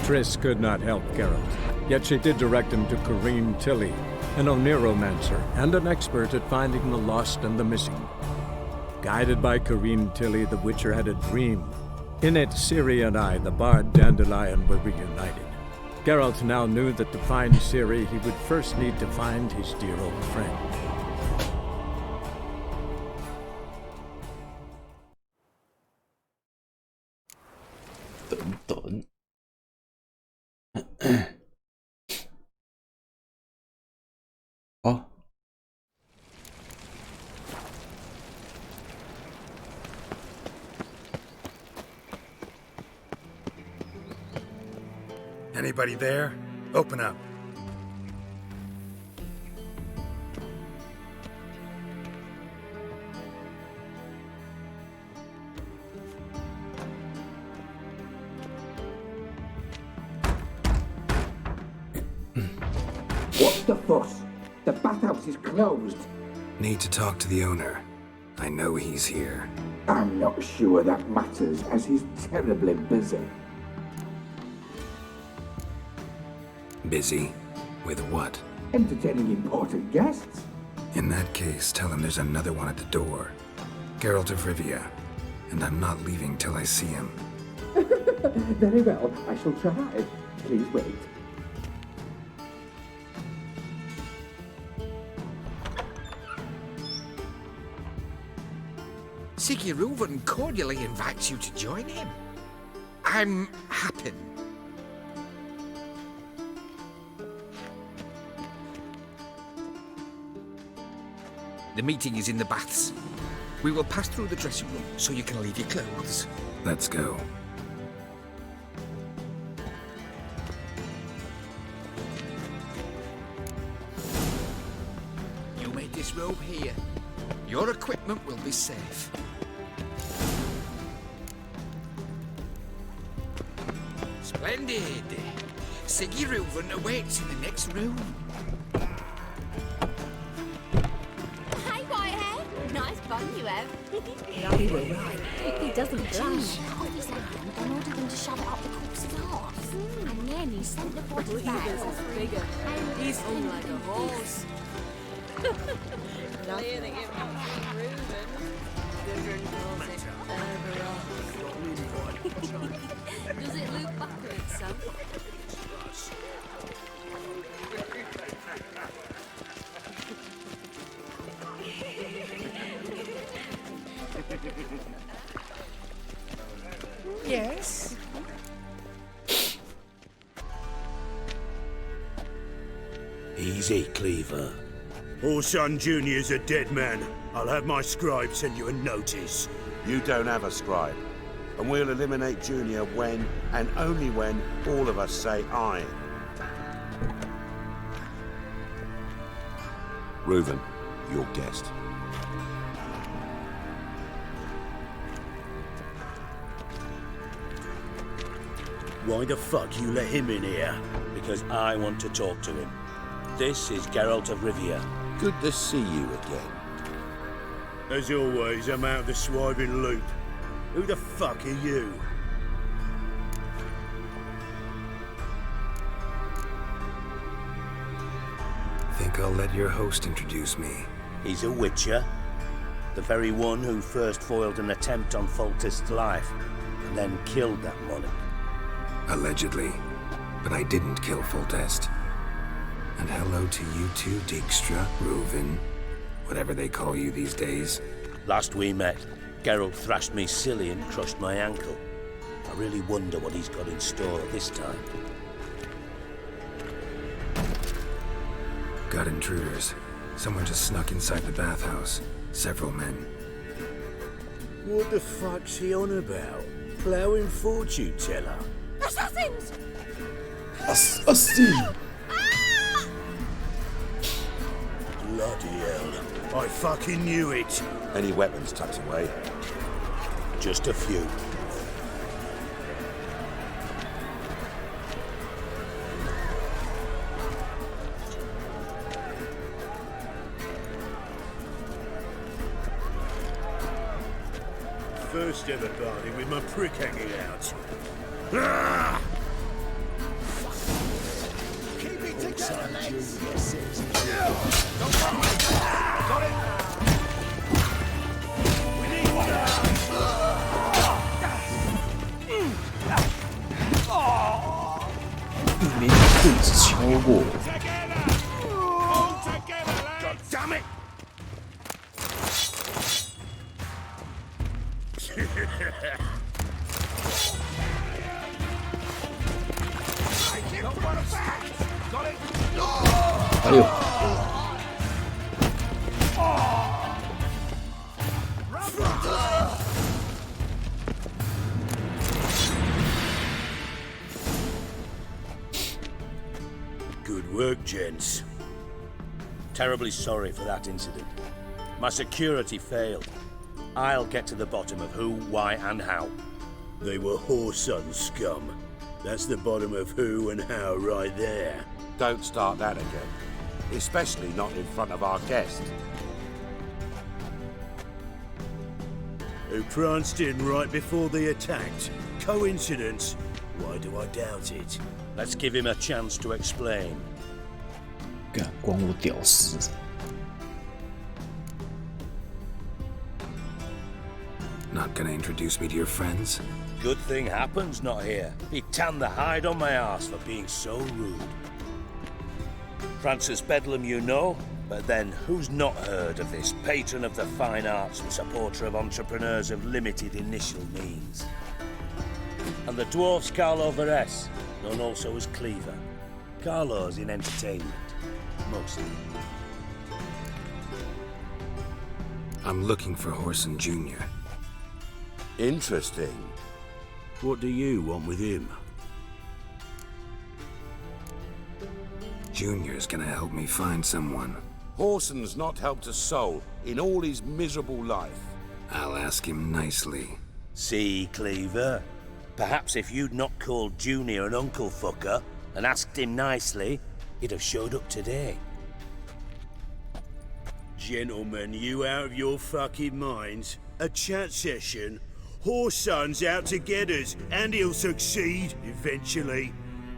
Triss could not help Geralt, yet she did direct him to Corrine Tilly, an oneiromancer and an expert at finding the lost and the missing. Guided by Corrine Tilly, the Witcher had a dream. In it, Ciri and I, the bard Dandelion, were reunited. Geralt now knew that to find Ciri, he would first need to find his dear old friend. Dun, dun. Oh. Anybody there? Open up. What's the fuss? The bathhouse is closed. Need to talk to the owner. I know he's here. I'm not sure that matters, as he's terribly busy. Busy? With what? Entertaining important guests. In that case, tell him there's another one at the door. Geralt of Rivia. And I'm not leaving till I see him. Very well, I shall try. Please wait. Sigurd cordially invites you to join him. I'm happy. The meeting is in the baths. We will pass through the dressing room so you can leave your clothes. Let's go. You may disrobe here. Your equipment will be safe. Splendid. Sigurd awaits in the next room. Hi, Whitehead. Nice bun you have. We were right. He doesn't blush. Hold his hand and ordered him to shove it up the corpse's arse. And then he sent the body Look back. at this bigger. He's hung like a horse. Clear they give him Reuben. Different calls it overall. Does it loop backwards, Sam? Yes? Easy, Cleaver. Orson Jr.'s a dead man. I'll have my scribe send you a notice. You don't have a scribe. And we'll eliminate Junior when, and only when, all of us say aye. Reuven, your guest. Why the fuck you let him in here? Because I want to talk to him. This is Geralt of Rivia. Good to see you again. As always, I'm out of the swiving loop. Who the fuck are you? Think I'll let your host introduce me. He's a witcher. The very one who first foiled an attempt on Foltest's life, and then killed that monarch. Allegedly. But I didn't kill Foltest. And hello to you too, Dijkstra, Reuven, whatever they call you these days. Last we met, Geralt thrashed me silly and crushed my ankle. I really wonder what he's got in store this time. Got intruders. Someone just snuck inside the bathhouse. Several men. What the fuck's he on about? Ploughing fortune teller? Assassins! Assassin! Bloody hell. I fucking knew it. Any weapons tucked away? Just a few. first ever party with my prick hanging out. Ah! Keep it together, mates. Don't worry. Got it. We need one. 没棍子敲过。 God damn it! Got it. 哎呦！ Good work, gents. Terribly sorry for that incident. My security failed. I'll get to the bottom of who, why, and how. They were whoreson scum. That's the bottom of who and how right there. Don't start that again. Especially not in front of our guest. Who pranced in right before they attacked. Coincidence? Why do I doubt it? Let's give him a chance to explain. 干，关我屌丝！ Not gonna introduce me to your friends? Good thing Happen's not here. He tanned the hide on my ass for being so rude. Francis Bedlam you know, but then who's not heard of this patron of the fine arts and supporter of entrepreneurs of limited initial means? And the dwarf's Carlo Veres, known also as Cleaver. Carlo's in entertainment, mostly. I'm looking for Horson Jr. Interesting. What do you want with him? Junior's gonna help me find someone. Horson's not helped a soul in all his miserable life. I'll ask him nicely. See, Cleaver? Perhaps if you'd not called Junior an uncle fucker and asked him nicely, he'd have showed up today. Gentlemen, you out of your fucking minds? A chat session? Horson's out to get us, and he'll succeed eventually.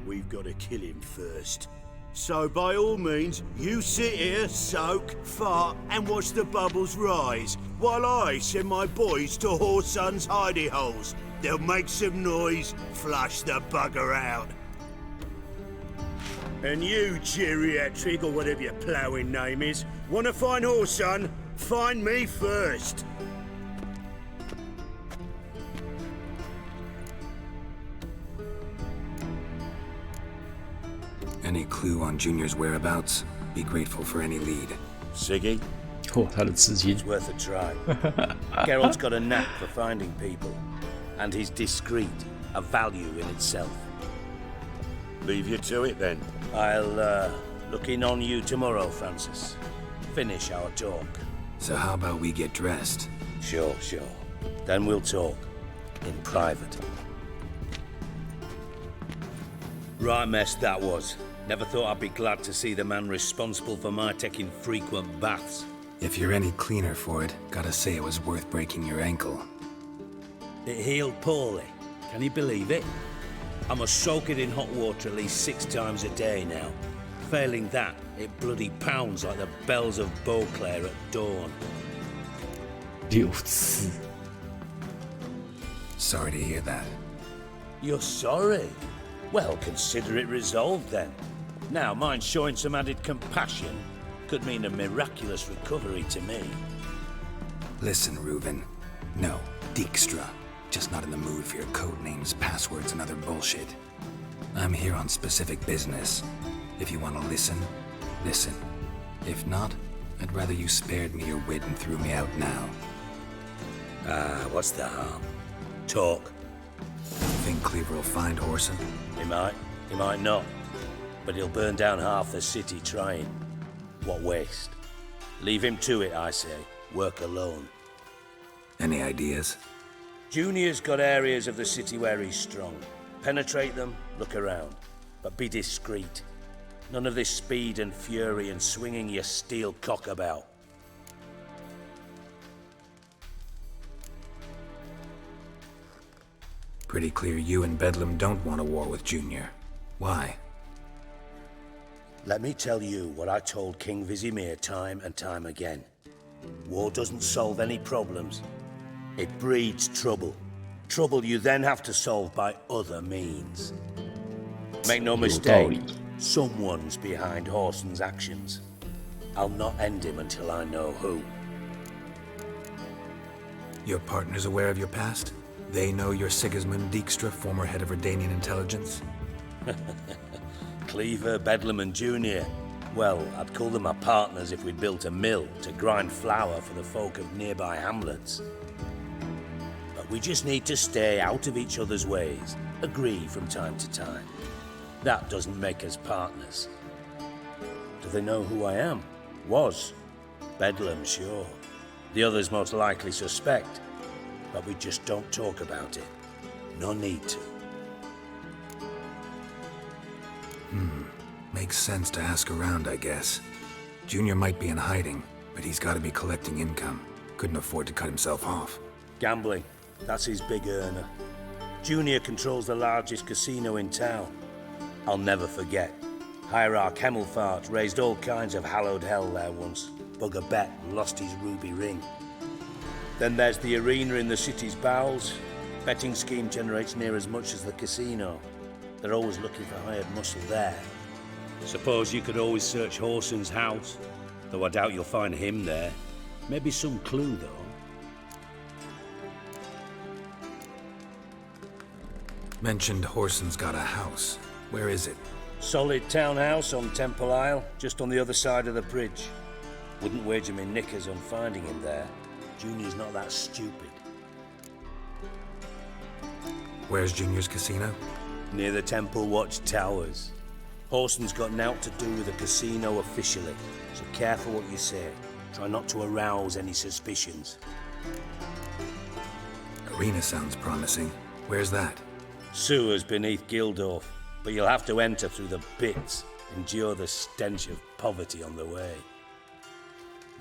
We've got to kill him first. So by all means, you sit here, soak, fart, and watch the bubbles rise, while I send my boys to Horson's hidey holes. They'll make some noise, flush the bugger out. And you, geriatric, or whatever your ploughing name is, want to find Horson? Find me first. Any clue on Junior's whereabouts? Be grateful for any lead. Siggy? 哦，他的资金 It's worth a try. Geralt's got a knack for finding people, and he's discreet, a value in itself. Leave you to it then. I'll look in on you tomorrow, Francis. Finish our talk. So how about we get dressed? Sure. Then we'll talk. In private. Right mess that was. Never thought I'd be glad to see the man responsible for my taking frequent baths. If you're any cleaner for it, gotta say it was worth breaking your ankle. It healed poorly. Can you believe it? I must soak it in hot water at least 6 times a day now. Failing that, it bloody pounds like the bells of Beauclair at dawn. 6次。 Sorry to hear that. You're sorry? Well, consider it resolved then. Now, mind showing some added compassion could mean a miraculous recovery to me. Listen, Reuven. No, Dijkstra. Just not in the mood for your code names, passwords, and other bullshit. I'm here on specific business. If you want to listen, listen. If not, I'd rather you spared me your wit and threw me out now. What's the harm? Talk. Think Cleaver will find Horson? He might not. But he'll burn down half the city trying. What waste. Leave him to it, I say. Work alone. Any ideas? Junior's got areas of the city where he's strong. Penetrate them, look around. But be discreet. None of this speed and fury and swinging your steel cock about. Pretty clear you and Bedlam don't want a war with Junior. Why? Let me tell you what I told King Vizimir time and time again. War doesn't solve any problems. It breeds trouble. Trouble you then have to solve by other means. Make no mistake, someone's behind Horson's actions. I'll not end him until I know who. Your partner's aware of your past? They know you're Sigismund Dijkstra, former head of Redanian intelligence? Cleaver, Bedlam and Junior. Well, I'd call them my partners if we'd built a mill to grind flour for the folk of nearby hamlets. But we just need to stay out of each other's ways, agree from time to time. That doesn't make us partners. Do they know who I am? Was. Bedlam, sure. The others most likely suspect. But we just don't talk about it. No need to. Makes sense to ask around, I guess. Junior might be in hiding, but he's got to be collecting income. Couldn't afford to cut himself off. Gambling. That's his big earner. Junior controls the largest casino in town. I'll never forget. Hierarch Hemmelfart raised all kinds of hallowed hell there once. Bug a bet and lost his ruby ring. Then there's the arena in the city's bowels. Betting scheme generates near as much as the casino. They're always looking for hired muscle there. Suppose you could always search Horson's house, though I doubt you'll find him there. Maybe some clue, though. Mentioned Horson's got a house. Where is it? Solid townhouse on Temple Isle, just on the other side of the bridge. Wouldn't wager me knickers on finding him there. Junior's not that stupid. Where's Junior's casino? Near the Temple Watch Towers. Horson's got nought to do with the casino officially, so careful what you say. Try not to arouse any suspicions. Arena sounds promising. Where's that? Sewers beneath Gildorf, but you'll have to enter through the pits, endure the stench of poverty on the way.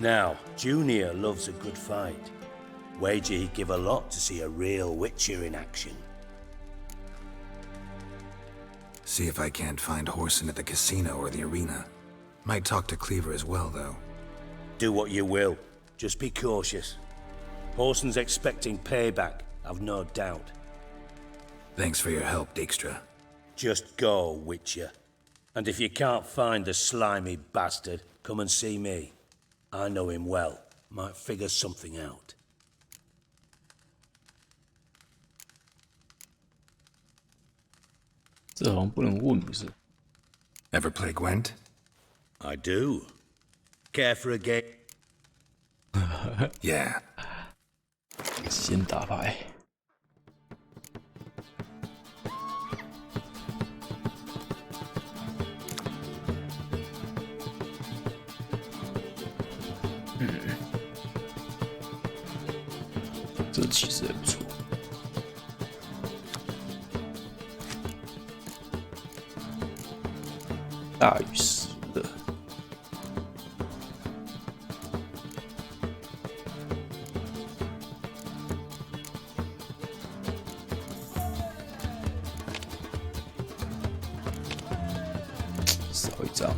Now, Junior loves a good fight. Wager he'd give a lot to see a real Witcher in action. See if I can't find Horson at the casino or the arena. Might talk to Cleaver as well, though. Do what you will. Just be cautious. Horson's expecting payback, I've no doubt. Thanks for your help, Dijkstra. Just go, Witcher. And if you can't find the slimy bastard, come and see me. I know him well. Might figure something out. Ever play Gwent? I do. Care for a game? Yeah. 先打牌。这其实也不错。大于10的。少一张。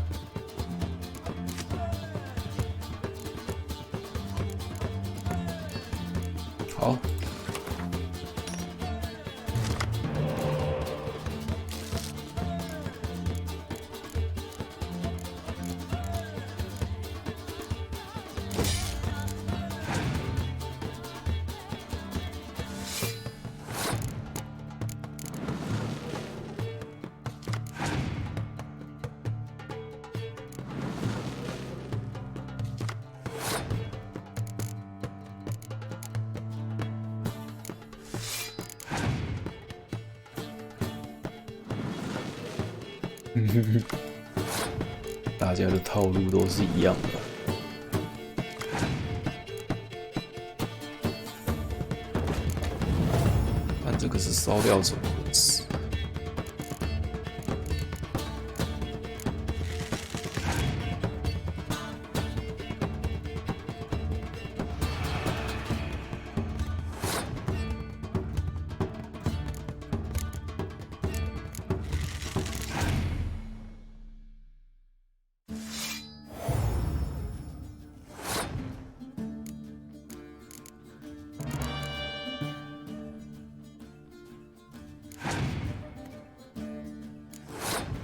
好。大家的套路都是一样的。但这个是烧掉怎么回事？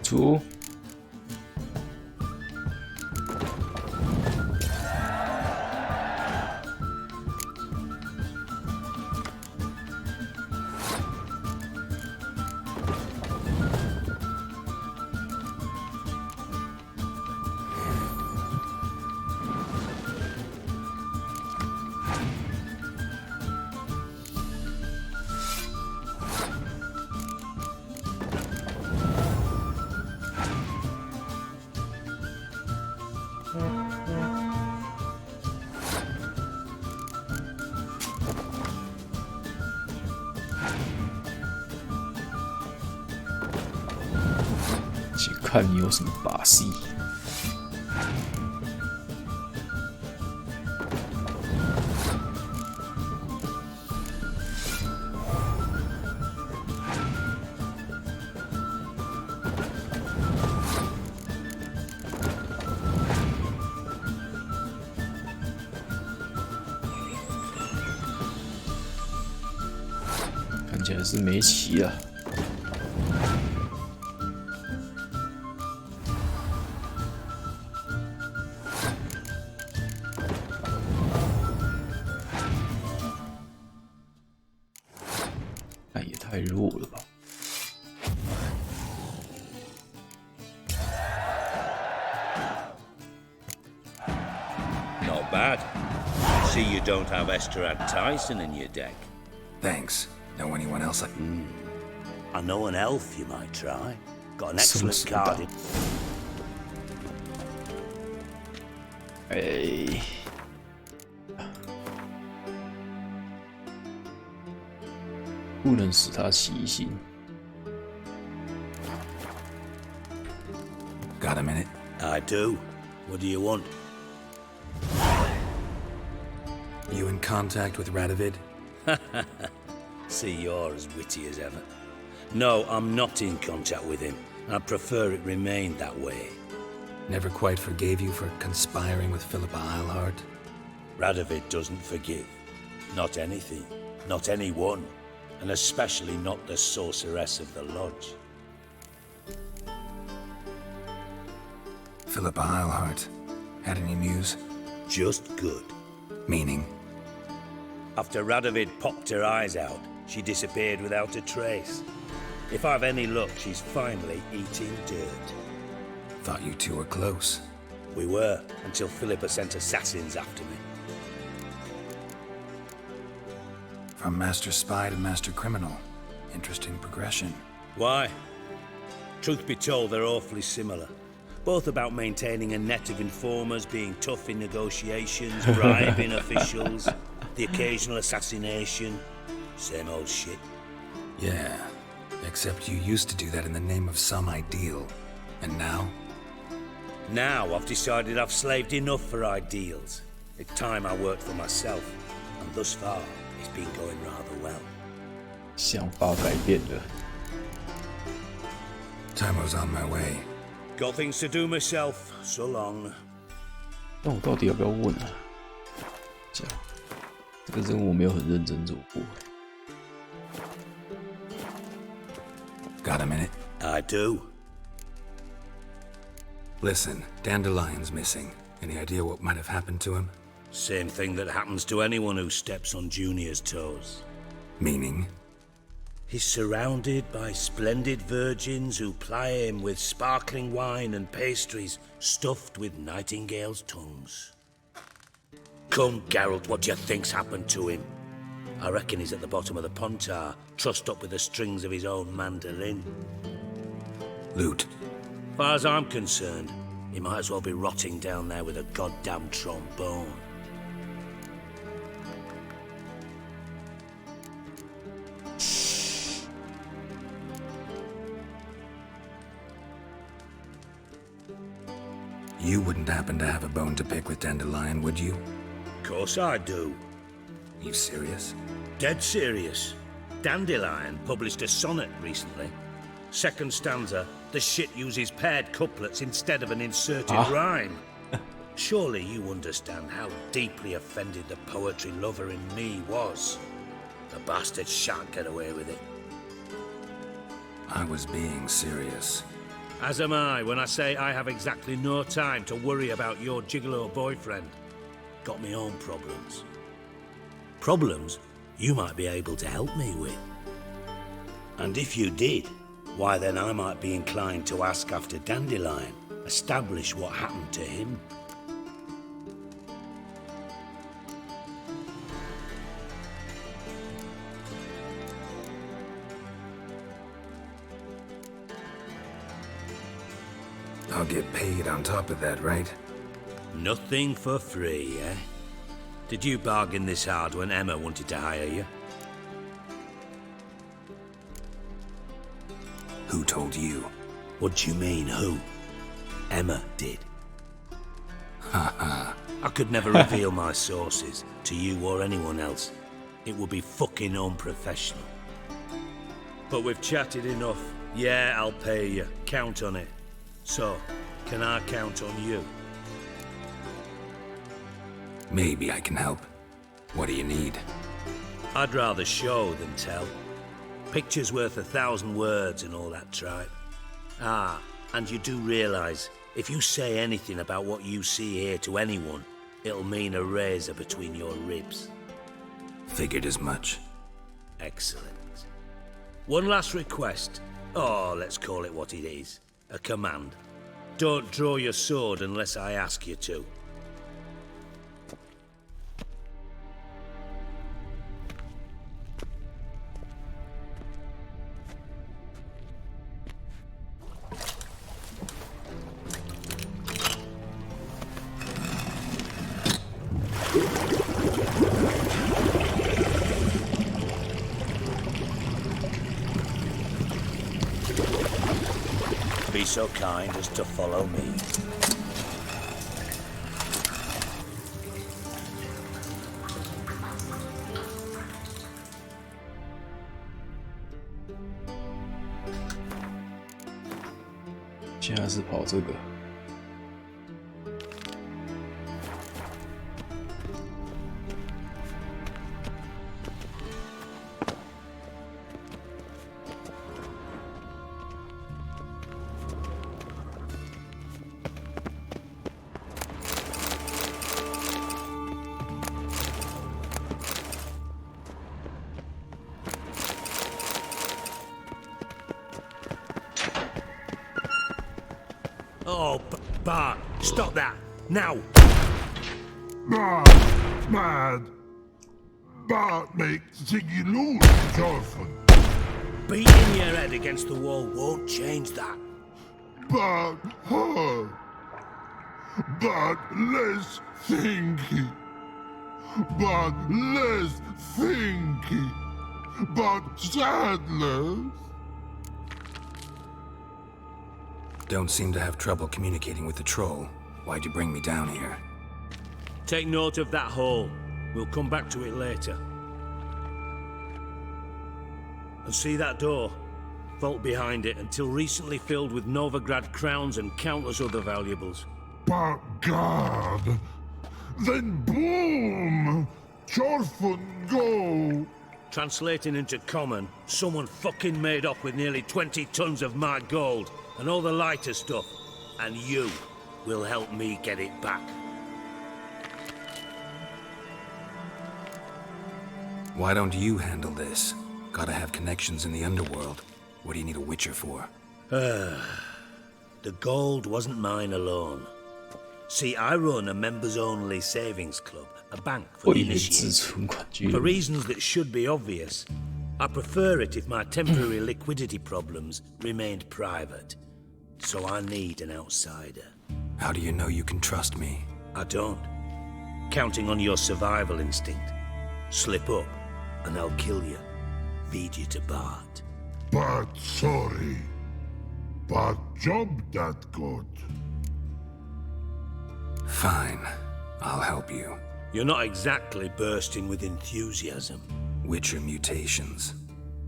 出。请看你有什么把戏。看起来是没棋了。那也太弱了吧！ Not bad. See you don't have Esterad Tyson in your deck. Thanks. Know anyone else like... I know an elf you might try. Got an excellent card in... 哎，不能使他起心。 Got a minute? I do. What do you want? You in contact with Radovid? See, you're as witty as ever. No, I'm not in contact with him. I prefer it remained that way. Never quite forgave you for conspiring with Philippa Eilhart? Radovid doesn't forgive. Not anything. Not anyone. And especially not the sorceress of the lodge. Philippa Eilhart. Had any news? Just good. Meaning? After Radovid popped her eyes out, she disappeared without a trace. If I've any luck, she's finally eating dirt. Thought you two were close. We were, until Philippa sent assassins after me. From Master Spy to Master Criminal. Interesting progression. Why? Truth be told, they're awfully similar. Both about maintaining a net of informers, being tough in negotiations, bribing officials, the occasional assassination. Same old shit. Yeah, except you used to do that in the name of some ideal. And now? Now I've decided I've slaved enough for ideals. It's time I worked for myself. And thus far, it's been going rather well. 想法改变了。 Time was on my way. Got things to do myself. So long. 那我到底要不要问啊？这个任务我没有很认真做过。 Got a minute? I do. Listen, Dandelion's missing. Any idea what might have happened to him? Same thing that happens to anyone who steps on Junior's toes. Meaning? He's surrounded by splendid virgins who ply him with sparkling wine and pastries stuffed with nightingales' tongues. Come, Geralt, what do you think's happened to him? I reckon he's at the bottom of the Pontar, trussed up with the strings of his own mandolin. Loot. Far as I'm concerned, he might as well be rotting down there with a goddamn trombone. You wouldn't happen to have a bone to pick with Dandelion, would you? Of course I do. You serious? Dead serious. Dandelion published a sonnet recently. Second stanza, the shit uses paired couplets instead of an inserted rhyme. Surely you understand how deeply offended the poetry lover in me was. The bastard shan't get away with it. I was being serious. As am I when I say I have exactly no time to worry about your gigolo boyfriend. Got me own problems. Problems you might be able to help me with. And if you did, why then I might be inclined to ask after Dandelion, establish what happened to him. I'll get paid on top of that, right? Nothing for free, eh? Did you bargain this hard when Emma wanted to hire you? Who told you? What do you mean, who? Emma did. Haha. I could never reveal my sources to you or anyone else. It would be fucking unprofessional. But we've chatted enough. Yeah, I'll pay you. Count on it. So, can I count on you? Maybe I can help. What do you need? I'd rather show than tell. Picture's worth 1,000 words and all that tripe. Ah, and you do realise, if you say anything about what you see here to anyone, it'll mean a razor between your ribs. Figured as much. Excellent. One last request. Oh, let's call it what it is. A command. Don't draw your sword unless I ask you to. Be so kind as to follow me. "现在是跑这个。Oh, Bart, stop that, now! Mad! Bart makes Ziggy lose often. Beating your head against the wall won't change that. But hurt. But less thinky. But less thinky. But sadness. Don't seem to have trouble communicating with the troll. Why'd you bring me down here? Take note of that hole. We'll come back to it later. And see that door? Vault behind it, until recently filled with Novigrad crowns and countless other valuables. But God! Then boom! Chorfun go! Translating into common, someone fucking made off with nearly 20 tons of my gold and all the lighter stuff, and you will help me get it back. Why don't you handle this? Gotta have connections in the underworld. What do you need a witcher for? The gold wasn't mine alone. See, I run a members-only savings club, a bank for the initiated. For reasons that should be obvious, I prefer it if my temporary liquidity problems remained private. So I need an outsider. How do you know you can trust me? I don't. Counting on your survival instinct. Slip up, and I'll kill you. Feed you to Bart. But sorry. But job that good. Fine. I'll help you. You're not exactly bursting with enthusiasm. Witcher mutations.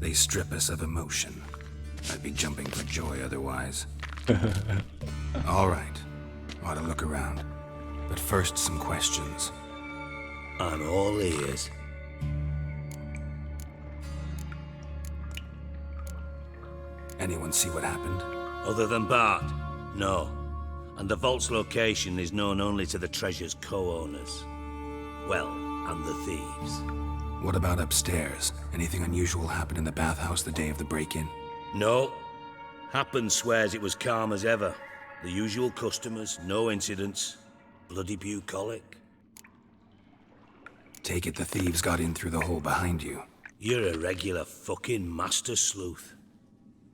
They strip us of emotion. I'd be jumping for joy otherwise. All right. Ought to look around. But first, some questions. I'm all ears. Anyone see what happened? Other than Bart? No. And the vault's location is known only to the treasure's co-owners. Well, and the thieves. What about upstairs? Anything unusual happened in the bathhouse the day of the break-in? No. Happen swears it was calm as ever. The usual customers, no incidents. Bloody bucolic. Take it the thieves got in through the hole behind you. You're a regular fucking master sleuth.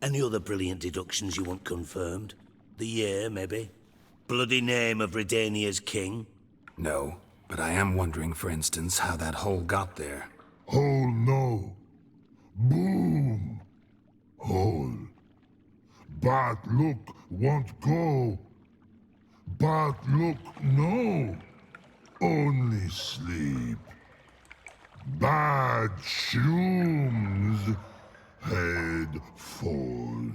Any other brilliant deductions you want confirmed? The year, maybe? Bloody name of Redania's king? No, but I am wondering, for instance, how that hole got there. Hole no. Boom. Hole. But look won't go. But look no. Only sleep. Bad shrooms. Head falls.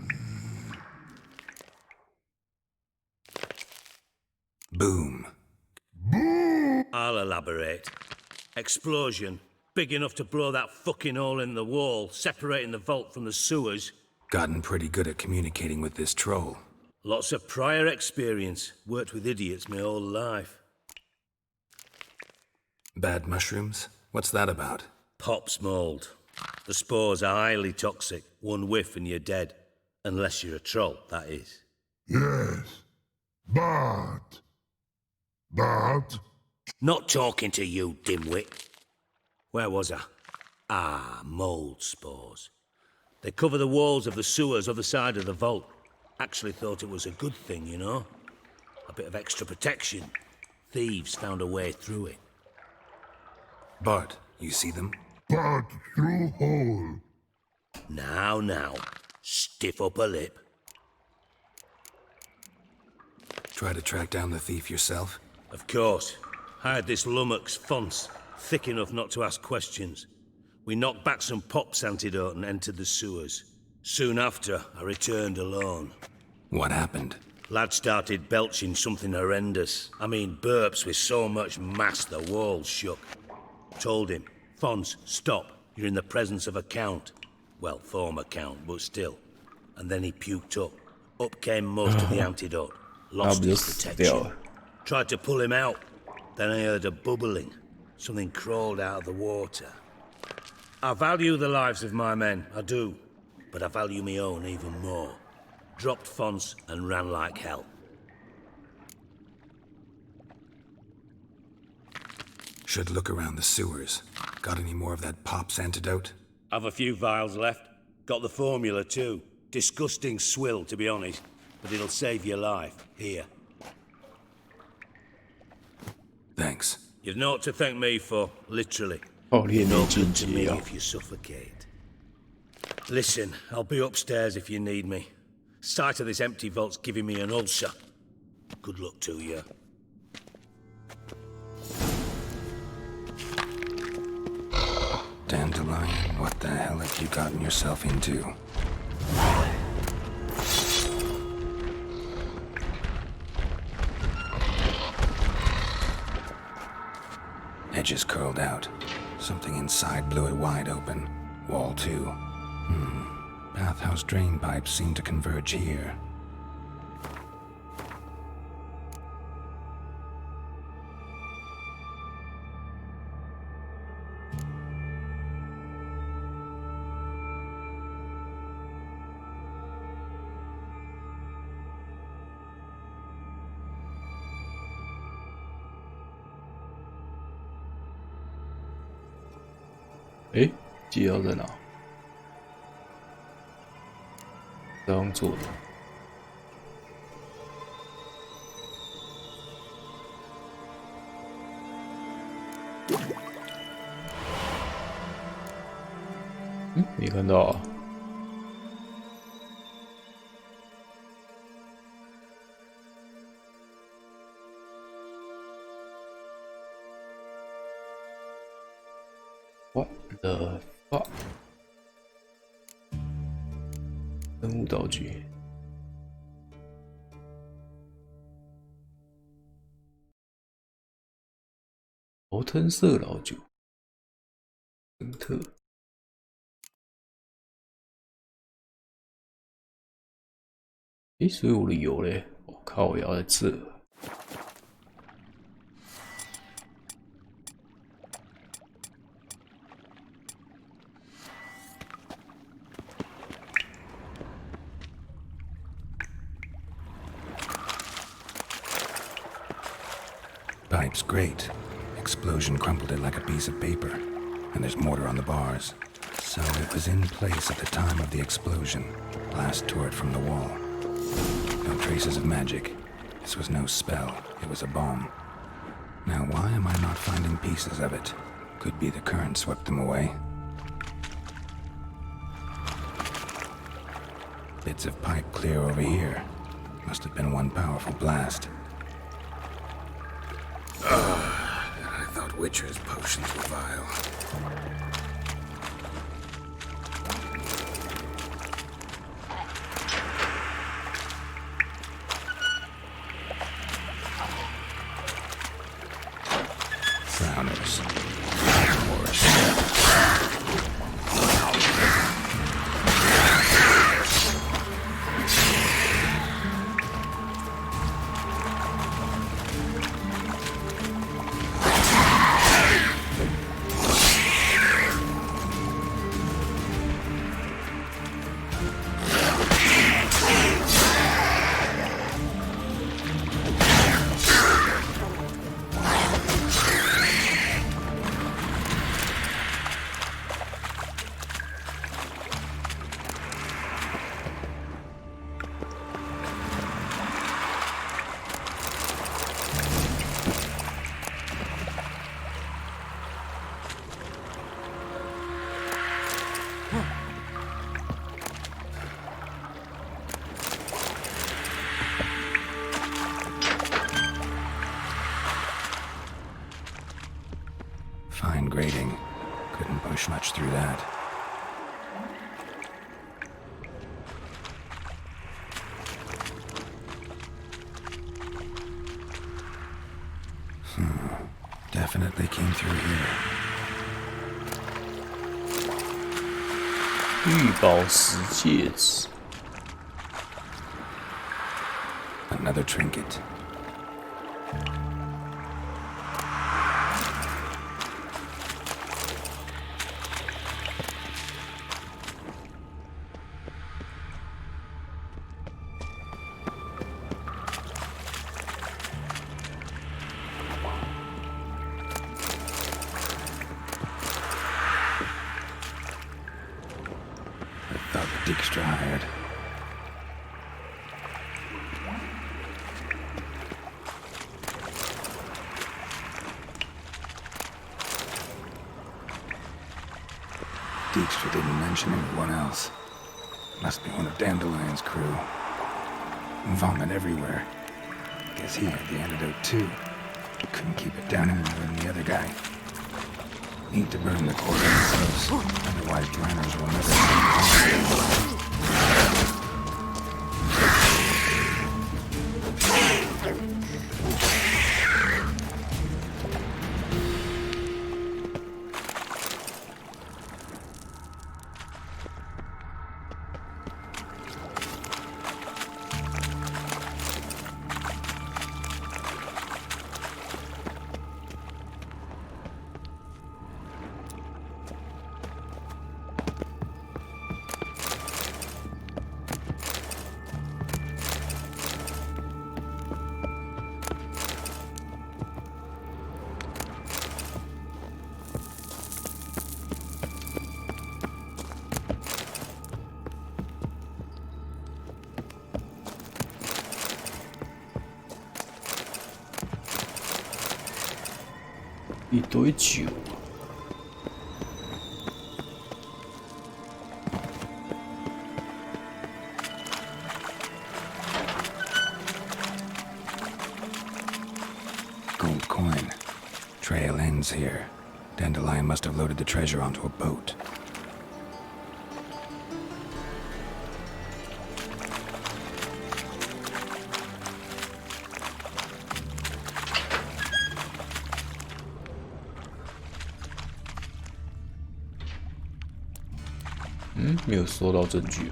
Boom. Boom! I'll elaborate. Explosion. Big enough to blow that fucking hole in the wall, separating the vault from the sewers. Gotten pretty good at communicating with this troll. Lots of prior experience. Worked with idiots my whole life. Bad mushrooms? What's that about? Pops mold. The spores are highly toxic. One whiff and you're dead. Unless you're a troll, that is. Yes. But... Not talking to you, dimwit. Where was I? Ah, mold spores. They cover the walls of the sewers other side of the vault. Actually thought it was a good thing, you know? A bit of extra protection. Thieves found a way through it. Bart, you see them? But through hole. Now. Stiff upper lip. Try to track down the thief yourself? Of course. Hired this lummox, Fons, thick enough not to ask questions. We knocked back some Pop's antidote and entered the sewers. Soon after, I returned alone. What happened? Lad started belching something horrendous. I mean, burps with so much mass the walls shook. Told him, Fons, stop. You're in the presence of a count. Well, former count, but still. And then he puked up. Up came most of the antidote. Lost his protection. Tried to pull him out. Then I heard a bubbling. Something crawled out of the water. I value the lives of my men, I do. But I value my own even more. Dropped Fons and ran like hell. Should look around the sewers. Got any more of that Pop's antidote? Have a few vials left. Got the formula too. Disgusting swill, to be honest. But it'll save your life. Here. Thanks. You've naught to thank me for, literally. Oh, he no ain't good to me GG, if you suffocate. Listen, I'll be upstairs if you need me. Sight of this empty vault's giving me an ulcer. Good luck to you. Dandelion, what the hell have you gotten yourself into? Edges curled out. Something inside blew it wide open. Wall too. Bathhouse drain pipes seem to converge here.诶，机要在哪？这样做的。没看到啊。What the fuck？ 生物道具。头灯色老酒。真特。所以我的油嘞，我靠，我要在这。Pipe's great. Explosion crumpled it like a piece of paper. And there's mortar on the bars. So it was in place at the time of the explosion. Blast tore it from the wall. No traces of magic. This was no spell. It was a bomb. Now why am I not finding pieces of it? Could be the current swept them away. Bits of pipe clear over here. Must have been one powerful blast. I thought Witcher's potions were vile. Frowners. Fine grating. Couldn't push much through that. Definitely came through here. 玉宝石戒指 Another trinket. Dijkstra hired. Dijkstra didn't mention anyone else. Must be one of Dandelion's crew. Vomit everywhere. Guess he had the antidote too. Couldn't keep it down any more than the other guy. Need to burn the core themselves, otherwise Dranners will never see.一堆酒。Gold coin. Trail ends here. Dandelion must have loaded the treasure onto a boat. 没有收到证据。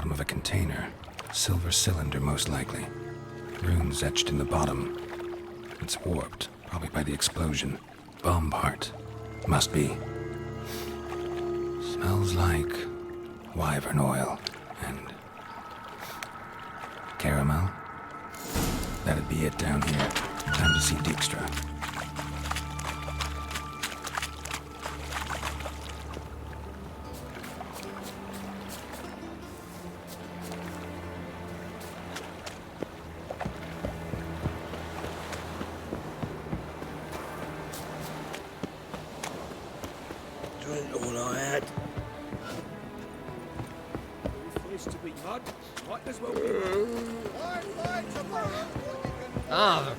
bottom of a container. Silver cylinder, most likely. Runes etched in the bottom. It's warped, probably by the explosion. Bomb part. Must be. Smells like wyvern oil and caramel. That'd be it down here. Time to see Dijkstra. Drink all I had. Used to be mud. Might as well be. Ah.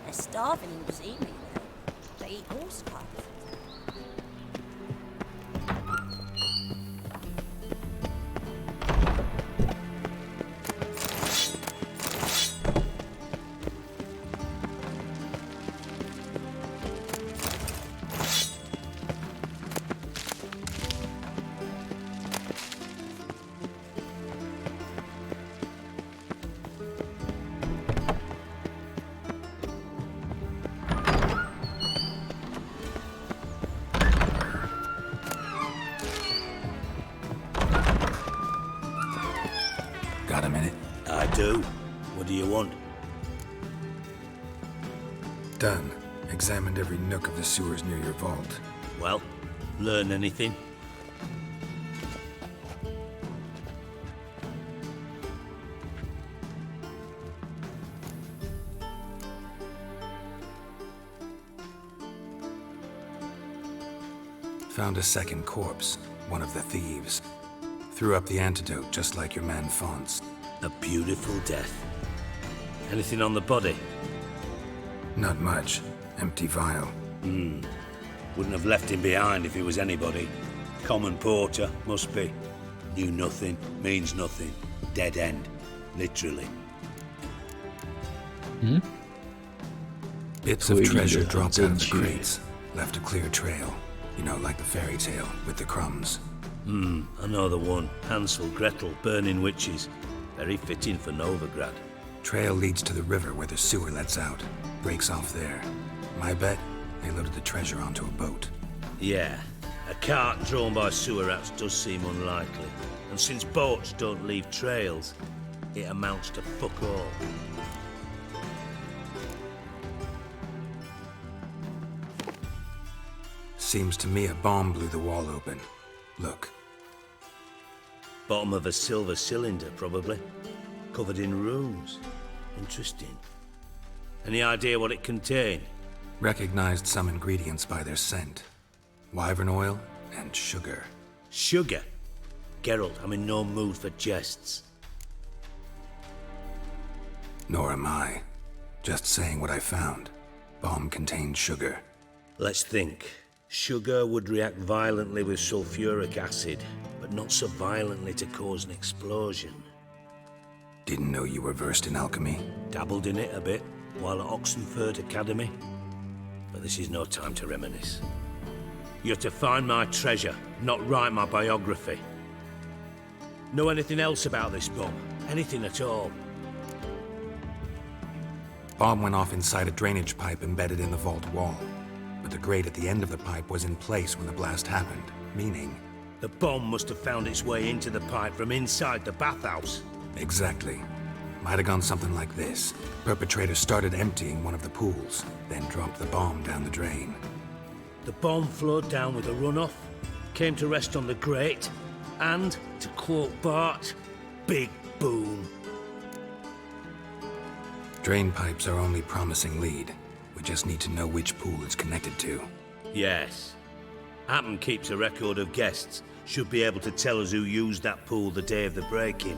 They're starving in Brazil, though. They eat horse pups. Got a minute? I do. What do you want? Done. Examined every nook of the sewers near your vault. Well, learn anything? Found a second corpse, one of the thieves. Threw up the antidote just like your man Fonz. A beautiful death. Anything on the body? Not much. Empty vial. Wouldn't have left him behind if he was anybody. Common porter, must be. Knew nothing, means nothing. Dead end. Literally. Bits of treasure dropped out of the crates. Left a clear trail. You know, like the fairy tale, with the crumbs. I know the one. Hansel, Gretel, burning witches. Very fitting for Novigrad. Trail leads to the river where the sewer lets out. Breaks off there. My bet, they loaded the treasure onto a boat. Yeah. A cart drawn by sewer rats does seem unlikely. And since boats don't leave trails, it amounts to fuck all. Seems to me a bomb blew the wall open. Look. Bottom of a silver cylinder, probably. Covered in runes. Interesting. Any idea what it contained? Recognized some ingredients by their scent. Wyvern oil and sugar. Sugar? Geralt, I'm in no mood for jests. Nor am I. Just saying what I found. Bomb contained sugar. Let's think. Sugar would react violently with sulfuric acid, but not so violently to cause an explosion. Didn't know you were versed in alchemy. Dabbled in it a bit, while at Oxenford Academy. But this is no time to reminisce. You're to find my treasure, not write my biography. Know anything else about this bomb? Anything at all? Bomb went off inside a drainage pipe embedded in the vault wall. But the grate at the end of the pipe was in place when the blast happened, meaning... The bomb must have found its way into the pipe from inside the bathhouse. Exactly. Might have gone something like this. Perpetrator started emptying one of the pools, then dropped the bomb down the drain. The bomb flowed down with a runoff, came to rest on the grate, and, to quote Bart, big boom. Drain pipes are only promising lead. We just need to know which pool it's connected to. Yes. Appen keeps a record of guests. Should be able to tell us who used that pool the day of the break-in.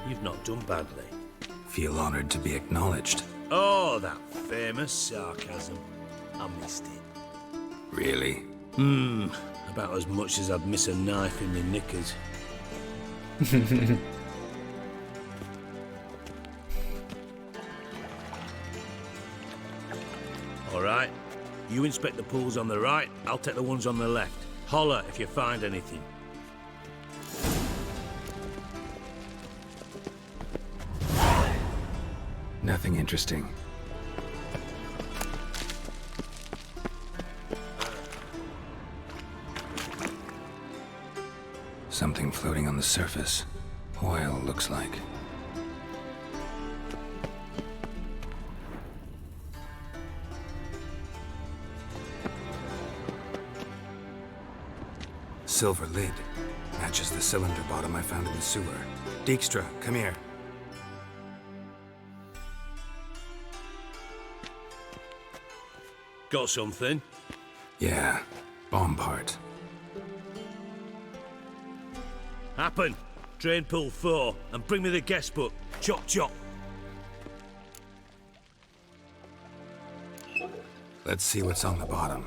You've not done badly. Feel honored to be acknowledged. Oh, that famous sarcasm. I missed it. Really? About as much as I'd miss a knife in my knickers. All right. You inspect the pools on the right, I'll take the ones on the left. Holler if you find anything. Nothing interesting. Something floating on the surface. Oil, looks like. Silver lid. Matches the cylinder bottom I found in the sewer. Dijkstra, come here. Got something? Yeah, bomb part. Happen. Drain pool 4, and bring me the guest book. Chop chop. Let's see what's on the bottom.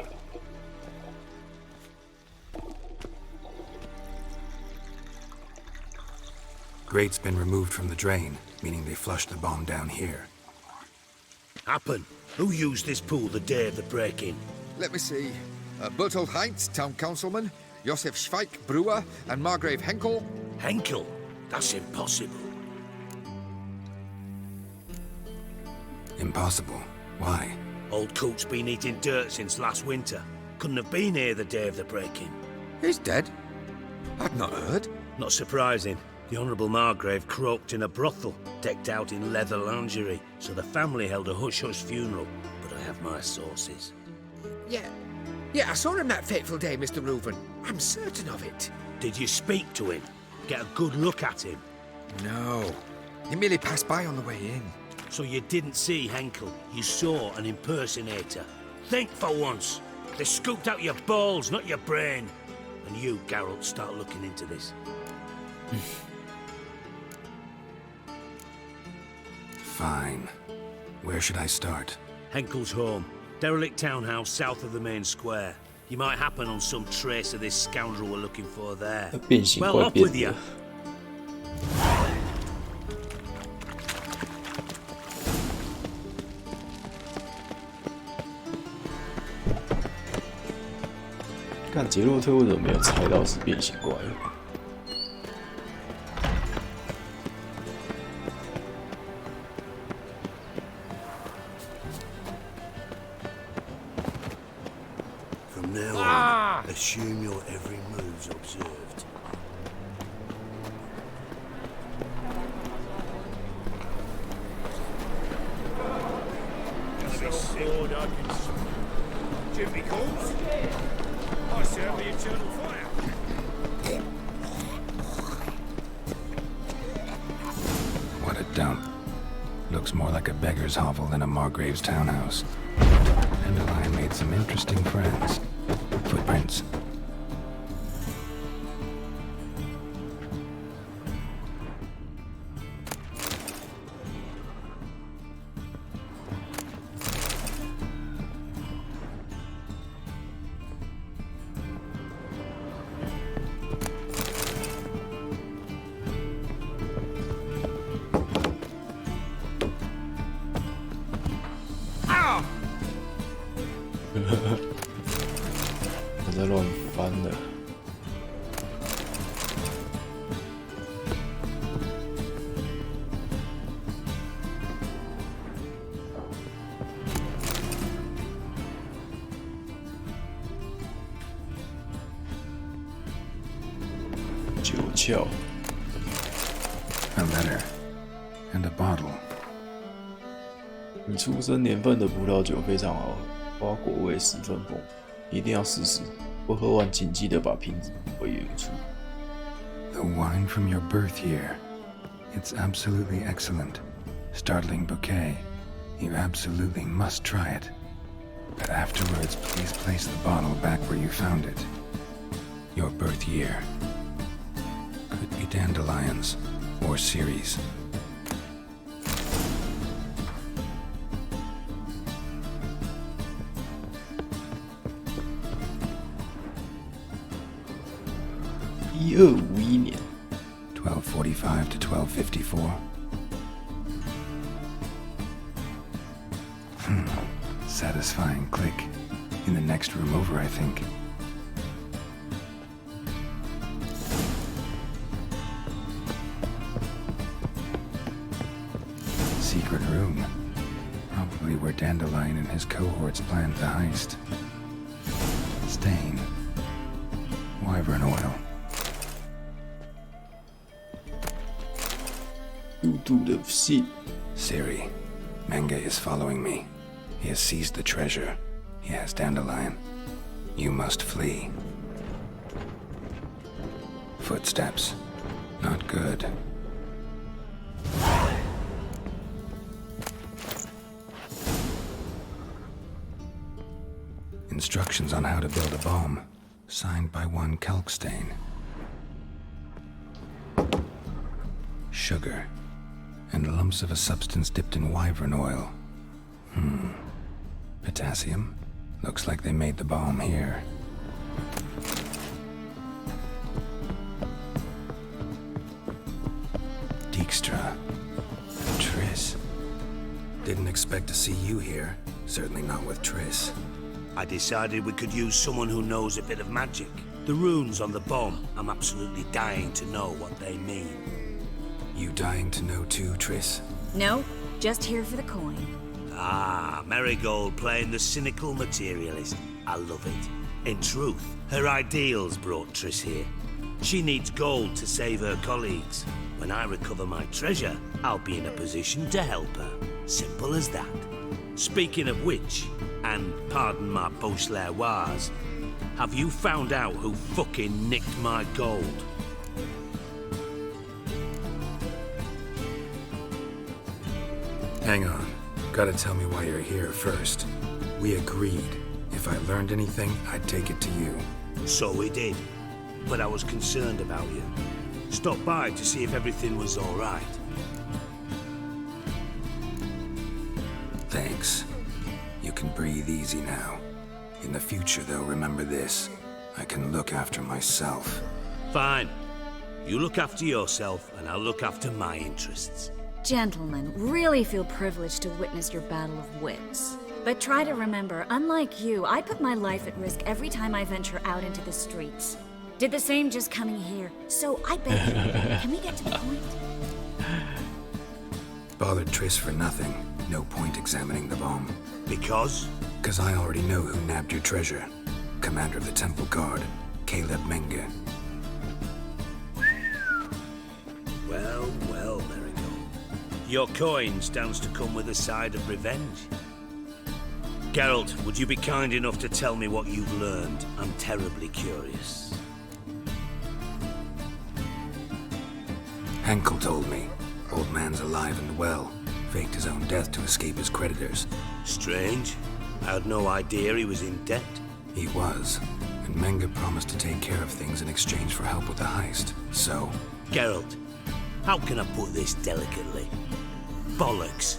Grate's been removed from the drain, meaning they flushed the bomb down here. Happen. Who used this pool the day of the break-in? Let me see. Bertolt Heinz, town councilman, Josef Schweik, brewer, and Margrave Henkel. Henkel? That's impossible. Impossible? Why? Old Coot's been eating dirt since last winter. Couldn't have been here the day of the break-in. He's dead? I'd not heard. Not surprising. The Honourable Margrave croaked in a brothel, decked out in leather lingerie, so the family held a hush-hush funeral, but I have my sources. Yeah, I saw him that fateful day, Mr. Reuven. I'm certain of it. Did you speak to him? Get a good look at him? No. He merely passed by on the way in. So you didn't see Henkel, you saw an impersonator. Think for once. They scooped out your balls, not your brain. And you, Geralt, start looking into this. Fine. Where should I start? Henkel's home. Derelict townhouse south of the main square. You might happen on some trace of this scoundrel we're looking for there. Well, off with you.看杰洛特为什么没有猜到是变形怪了？ Assume your every move's observed. Jimmy calls. I serve the eternal fire. What a dump. Looks more like a beggar's hovel than a Margrave's townhouse. Dandelion made some interesting friends. Footprints.我在乱翻了。九窍。A letter and a bottle. 你出生年份的葡萄酒非常好喝，花果味十分丰富，一定要试试。不喝完请记得把瓶子回原处。The wine from your birth year. It's absolutely excellent. Startling bouquet. You absolutely must try it. But afterwards, please place the bottle back where you found it. Your birth year. Could be dandelions or Ceres.1251年 1245 to 1254. Satisfying click. In the next room over, I think. Secret room. Probably where Dandelion and his cohorts planned the heist. Stain. Wyvern oil. 入度的信。 Siri, Menge is following me. He has seized the treasure. He has Dandelion. You must flee. Footsteps. Not good. Instructions on how to build a bomb. Signed by one Kalkstain. Sugar. And lumps of a substance dipped in wyvern oil. Potassium? Looks like they made the bomb here. Dijkstra. Triss. Didn't expect to see you here. Certainly not with Triss. I decided we could use someone who knows a bit of magic. The runes on the bomb, I'm absolutely dying to know what they mean. You dying to know too, Triss? No, just here for the coin. Ah, Marigold playing the cynical materialist. I love it. In truth, her ideals brought Triss here. She needs gold to save her colleagues. When I recover my treasure, I'll be in a position to help her. Simple as that. Speaking of which, and pardon my Beauclervoise, have you found out who fucking nicked my gold? Hang on. Gotta tell me why you're here first. We agreed. If I learned anything, I'd take it to you. So we did. But I was concerned about you. Stopped by to see if everything was all right. Thanks. You can breathe easy now. In the future, though, remember this. I can look after myself. Fine. You look after yourself, and I'll look after my interests. Gentlemen, really feel privileged to witness your battle of wits. But try to remember, unlike you, I put my life at risk every time I venture out into the streets. Did the same just coming here. So I beg you, can we get to the point? Bothered Triss for nothing. No point examining the bomb. Because? Because I already know who nabbed your treasure. Commander of the Temple Guard, Caleb Menge. Well, well, Marigold. Your coin stands to come with a side of revenge. Geralt, would you be kind enough to tell me what you've learned? I'm terribly curious. Henkel told me. Old man's alive and well. Faked his own death to escape his creditors. Strange. I had no idea he was in debt. He was. And Menge promised to take care of things in exchange for help with the heist. So... Geralt, how can I put this delicately? Bollocks.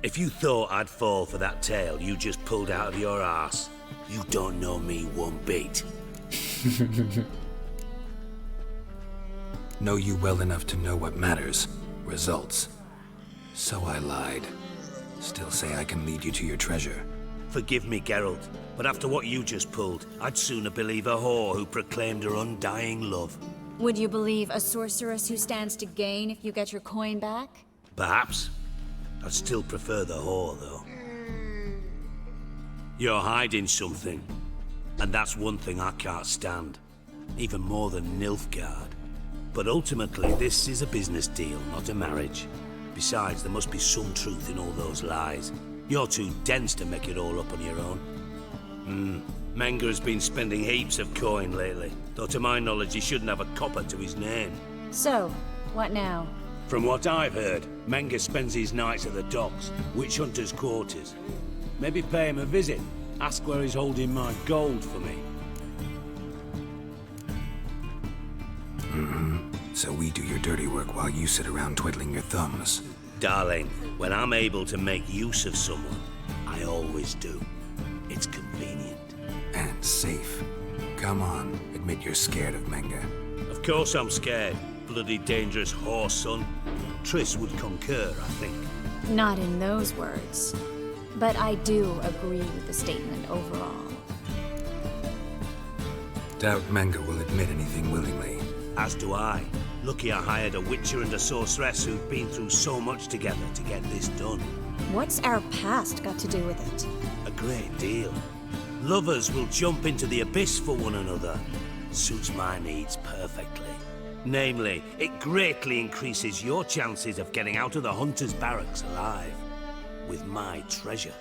If you thought I'd fall for that tale you just pulled out of your arse, you don't know me one bit. Know you well enough to know what matters. Results. So I lied. Still say I can lead you to your treasure. Forgive me, Geralt, but after what you just pulled, I'd sooner believe a whore who proclaimed her undying love. Would you believe a sorceress who stands to gain if you get your coin back? Perhaps. I'd still prefer the whore, though. You're hiding something, and that's one thing I can't stand. Even more than Nilfgaard. But ultimately, this is a business deal, not a marriage. Besides, there must be some truth in all those lies. You're too dense to make it all up on your own. Menge has been spending heaps of coin lately, though to my knowledge he shouldn't have a copper to his name. So, what now? From what I've heard, Menge spends his nights at the docks, witch hunters' quarters. Maybe pay him a visit, ask where he's holding my gold for me. So we do your dirty work while you sit around twiddling your thumbs. Darling, when I'm able to make use of someone, I always do. It's convenient. And safe. Come on, admit you're scared of Menge. Of course I'm scared. Bloody dangerous whore, son. Triss would concur, I think. Not in those words. But I do agree with the statement overall. Doubt Manga will admit anything willingly. As do I. Lucky I hired a witcher and a sorceress who've been through so much together to get this done. What's our past got to do with it? A great deal. Lovers will jump into the abyss for one another. Suits my needs perfectly. Namely, it greatly increases your chances of getting out of the hunter's barracks alive. With my treasure.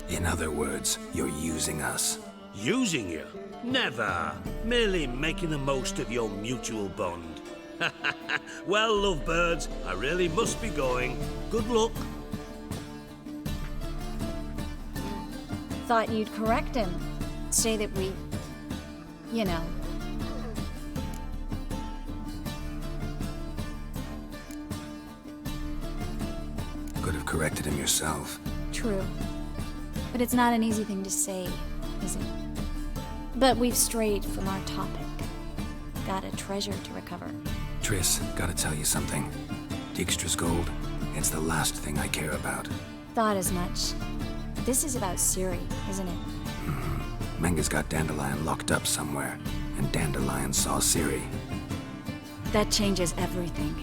In other words, you're using us. Using you? Never. Merely making the most of your mutual bond. Well, lovebirds, I really must be going. Good luck. Thought you'd correct him. Say that we... you know... Could have corrected him yourself. True. But it's not an easy thing to say, is it? But we've strayed from our topic. Got a treasure to recover. Triss, gotta tell you something. Dijkstra's gold, it's the last thing I care about. Thought as much. This is about Ciri, isn't it? Manga's got Dandelion locked up somewhere, and Dandelion saw Ciri. That changes everything.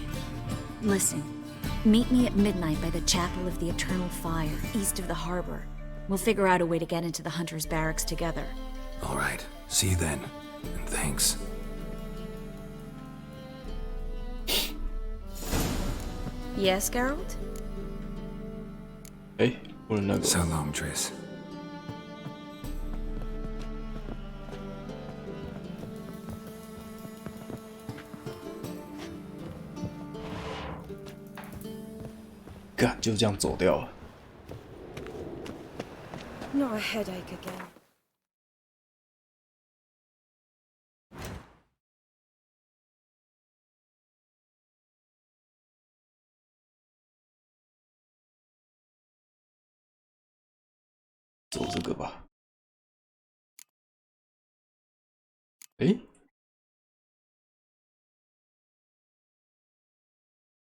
Listen, meet me at midnight by the Chapel of the Eternal Fire, east of the harbor. We'll figure out a way to get into the Hunter's barracks together. All right, see you then, and thanks. Yes, Geralt? Hey, so long, Triss. God， 就这样走掉了。 Not a headache again. 走这个吧。诶，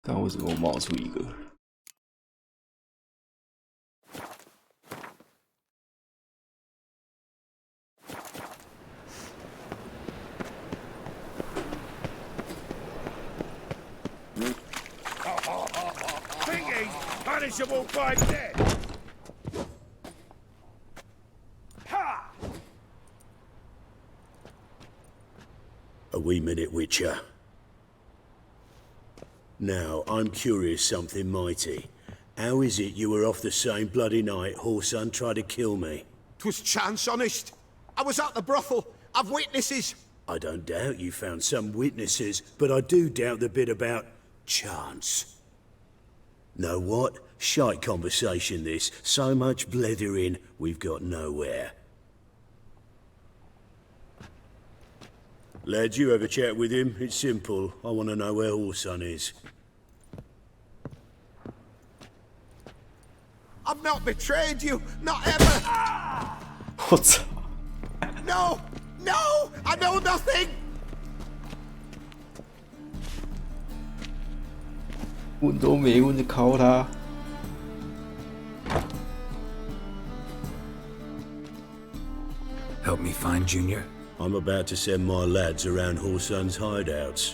但为什么冒出一个？ Punishable by death! Ha! A wee minute, Witcher. Now, I'm curious something mighty. How is it you were off the same bloody night Whoreson tried to kill me? 'Twas chance, honest. I was at the brothel. I've witnesses. I don't doubt you found some witnesses, but I do doubt the bit about chance. Know what? Shite conversation this. So much blethering, we've got nowhere. Lad, you have a chat with him. It's simple. I want to know where Whoreson is. I've not betrayed you. Not ever. What? No! No! I know nothing! 问都没问就敲他。 Help me find Junior? I'm about to send my lads around Whoreson's hideouts.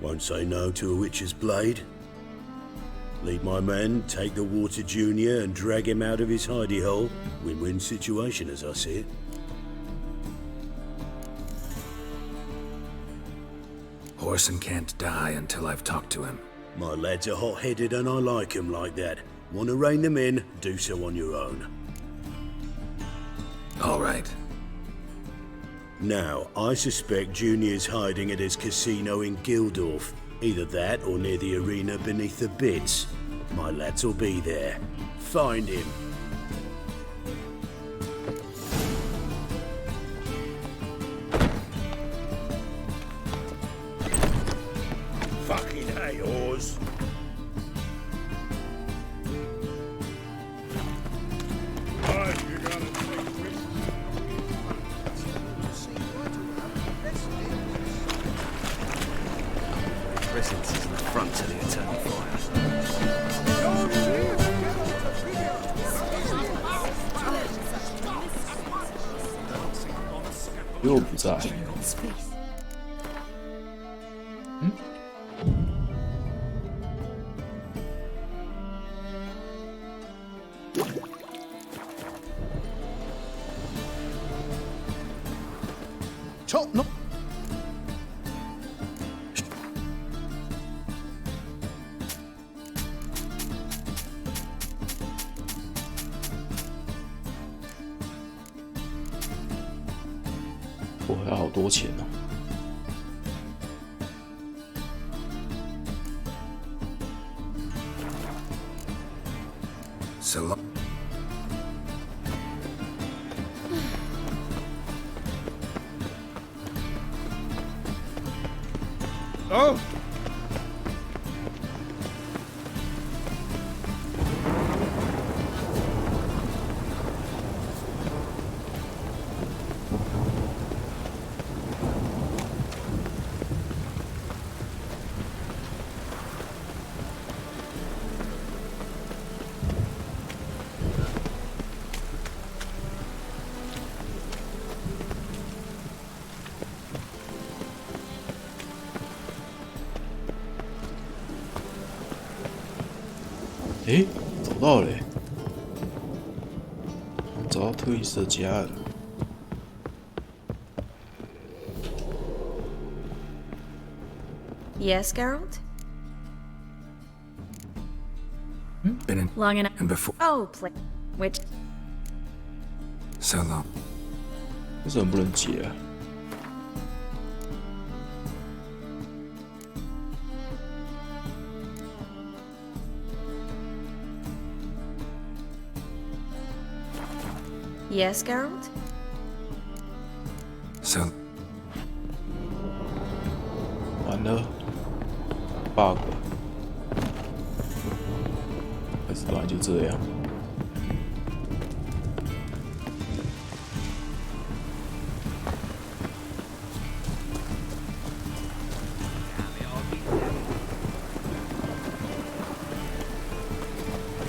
Won't say no to a witch's blade. Lead my men, take the water Junior and drag him out of his hidey hole. Win-win situation as I see it. Whoreson can't die until I've talked to him. My lads are hot-headed and I like 'em like that. Want to rein them in, do so on your own. All right. Now, I suspect Junior's hiding at his casino in Gildorf. Either that or near the arena beneath the bits. My lads will be there. Find him. Fucking hey, whores. presence is an affront to the eternal fire. 又不在。嗯？操！No！ 我还好多钱哦。So long. Oh! 诶，找到了耶，找到特伊斯的家了。Yes, Geralt? Been in Long enough. and before. Oh, which? So long. 为什么不能解啊？ Yes, Geralt? So. 完了 ，bug， 还是本来就这样。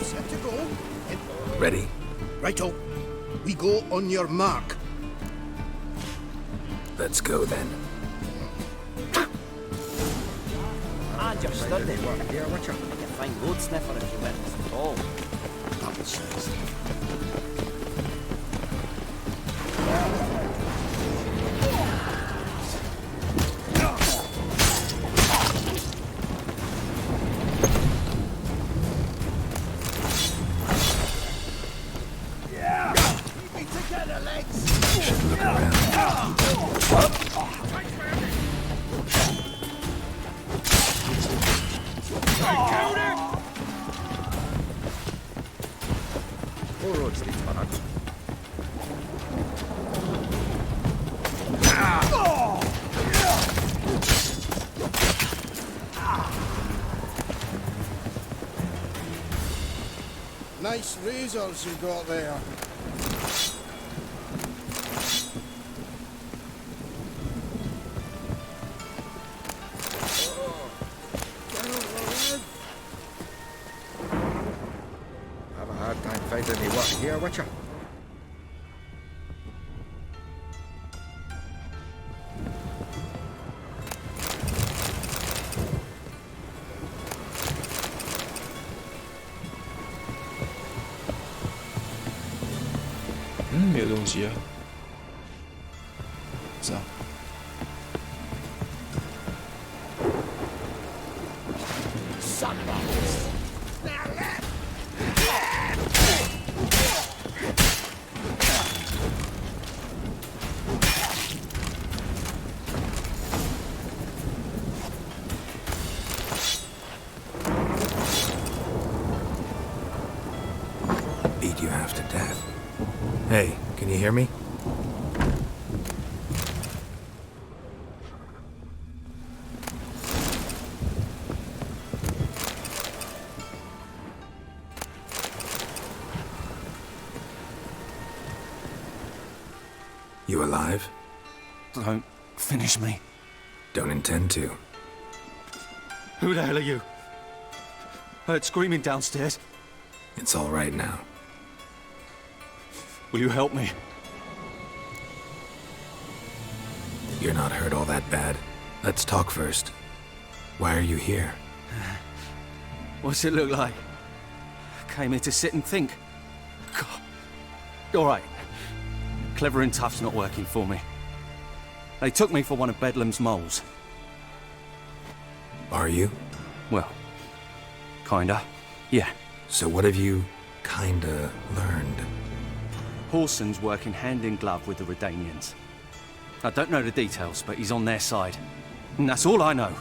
Set to go. Ready? Righto. We go on your mark. Let's go then. And you're sturdy work here, Witcher. You'd find road sniffer if you went at all. Should look around. All roads lead to Monarch. Nice razors you got there. Have a hard time finding any work here, Witcher. .没有东西啊。这样。Beat you half to death. Hey, can you hear me? You alive? Don't finish me. Don't intend to. Who the hell are you? Heard screaming downstairs. It's all right now. Will you help me? You're not hurt all that bad. Let's talk first. Why are you here? What's it look like? Came here to sit and think. God. All right. Clever and tough's not working for me. They took me for one of Bedlam's moles. Are you? Well, kinda. Yeah. So what have you kinda learned? Horson's working hand in glove with the Redanians. I don't know the details, but he's on their side. And that's all I know.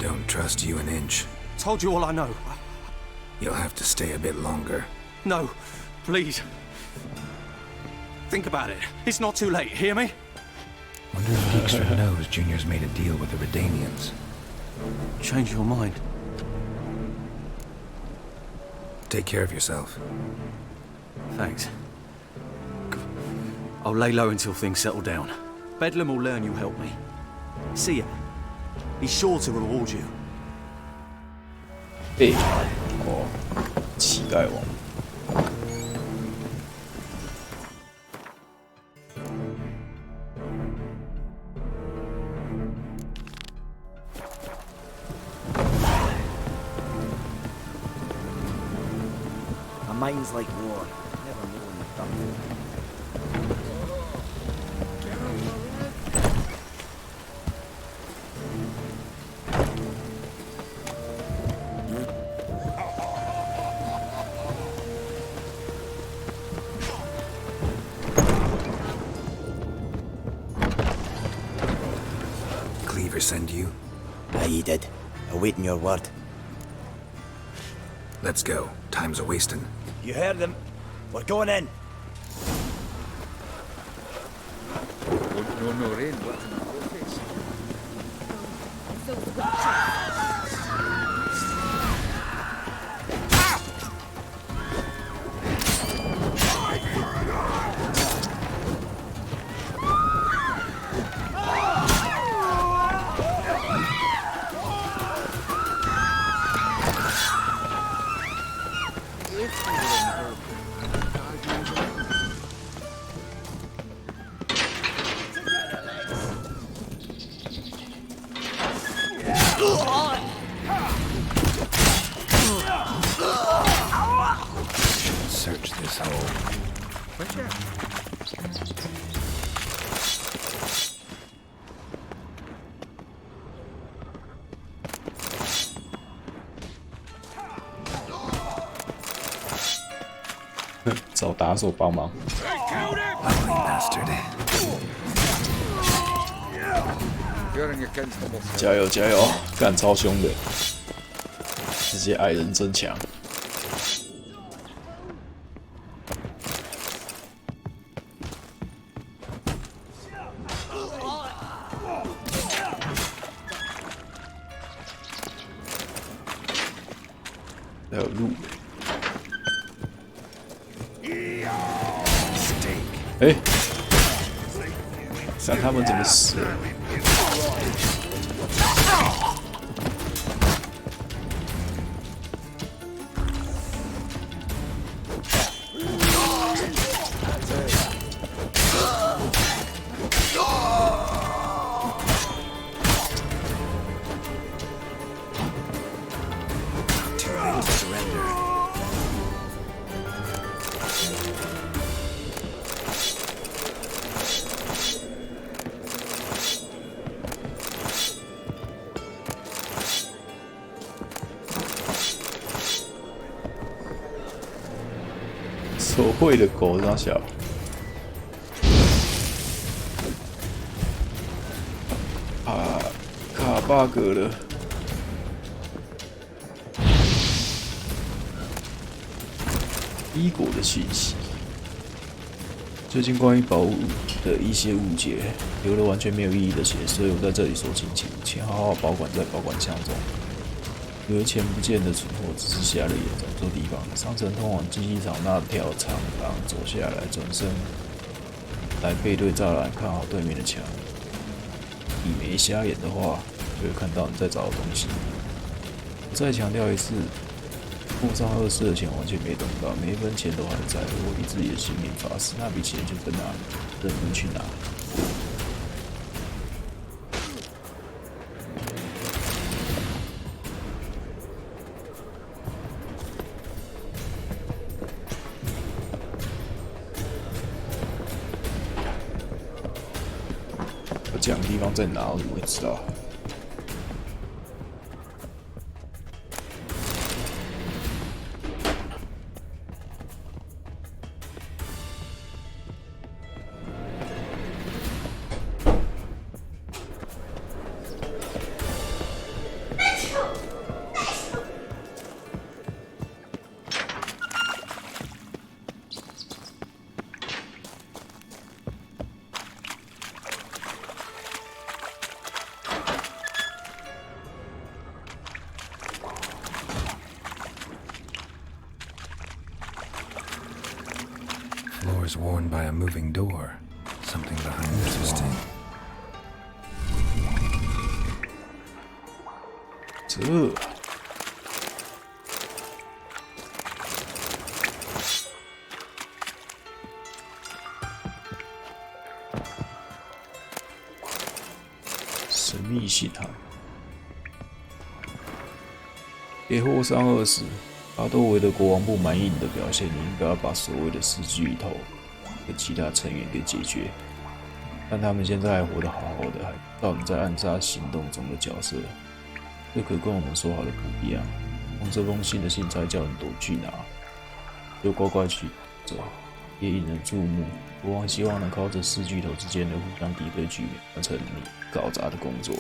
Don't trust you an inch. Told you all I know. You'll have to stay a bit longer. No, please. Think about it. It's not too late, hear me? Wonder if Dijkstra knows Junior's made a deal with the Redanians. Change your mind. Take care of yourself. Thanks. I'll lay low until things settle down. Bedlam will learn you helped me. See ya. He's sure to reward you. 被哦，乞丐王。A mind's like war. Never know when you're done for. Send you? Aye, he did. Awaiting your word. Let's go. Time's a-wasting. You heard them. We're going in. No rain, but search this hole.找打手帮忙。加油加油！干超凶的，直接矮人增强。还有路。哎，看他们怎么死了。手绘的狗大小，啊，卡 bug 了。伊果的讯息，最近关于宝物的一些误解，留了完全没有意义的血，所以我在这里说清楚，请好好保管在保管箱中。有些钱不见的存货只是瞎了眼，找错地方。上层通往竞技场那条长廊走下来，转身来背对栅栏，看好对面的墙。你没瞎眼的话，就会看到你在找的东西。我再强调一次，付上24的钱完全没动到，每一分钱都还在。我以自己的性命发誓，那笔钱就跟他认真去拿。我讲的地方在哪？我怎么会知道？Floors worn by a moving door. Something behind this wall. 这神秘信函，给霍桑20。阿多维的国王不满意你的表现，你应该要把所谓的4巨头跟其他成员给解决。但他们现在还活得好好的，还不知道你在暗杀行动中的角色。这可跟我们说好的不一样。用这封信的信差叫你躲去哪，就乖乖去走，也引人注目。国王希望能靠这4巨头之间的互相敌对局面，完成你搞砸的工作。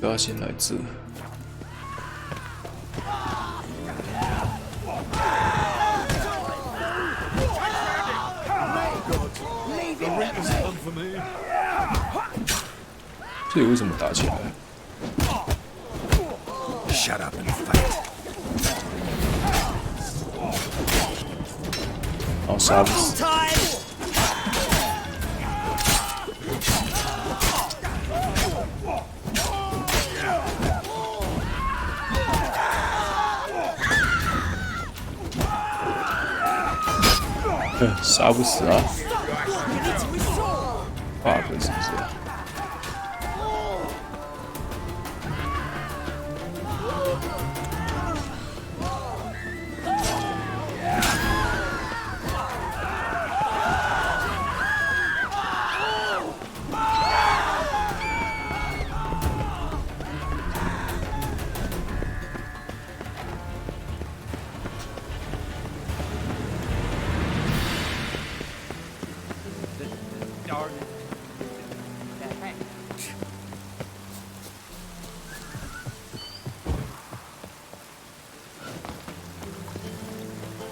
要先来这。这里为什么打起来 ？Shut up and fight. 哦，杀不死。杀不死啊 ！bug 是不是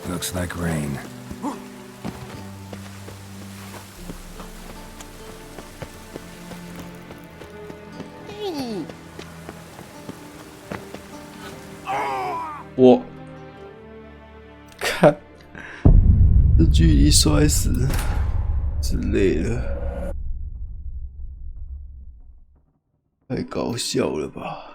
？Looks like rain.我看这距离摔死之类的，太搞笑了吧！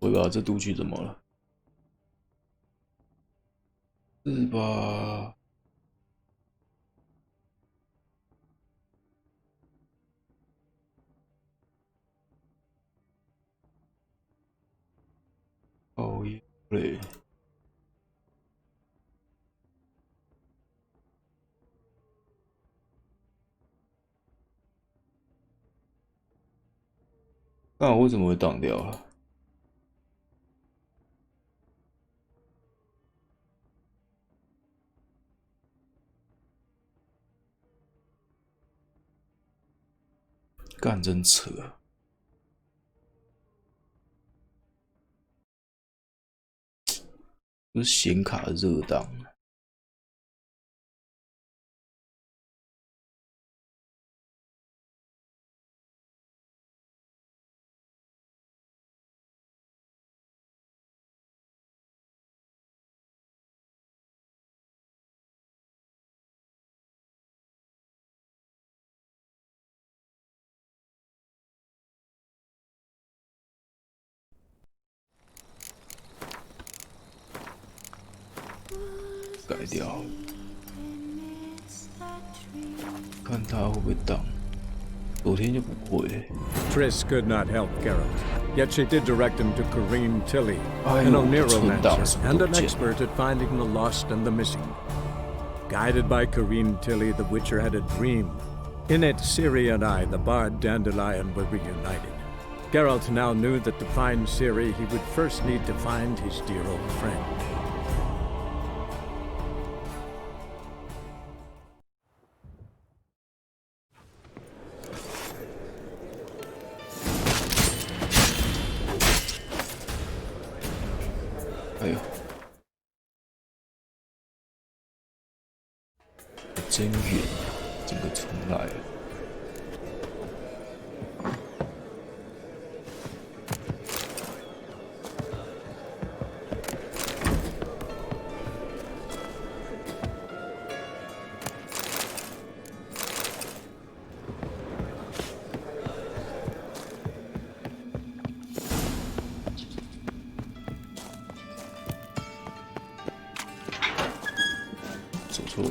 会吧？这毒具怎么了？是吧？哦耶！对。那我为什么会挡掉了？干真扯啊！不是显卡热档。改掉，看他会不会挡。昨天就不会。Triss could not help Geralt, yet she did direct him to Corrine Tilly, an Oneiromancer and an expert at finding the lost and the missing. Guided by Corrine Tilly, the Witcher had a dream. In it, Ciri and I, the bard Dandelion, were reunited. Geralt now knew that to find Ciri, he would first need to find his dear old friend. 哎呦，真远，整个重来了。走错了。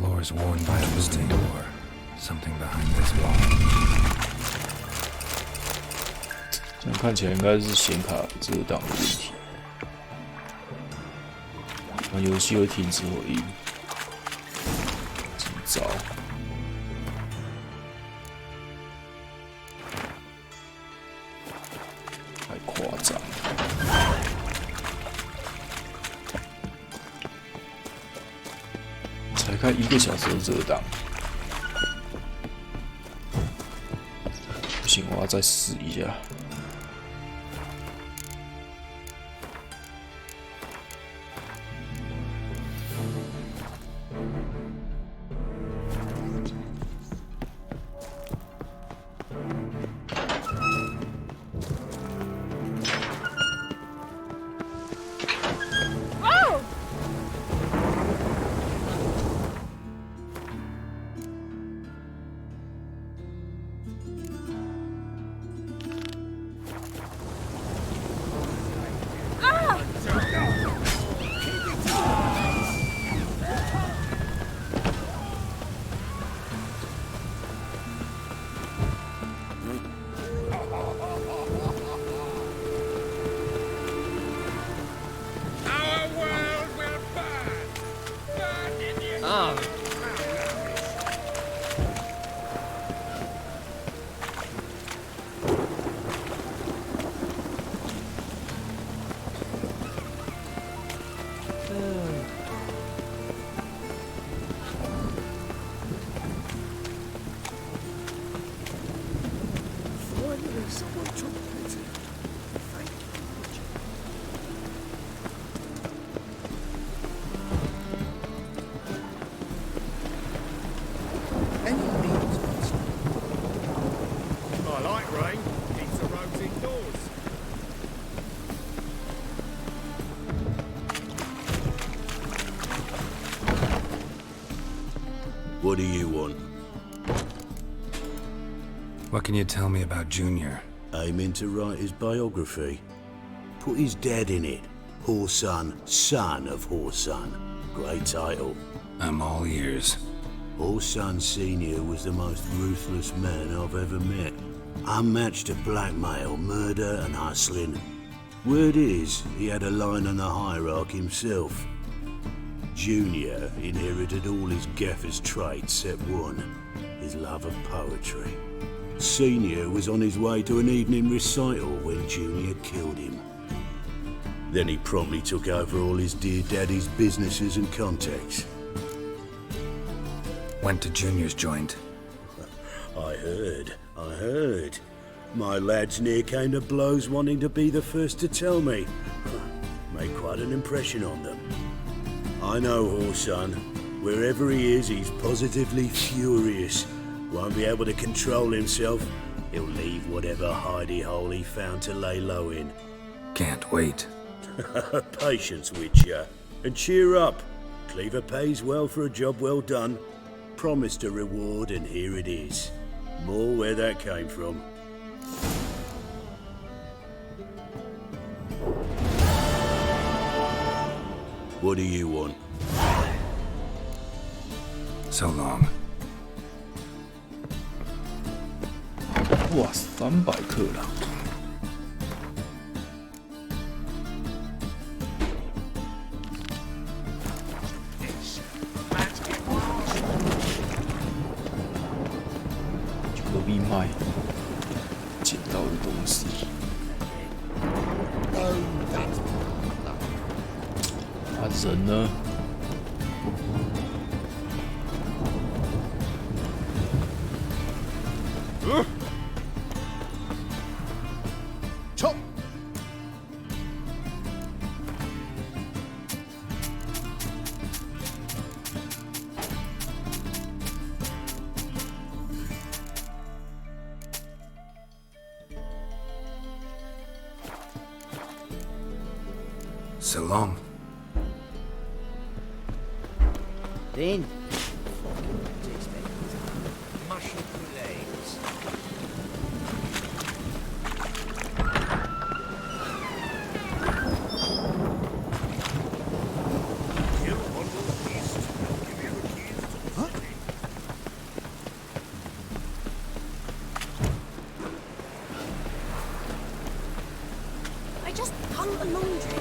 Floors worn by a moving door. Something behind this wall. 这样看起来应该是显卡遮挡的问题。玩游戏会停止回应，真糟。太夸张了。才开1个小时的热档，不行，我要再试一下。What can you tell me about Junior? Aiming to write his biography. Put his dad in it. Horson, son of Horson. Great title. I'm all ears. Horson Sr. was the most ruthless man I've ever met. Unmatched at blackmail, murder and hustling. Word is, he had a line on the hierarchy himself. Junior inherited all his gaffer's traits except one, his love of poetry. Senior was on his way to an evening recital when Junior killed him. Then he promptly took over all his dear daddy's businesses and contacts. Went to Junior's joint. I heard. My lads near came to blows wanting to be the first to tell me. Made quite an impression on them. I know Horson. Wherever he is, he's positively furious. Won't be able to control himself. He'll leave whatever hidey hole he found to lay low in. Can't wait. Patience, Witcher. And cheer up. Cleaver pays well for a job well done. Promised a reward, and here it is. More where that came from. What do you want? So long. 哇，300克啦！去隔壁卖捡到的东西。啊，人呢？ So long. Then. I just hung the laundry.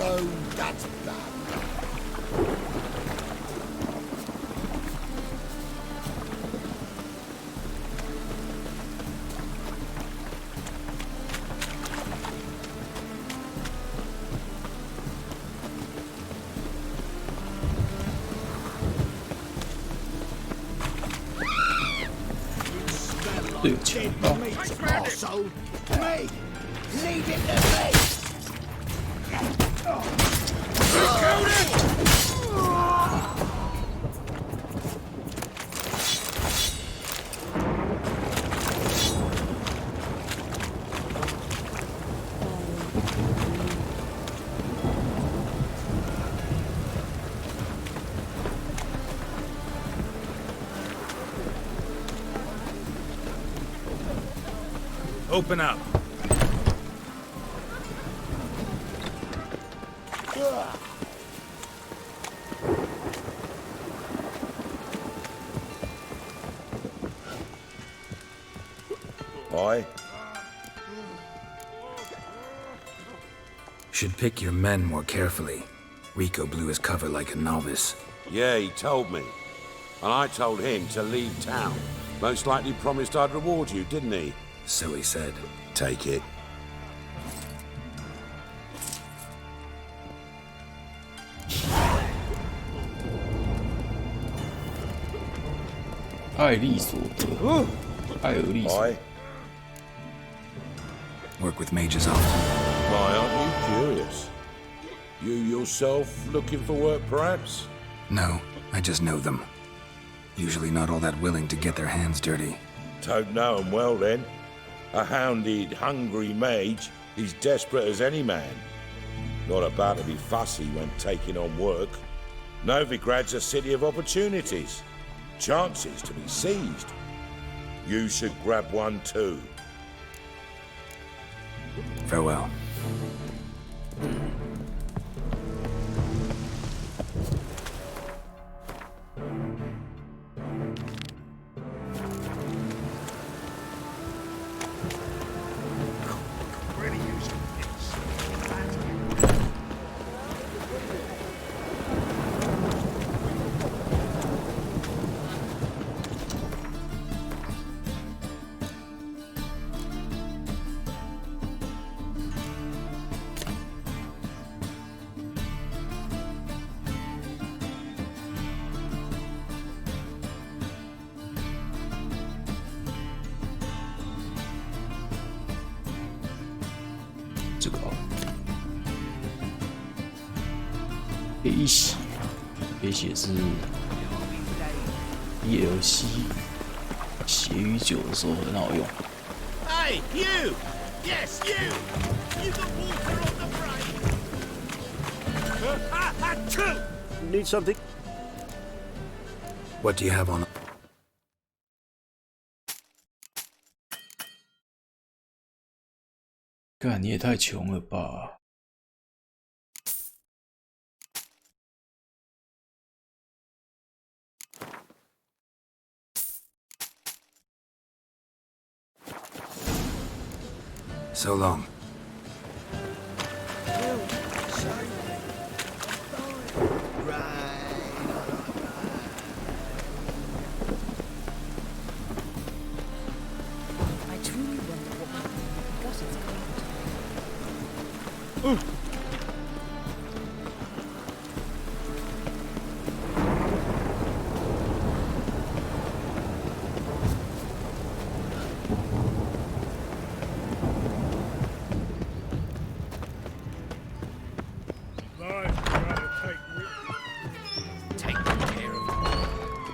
Oh, that's bad. Arsehole. Me! Leave it to me! Open up. Aye. Should pick your men more carefully. Rico blew his cover like a novice. Yeah, he told me. And I told him to leave town. Most likely promised I'd reward you, didn't he? So he said. Take it. Work with mages often. Why, aren't you curious? You yourself looking for work, perhaps? No, I just know them. Usually not all that willing to get their hands dirty. Don't know 'em well, then. A hounded, hungry mage is desperate as any man. Not about to be fussy when taking on work. Novigrad's a city of opportunities. Chances to be seized. You should grab one too. Farewell.这个黑血，黑血是 DLC 血与酒的时候很好用。 Hey, you! Yes, you! You the water on the brain! Need something? What do you have on? 干，你也太穷了吧！ So long. I truly wonder what my gut is going to.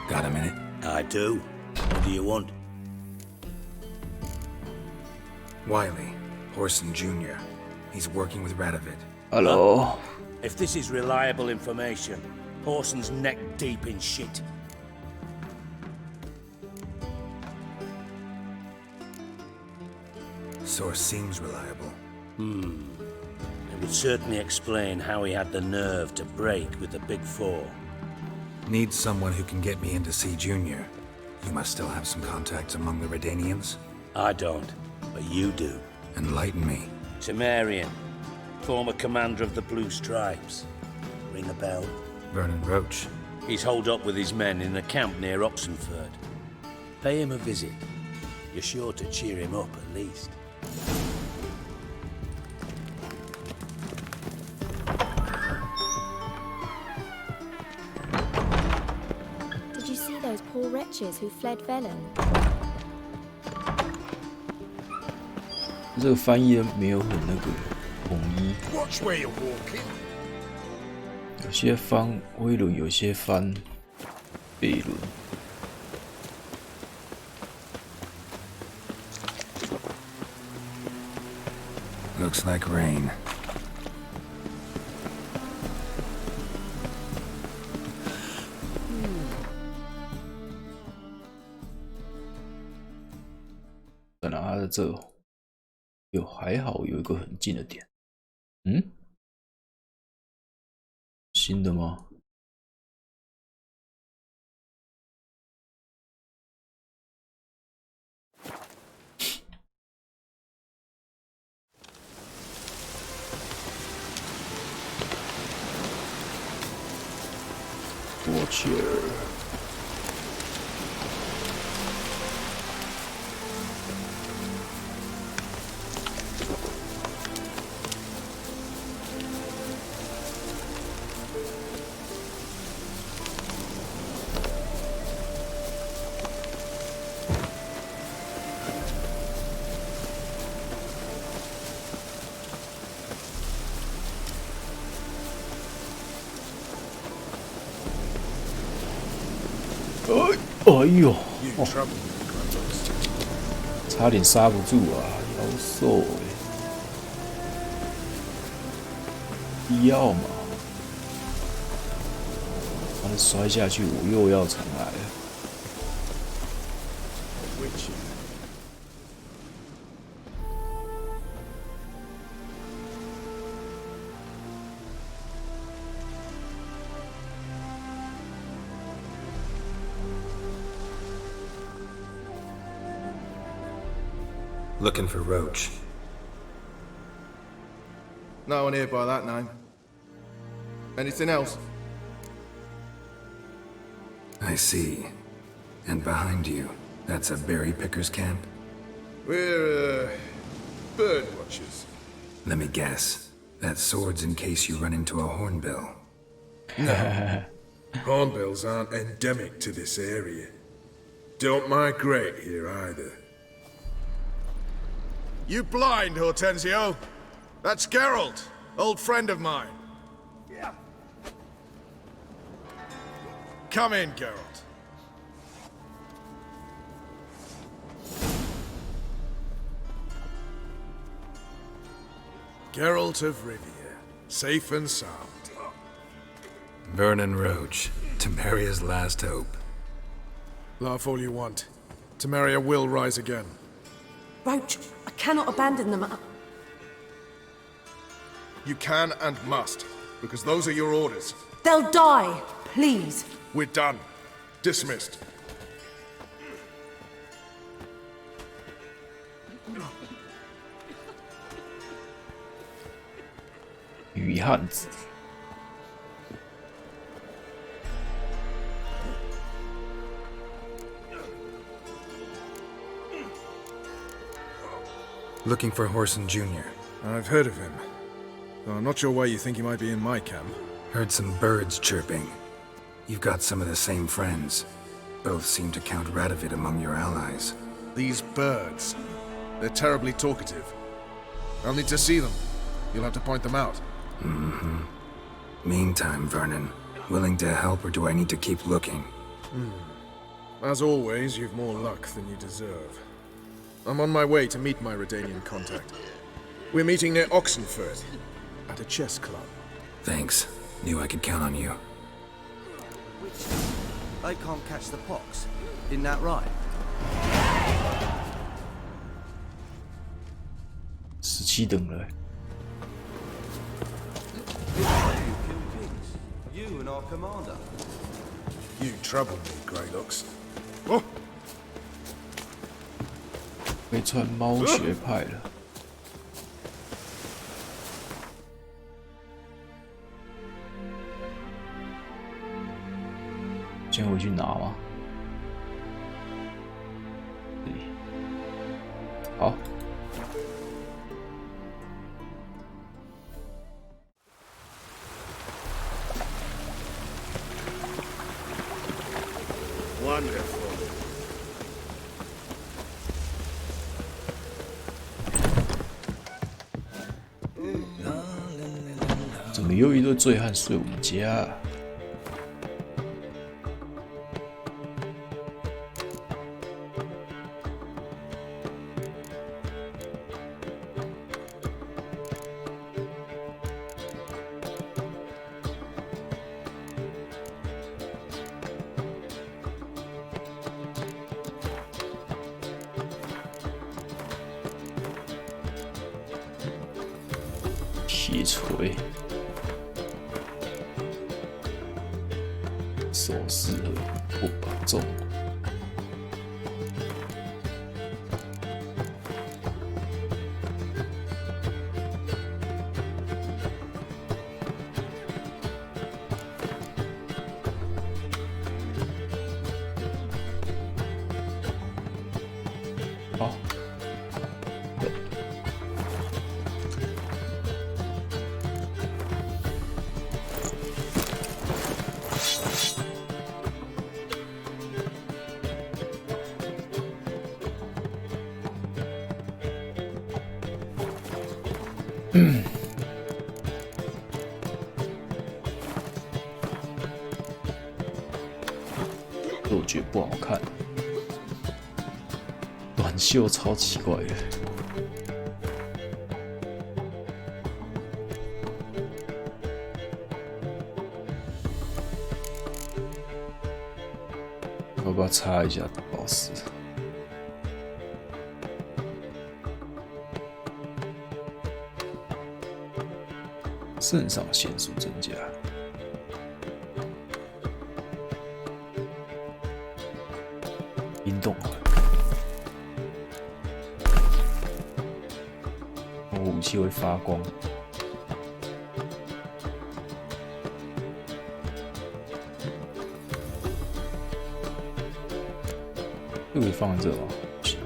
Got a minute? I do. What do you want? Wiley, Horson Jr. He's working with Radovid. Hello. If this is reliable information, Horson's neck deep in shit. Source seems reliable. It would certainly explain how he had the nerve to break with the Big Four. Need someone who can get me in to see Junior. You must still have some contacts among the Redanians? I don't, but you do. Enlighten me. Temerian, former commander of the Blue Stripes. Ring a bell? Vernon Roach. He's holed up with his men in a camp near Oxenford. Pay him a visit. You're sure to cheer him up at least. Did you see those poor wretches who fled Velen? 这个翻译的没有很那个统一， Watch where you're walking. 有些翻威伦，有些翻贝伦。 Looks like rain.本来他在这，有还好有一个很近的点。新的吗？ Watcher。 哎呦！差点刹不住啊，妖兽不要嘛！把它摔下去，我又要重来了。Looking for Roach. No one here by that name. Anything else? I see. And behind you, that's a berry picker's camp? We're, bird watchers. Let me guess. That sword's in case you run into a hornbill. No. Hornbills aren't endemic to this area. Don't migrate here either. You blind, Hortensio? That's Geralt, old friend of mine. Yeah. Come in, Geralt. Geralt of Rivia, safe and sound. Vernon Roach, Temeria's last hope. Laugh all you want. Temeria will rise again. Roach, I cannot abandon them. You can and must, because those are your orders. They'll die, please. We're done. Dismissed. Looking for Horson Jr. I've heard of him. Though I'm not sure why you think he might be in my camp. Heard some birds chirping. You've got some of the same friends. Both seem to count Radovid among your allies. These birds. They're terribly talkative. I'll need to see them. You'll have to point them out. Mm-hmm. Meantime, Vernon, willing to help or do I need to keep looking? As always, you've more luck than you deserve. I'm on my way to meet my Redanian contact. We're meeting near Oxenford, at a chess club. Thanks. Knew I could count on you. They can't catch the pox. Isn't that right? 17等了。 You and our commander. You trouble me, Greylocks. Oh! 被穿猫学派了。先回去拿吗？好。 Wonderful. 怎么又一堆醉汉睡我们家啊？铁锤，手势和不保重。好。 我觉得不好看，短秀超奇怪的。我把它擦一下保湿。肾上腺素增加。冰冻环。我武器会发光。又可以放在这吗？不行。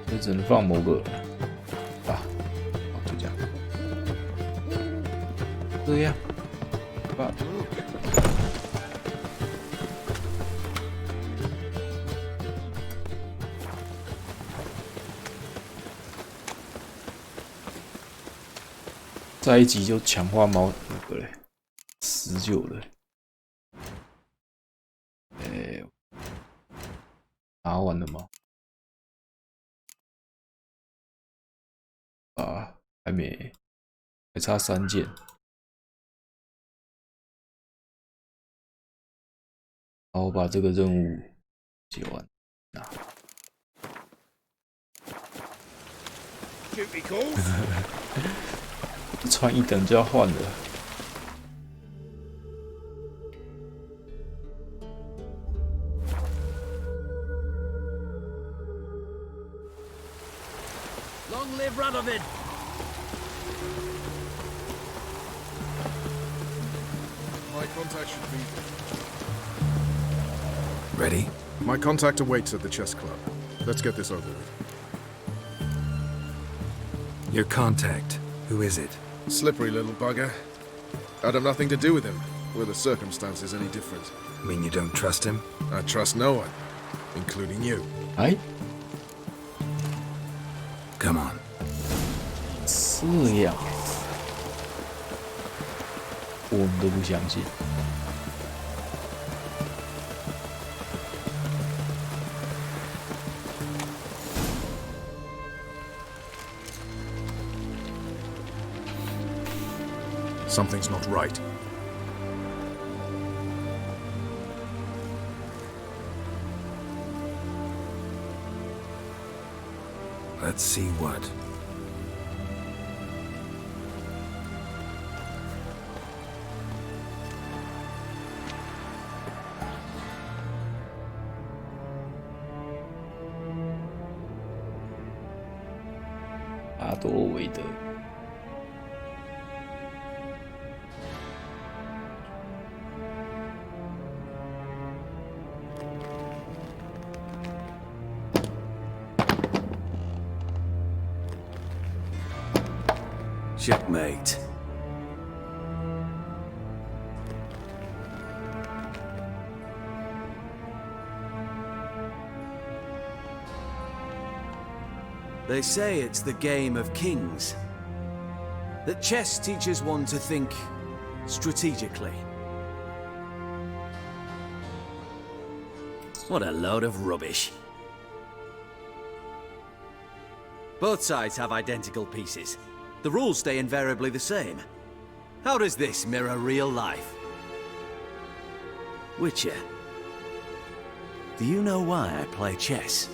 这只能放某个啊，好，就这样。这样，吧。再一集就强化猫那个嘞，19的。拿完了吗？啊，还没，还差3件。好，我把这个任务解完。穿1等就要换了。Long live Radovid! My contact should be there. Ready? My contact awaits at the chess club. Let's get this over with. Your contact. Who is it? Slippery little bugger. I'd have nothing to do with him, were the circumstances any different. Mean you don't trust him? I trust no one, including you. Aye? Come on. 这样，我们都不相信。Something's not right. Let's see what.阿多维德。Checkmate. They say it's the game of kings. That chess teaches one to think strategically. What a load of rubbish. Both sides have identical pieces. The rules stay invariably the same. How does this mirror real life? Witcher, do you know why I play chess?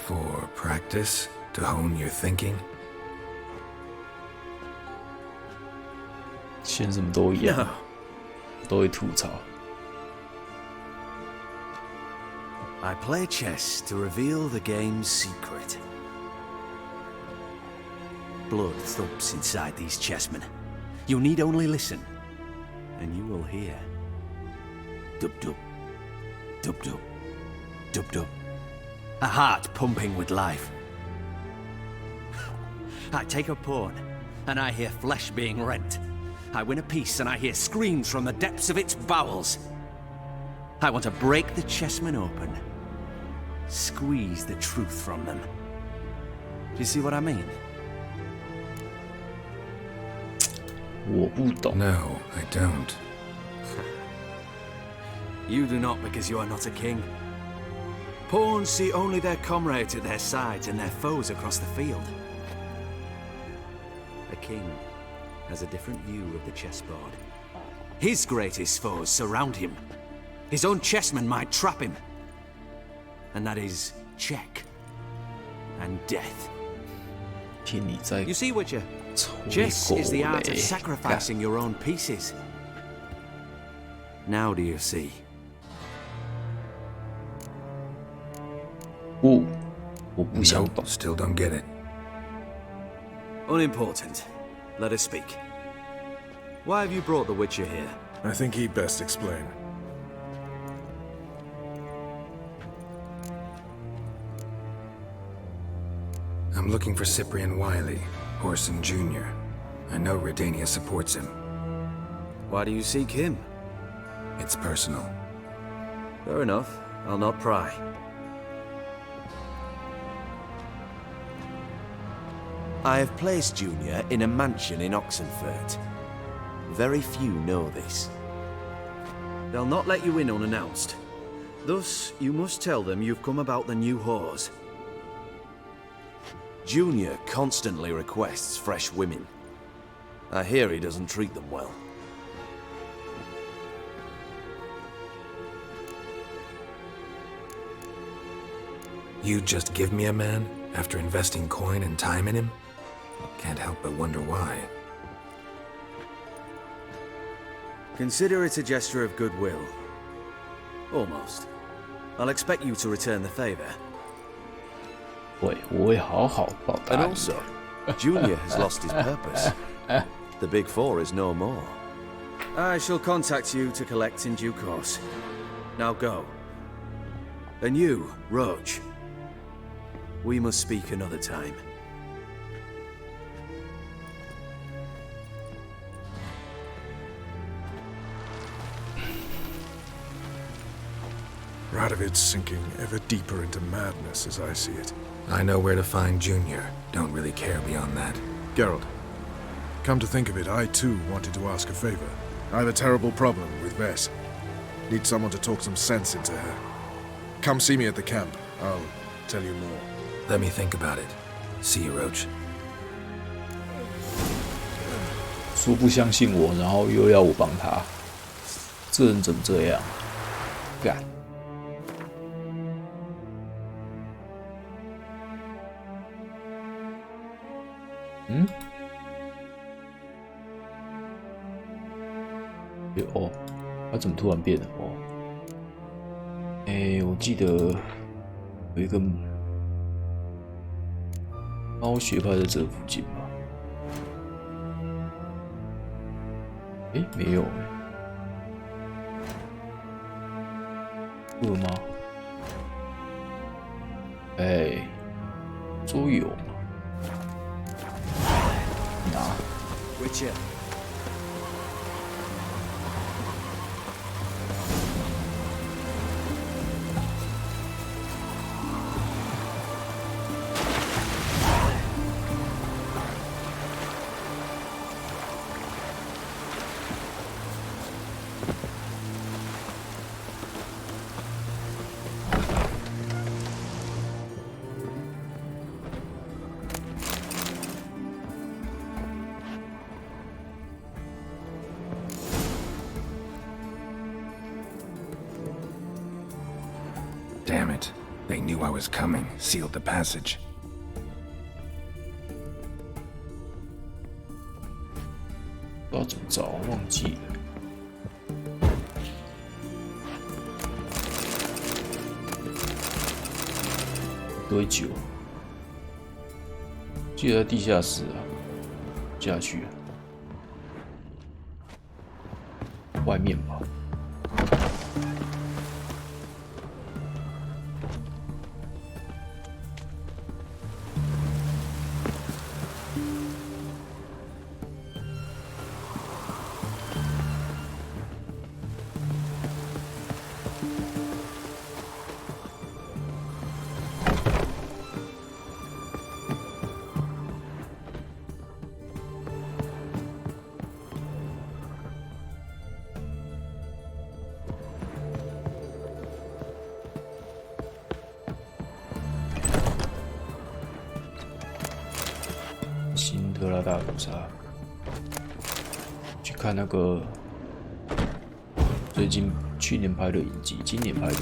For practice? To hone your thinking? 选什么都一样，都会吐槽。I play chess to reveal the game's secret. Blood thumps inside these chessmen. You need only listen, and you will hear. Dub-dub, dub-dub, dub-dub. A heart pumping with life. I take a pawn, and I hear flesh being rent. I win a piece, and I hear screams from the depths of its bowels. I want to break the chessmen open. Squeeze the truth from them. Do you see what I mean? 我不懂。 No, I don't. You do not because you are not a king. Pawns see only their comrades at their sides and their foes across the field. A king has a different view of the chessboard. His greatest foes surround him. His own chessmen might trap him. And that is check and death. You see, Witcher? Chess is the art of sacrificing your own pieces. Now do you see? 不，我不想懂。 Still don't get it. Unimportant. Let us speak. Why have you brought the Witcher here? I think he'd best explain. I'm looking for Cyprian Wiley, Orson Jr. I know Redania supports him. Why do you seek him? It's personal. Fair enough. I'll not pry. I have placed Junior in a mansion in Oxenfurt. Very few know this. They'll not let you in unannounced. Thus, you must tell them you've come about the new whores. Junior constantly requests fresh women. I hear he doesn't treat them well. You just give me a man after investing coin and time in him? Can't help but wonder why. Consider it a gesture of goodwill. Almost. I'll expect you to return the favor. 我会好好报答 And 你。 also, Junior has lost his purpose. The Big Four is no more. I shall contact you to collect in due course. Now go. And you, Roach. We must speak another time. Radovid's sinking ever deeper into madness as I see it. I know where to find Junior. Don't really care beyond that. Geralt, come to think of it, I too wanted to ask a favor. I have a terrible problem with Vess. Need someone to talk some sense into her. Come see me at the camp. I'll tell you more. Let me think about it. See you, Roach. 说不相信我，然后又要我帮他，这人怎么这样？干！嗯？哦，他怎么突然变了？哦，我记得有一个猫学派在这附近吧？没有饿吗？桌游嘛，拿。Witcher. Damn it. They knew I was coming, sealed the passage. 不知道怎么找，忘记了。一堆酒，记得在地下室啊，下去啊，外面吧。加大屠杀，去看那个最近去年拍的影集，今年拍的，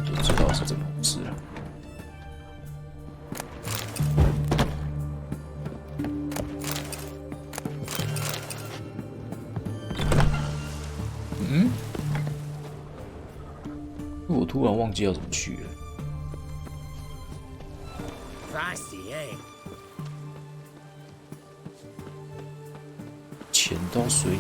就知道是怎么回事了。嗯？我突然忘记要怎么去了。 Feisty, eh? 潜到水里。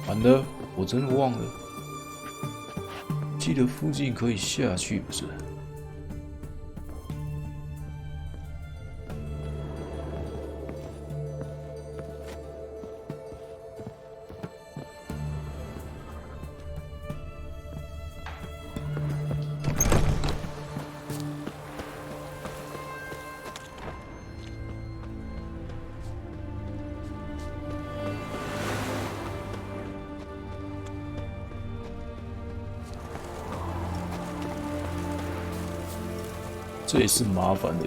完了，我真的忘了，记得附近可以下去，不是？这也是麻烦的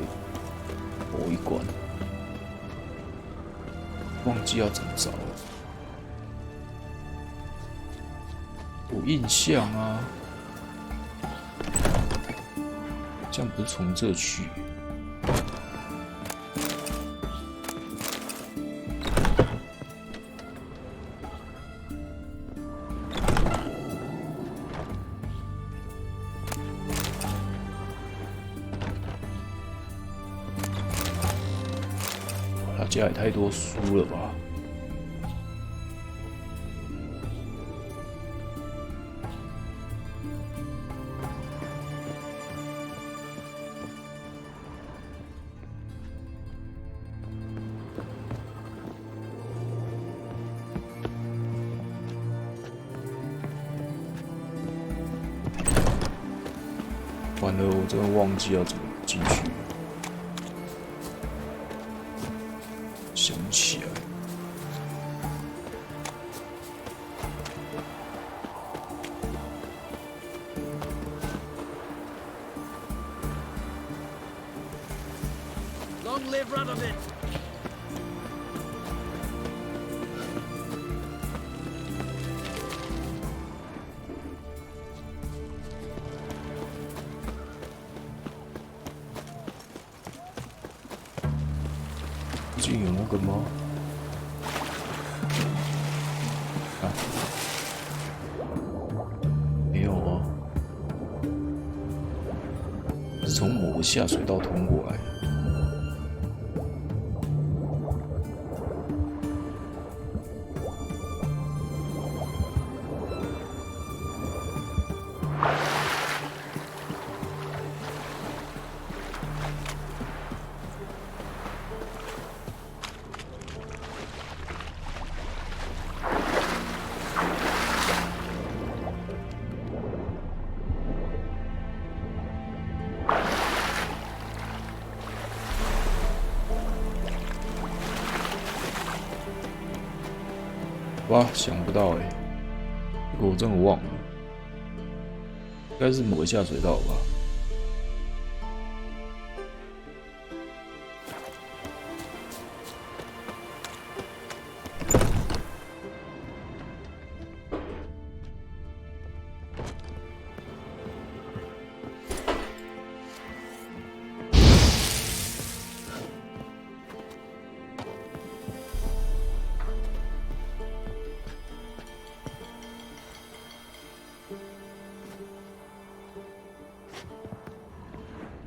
某一关，忘记要怎么找了。有印象啊，这样不是从这去？家也太多书了吧？完了，我真的忘记要怎么进去了。 想不起来。Long live Radovid! 附近有那个吗？啊，没有啊，是从某个下水道通过来的。哇，想不到哎，这个我真的忘了，应该是某个下水道吧。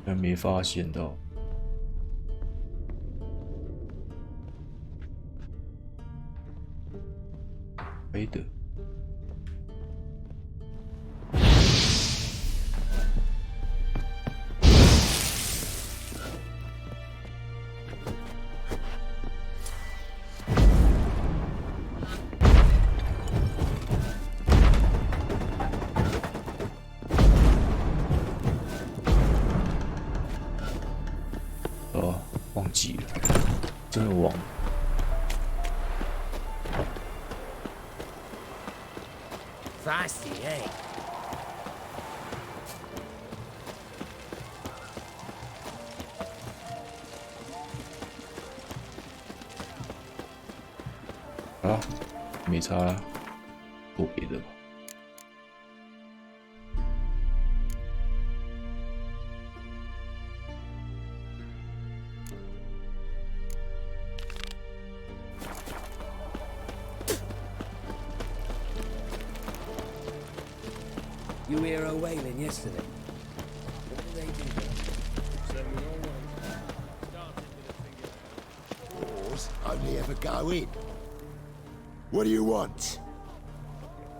还没发现到。黑的。哦，忘记了，真的忘了。Feisty, eh?啊，没差啦，做别的吧。You hear her wailing yesterday? What did they do there? Wars only ever go in. What do you want?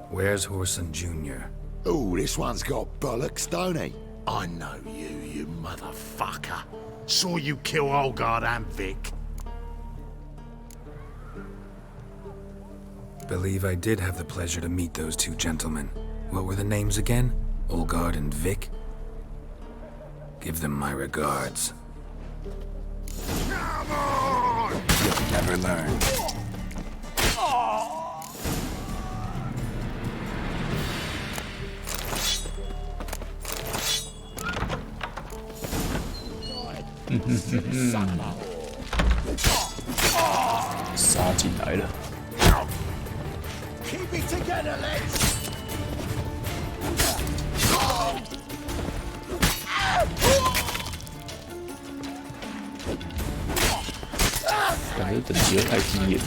Where's Horson Jr.? Oh, this one's got bollocks, don't he? I know you, you motherfucker. Saw you kill Olgard and Vic. Believe I did have the pleasure to meet those two gentlemen. What were the names again? Olgard and Vic? Give them my regards. Come on! You'll never learn.杀进来了。 Keep it together, lads! 感觉等级又太低了。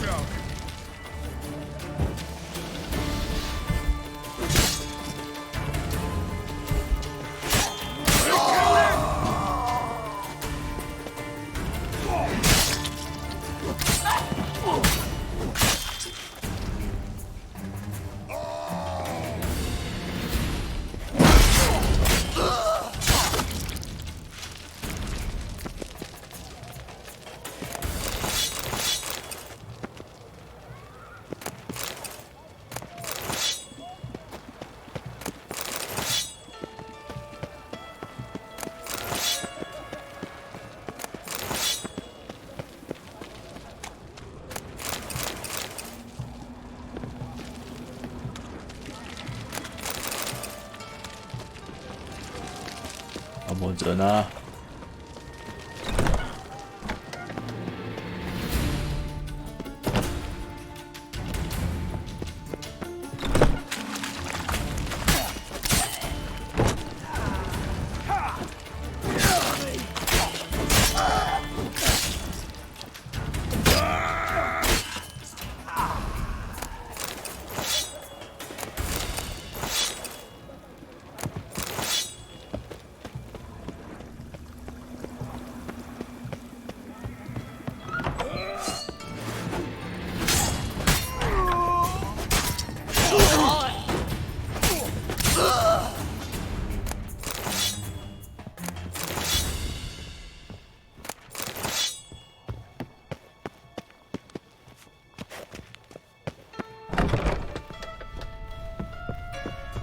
摸着呢。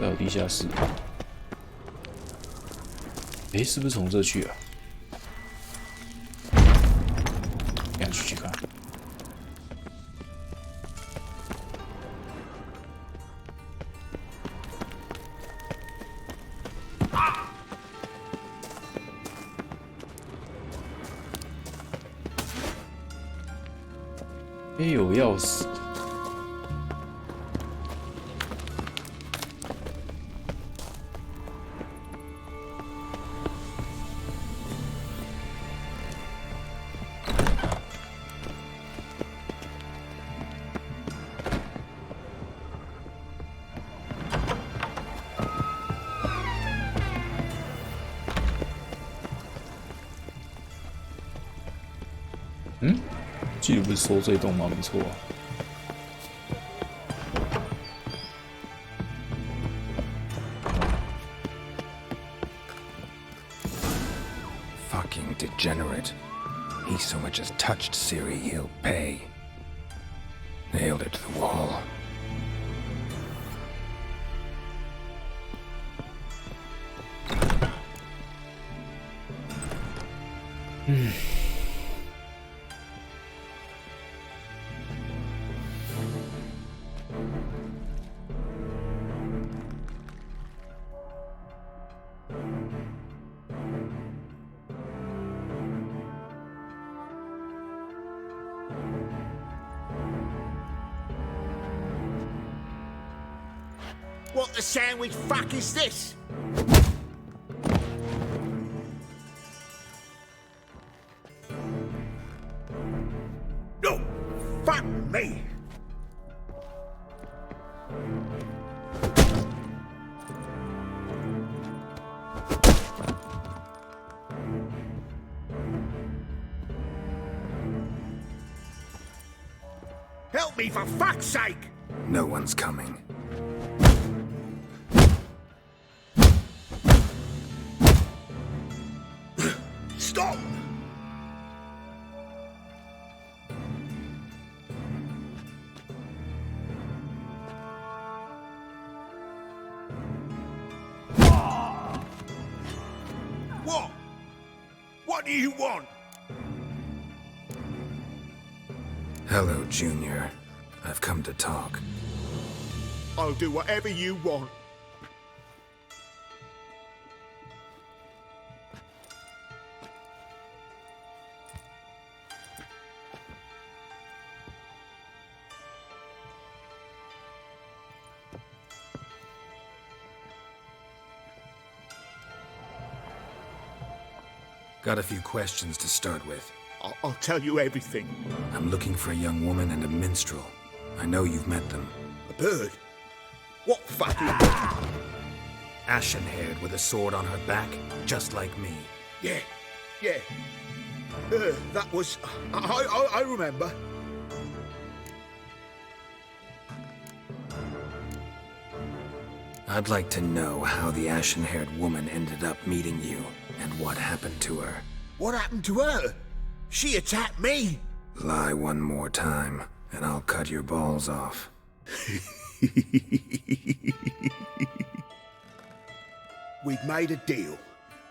还有地下室。诶，是不是从这去啊？等下去看。诶，有钥匙。 嗯，记得不是说这栋吗？没错啊。Fucking degenerate. He so much as touched Ciri, he'll pay. Nailed it to the wall. What the sandwich fuck is this? No! Fuck me! Help me, for fuck's sake! No one's coming. Stop! What? What do you want? Hello, Junior. I've come to talk. I'll do whatever you want. Got a few questions to start with. I'll tell you everything. I'm looking for a young woman and a minstrel. I know you've met them. A bird? What fucking... Ashen-haired with a sword on her back, just like me. Yeah. That was... I remember. I'd like to know how the ashen-haired woman ended up meeting you, and what happened to her. What happened to her? She attacked me! Lie one more time, and I'll cut your balls off. We'd made a deal.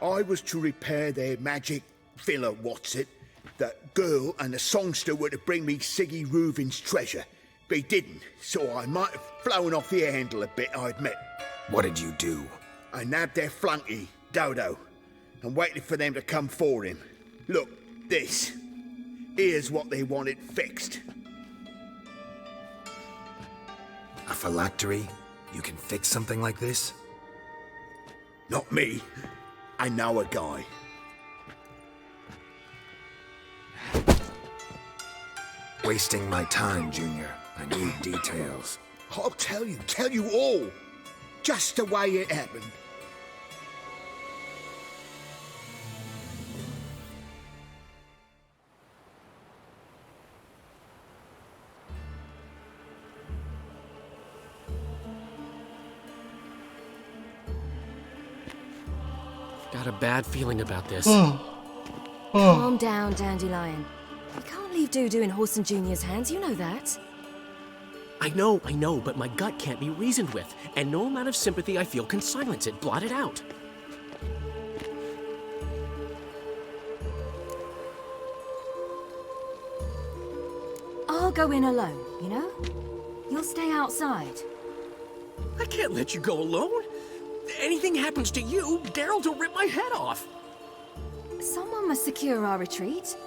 I was to repair their magic villa, That girl and the songster were to bring me Siggy Reuven's treasure. They didn't, so I might have flown off the handle a bit, I admit. What did you do? I nabbed their flunky, Dodo, and waited for them to come for him. Look, this. Here's what they wanted fixed. A phylactery? You can fix something like this? Not me. I know a guy. Wasting my time, Junior. I need details. I'll tell you all. Just the way it happened. Got a bad feeling about this. Calm down, Dandelion. You can't leave Dudu in Horson Jr.'s hands, you know that. I know, but my gut can't be reasoned with, and no amount of sympathy I feel can silence it, blot it out. I'll go in alone, you know? You'll stay outside. I can't let you go alone. Anything happens to you, Daryl's will rip my head off. Someone must secure our retreat.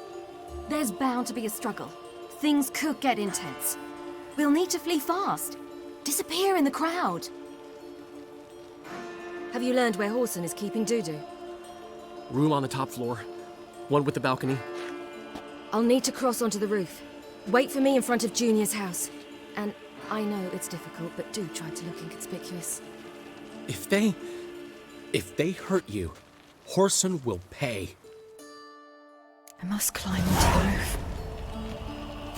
There's bound to be a struggle. Things could get intense. We'll need to flee fast. Disappear in the crowd. Have you learned where Horson is keeping Dudu? Room on the top floor. One with the balcony. I'll need to cross onto the roof. Wait for me in front of Junior's house. And I know it's difficult, but do try to look inconspicuous. If they hurt you, Horson will pay. I must climb onto the roof.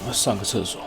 我上个厕所。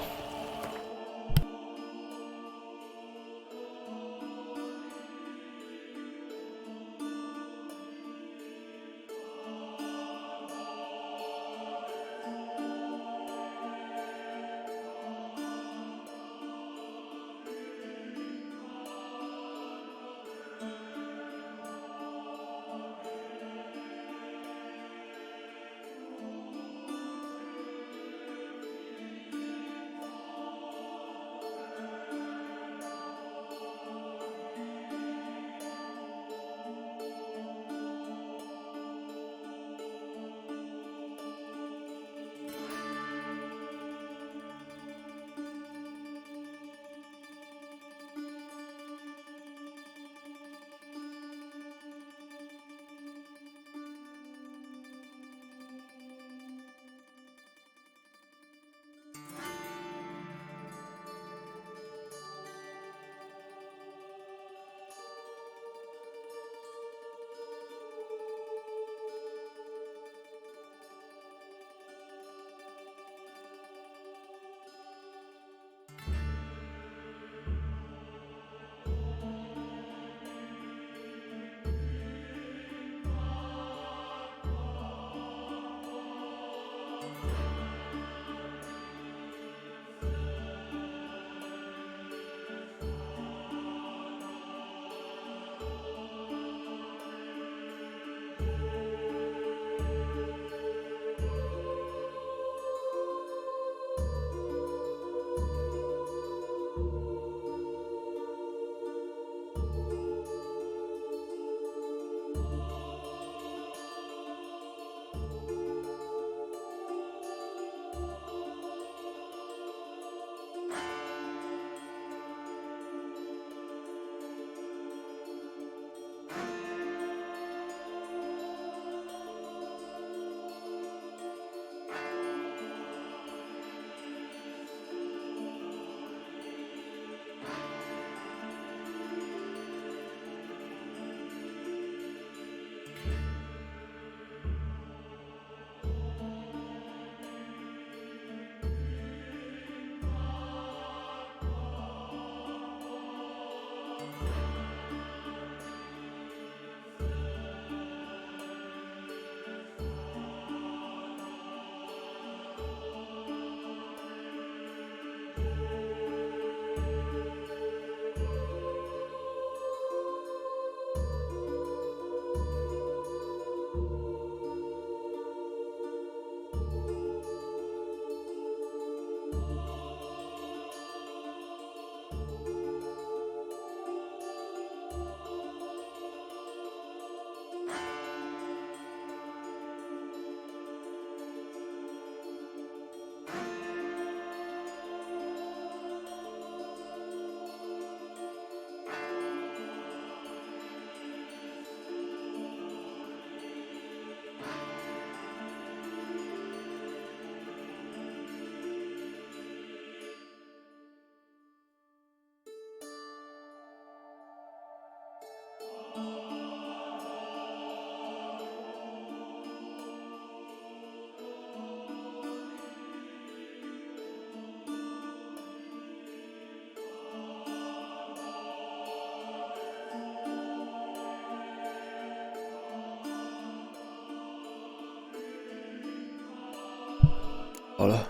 好了。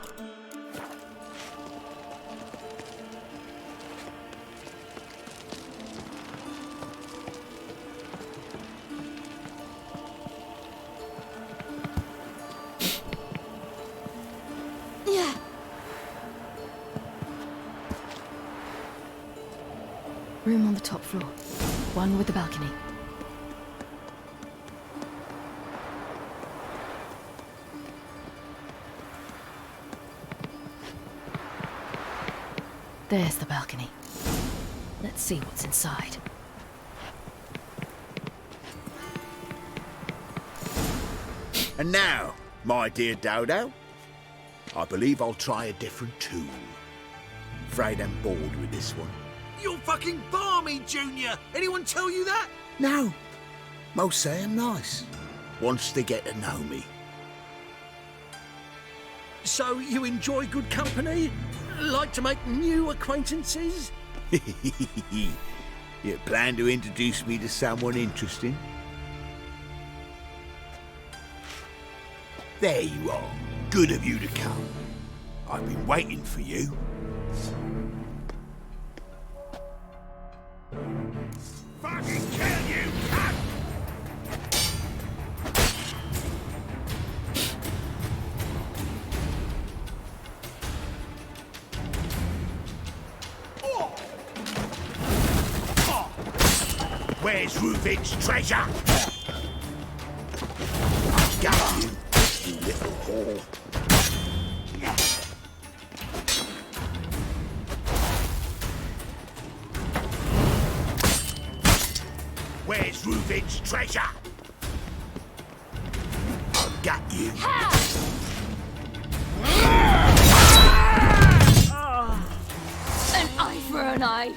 Room on the top floor. One with the balcony. There's the balcony. Let's see what's inside. And now, my dear Dodo, I believe I'll try a different tool. Afraid I'm bored with this one. You're fucking balmy, Junior! Anyone tell you that? No. Most say I'm nice. Wants to get to know me. So you enjoy good company? Like to make new acquaintances? You plan to introduce me to someone interesting? There you are. Good of you to come. I've been waiting for you. Fucking kill you, cunt! Where's Reuven's treasure? I've got you, you little whore. Where's Reuven's treasure? I've got you. An eye for an eye.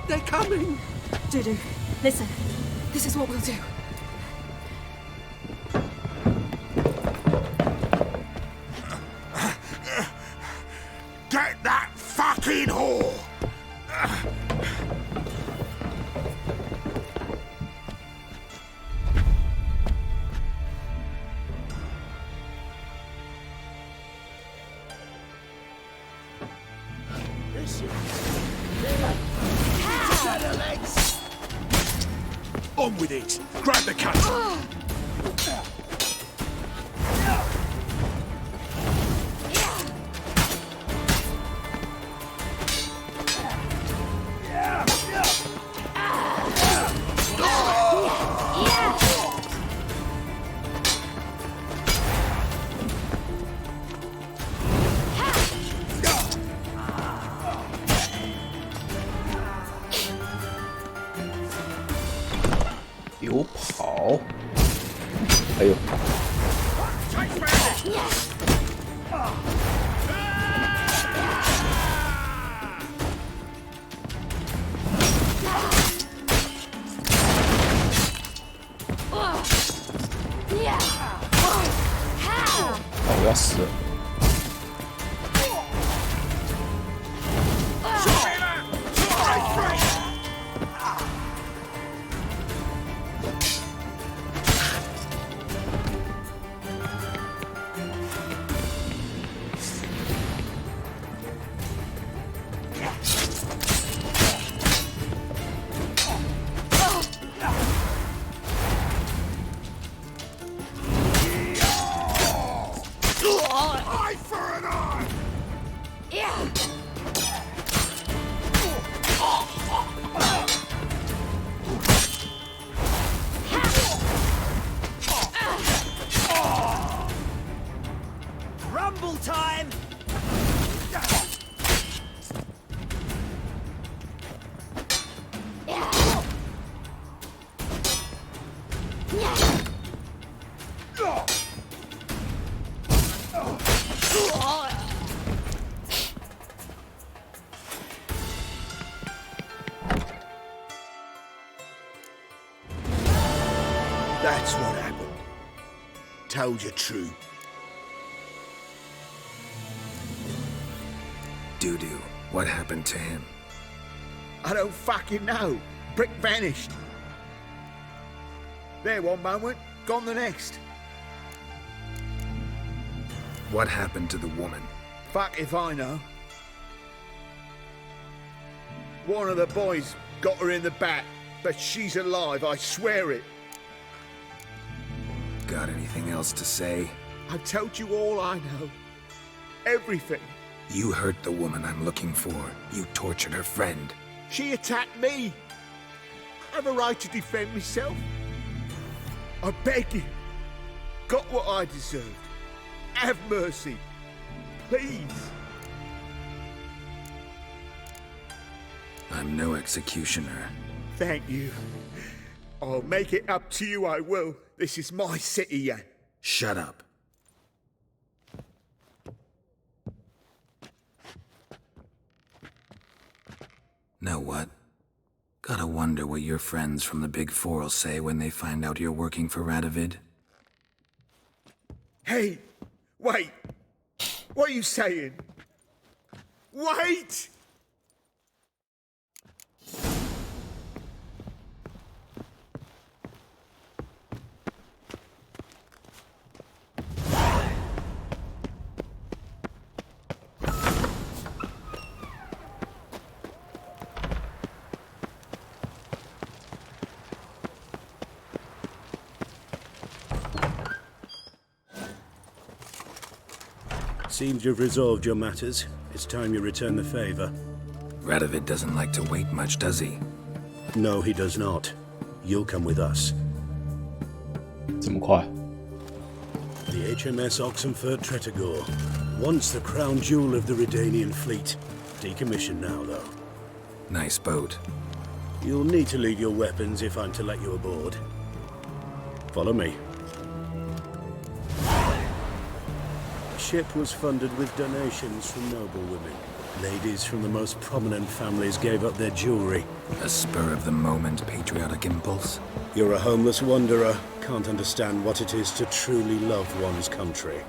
They're coming! Dudu, listen. This is what we'll do. Get that fucking whore! On with it! Grab the cut!有跑，哎呦！我要死了！Eye for an eye! Rumble time! That's what happened. Told you true. Doo-doo, what happened to him? I don't fucking know. Brick vanished. There one moment, gone the next. What happened to the woman? Fuck if I know. One of the boys got her in the back, but she's alive, I swear it. Got anything else to say? I've told you all I know. Everything. You hurt the woman I'm looking for. You tortured her friend. She attacked me. I have a right to defend myself. I beg you. Got what I deserved. Have mercy. Please. I'm no executioner. Thank you. I'll make it up to you, I will. This is my city, yeah. Shut up. Know what? Gotta wonder what your friends from the Big Four will say when they find out you're working for Radovid. Hey, wait. What are you saying? Wait! Seems you've resolved your matters. It's time you return the favor. Radovid doesn't like to wait much, does he? No, he does not. You'll come with us. 这么快 The HMS Oxenford Tretogor. Once the crown jewel of the Redanian fleet. Decommissioned now, though. Nice boat. You'll need to leave your weapons if I'm to let you aboard. Follow me. The ship was funded with donations from noble women. Ladies from the most prominent families gave up their jewelry. A spur-of-the-moment patriotic impulse? You're a homeless wanderer. Can't understand what it is to truly love one's country.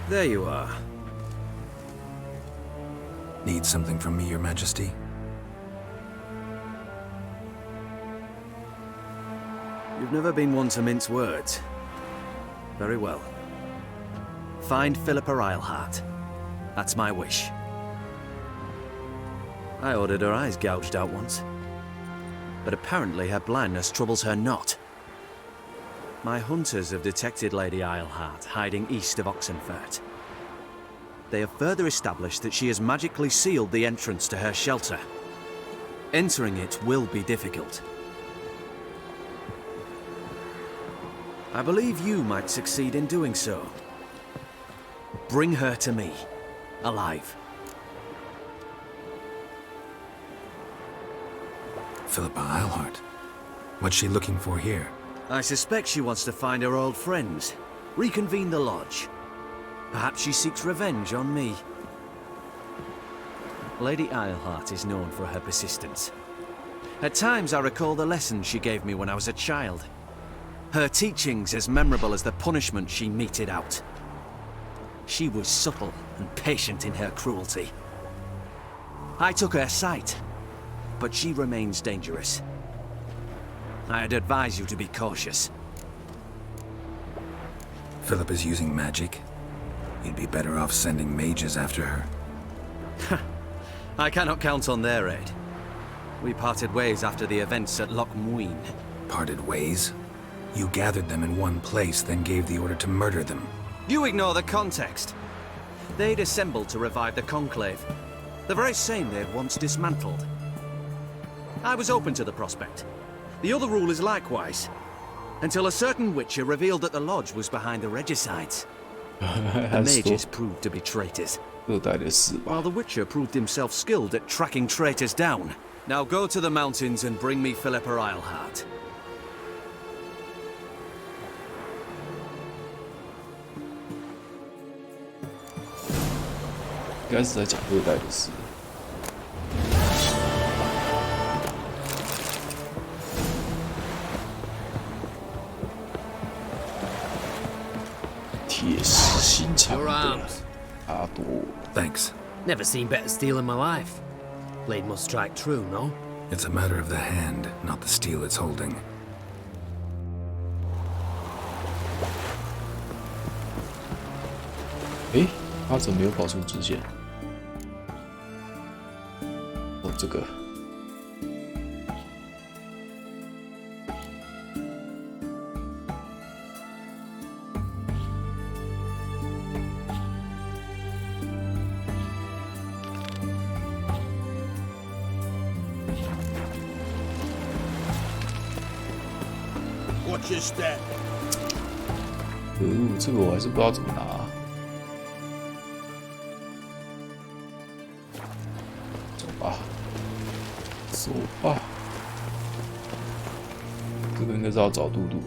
There you are. Need something from me, Your Majesty? You've never been one to mince words. Very well. Find Philippa Eilhart. That's my wish. I ordered her eyes gouged out once. But apparently her blindness troubles her not. My hunters have detected Lady Eilhart hiding east of Oxenfurt. They have further established that she has magically sealed the entrance to her shelter. Entering it will be difficult. I believe you might succeed in doing so. Bring her to me, alive. Philippa Eilhart. What's she looking for here? I suspect she wants to find her old friends, reconvene the lodge. Perhaps she seeks revenge on me. Lady Eilhart is known for her persistence. At times I recall the lessons she gave me when I was a child. Her teachings as memorable as the punishment she meted out. She was subtle and patient in her cruelty. I took her sight, but she remains dangerous. I'd advise you to be cautious. Philip is using magic? You'd be better off sending mages after her. I cannot count on their aid. We parted ways after the events at Loch Muin. Parted ways? You gathered them in one place, then gave the order to murder them. You ignore the context. They'd assembled to revive the Conclave. The very same they'd once dismantled. I was open to the prospect. The other rulers likewise. Until a certain Witcher revealed that the Lodge was behind the regicides. The mages proved to be traitors. While the Witcher proved himself skilled at tracking traitors down. Now go to the mountains and bring me Philippa Eilhart. 多。Thanks. Never seen better steel in my life. Blade must strike true, no? It's a matter of the hand, not the steel it's holding. 诶，他怎么没有跑出支线？哦，这个。Watch your step. 这个我还是不知道怎么拿。走吧，走吧。这个应该是要找嘟嘟。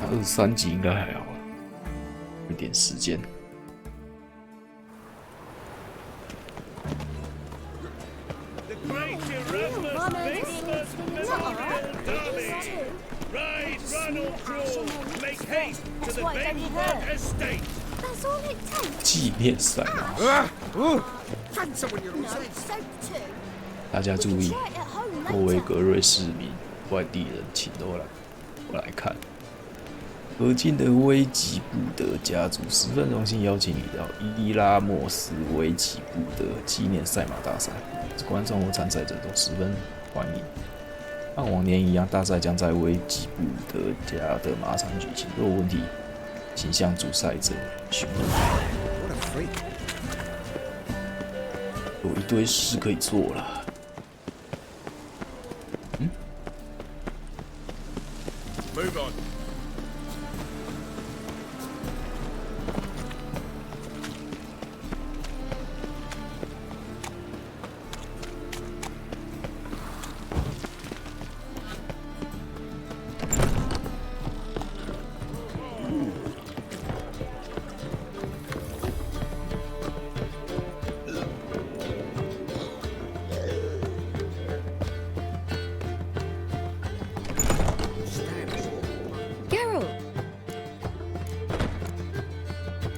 他23级应该还好，一点时间。纪念赛马。大家注意，欧维格瑞市民、外地人，请都来看。何进的威吉布德家族十分荣幸邀请你到伊拉莫斯威吉布德纪念赛马大赛，观众和参赛者都十分欢迎。和往年一样，大赛将在威吉布德家的马场举行。若有问题，请向主赛者询问。有一堆事可以做了。Move on.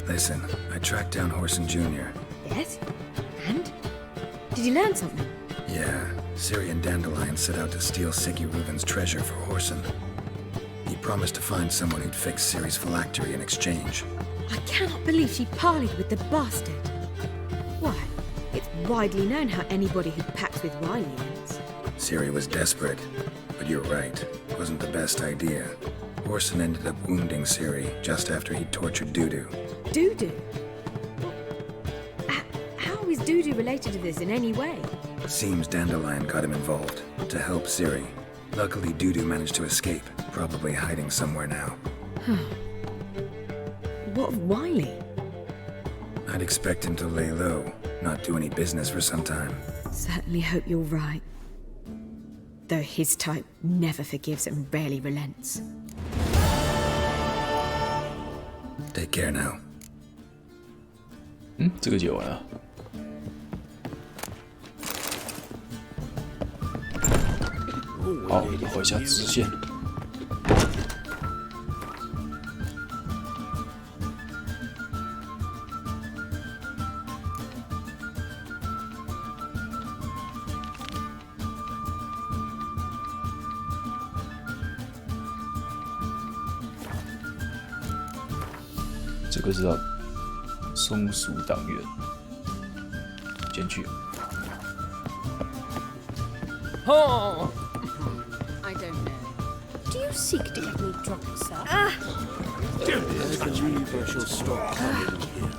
'Listen, I tracked down Horson Jr. Yes? And? Did you learn something? Yeah, Ciri and Dandelion set out to steal Siggy Reuben's treasure for Horson. He promised to find someone who'd fix Ciri's phylactery in exchange. I cannot believe she parleyed with the bastard. Why, it's widely known how anybody who packs with Riley ends. Ciri was desperate, but you're right. It wasn't the best idea. Horson ended up wounding Ciri just after he tortured Dudu. Dudu? How is Dudu related to this in any way? Seems Dandelion got him involved to help Ciri. Luckily, Dudu managed to escape, probably hiding somewhere now. What of Wiley? I'd expect him to lay low, not do any business for some time. Certainly hope you're right. Though his type never forgives and rarely relents. Take care now. 这个解完了。好，回下支线。这个是要松鼠党员，先去。Oh, I don't know. Do you seek to get me drunk, sir? I believe I shall stop coming here.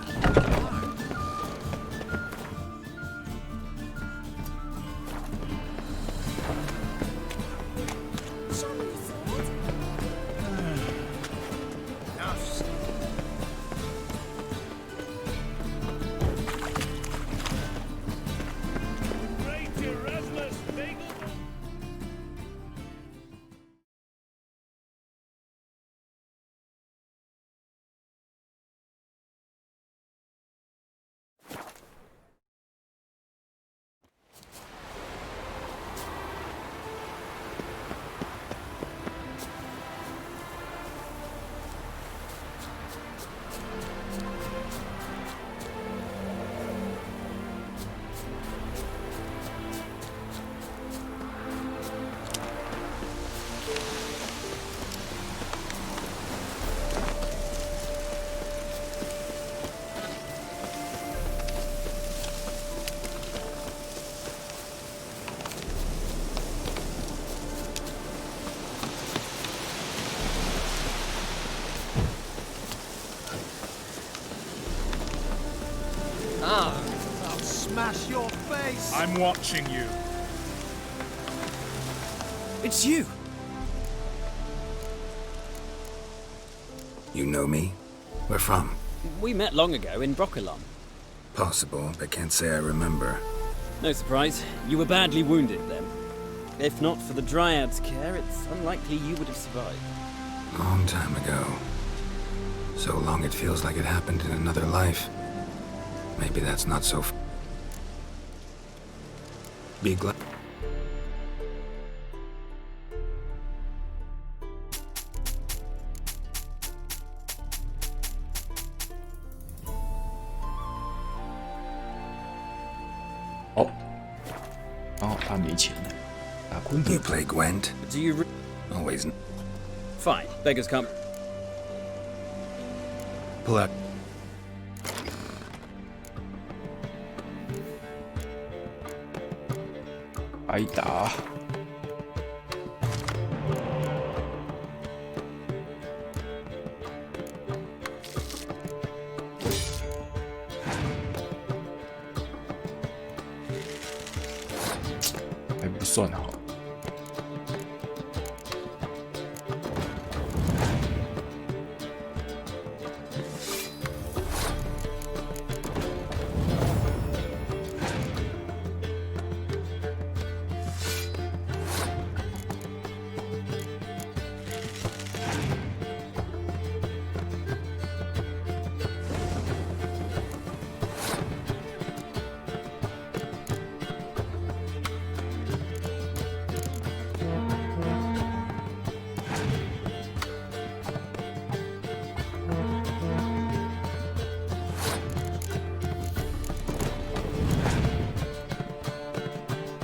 I'll smash your face. I'm watching you. It's you. You know me? Where from? We met long ago in Broccolon. Possible, but can't say I remember. No surprise, you were badly wounded then. If not for the Dryad's care, it's unlikely you would have survived. Long time ago. So long it feels like it happened in another life. Maybe that's not so Be glad.他没钱了，打昆仑。 You play Gwent? Do you Always. Fine, beggars come. Pull out. 挨打。还不算好。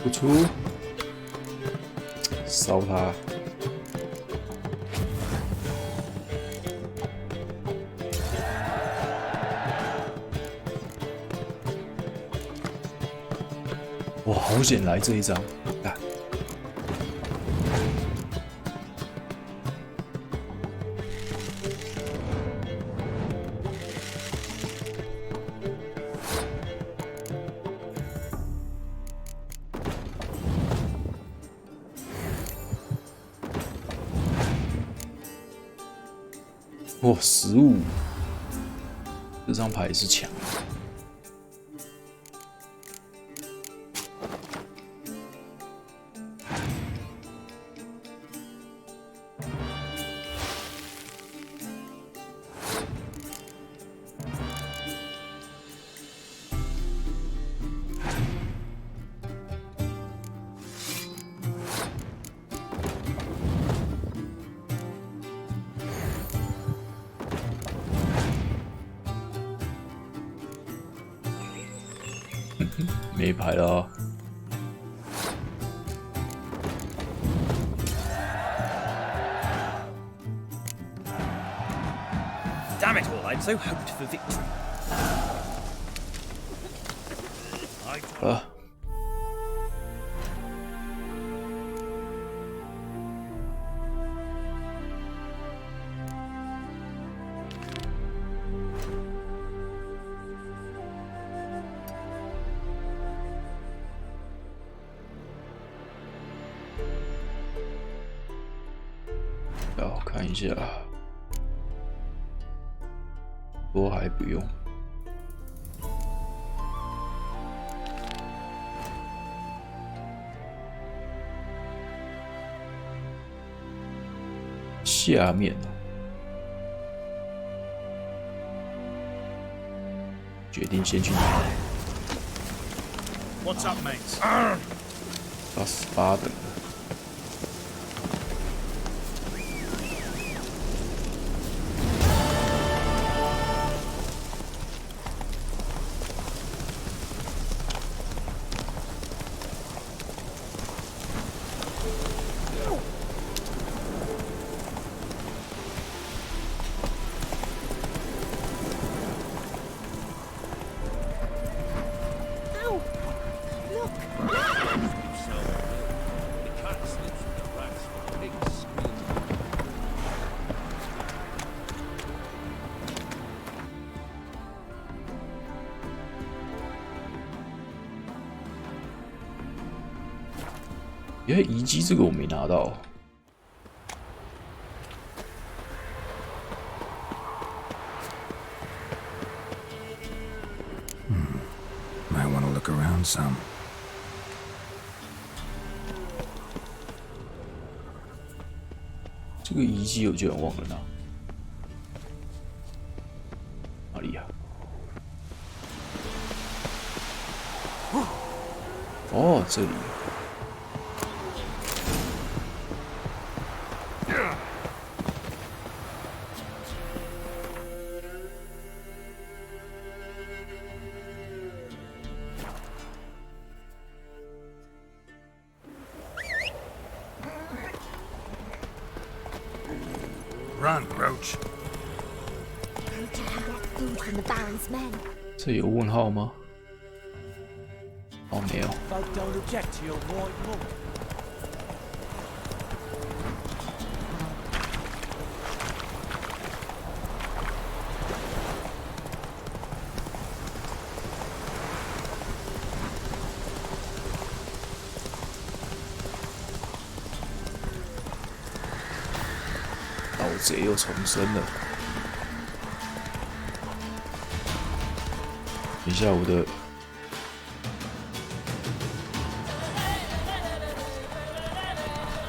不出，烧他！哇，好险来这一张！干！哇，15，这张牌是强的。没牌了哦。Damn it all, I'd so hoped for victory. 好了。要看一下，多还不用。下面决定先去拿。What's up, mates? 88的。遗迹这个我没拿到。Might want to look around some. 这个遗迹我居然忘了拿，哪里呀？哦，这里。Run, Roach. Go down and get food from the Baron's men. 这有问号吗？哦，没有。 Folk don't object to your white look. 盗贼又重生了。等一下，我的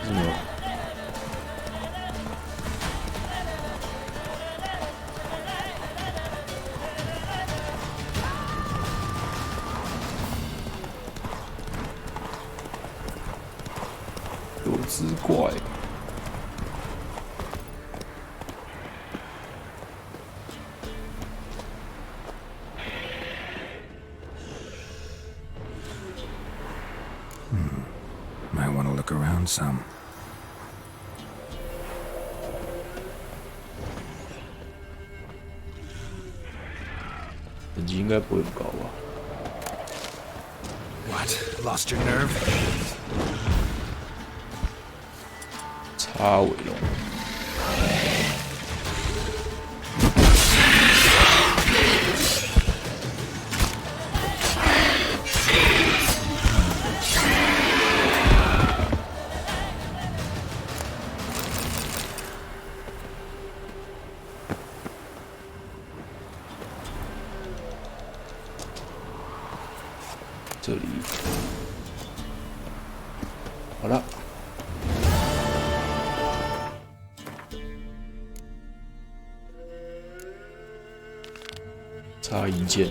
什么？有只怪。 Might want to look around some. 等级应该不会很高吧 What? Lost your nerve? 插尾龙。这里，好了，差一件。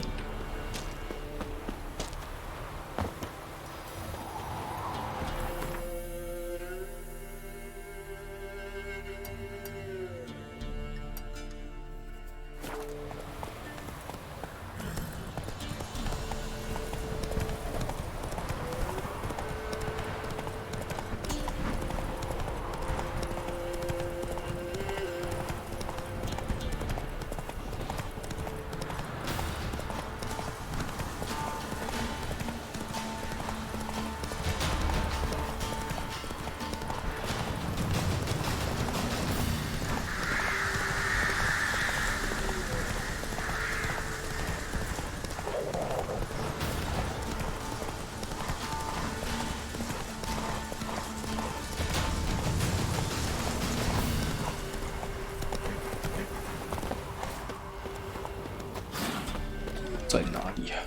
在哪里啊？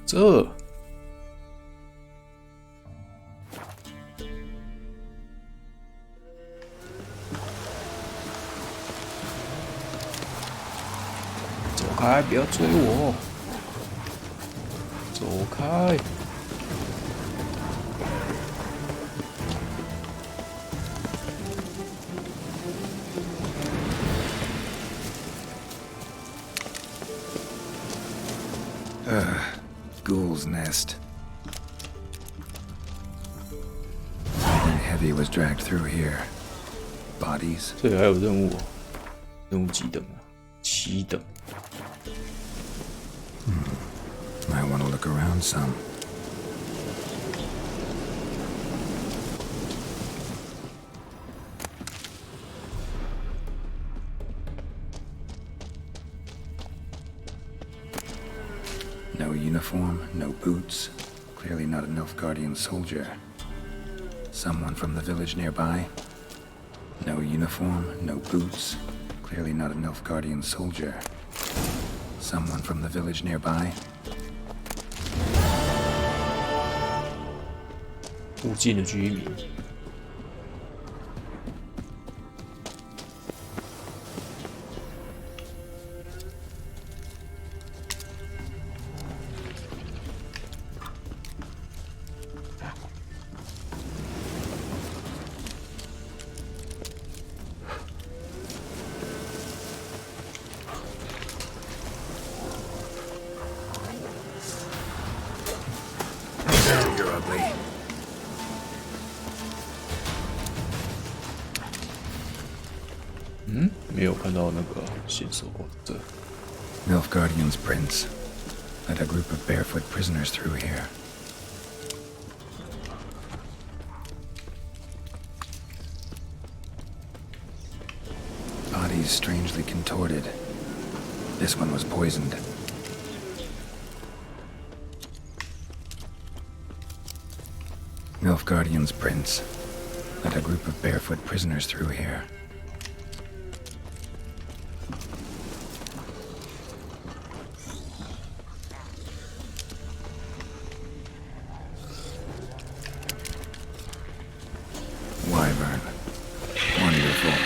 这。 走开！不要追我！走开！Ghoul's nest. Something heavy was dragged through here. Bodies. 这里还有任务哦，任务几等啊？7等。 Might want to look around some. No uniform, no boots. Clearly not an Nilfgaardian soldier. Someone from the village nearby? No uniform, no boots. Clearly not a Nilfgaardian soldier. Someone from the village nearby? 附近的居民。没有看到那个线索这。Nilfgaardian's prince led a group of barefoot prisoners through here. Bodies strangely contorted. This one was poisoned. Nilfgaardian's prince led a group of barefoot prisoners through here. Wyvern. Wonderful.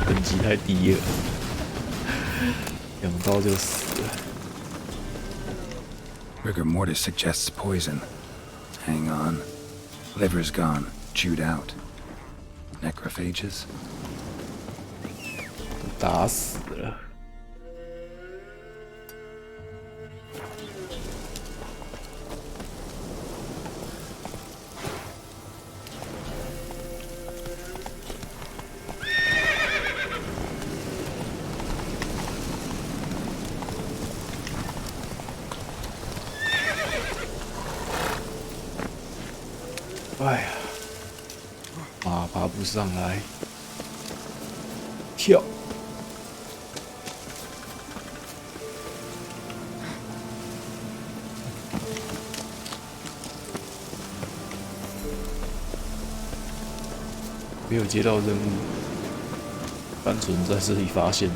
等级太低了，2刀就死了。Rigor mortis suggests poison. Hang on. Liver's gone. Chewed out. Necrophages? 都打死了。哎呀，马爬不上来，跳。没有接到任务，单纯在这里发现的。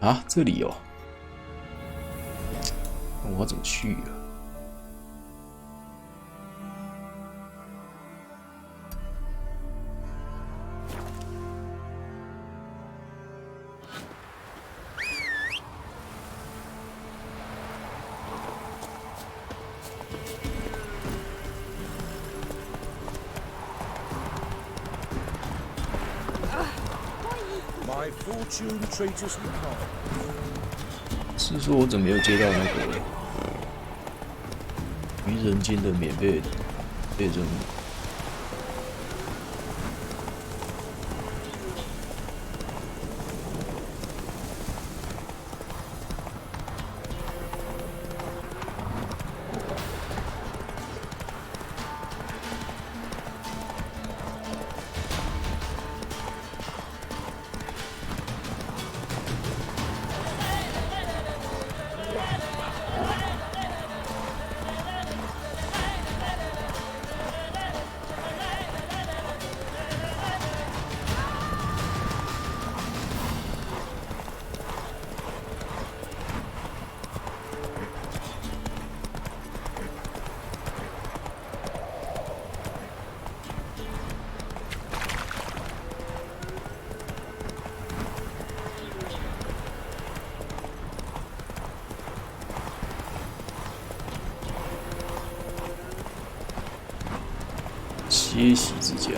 啊，这里哦，我要怎么去啊？My fortune treats us with harm. 是说我怎么没有接到那个愚人间的免费任务？歇息之家。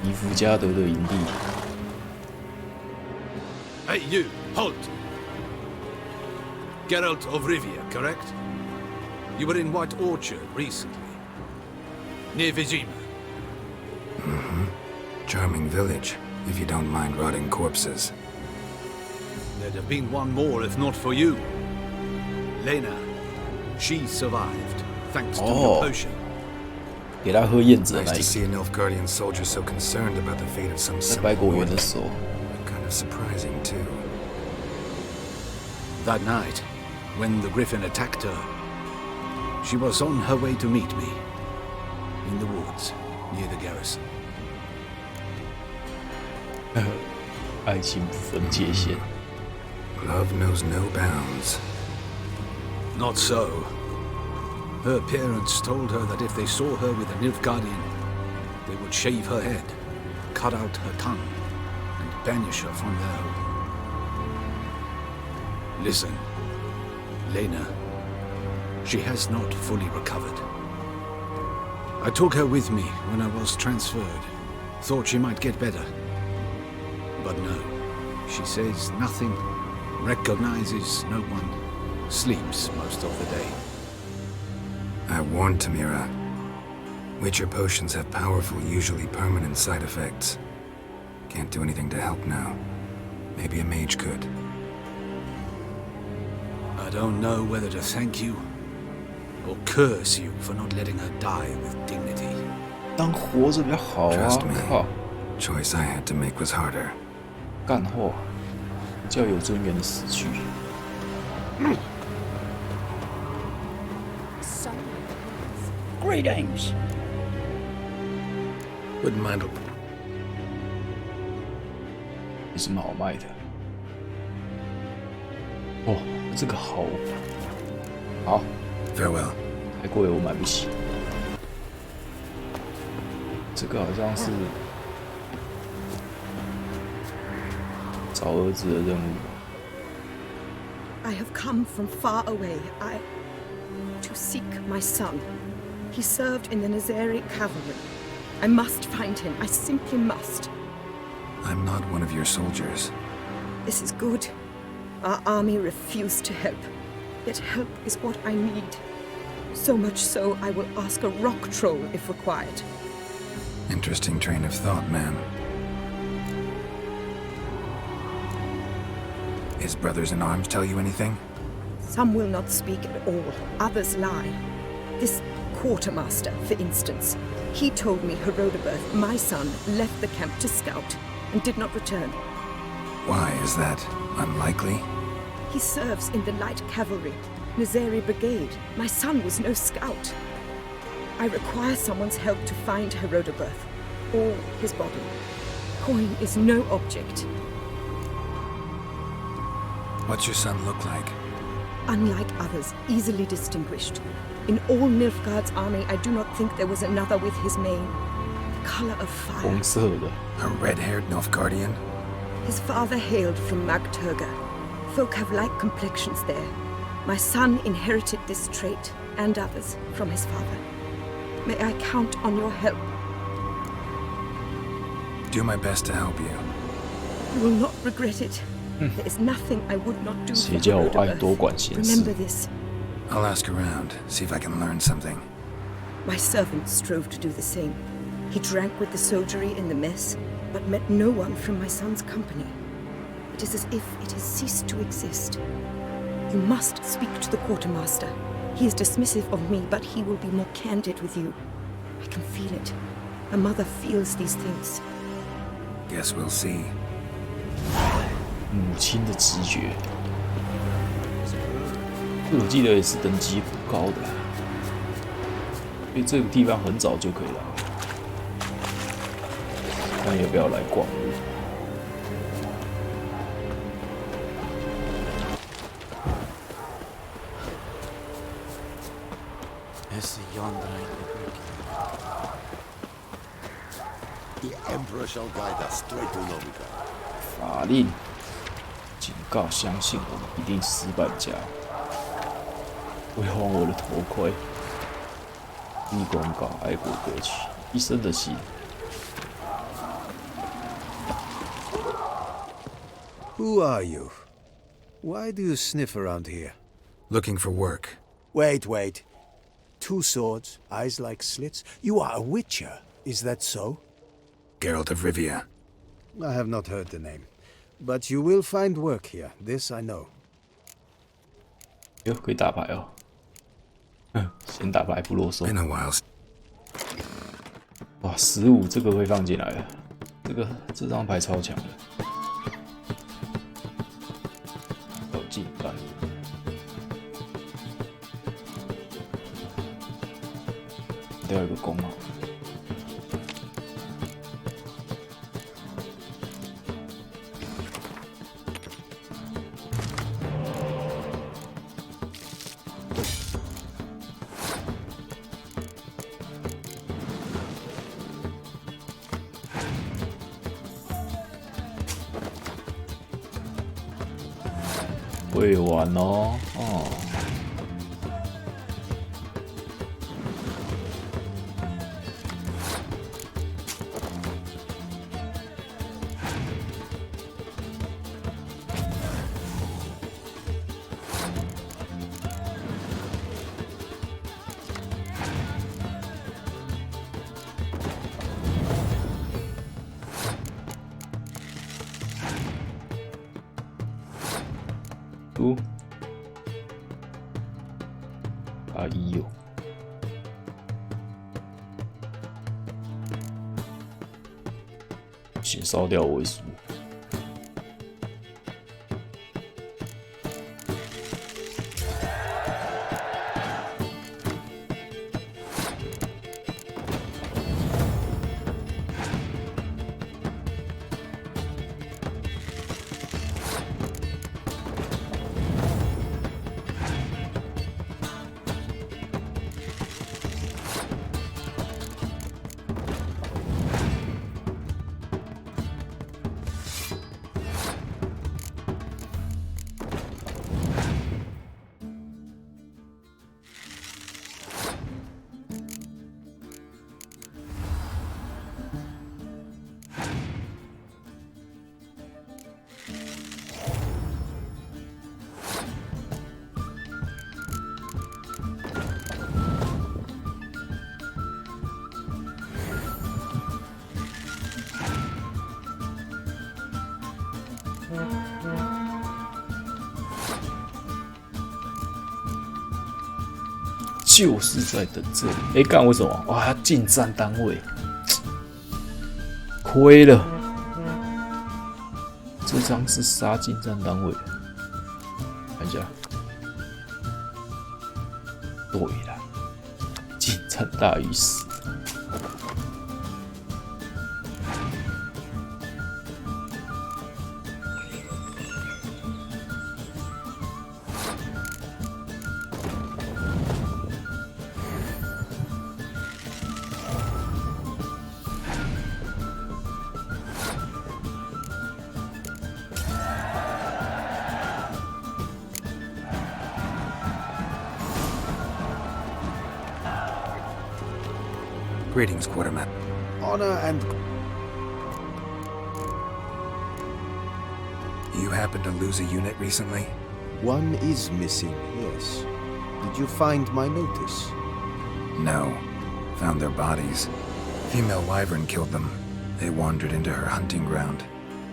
伊夫加德的营地。Hey, you! Halt! Geralt of Rivia, correct? You were in White Orchard recently. Near Vizima. Mm-hmm. Charming village. if you don't mind rotting corpses. There'd have been one more if not for you. Lena, she survived, thanks to your potion. 给他喝燕子的 Nice 那 to 一 see a Nilfgaardian soldier so concerned about the fate of some 在 simple 百果园 mortal. 的时候， Kind of surprising, too. That night, when the griffin attacked her, she was on her way to meet me. In the woods, near the garrison. 爱情不分界限。 Love knows no bounds. Not so. Her parents told her that if they saw her with a Nilfgaardian, they would shave her head, cut out her tongue, and banish her from their home. Listen, Lena, she has not fully recovered. I took her with me when I was transferred. Thought she might get better. But no, she says nothing, recognizes no one, sleeps most of the day. I warned Tamira. Witcher potions have powerful, usually permanent side effects. Can't do anything to help now. Maybe a mage could. I don't know whether to thank you or curse you for not letting her die with dignity. 当活着比较好啊！ Trust me, 靠， choice I had to make was harder. 干货，较有尊严的死去。 Greetings. Wouldn't mind. 有什么好卖的？哦，这个好，好 Farewell. 太贵了，我买不起。这个好像是找儿子的任务。 I have come from far away. To seek my son. He served in the Nazari cavalry. I must find him. I simply must. I'm not one of your soldiers. This is good. Our army refused to help. Yet help is what I need. So much so, I will ask a rock troll if required. Interesting train of thought, ma'am. His brothers in arms tell you anything? Some will not speak at all. Others lie. This quartermaster, for instance. He told me Herodoberth, my son, left the camp to scout and did not return. Why is that unlikely? He serves in the light cavalry, Nazari brigade. My son was no scout. I require someone's help to find Herodoberth, or his body. Coin is no object. What's your son look like? Unlike others, easily distinguished. In all Nilfgaard's army, I do not think there was another with his mane. The color of fire. 红色的。 A red-haired Nilfgaardian? His father hailed from Magturga. Folk have light complexions there. My son inherited this trait, and others, from his father. May I count on your help? Do my best to help you. You will not regret it. There is nothing I would not do for 谁叫我爱多 Herodoberth. 管闲事 Remember this. I'll ask around, see if I can learn something. My servant strove to do the same. He drank with the soldiery in the mess, but met no one from my son's company. It is as if it has ceased to exist. You must speak to the quartermaster. He is dismissive of me, but he will be more candid with you. I can feel it. A mother feels these things. Guess we'll see. 母亲的直觉，我记得也是等级不高的，因为这个地方很早就可以来，看要不要来逛路。The Emperor shall guide us straight to Novigrad. 法令警告：相信我们一定失败家。辉煌我的头盔，逆公告爱国歌曲，一生的心。 Who are you? Why do you sniff around here? Looking for work. Wait. 2 swords, eyes like slits. You are a witcher, is that so? Geralt of Rivia. I have not heard the name. But you will find work here, this I know. 哟，可以打牌哦。先打牌不啰嗦。哇，15这个会放进来了，这张牌超强的。有进犯。第二个弓啊。会玩哦，啊一哟，先烧掉尾数。就是在等这里。哎，干为什么？哇，他近战单位，亏了。这张是杀近战单位的，看一下。对了，近战大于死。Greetings, Quartermaster. Honor and... You happened to lose a unit recently? One is missing, yes. Did you find my notice? No. Found their bodies. Female wyvern killed them. They wandered into her hunting ground.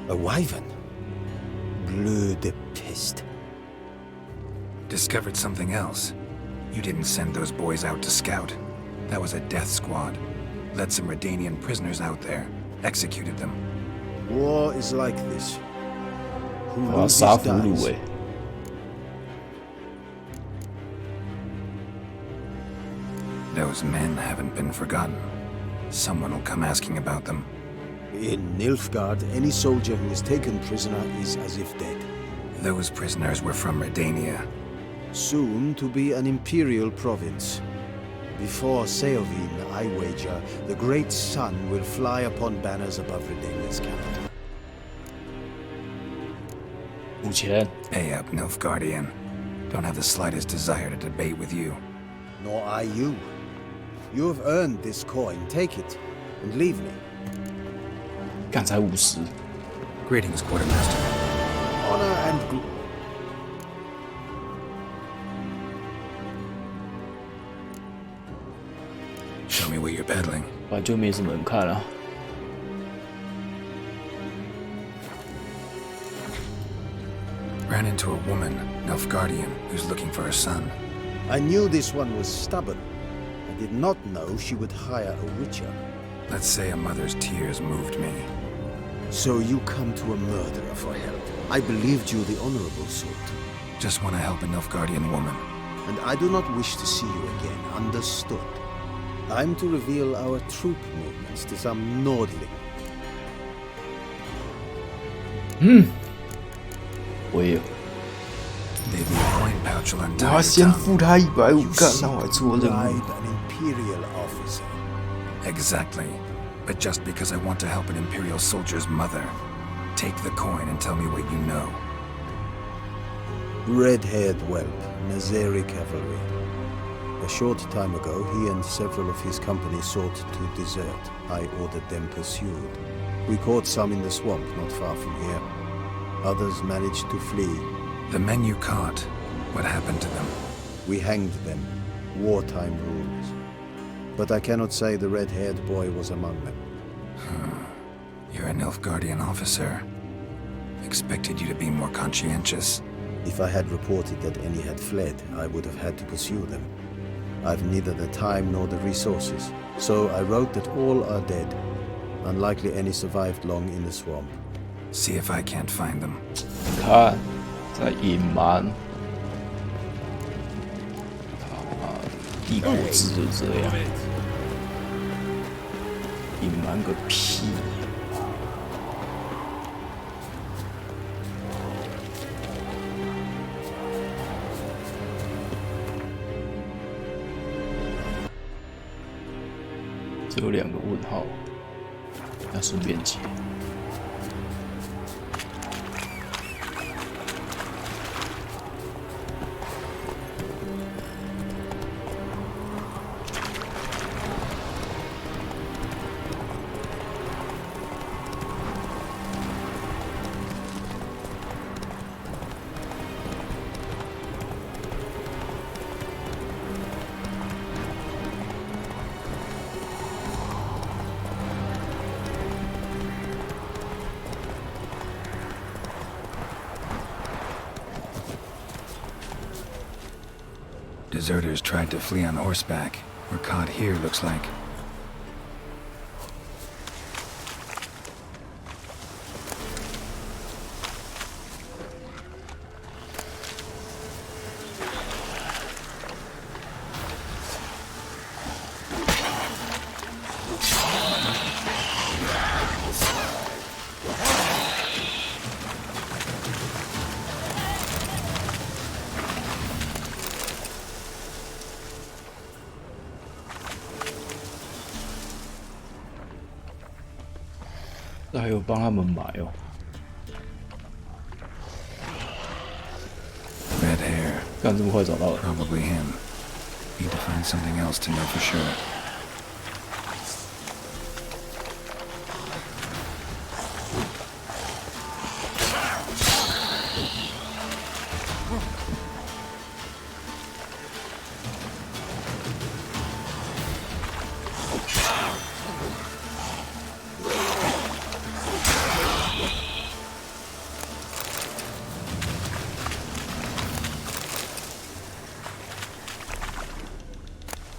A wyvern? Bleu de peste. Discovered something else. You didn't send those boys out to scout. That was a death squad. Led some Redanian prisoners out there. Executed them. War is like this. Who 我要杀俘虏哎！ Those men haven't been forgotten. Someone will come asking about them. In Nilfgaard, any soldier who is taken prisoner is as if dead. Those prisoners were from Redania. Soon to be an imperial province. Before Seovin, I wager, the great sun will fly upon banners above Redania's capital. 5000. Pay up, Nilfgaardian. Don't have the slightest desire to debate with you. Nor I you. You have earned this coin. Take it, and leave me. 干才50。 Greetings, Quartermaster. Honor and Show me what you're peddling. 本来就没什么人看了。Ran into a woman, Nilfgaardian, who's looking for her son. I knew this one was stubborn. I did not know she would hire a witcher. Let's say a mother's tears moved me. So you come to a murderer for help. I believed you the honorable sort. Just want to help a Nilfgaardian woman. And I do not wish to see you again, understood? I'm to reveal our troop movements to some Nordling. 我也有。 Maybe a coin pouch will 我 untie 要 your 先 tongue. 付他150干，让我来做任务。 Bribe an imperial officer. Exactly. But just because I want to help an imperial soldier's mother, take the coin and tell me what you know. Red-haired whelp, Nazeri cavalry. A short time ago, he and several of his company sought to desert. I ordered them pursued. We caught some in the swamp not far from here. Others managed to flee. The men you caught, what happened to them? We hanged them. Wartime rules. But I cannot say the red-haired boy was among them. You're a Nilfgaardian officer. Expected you to be more conscientious. If I had reported that any had fled, I would have had to pursue them. I've neither the time nor the resources. So I wrote that all are dead. Unlikely any survived long in the swamp. See if I can't find them. 看，在隐瞒。帝国制就这样，隐瞒个屁！这有2个问号，那顺便解。Deserters tried to flee on horseback. Were caught here, looks like.这还有帮他们买哦。 Red hair. 干这么快找到了？ Probably him. Need to find something else to know for sure.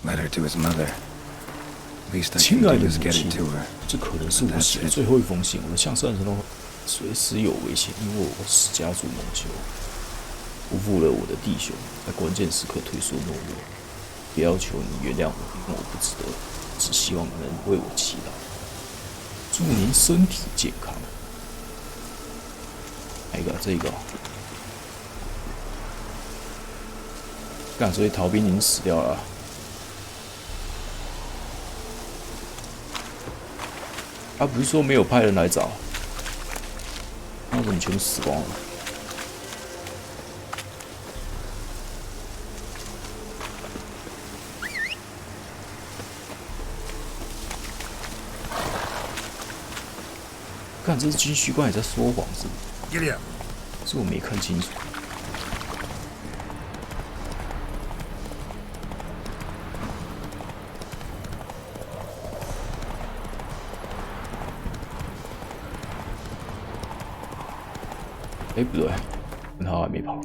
Letter to his mother. At least I 亲 can 爱 do 的 is 母 get 亲 it to her.，这可能是我写的最后一封信。我的向善人随时有危险，因为我使家族蒙羞，辜负了我的弟兄，在关键时刻退缩懦弱。不要求你原谅我，因为我不值得，只希望能为我祈祷。祝您身体健康。哪一个？这个。干，所以逃兵已经死掉了。 他不是说没有派人来找，那怎么全部死光了？看，这是军需官也在说谎是吗？是我没看清楚。哎，不对，问号还没跑。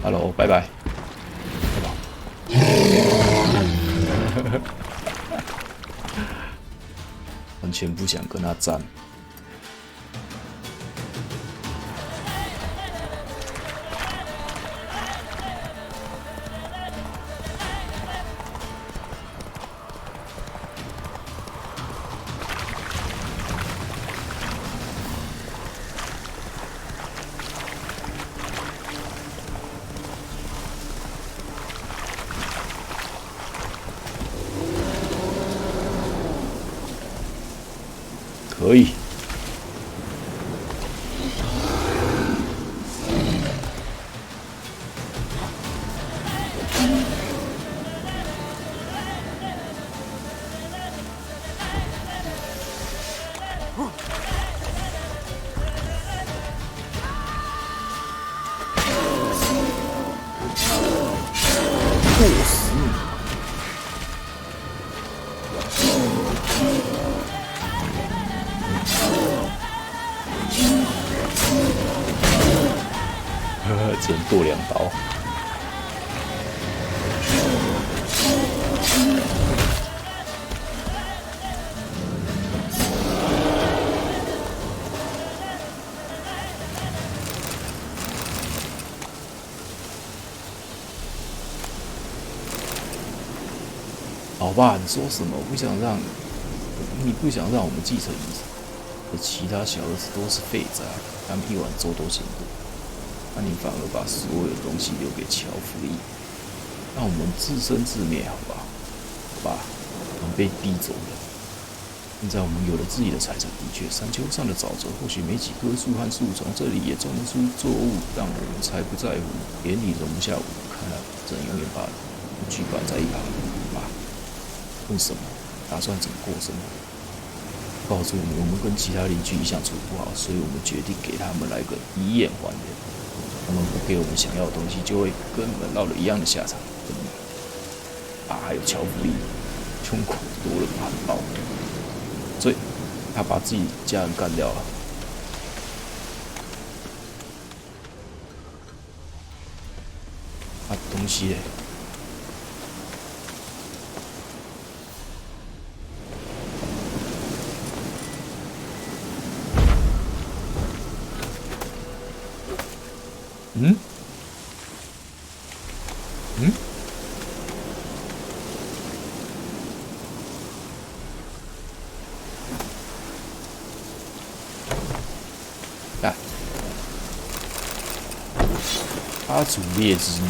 Hello， 拜拜。完全不想跟他战。可以。作死！只能剁2刀。好吧，你说什么？你不想让我们继承遗产？而其他小儿子都是废渣，他们一碗粥都嫌多。那你反而把所有东西留给乔弗利，让我们自生自灭，好吧？好吧，我们被逼走了。现在我们有了自己的财产，的确，山丘上的沼泽或许没几棵树和树丛，这里也种得出作物，但我们才不在乎，眼里容不下我们，看来只能永远把工具摆在一旁，好吧？问什么？打算怎么过生活？告诉你，我们跟其他邻居一向处不好，所以我们决定给他们来个以眼还眼。他们不给我们想要的东西，就会跟我们落了一样的下场。还有乔弗利，穷苦多了吧，爆！所以他把自己家人干掉了。东西嘞？阿祖列之怒。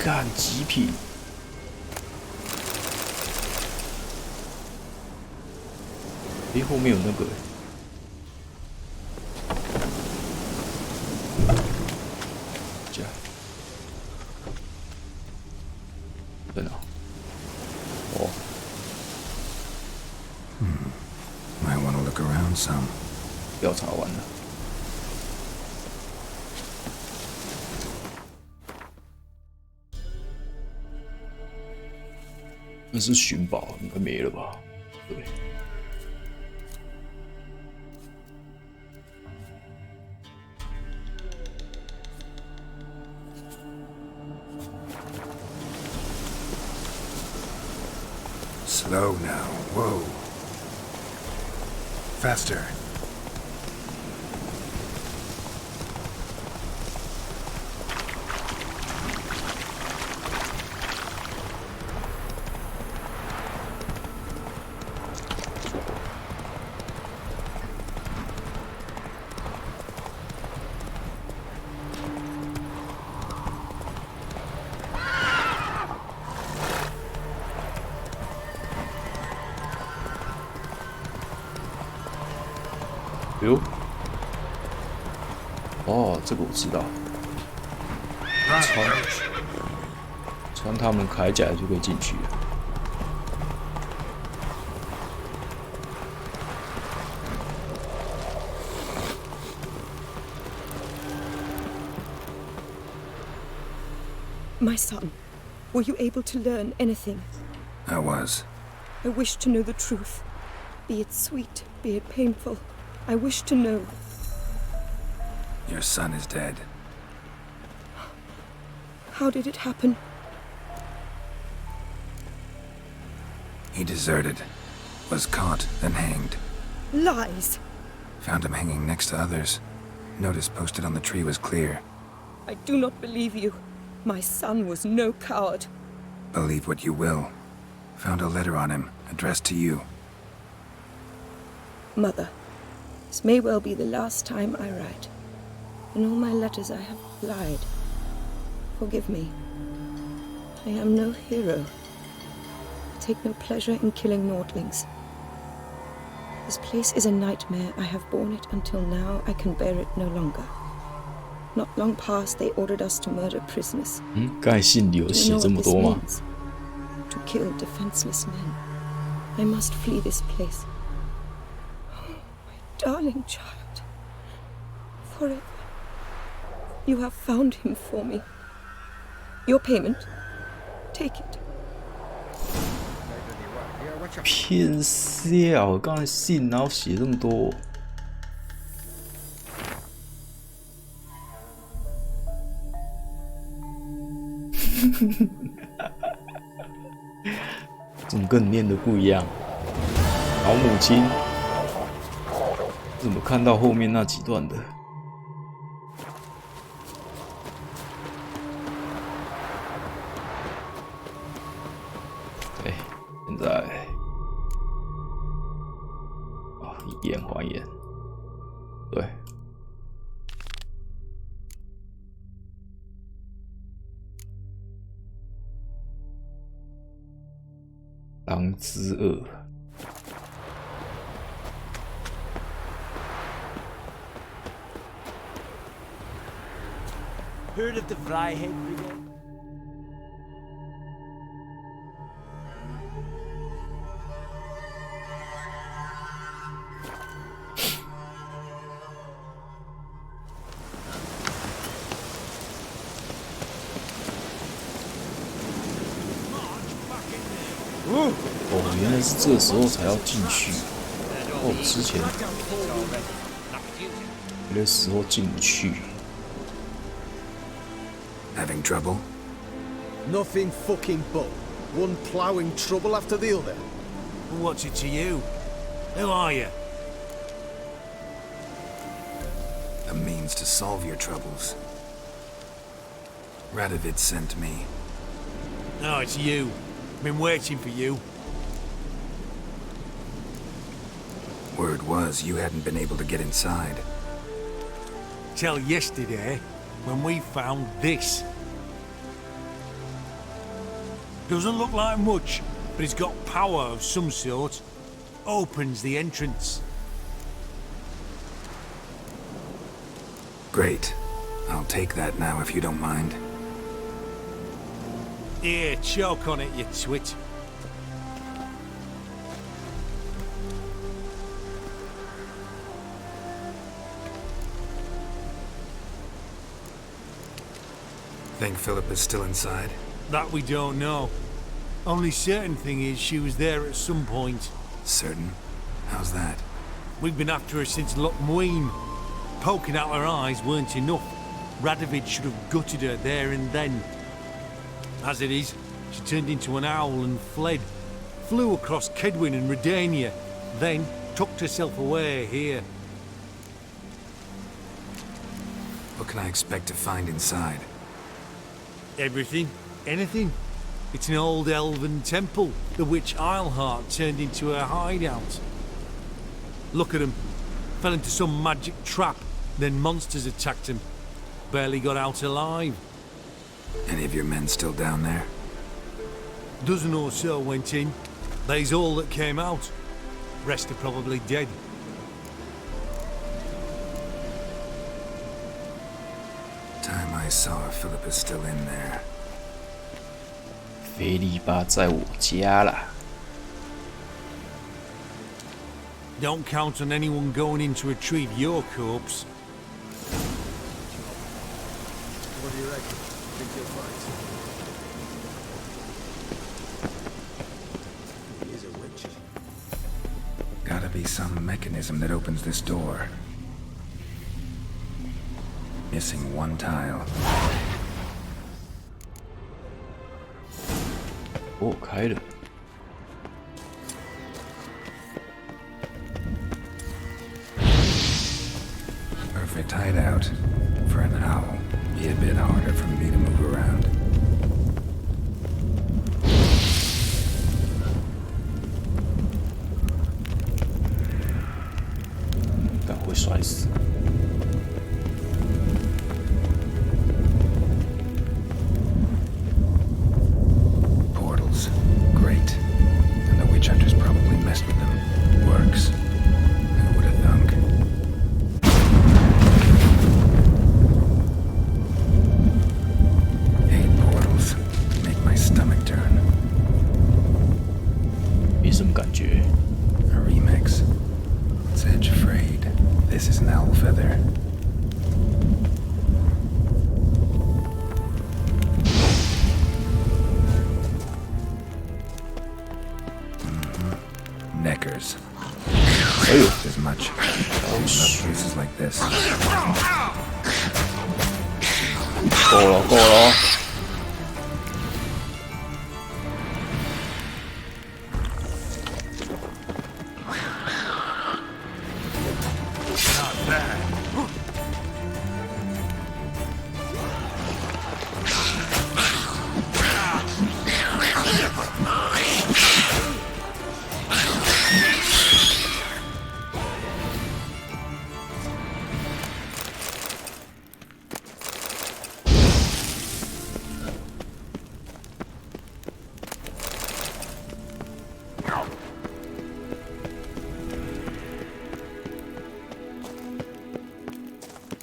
干极品。后面有那个。这样。在哪？哦。Might want to look around some. 调查完了。那是寻宝，应该没了吧？对。Slow now. Whoa. Faster. 哟，哦，这个我知道，穿他们铠甲就可以进去了。My son, were you able to learn anything? I was. I wish to know the truth. Be it sweet, be it painful. I wish to know. Your son is dead. How did it happen? He deserted. Was caught, then hanged. Lies! Found him hanging next to others. Notice posted on the tree was clear. I do not believe you. My son was no coward. Believe what you will. Found a letter on him, addressed to you. Mother, this may well be the last time I write. In all my letters I have lied. Forgive me. I am no hero. I take no pleasure in killing Nordlings. This place is a nightmare. I have borne it until now. I can bear it no longer. Not long past, they ordered us to murder prisoners. 刚才信里有写这么多吗？ To kill defenseless men. I must flee this place. Oh, my darling child. Forever. You have found him for me. Your payment. Take it. 骗笑！刚才信然后写这么多。怎么跟你念的不一样？老母亲，怎么看到后面那几段的？对，现在以眼还眼，对。狼之恶。Heard of the Fryhead Brigade?哦，原来是这时候才要进去。哦，之前有的时候进不去。Having trouble? Nothing fucking but. One ploughing trouble after the other. What's it to you? Who are you? A means to solve your troubles. Radovid sent me. No, it's you. Been waiting for you. Word was you hadn't been able to get inside. Till yesterday, when we found this. Doesn't look like much, but it's got power of some sort. Opens the entrance. Great. I'll take that now if you don't mind. Here, choke on it, you twit. Think Philip is still inside? That we don't know. Only certain thing is she was there at some point. Certain? How's that? We've been after her since Loch Muin. Poking out her eyes weren't enough. Radovid should have gutted her there and then. As it is, she turned into an owl and fled. Flew across Kedwin and Redania, then tucked herself away here. What can I expect to find inside? Everything. Anything. It's an old elven temple, the witch Isleheart turned into her hideout. Look at him. Fell into some magic trap, then monsters attacked him. Barely got out alive. Any of your men still down there? Dozen or so went in. They's all that came out. Rest are probably dead. saw if Philip is still in there. 菲利巴在我家啦。 Don't count on anyone going in to retrieve your corpse. What do you reckon? Think you'll find something? He is a witch. Gotta be some mechanism that opens this door. Missing one tile. 哦，开了。 Perfect hideout. For an owl, be a bit harder for me to move around. 敢会摔死。 Portals. Great. And the witch hunters probably messed with them. Works. Who would have thunk? Hate portals. Make my stomach turn. 没什么感觉。 A remix. It's edge frayed. This is an owl feather. Neckers. As much. Places like this. 够了，够了。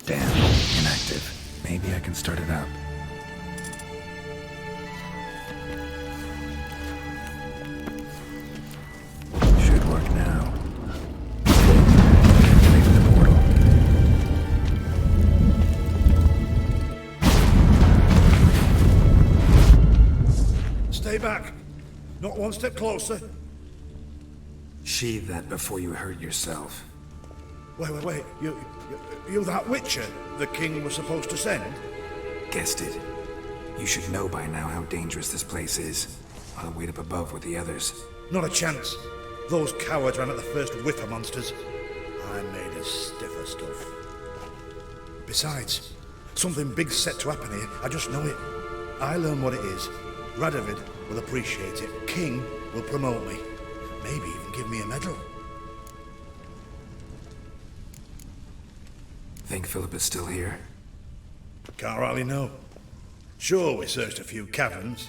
Damn, inactive. Maybe I can start it up. Should work now. Activate the portal. Stay back. Not one step closer. Sheathe that before you hurt yourself. Wait. You that Witcher the king was supposed to send? Guessed it. You should know by now how dangerous this place is. I'll wait up above with the others. Not a chance. Those cowards ran at the first whiff of monsters. I'm made of stiffer stuff. Besides, something big's set to happen here. I just know it. I learn what it is. Radovid will appreciate it. King will promote me. Maybe even give me a medal. Think Philip is still here? Can't rightly know. Sure, we searched a few caverns,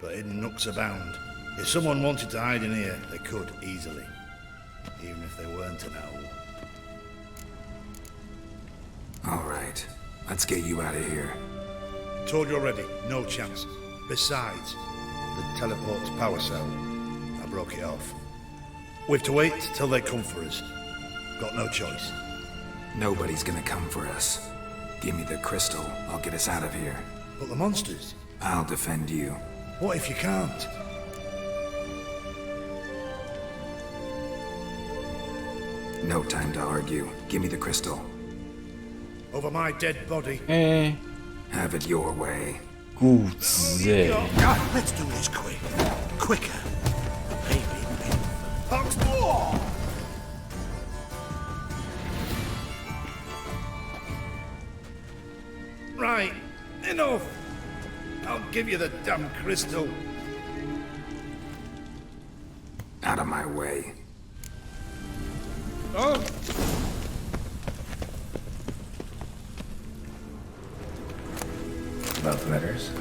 but hidden nooks abound. If someone wanted to hide in here, they could easily. Even if they weren't an owl. All right. Let's get you out of here. Told you already, no chance. Besides, the teleport's power cell, I broke it off. We've to wait till they come for us. Got no choice. Nobody's gonna come for us. Give me the crystal, I'll get us out of here. But the monsters? I'll defend you. What if you can't? No time to argue. Give me the crystal. Over my dead body. Have it your way. 固执哎。 Let's do this quick. Quicker. Right, enough. I'll give you the damn crystal. Out of my way. Oh! Love letters.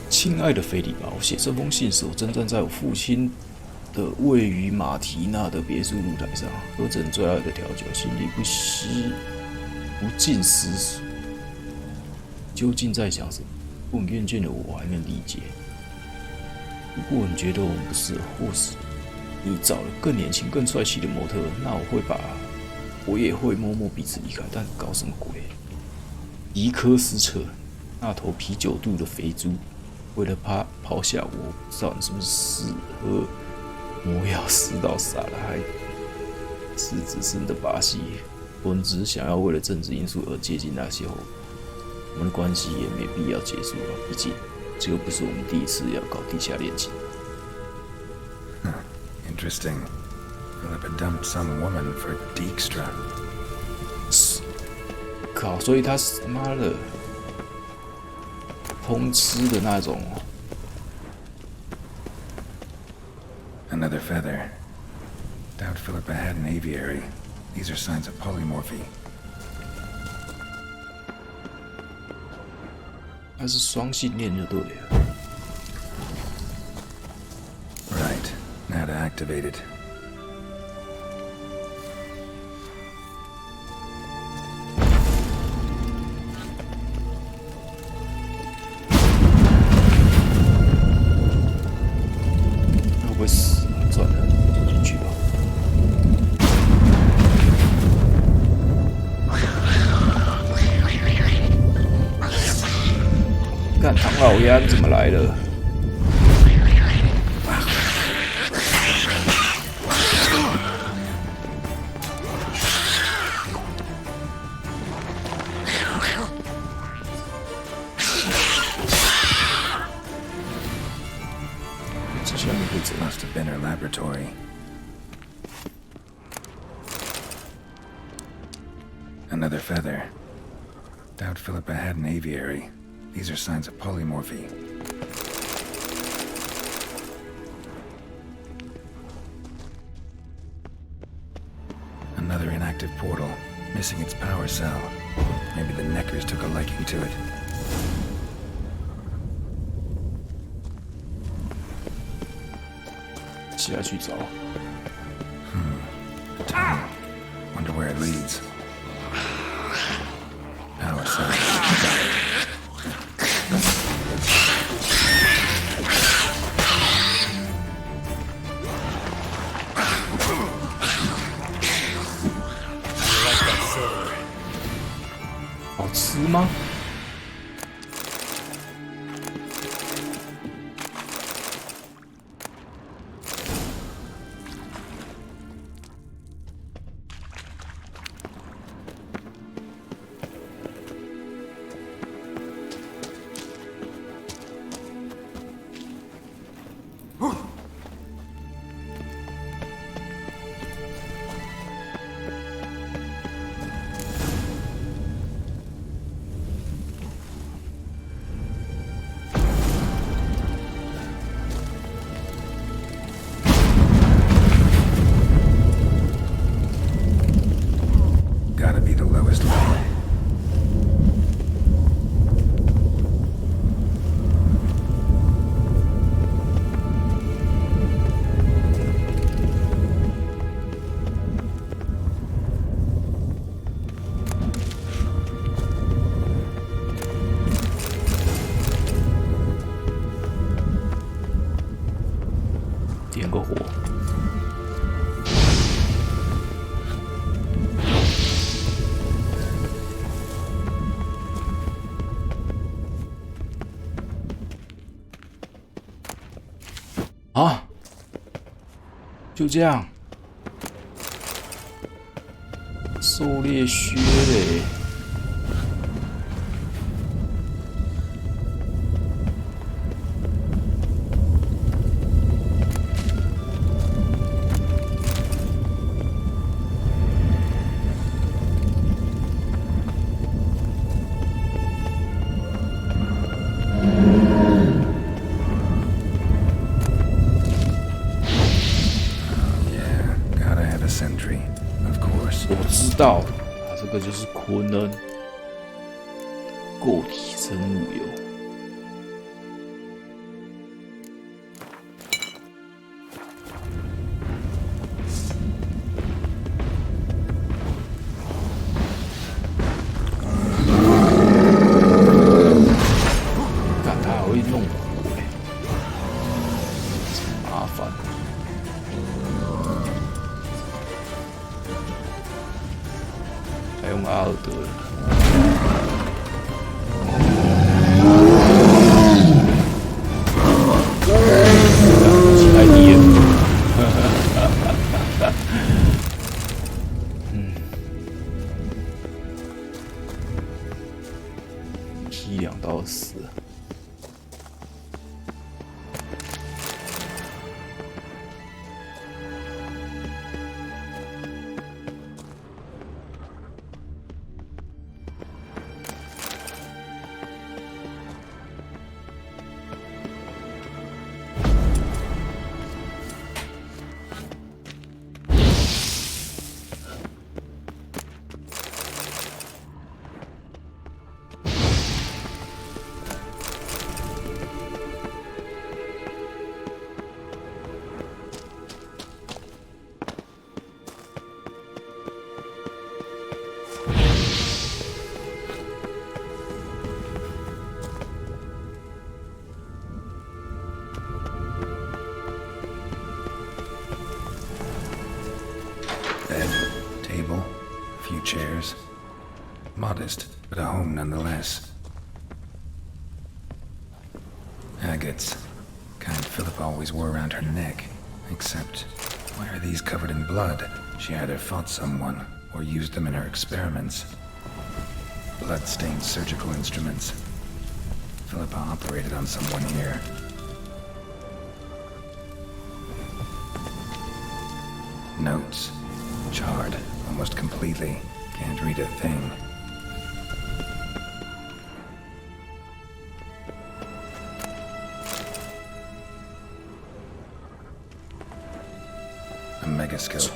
亲爱的菲利巴，我写这封信时，我正站在我父亲的位于马提娜的别墅露台上，喝着最爱的调酒，心里不禁思索。究竟在想什么？问厌倦的我还能理解。如果你觉得我们不适合，或是你找了更年轻、更帅气的模特，那我也会摸摸鼻子离开。但搞什么鬼？一颗撕扯，那头啤酒肚的肥猪，为了抛下我，不知道你是不是适合魔药师到杀了孩子，是只是你的把戏。我们只是想要为了政治因素而接近那些后，我们的关系也没必要结束了。毕竟这又不是我们第一次要搞地下恋情。Interesting. Philippa dumped some woman for Dijkstra. 靠，所以他是妈的通吃的那种。Another feather. Doubt Philippa had an aviary. These are signs of polymorphy. 他是双性恋就对了。Right. Now to activate it. "看唐老鸭怎么来了？这下面会怎样？ Must have been her laboratory. Another feather. Doubt Philippa had an aviary. These are signs of polymorphy. Another inactive portal, missing its power cell. Maybe the Neckers took a liking to it. 下去找。A tunnel. Wonder where it leads. Power cell. 好吃吗？点个火。啊，就这样，狩猎靴嘞。我知道，这个就是昆恩固体生物油。烦。还用阿尔德了。太低了。踢2刀死了。Chairs. Modest, but a home nonetheless. Agates. Kind Philippa always wore around her neck. Except, why are these covered in blood? She either fought someone, or used them in her experiments. Blood-stained surgical instruments. Philippa operated on someone here. Notes. Charred, almost completely. Can't read a thing. A megascope.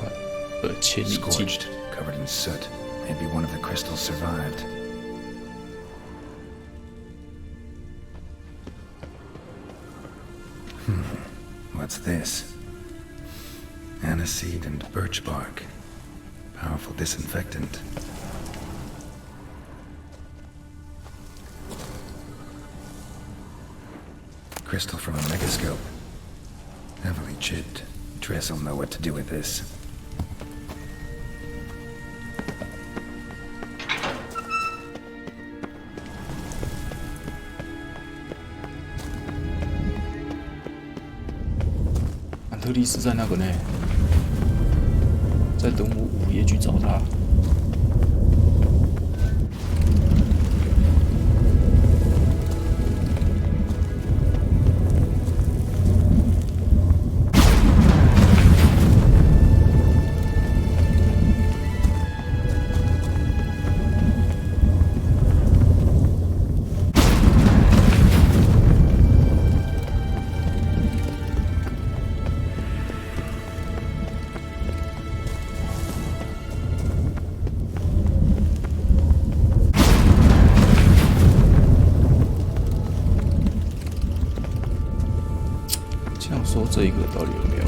Scorched, covered in soot. Maybe one of the crystals survived. What's this? Aniseed and birch bark. Powerful disinfectant. Crystal from a megascope. Heavily chipped. Triss will know what to do with this.安特利斯在那个呢，在等我午夜去找他。说这个到底有没有？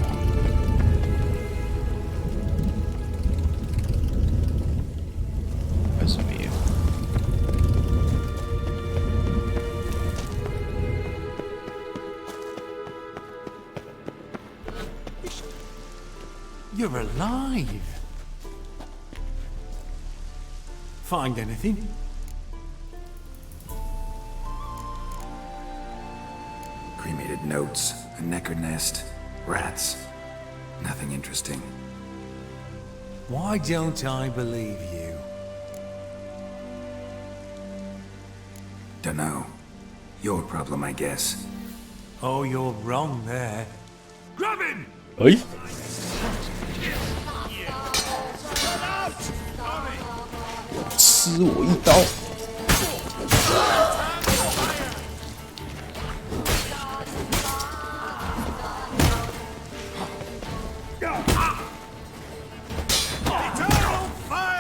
还是没有？ You're alive. Find anything? Cremated notes, a necker nest, rats. Nothing interesting. Why don't I believe you? Dunno. Your problem, I guess. Oh, you're wrong there. Grab him! 哎。 吃我一刀！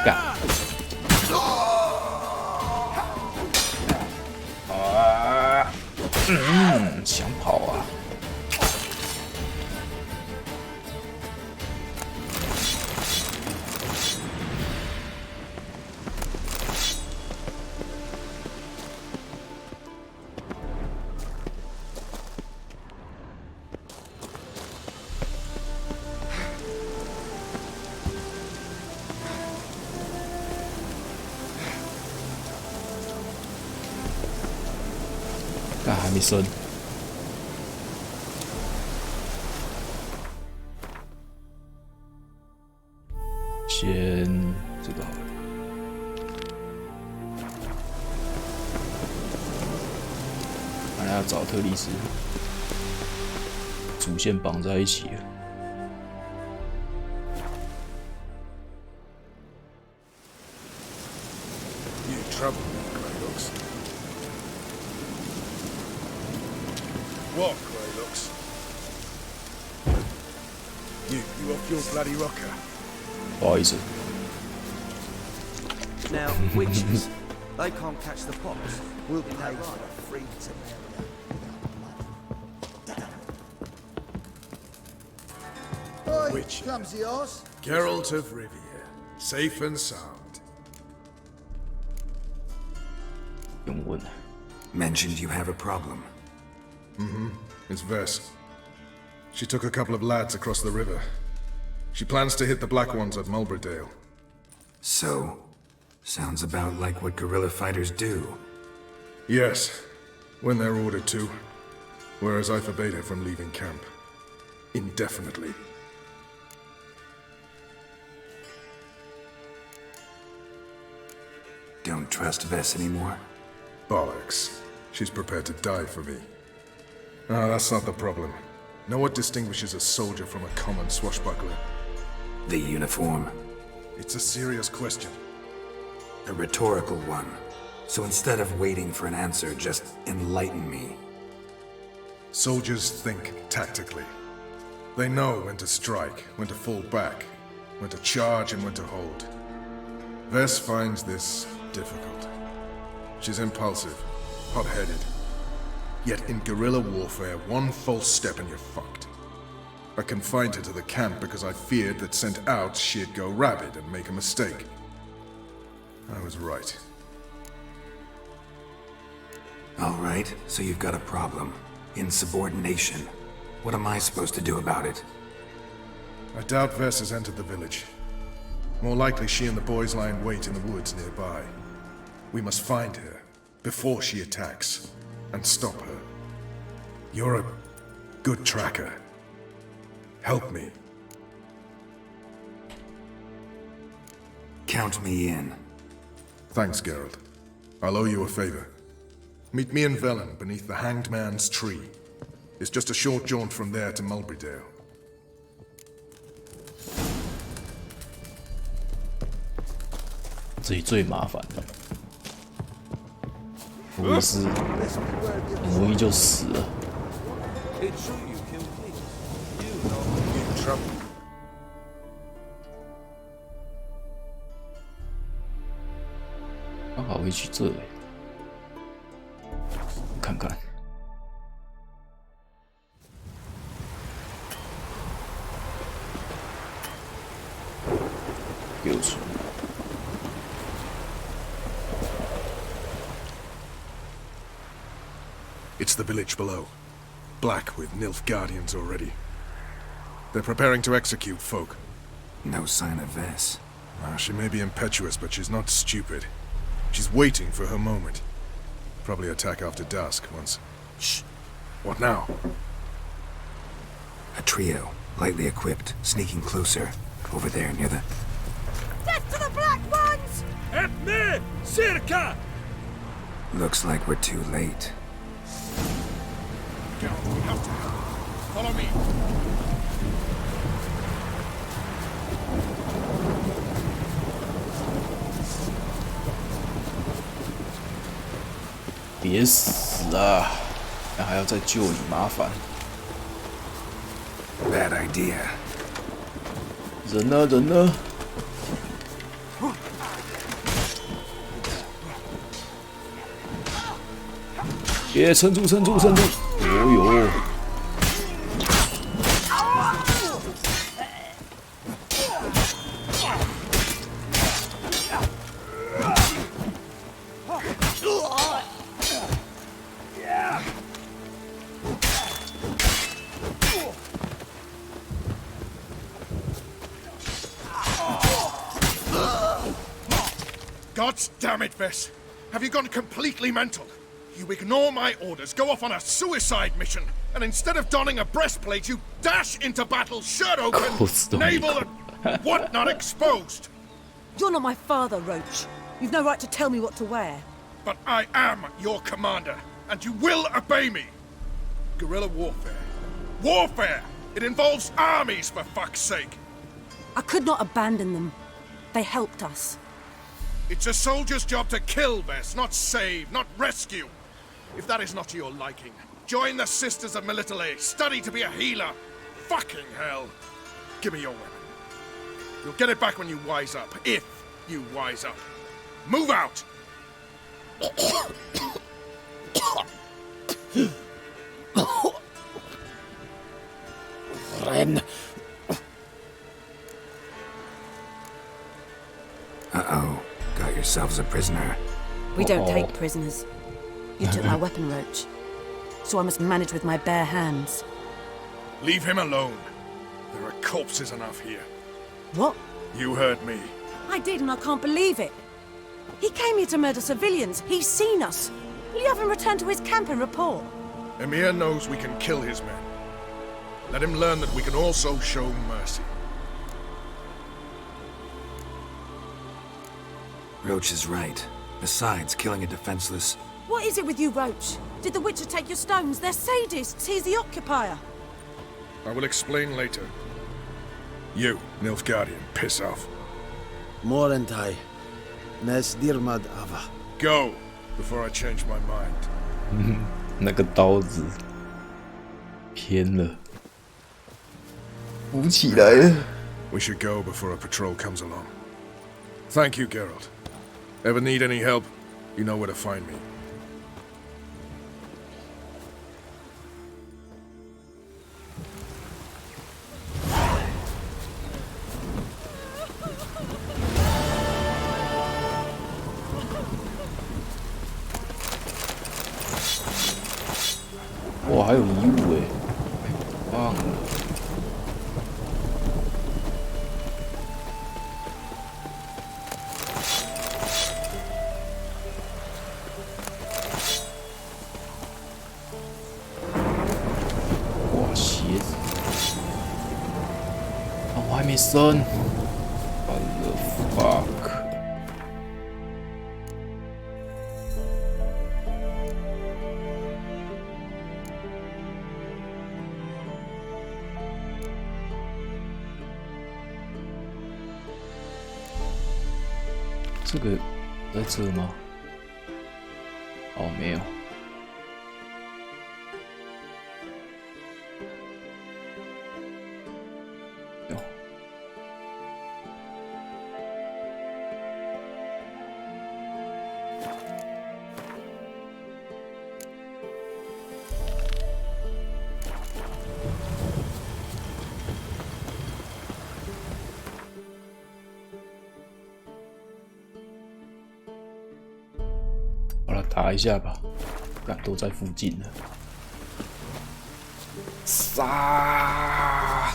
干！啊！想跑啊！还没升。先这个好了。看来要找特丽斯，主线绑在一起了。 Trouble, Greylocks. What, Greylocks? You off your bloody rocker? 不好意思。 Now, witches, they can't catch the pox. We'll pay for the free to Witch. Geralt of Rivia, safe and sound. 用问。 Mentioned you have a problem. Mm-hmm. It's Vess. She took a couple of lads across the river. She plans to hit the Black Ones at Mulberdale. So, sounds about like what guerrilla fighters do. Yes, when they're ordered to. Whereas I forbade her from leaving camp. Indefinitely. Don't trust Vess anymore? Bollocks. She's prepared to die for me. Ah, that's not the problem. Know what distinguishes a soldier from a common swashbuckler? The uniform. It's a serious question. A rhetorical one. So instead of waiting for an answer, just enlighten me. Soldiers think tactically. They know when to strike, when to fall back, when to charge and when to hold. Vess finds this difficult. She's impulsive, hot-headed. Yet in guerrilla warfare, one false step and you're fucked. I confined her to the camp because I feared that sent out she'd go rabid and make a mistake. I was right. All right, so you've got a problem. Insubordination. What am I supposed to do about it? I doubt Vess has entered the village. More likely she and the boys lie in wait in the woods nearby. We must find her before she attacks and stop her. You're a good tracker. Help me. Count me in. Thanks, Geralt. I'll owe you a favor. Meet me in Velen beneath the Hanged Man's tree. It's just a short jaunt from there to Mulberydale. 这里最麻烦的，无疑是很容易就死了。刚好会去这里，看看。给我出。 It's the village below. Black with Nilfgaardians already. They're preparing to execute folk. No sign of Vess. She may be impetuous, but she's not stupid. She's waiting for her moment. Probably attack after dusk once... Shh! What now? A trio, lightly equipped, sneaking closer. Over there near the... Death to the Black Ones! Help me! Circa! Looks like we're too late. Geralt, we have to help. Follow me. 别死啊！那还要再救你，麻烦。 Bad idea. 人呢？人呢？别撑住，撑住，撑住！哦呦！God damn it, Vess! Have you gone completely mental? You ignore my orders, go off on a suicide mission, and instead of donning a breastplate, you dash into battle, shirt open, navel and whatnot exposed. You're not my father, Roach. You've no right to tell me what to wear. But I am your commander, and you will obey me. Guerrilla warfare. Warfare! It involves armies, for fuck's sake. I could not abandon them. They helped us. It's a soldier's job to kill, Vess, not save, not rescue. If that is not to your liking, join the Sisters of Melitele, study to be a healer. Fucking hell. Give me your weapon. You'll get it back when you wise up, if you wise up. Move out! Ren. Uh-oh. Got yourselves a prisoner. We don't take prisoners. You took my weapon, Roach. So I must manage with my bare hands. Leave him alone. There are corpses enough here. What? You heard me. I did, and I can't believe it. He came here to murder civilians. He's seen us. Will you have him return to his camp and report? Emir knows we can kill his men. Let him learn that we can also show mercy. Roach is right. Besides, killing a defenseless... What is it with you, Roach? Did the Witcher take your stones? They're sadists. He's the occupier. I will explain later. You, Nilfgaardian, piss off. Morentai. Nes dirmad ava. Go, before I change my mind. 那个刀子偏了，舞起来了。We should go before a patrol comes along. Thank you, Geralt. Ever need any help? You know where to find me. Oh, 哇，还有遗物哎，棒了！哇，鞋子！啊，我还没升。What the fuck？ 这个在这吗？哦，没有。有。打一下吧，干都在附近了。杀！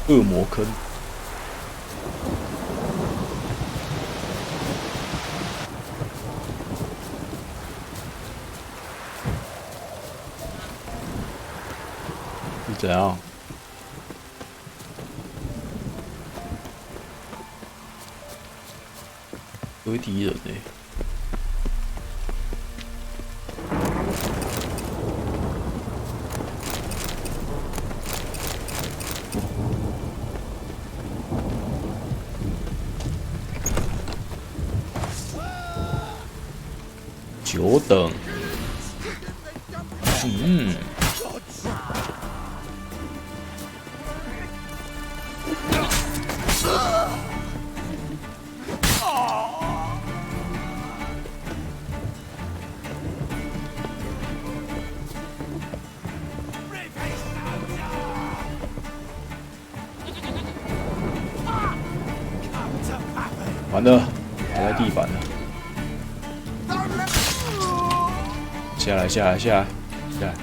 恶魔坑。是怎样？有一敌人呢。久等，完了，倒在地板了。下来，下来，下来，下来！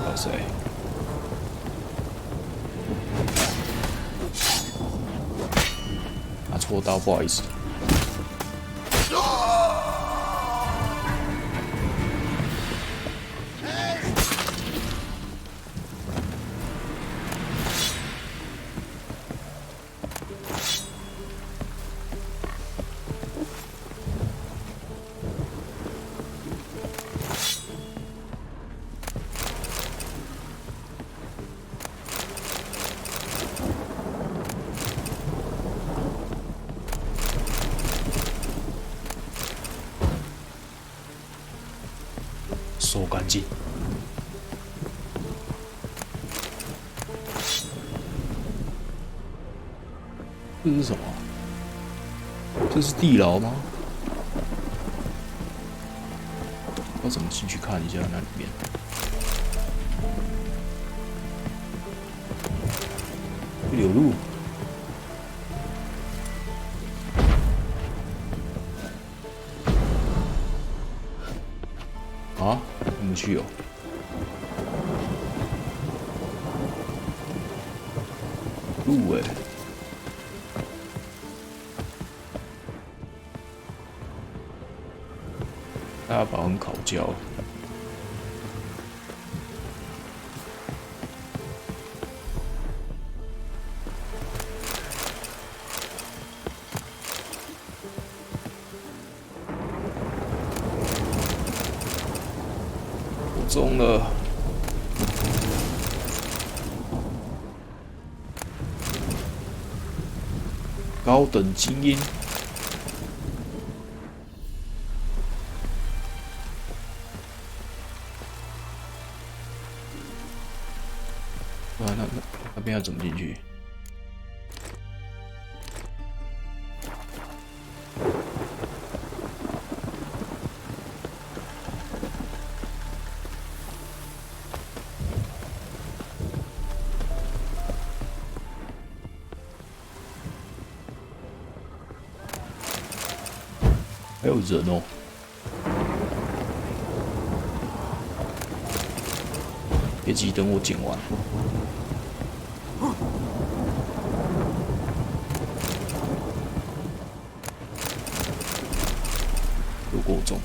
找谁？拿错刀，不好意思。收干净。这是什么？这是地牢吗？我怎么进去看一下那里面？有路。啊，进不去哦。路哎，大家把我们烤焦了。中了，高等精英。那边要怎么进去？还有人哦！别急，等我剪完。有够重。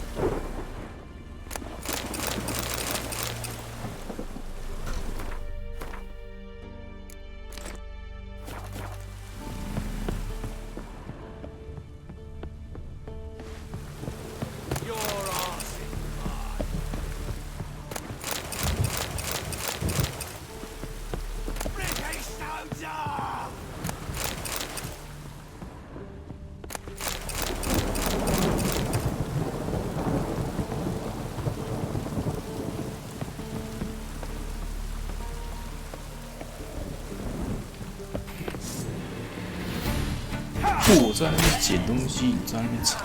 我在那边捡东西，你在那边踩。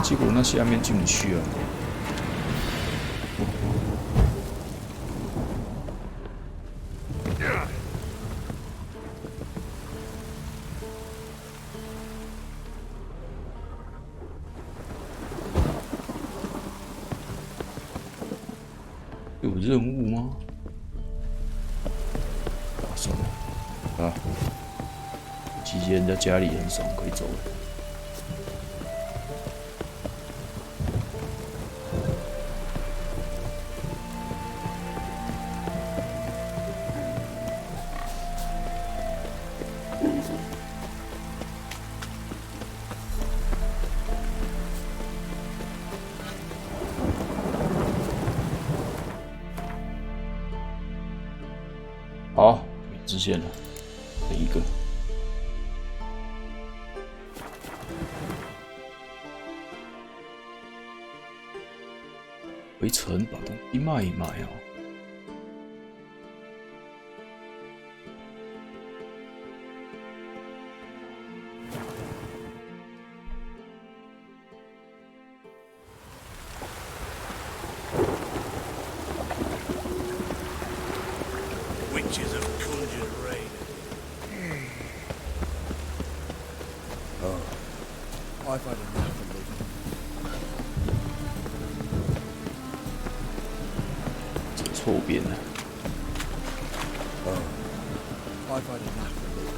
结果那下面进不去啊！有任务吗？算了，啊，期间人家家里很爽，可以走了。好，支线了，第一个。回城把东西卖一卖哦。I've had enough of living. 走错边了。I've had enough of living.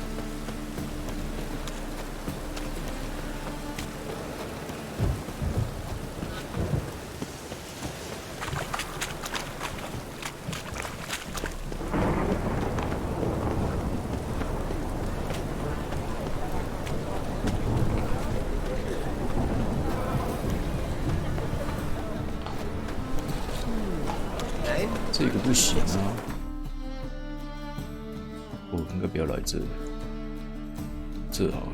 这个不行啊！我应该不要来这，这好了。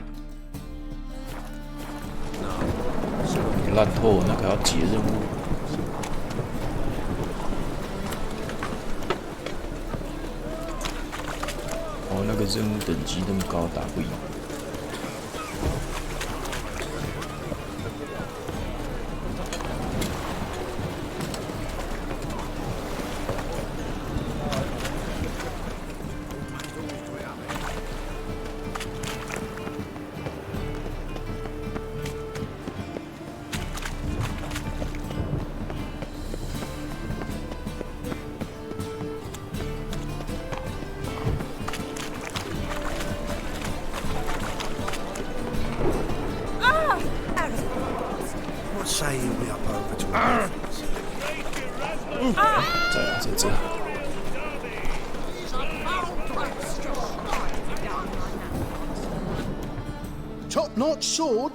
你烂透，那个要解任务。哦，那个任务等级那么高，打不赢。What say you we up over to在这。 Top-notch sword.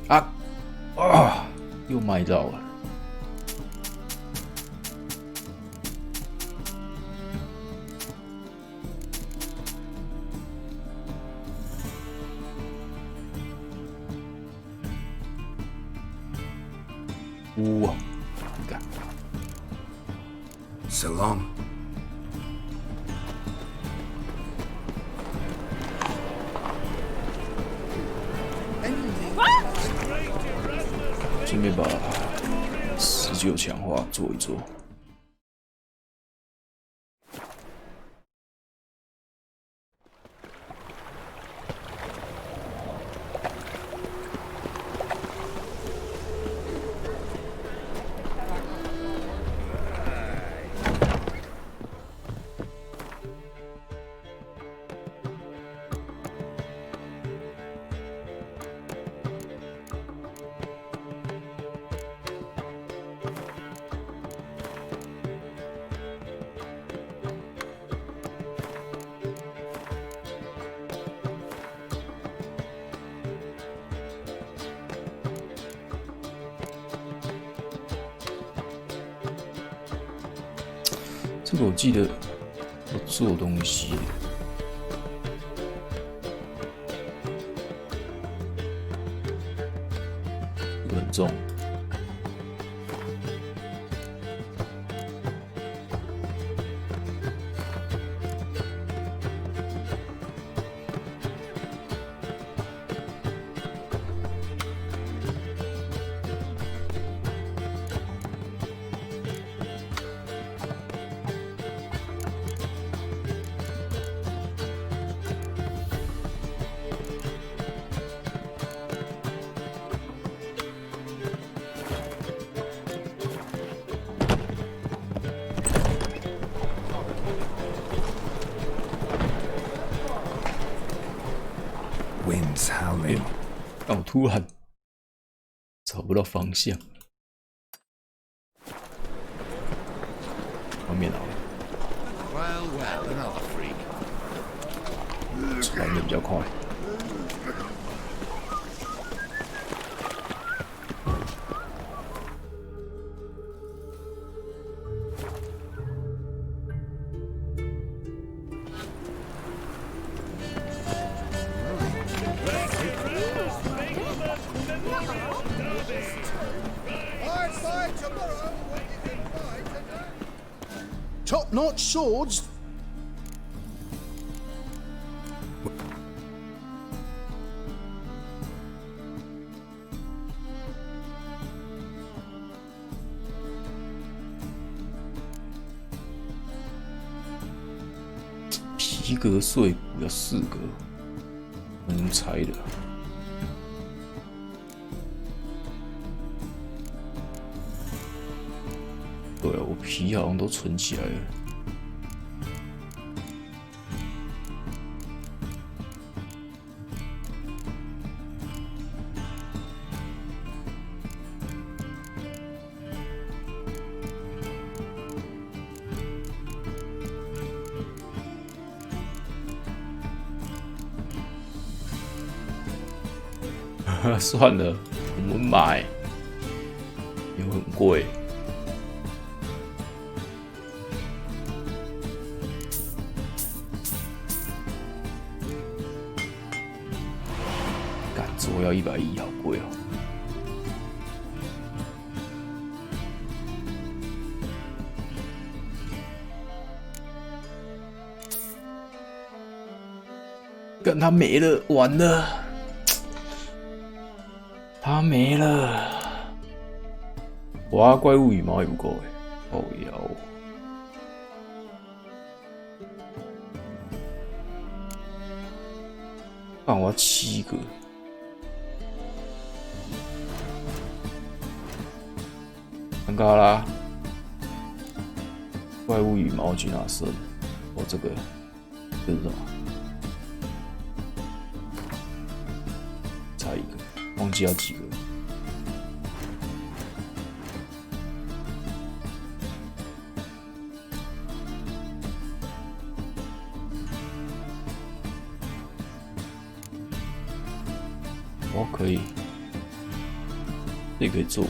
Ah! 又卖到了。哇！你看。 So long. 顺便把19强化做一做。这个我记得我做东西，这个很重。Winds howling. 让我突然找不到方向。外面好了。 Well, well, another freak. 传的比较快。Top-notch swords. 皮革碎补要4个，能拆的。对啊，我皮好像都存起来了。算了，我们买，又很贵。干，桌要110，好贵哦。干，它没了，完了。它没了，哇！怪物羽毛也不够哎，哦腰，干我要7个，尴尬啦！怪物羽毛去哪设？哦，这个是什么？差1个。忘记要几个？哦，可以，这可以做。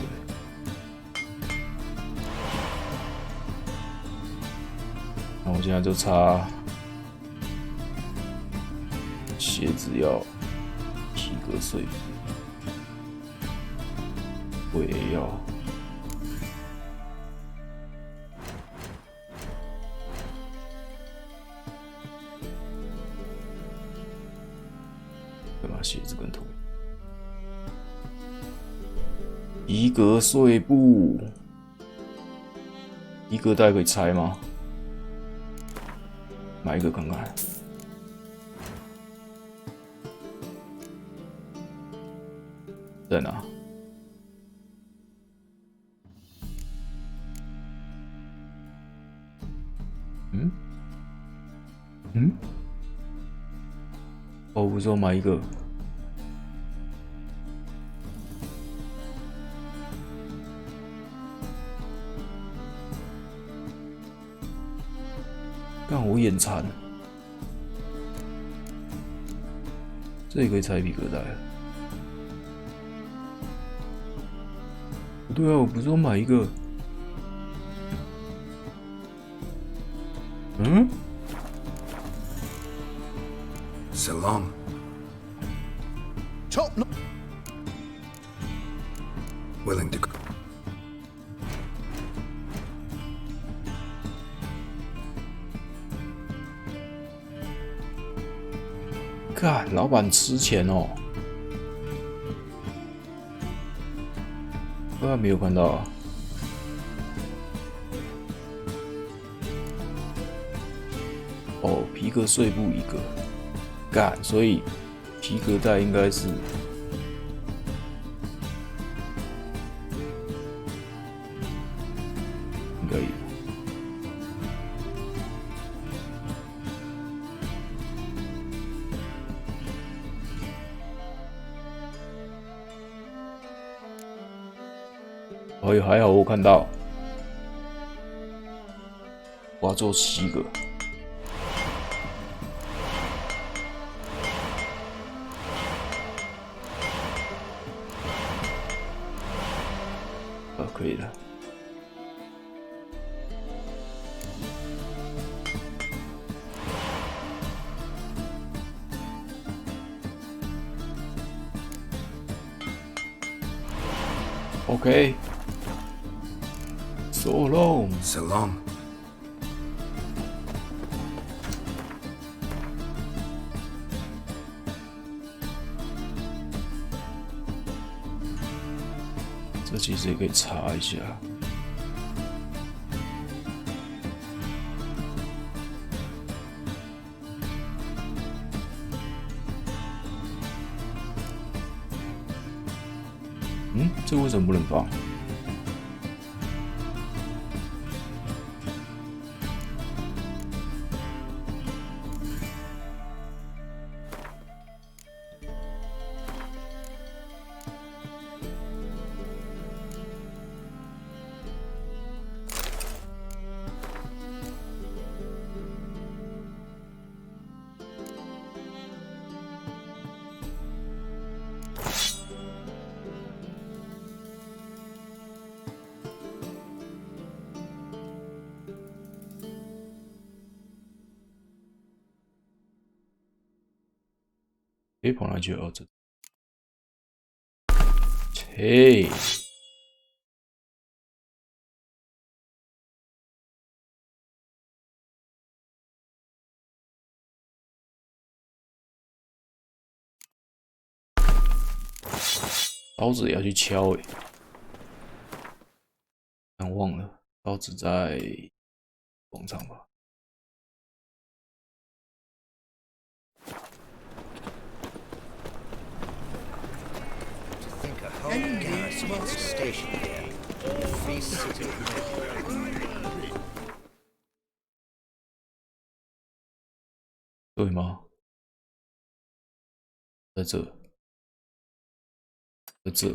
那我现在就差鞋子要皮革碎片。我也要，干嘛鞋子跟头？皮革碎布，皮革袋可以拆吗？买一个看看。在哪？哦，我说买一个。干，我眼馋。这也可以拆皮革袋。不对啊，我不是说买一个。So long. Top. Willing to. 干，老板吃钱哦。没有看到啊。哦，皮革碎布1个，干，所以皮革袋应该是应该有。哎呦，还好我看到，我要做7个。可以了。OK。So long. So long. 这其实也可以查一下。嗯，这为什么不能放？诶，跑哪去了？这，切！刀子也要去敲诶，但忘了刀子在广场吧。 Any garrison is stationed here. The free city. 对吗？在这，在这。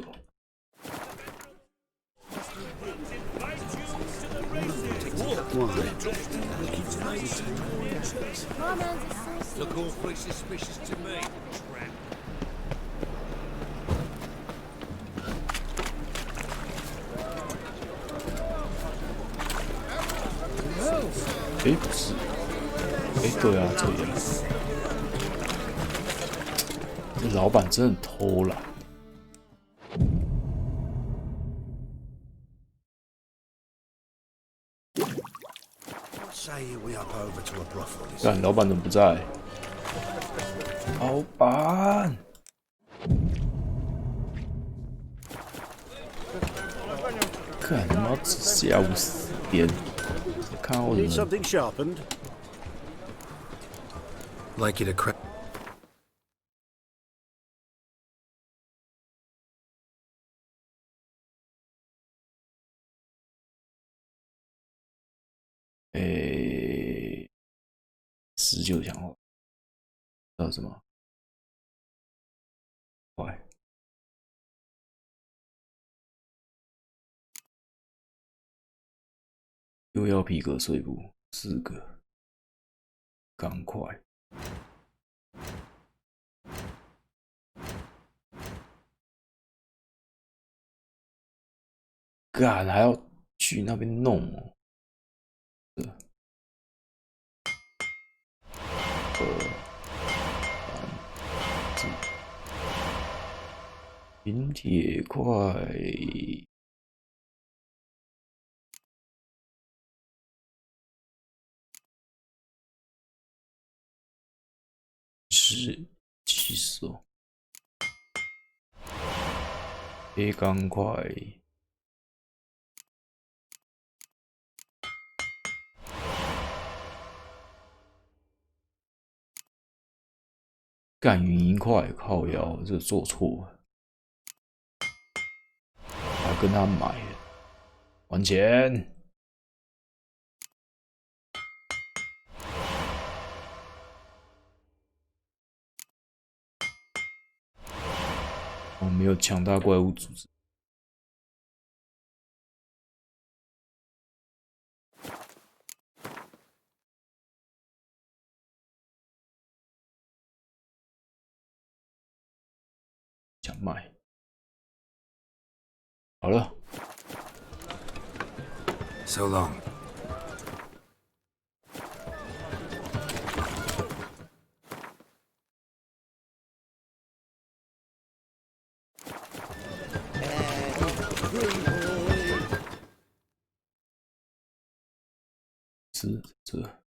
Look awfully suspicious to me. Tramp. 诶，不是，诶，对啊，这里啊，这老板真的偷懒。干，老板怎么不在？老板，干他妈下午4点。 看我 Need something sharpened? Like you to crack.19强化，叫什么？快！又要皮革碎布4个，赶快！干还要去那边弄哦。银铁块。 是气死哦！别赶快！干云银块，靠腰，这做错了，还跟他买，还钱！我没有强大怪物组织。 想卖，好了。So long.这。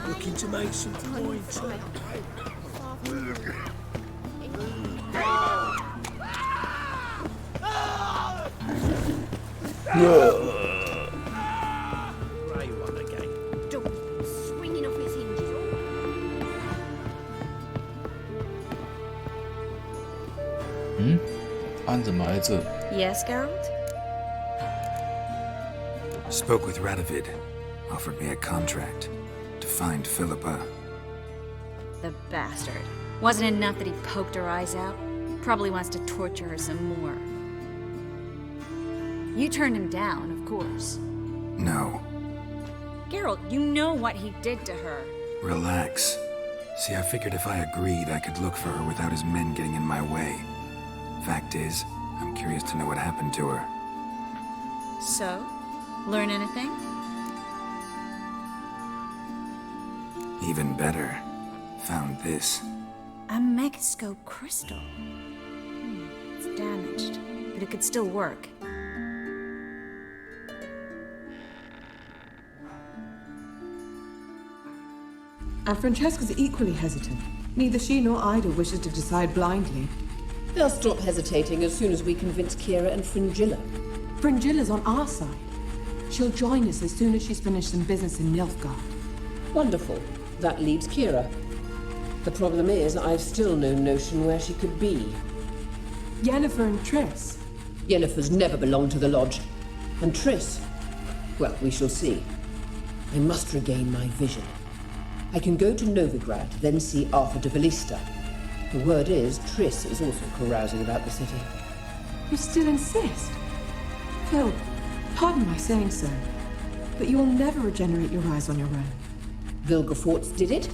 Looking to make some points. Swinging off his hinges. 安怎么来这？ Yes, Geralt? Spoke with Radovid. Offered me a contract to find Philippa. The bastard. Wasn't enough that he poked her eyes out? Probably wants to torture her some more. You turned him down, of course. No. Geralt, you know what he did to her. Relax. See, I figured if I agreed, I could look for her without his men getting in my way. Fact is, I'm curious to know what happened to her. So? Learn anything? Even better. Found this. A megascope crystal. It's damaged, but it could still work. And Francesca's equally hesitant. Neither she nor Ida wishes to decide blindly. They'll stop hesitating as soon as we convince Kira and Fringilla. Fringilla's on our side. She'll join us as soon as she's finished some business in Nilfgaard. Wonderful. That leaves Kira. The problem is, I've still no notion where she could be. Yennefer and Triss. Yennefer's never belonged to the Lodge. And Triss? Well, we shall see. I must regain my vision. I can go to Novigrad, then see Arthur de Ballista. The word is, Triss is also carousing about the city. You still insist? Phil, pardon my saying so, but you will never regenerate your eyes on your own. Vilgefortz did it.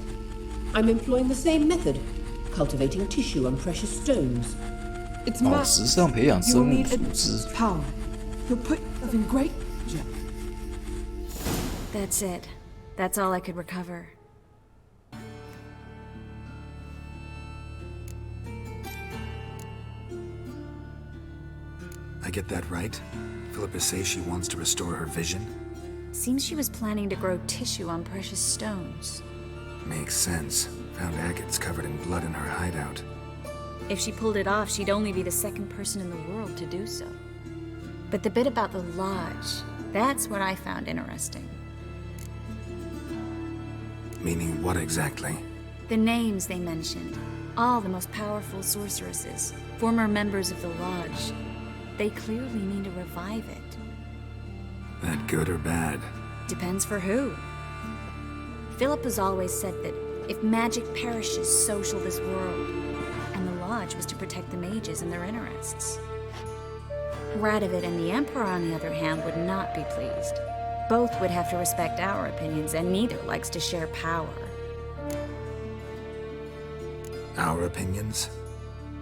I'm employing the same method, cultivating tissue and precious stones. It's 实际上培养生物组织。 power. You'll put yourself in great danger. That's it. That's all I could recover. I get that right? Philippa says she wants to restore her vision? Seems she was planning to grow tissue on precious stones. Makes sense. Found agates covered in blood in her hideout. If she pulled it off, she'd only be the second person in the world to do so. But the bit about the Lodge, that's what I found interesting. Meaning what exactly? The names they mentioned. All the most powerful sorceresses, former members of the Lodge. They clearly mean to revive it. That good or bad? Depends for who. Philip has always said that if magic perishes, so shall this world. And the Lodge was to protect the mages and their interests. Radovid and the Emperor, on the other hand, would not be pleased. Both would have to respect our opinions, and neither likes to share power. Our opinions?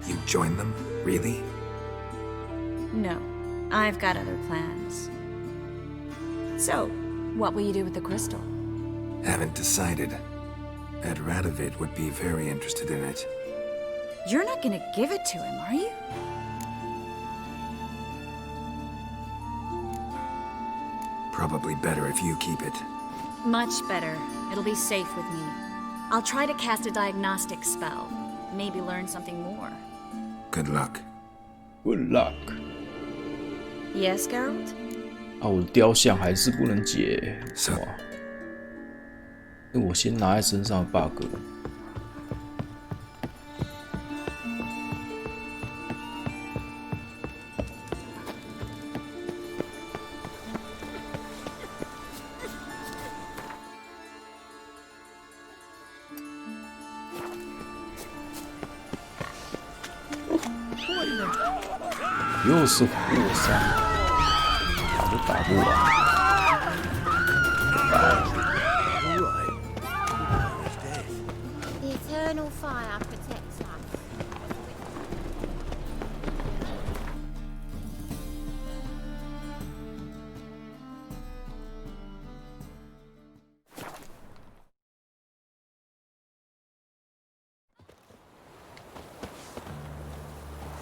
You join them? Really? No, I've got other plans. So, what will you do with the crystal? Haven't decided. Ed Radovid would be very interested in it. You're not gonna give it to him, are you? Probably better if you keep it. Much better. It'll be safe with me. I'll try to cast a diagnostic spell. Maybe learn something more. Good luck. Good luck. Yes, Geralt? 啊，我的雕像还是不能解，哇！那我先拿在身上的 bug。又是火山，打都打不完。The eternal fire protects us.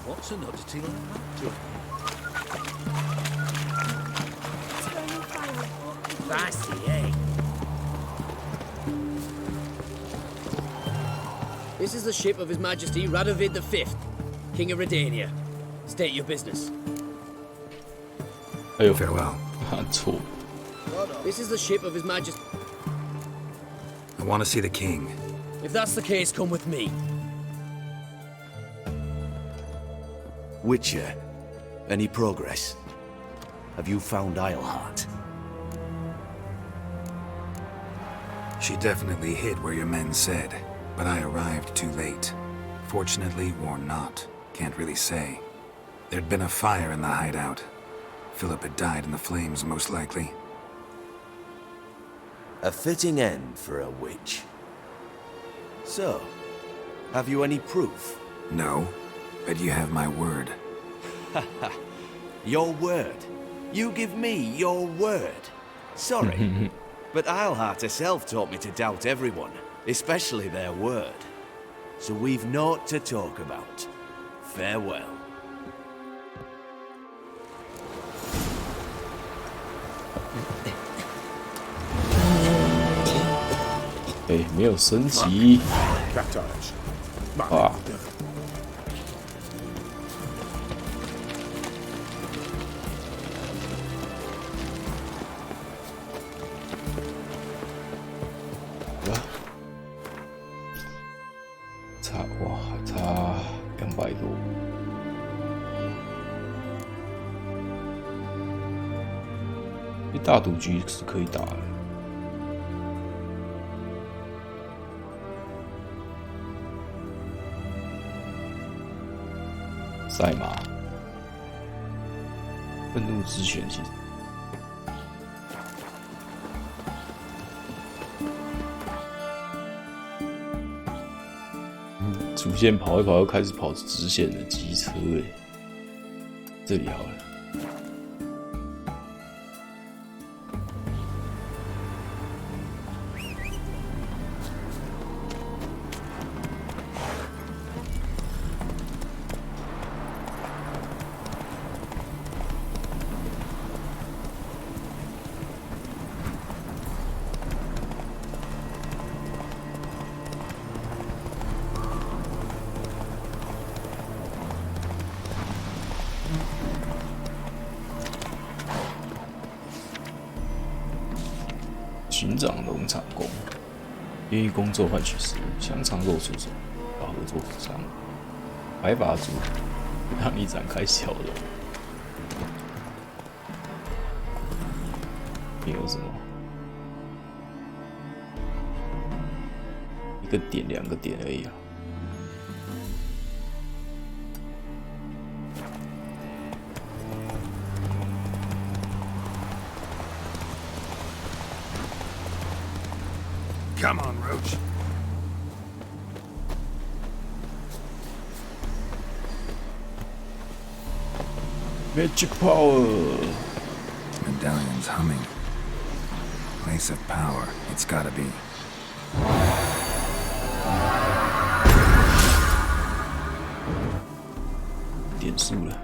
What's an oddity like that, John? Eternal fire. Feisty, eh? This is the ship of His Majesty Radovid V, King of Redania. State your business. Farewell. This is the ship of His Majesty. I want to see the king. If that's the case, come with me. Witcher, any progress? Have you found Isleheart? She definitely hid where your men said, but I arrived too late. Fortunately or not, can't really say. There'd been a fire in the hideout. Philip had died in the flames, most likely. A fitting end for a witch. So, have you any proof? No, but you have my word. Your word? You give me your word? Sorry, but Isleheart herself taught me to doubt everyone, especially their word. So we've naught to talk about. Farewell. 没有升级。啊！差200多。大赌局是可以打的。 赛马，愤怒之泉其实，主线跑一跑又开始跑直线的机车哎，这里好了。 寻找农场工，愿意工作换取食物，香肠肉出手，要合作服装。白发族让你展开笑容。你有什么？一个点、2个点而已啊。 Come on, Roach. Magic power. Medallion's humming. Place of power. It's gotta be. 点数了。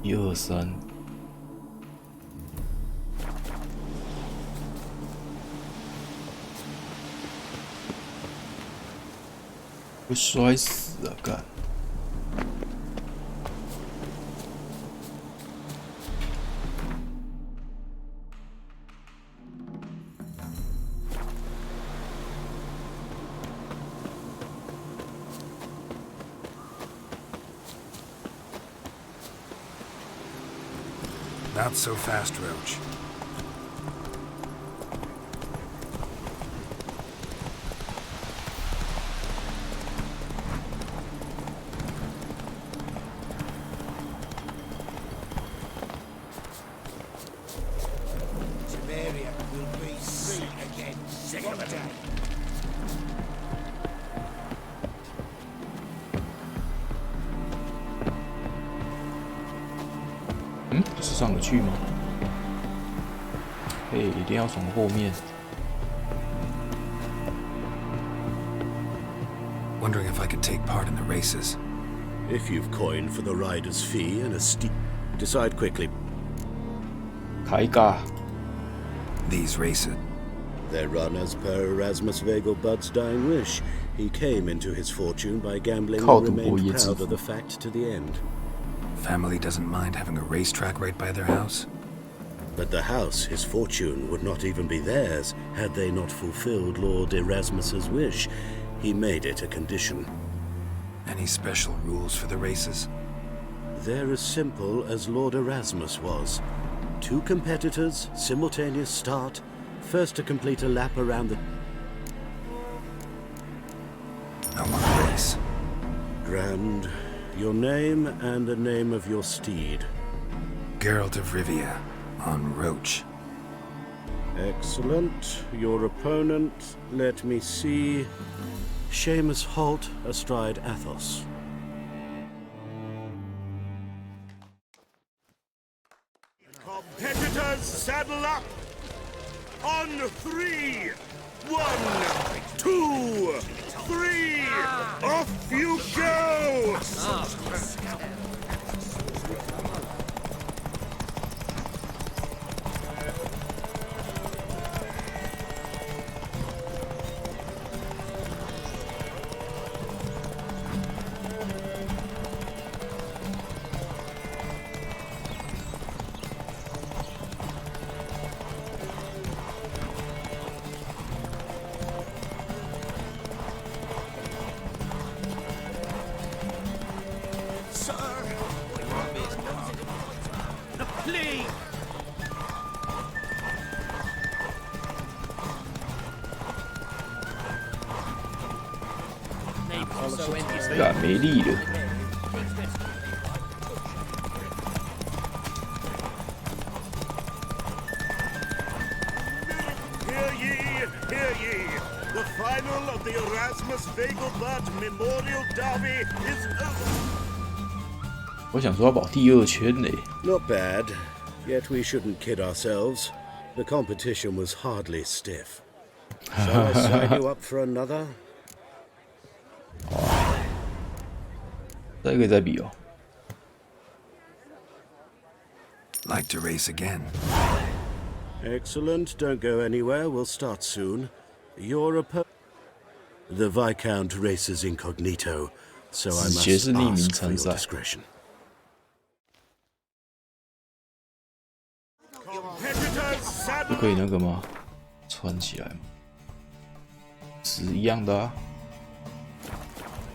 1、2、3，会摔死啊！干！Not so fast, Roach. Temeria will be seen again. Sick of it. 不是上得去吗？一定要从后面。Wondering if I could take part in the races. If you've coined for the rider's fee and a steep... Decide quickly. 开价。 These races. They're run as per Erasmus Vegelbud's dying wish. He came into his fortune by gambling and remained proud of the fact to the end. Family doesn't mind having a racetrack right by their house? But the house, his fortune, would not even be theirs had they not fulfilled Lord Erasmus's wish. He made it a condition. Any special rules for the races? They're as simple as Lord Erasmus was. 2 competitors, simultaneous start, first to complete a lap around the... I want to race. Grand. Your name and the name of your steed. Geralt of Rivia, on Roach. Excellent. Your opponent, let me see... Seamus Holt astride Athos. Competitors, saddle up! On 3! 1, 2, 3! Off you go! Please! 干没力了。Hear ye, hear ye! The final of the Erasmus Vegelbud Memorial Derby is over. 我想说要保第2圈嘞。Not bad, yet we shouldn't kid ourselves. The competition was hardly stiff. Shall I sign you up for another? 这可以再比哦。Like to race again. Excellent. Don't go anywhere. We'll start soon. Your opponent... The Viscount races incognito, so I must ask for your discretion. 不可以那个吗？穿起来吗？是一样的啊。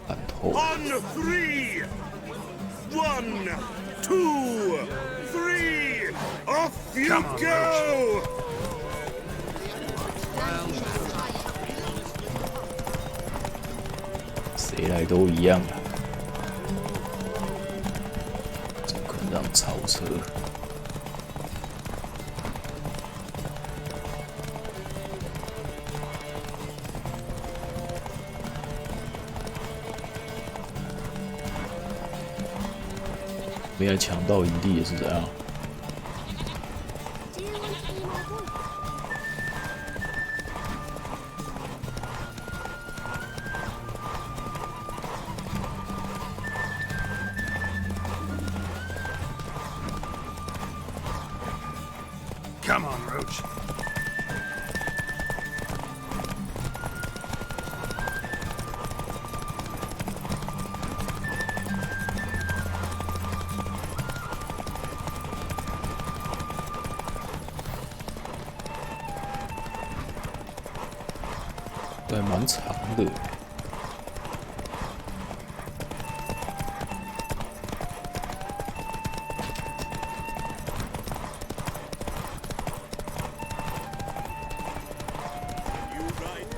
反头。On 3, 1, 2, 3, off you go! 谁来都一样啊！怎么可能让超车？没有抢到营地也是这样。Come on, Roach. "对，蛮长的。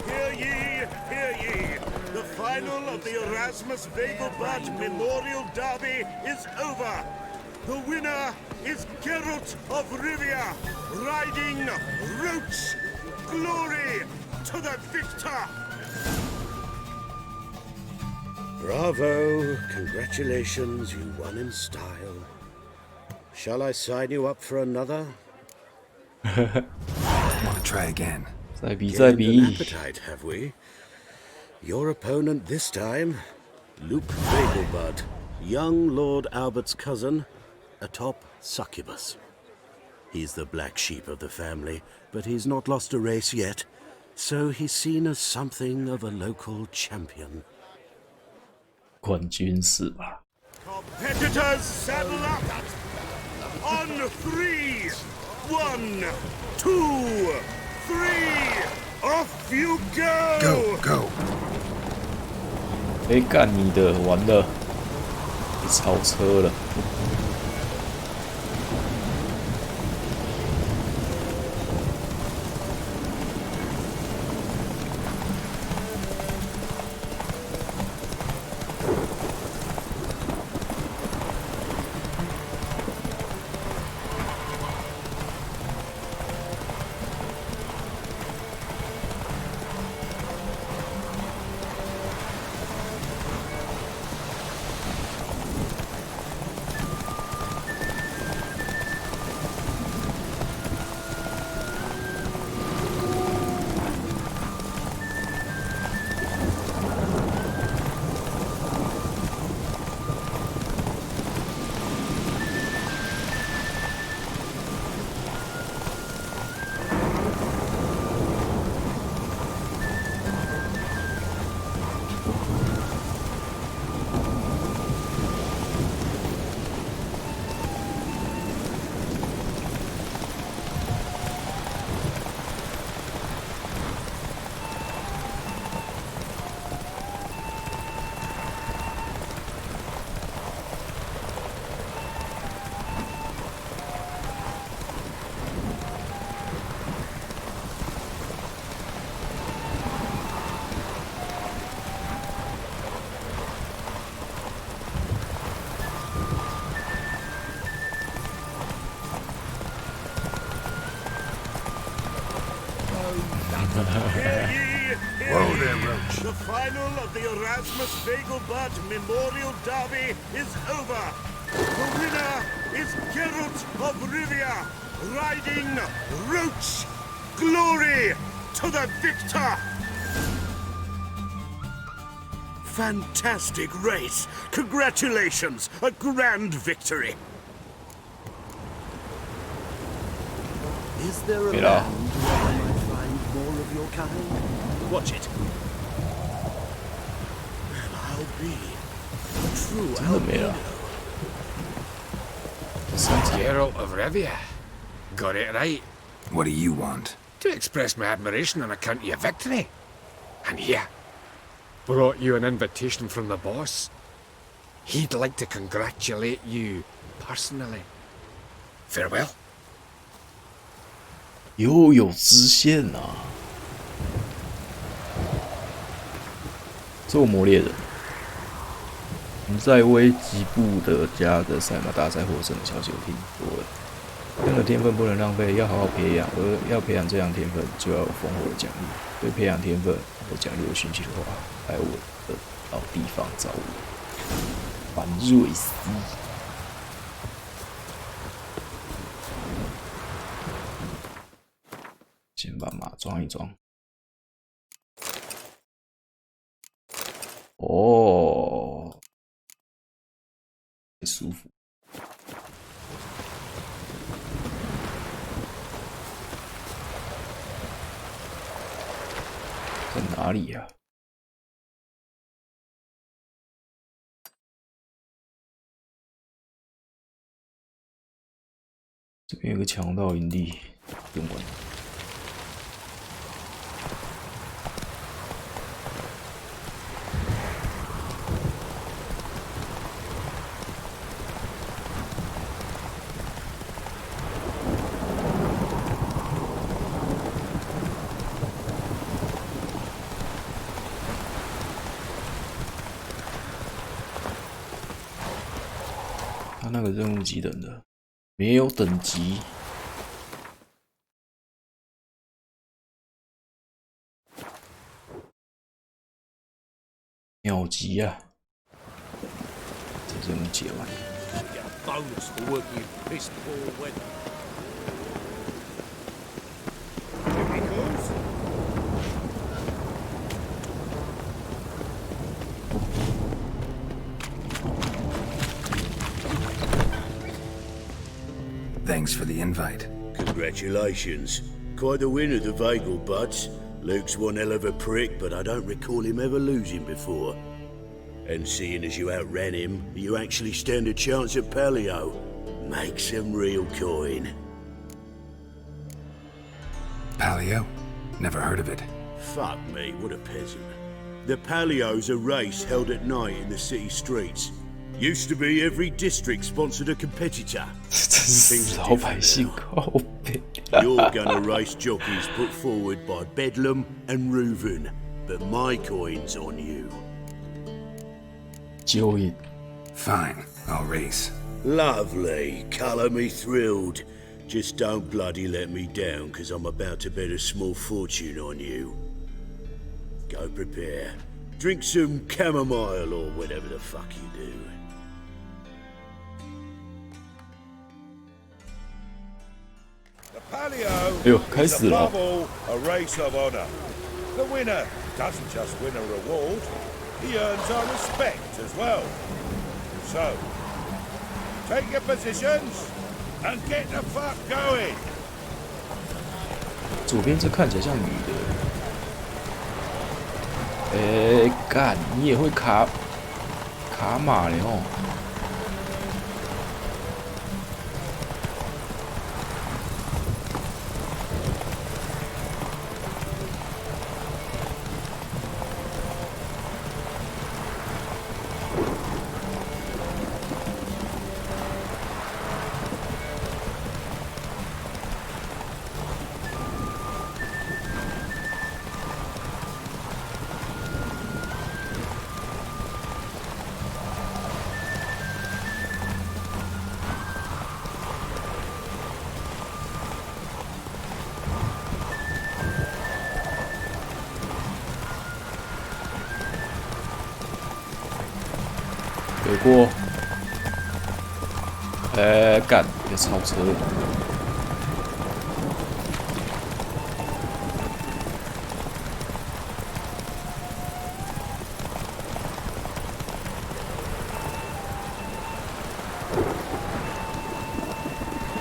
Hear ye, hear ye! The final of the Erasmus Vegelbud Memorial Derby is over. The winner is Geralt of Rivia, riding Roach. Glory to the victor! Bravo! Congratulations, you won in style. Shall I sign you up for another? Want to try again? 再比，再比。 Appetite, have we? Your opponent this time, Luke Vegelbud, young Lord Albert's cousin, atop succubus. He's the black sheep of the family, but he's not lost a race yet, so he's seen as something of a local champion. 冠军是吧？ Competitors, saddle up! On 3! 1, 2, 3! Off you go! Go, go! 哎，干你的，完了，你超车了。Whoa there, Roach. The final of the Erasmus Vegelbud Memorial Derby is over. The winner is Geralt of Rivia, riding Roach. Glory to the victor! Fantastic race. Congratulations. A grand victory. Is there a land where I might find more of your kind? Watch it. Well, I'll be a true albino. St. Geralt of Rivia. Got it right. What do you want? To express my admiration on account of your victory. And here, brought you an invitation from the boss. He'd like to congratulate you personally. Farewell. 又有支线啊！做魔猎人，你在危机部的家的赛马大赛获胜的消息我听多了。这样的天分不能浪费，要好好培养。而要培养这样天分，就要有丰厚的奖励。对培养天分和奖励有兴趣的话，来我的老地方找我。凡瑞斯。先把马装一装。哦，舒服。在哪里呀？这边有个强盗营地，不用管。他那个任务几等的？没有等级。秒级啊！这任务解完。Bonus for work you piss poor weather. Here he goes. Thanks for the invite. Congratulations. Quite the winner, the Vagal Butts. Luke's one hell of a prick, but I don't recall him ever losing before. And seeing as you outran him, you actually stand a chance at Paleo. Make some real coin. Paleo? Never heard of it. Fuck me, what a peasant. The Paleo's a race held at night in the city streets. Used to be every district sponsored a competitor. Things are different now. You're gonna race jockeys put forward by Bedlam and Reuven, but my coin's on you. Joey. Fine, I'll race. Lovely, colour me thrilled. Just don't bloody let me down, cause I'm about to bet a small fortune on you. Go prepare. Drink some chamomile or whatever the fuck you do. 哎呦，开始了。 A race of honor. The winner doesn't just win a reward, he earns our respect as well. So, take your positions and get the fuck going. 左边这看起来像女的。哎，干，你也会卡马了哦。 给过，干，别超车！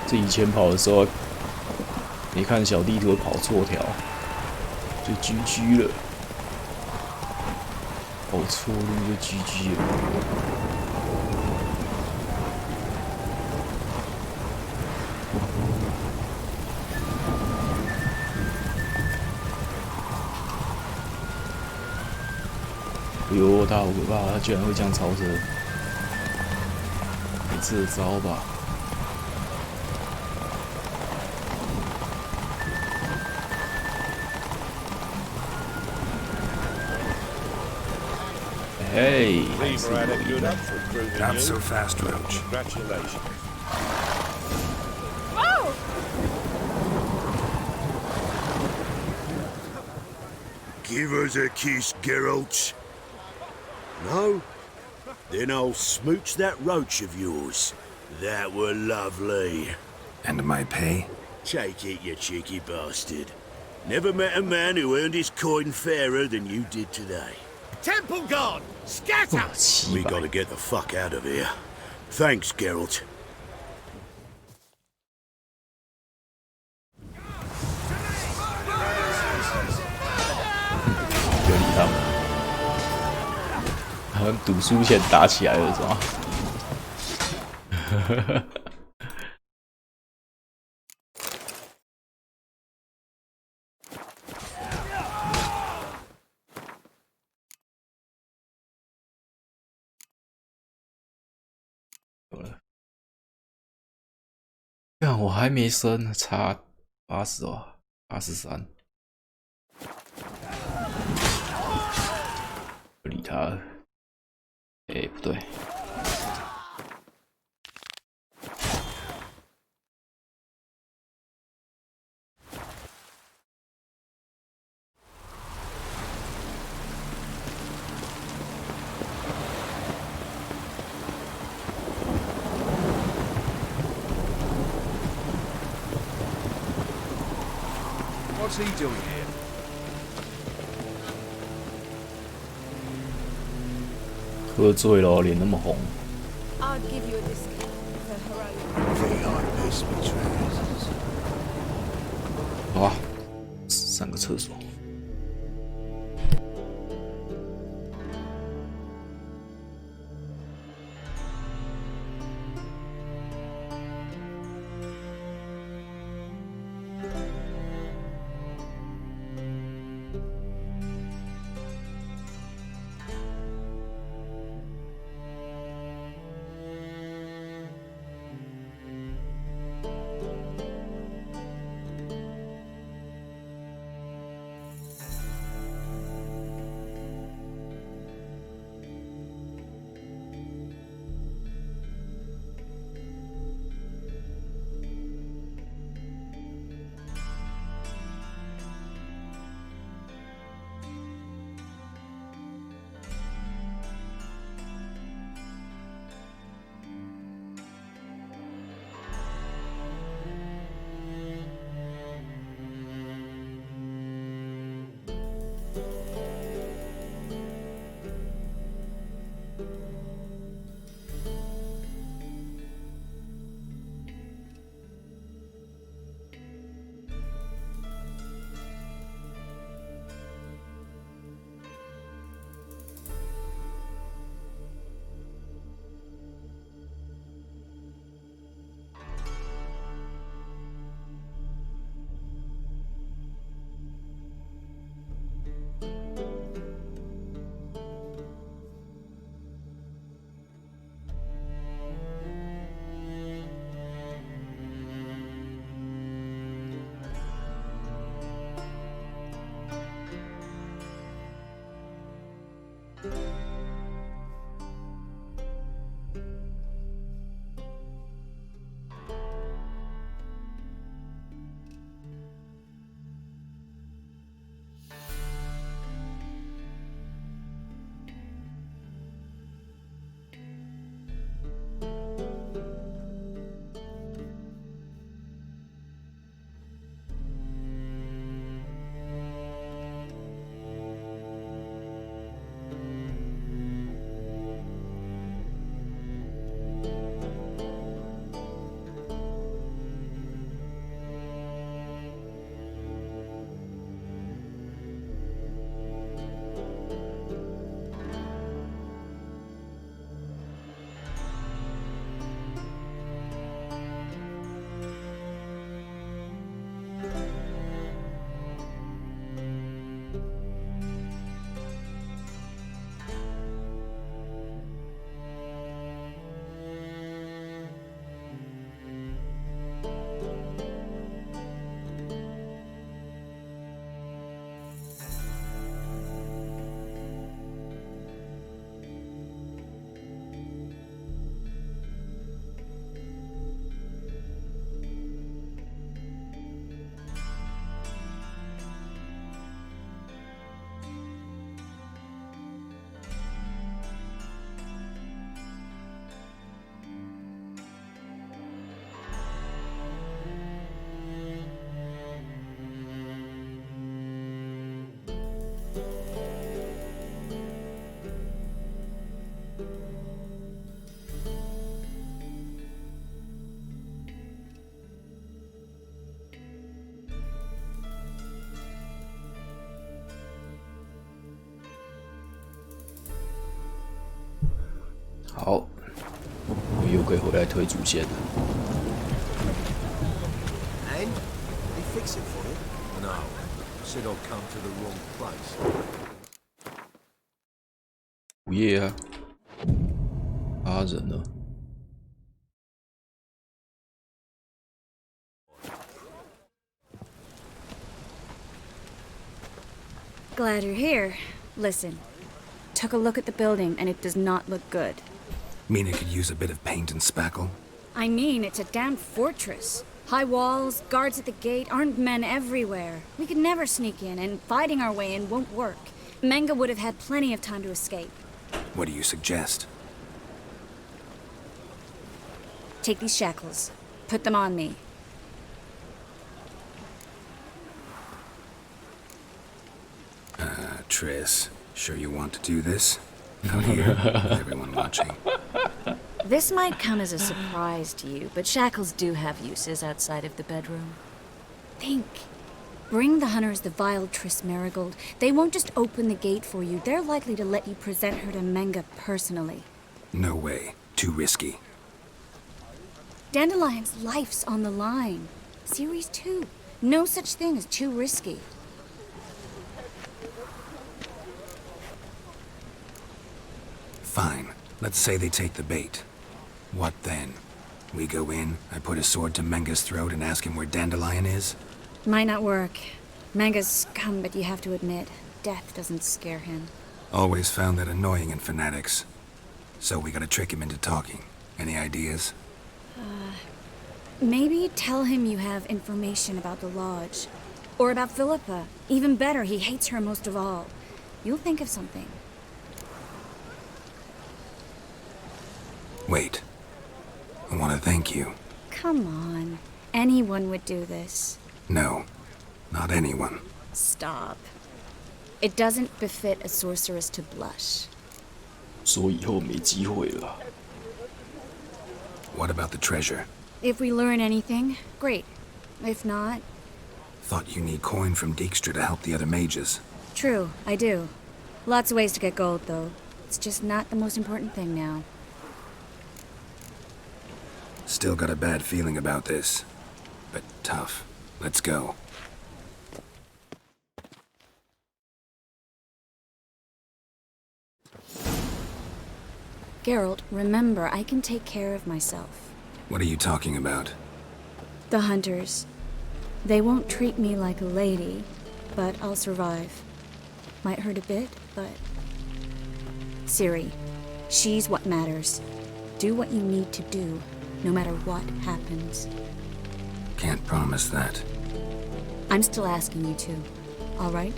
这以前跑的时候，没看小地图跑错条，就 GG 了。 跑错路就 GG 了。哎呦，他好可怕！他居然会这样超车，没这招吧？Hey, not so fast, Roach. Congratulations. Oh! Give us a kiss, Geralt. No? Then I'll smooch that roach of yours. That were lovely. And my pay? Take it, you cheeky bastard. Never met a man who earned his coin fairer than you did today. Temple Guard, scatter! We gotta get the fuck out of here. Thanks, Geralt. 不要理他们，好像赌输前打起来了是吧？看我还没升，差80哦，83。不理他了。哎，不对。What's he doing here? 喝醉了，脸那么红。 I'd give you a discount for 好啊，上个厕所。好，我又可以回来推主线了。And they fix it for you? No. Said I'll come to the wrong place. 午夜啊，阿人呢？ Glad you're here. Listen, took a look at the building and it does not look good. Mean it could use a bit of paint and spackle? I mean, it's a damn fortress. High walls, guards at the gate, armed men everywhere. We could never sneak in, and fighting our way in won't work. Menga would have had plenty of time to escape. What do you suggest? Take these shackles. Put them on me. Triss, sure you want to do this? Out here, with everyone watching. This might come as a surprise to you, but shackles do have uses outside of the bedroom. Think. Bring the hunters the vile Triss Marigold. They won't just open the gate for you. They're likely to let you present her to Menga personally. No way. Too risky. Dandelion's life's on the line. Series 2. No such thing as too risky. Fine. Let's say they take the bait. What then? We go in, I put a sword to Menga's throat and ask him where Dandelion is? Might not work. Menga's scum, but you have to admit, death doesn't scare him. Always found that annoying in fanatics. So we gotta trick him into talking. Any ideas? Maybe tell him you have information about the Lodge. Or about Philippa. Even better, he hates her most of all. You'll think of something. Wait. I want to thank you. Come on. Anyone would do this. No. Not anyone. Stop. It doesn't befit a sorceress to blush. 说以后没机会了。 What about the treasure? If we learn anything, great. If not... Thought you need coin from Dijkstra to help the other mages. True, I do. Lots of ways to get gold, though. It's just not the most important thing now. Still got a bad feeling about this. But tough. Let's go. Geralt, remember, I can take care of myself. What are you talking about? The hunters. They won't treat me like a lady, but I'll survive. Might hurt a bit, but... Ciri, she's what matters. Do what you need to do, no matter what happens. Can't promise that. I'm still asking you to, all right?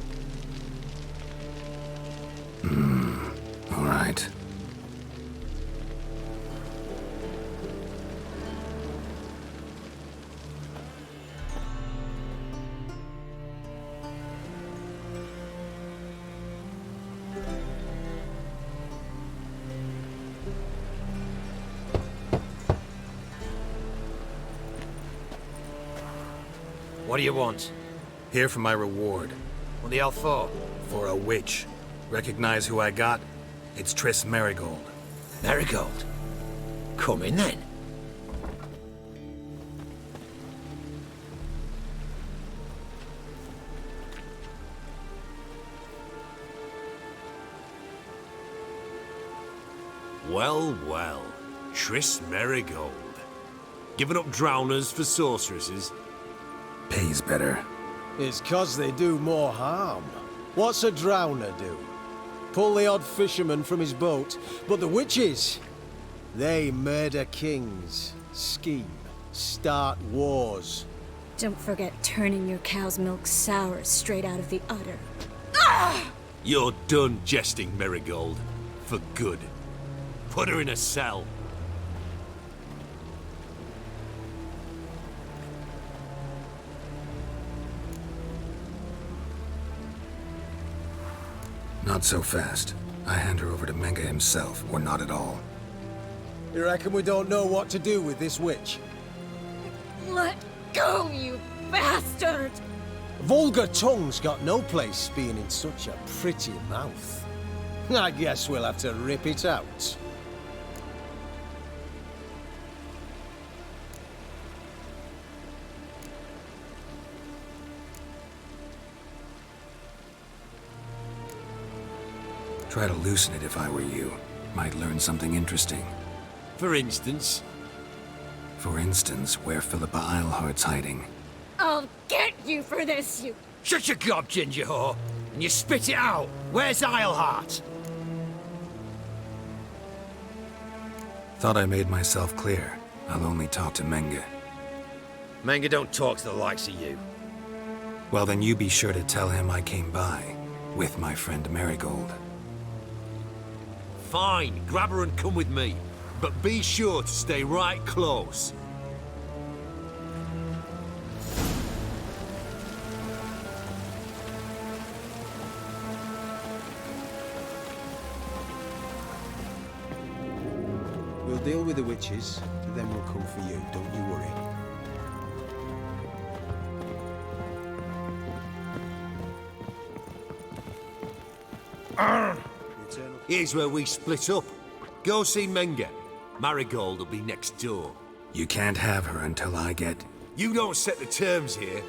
All right. What do you want? Here for my reward. What the hell for? For a witch. Recognize who I got? It's Triss Marigold. Marigold? Come in then. Well, well. Triss Marigold. Giving up drowners for sorceresses? Pays better. It's 'cause they do more harm. What's a drowner do? Pull the odd fisherman from his boat. But the witches, they murder kings, scheme, start wars. Don't forget turning your cow's milk sour straight out of the udder. You're done jesting, Marigold. For good. Put her in a cell. Not so fast. I hand her over to Menga himself, or not at all. You reckon we don't know what to do with this witch? Let go, you bastard! Vulgar tongue's got no place being in such a pretty mouth. I guess we'll have to rip it out. Try to loosen it if I were you. Might learn something interesting. For instance? For instance, where Philippa Eilhart's hiding. I'll get you for this, you... Shut your gob, ginger whore, and you spit it out. Where's Eilhart? Thought I made myself clear. I'll only talk to Menga. Menga don't talk to the likes of you. Well, then you be sure to tell him I came by, with my friend Marigold. Fine, grab her and come with me. But be sure to stay right close. We'll deal with the witches, then we'll come for you, don't you worry. Here's where we split up. Go see Menga. Marigold will be next door. You can't have her until I get... You don't set the terms here.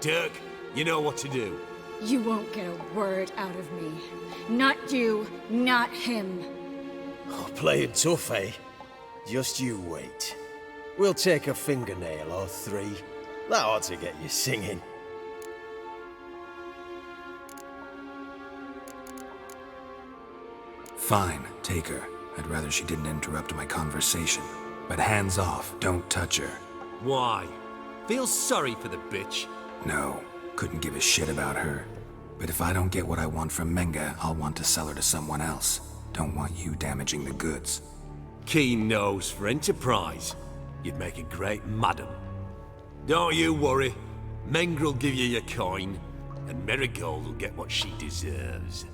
Dirk, you know what to do. You won't get a word out of me. Not you, not him. Oh, playing tough, eh? Just you wait. We'll take a fingernail or 3. That ought to get you singing. Fine, take her. I'd rather she didn't interrupt my conversation. But hands off, don't touch her. Why? Feel sorry for the bitch? No, couldn't give a shit about her. But if I don't get what I want from Menga, I'll want to sell her to someone else. Don't want you damaging the goods. Keen nose for enterprise. You'd make a great madam. Don't you worry. Mengrel will give you your coin, and Marigold will get what she deserves.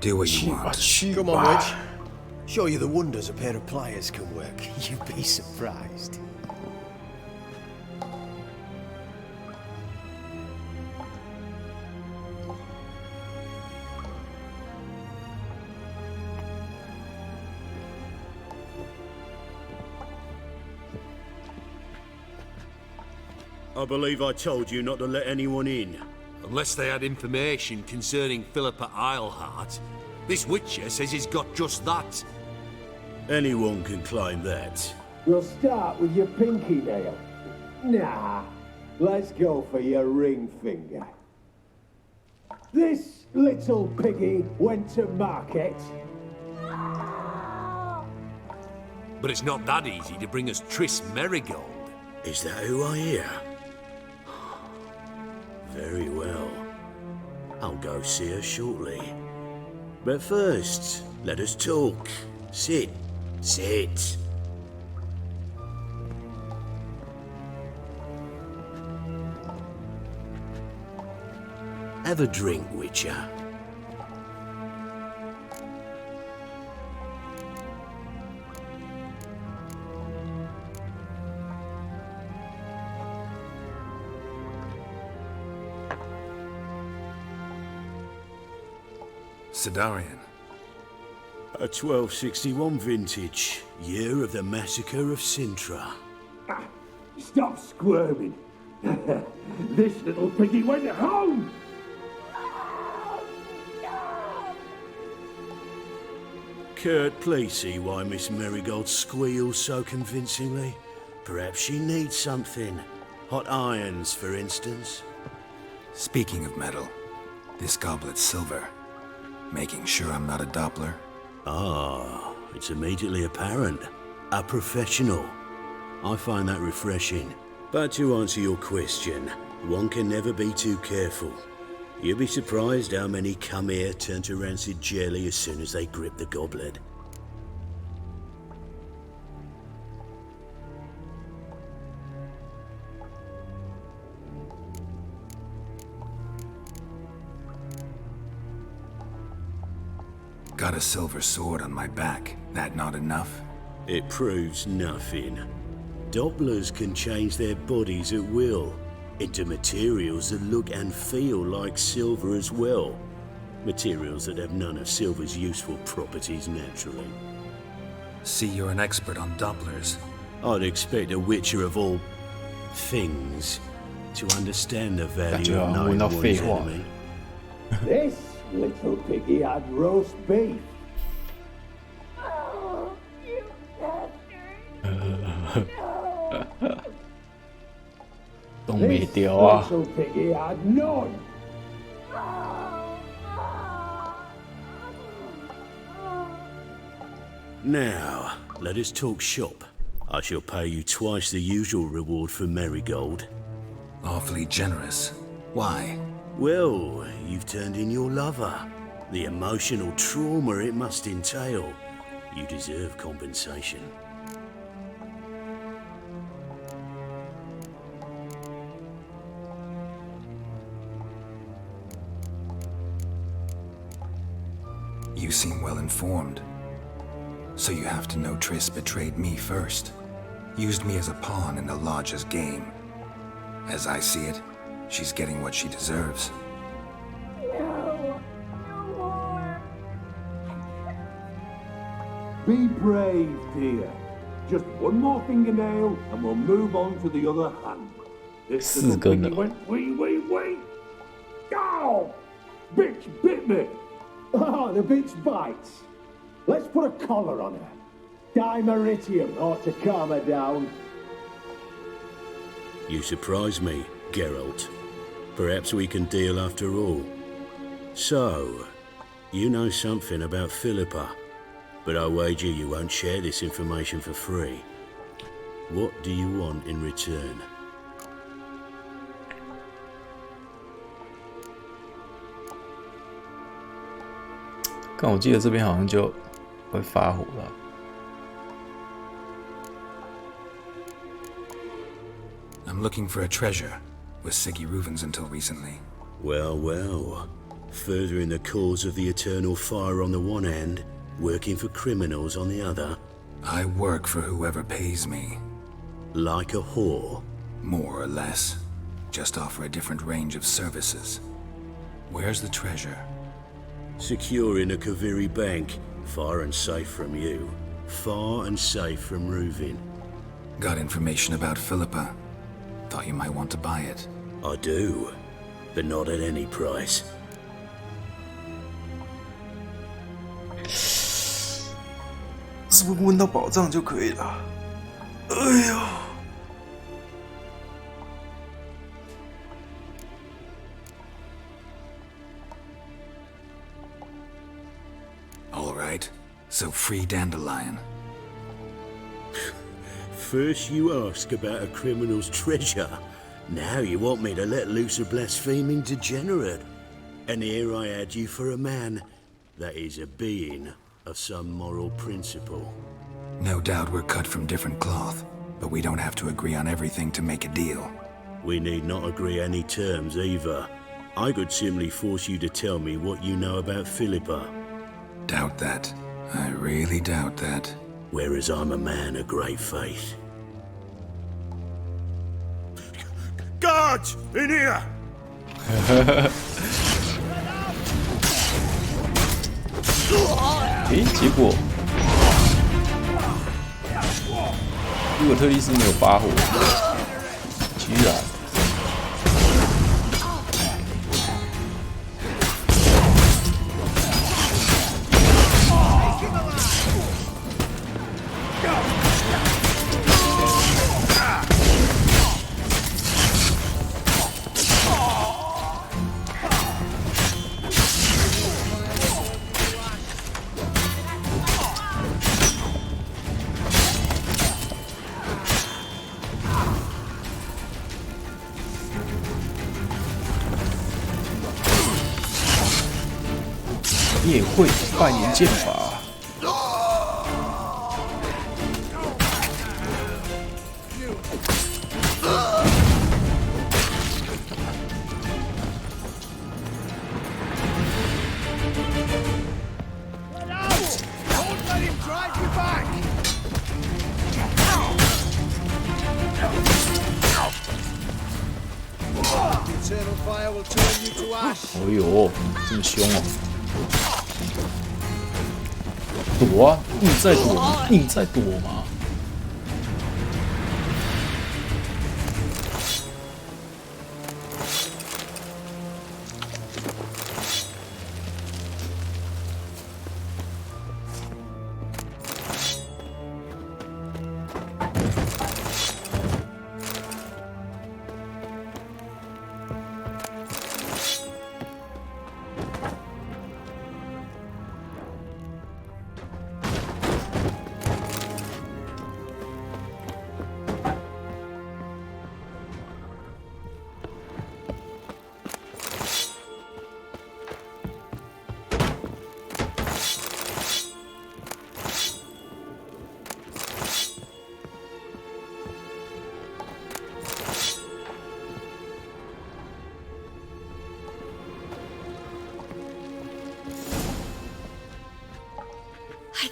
Do what you want. Come on, Wedge. Show you the wonders a pair of pliers can work. You'd be surprised. I believe I told you not to let anyone in. Unless they had information concerning Philippa Eilhart. This Witcher says he's got just that. Anyone can claim that. We'll start with your pinky nail. Nah, let's go for your ring finger. This little piggy went to market. But it's not that easy to bring us Triss Marigold. Is that who I hear? Very well. I'll go see her shortly. But first, let us talk. Sit. Sit. Have a drink, Witcher. Sidarian. A 1261 vintage, year of the massacre of Sintra. Stop squirming. This little piggy went home. Kurt, please see why Miss Marigold squeals so convincingly. Perhaps she needs something. Hot irons, for instance. Speaking of metal, this goblet's silver. Making sure I'm not a Doppler? Ah, it's immediately apparent. A professional. I find that refreshing. But to answer your question, one can never be too careful. You'll be surprised how many come here turn to rancid jelly as soon as they grip the goblet. Got a silver sword on my back. That not enough? It proves nothing. Dopplers can change their bodies at will, into materials that look and feel like silver as well. Materials that have none of silver's useful properties naturally. See, you're an expert on Dopplers. I'd expect a Witcher of all things to understand the value of knowing one's enemy. This little piggy had roast beef. Oh, you bastard! This little piggy had none. Now, let us talk shop. I shall pay you twice the usual reward for Marigold. Awfully generous. Why? Well, you've turned in your lover. The emotional trauma it must entail. You deserve compensation. You seem well informed. So you have to know Triss betrayed me first. Used me as a pawn in the Lodge's game. As I see it, she's getting what she deserves. Be brave, dear. Just one more fingernail and we'll move on to the other hand. This little piggy went wee. Oh! Bitch bit me! Oh, the bitch bites. Let's put a collar on her. Dimeritium ought to calm her down. You surprise me, Geralt. Perhaps we can deal after all. So, you know something about Philippa, but I wager you won't share this information for free. What do you want in return?但我记得这边好像就会发火了。I'm looking for a treasure. Was Siggy Reuven's until recently. Well, well. Furthering the cause of the eternal fire on the one hand, working for criminals on the other. I work for whoever pays me. Like a whore? More or less. Just offer a different range of services. Where's the treasure? Secure in a Kaviri bank. Far and safe from you. Far and safe from Reuven. Got information about Philippa. Thought you might want to buy it. I do, but not at any price. 是不是问到宝藏就可以了？哎呦！ All right, so free Dandelion. First you ask about a criminal's treasure. Now you want me to let loose a blaspheming degenerate. And here I had you for a man. That is a being of some moral principle. No doubt we're cut from different cloth, but we don't have to agree on everything to make a deal. We need not agree any terms either. I could simply force you to tell me what you know about Philippa. Doubt that. I really doubt that. Whereas I'm a man of great faith. Guards! In here! 结果特利斯没有发火，居然。 你也会拜年剑法？哎呦，这么凶哦！ 躲啊！硬在躲吗？硬在躲吗？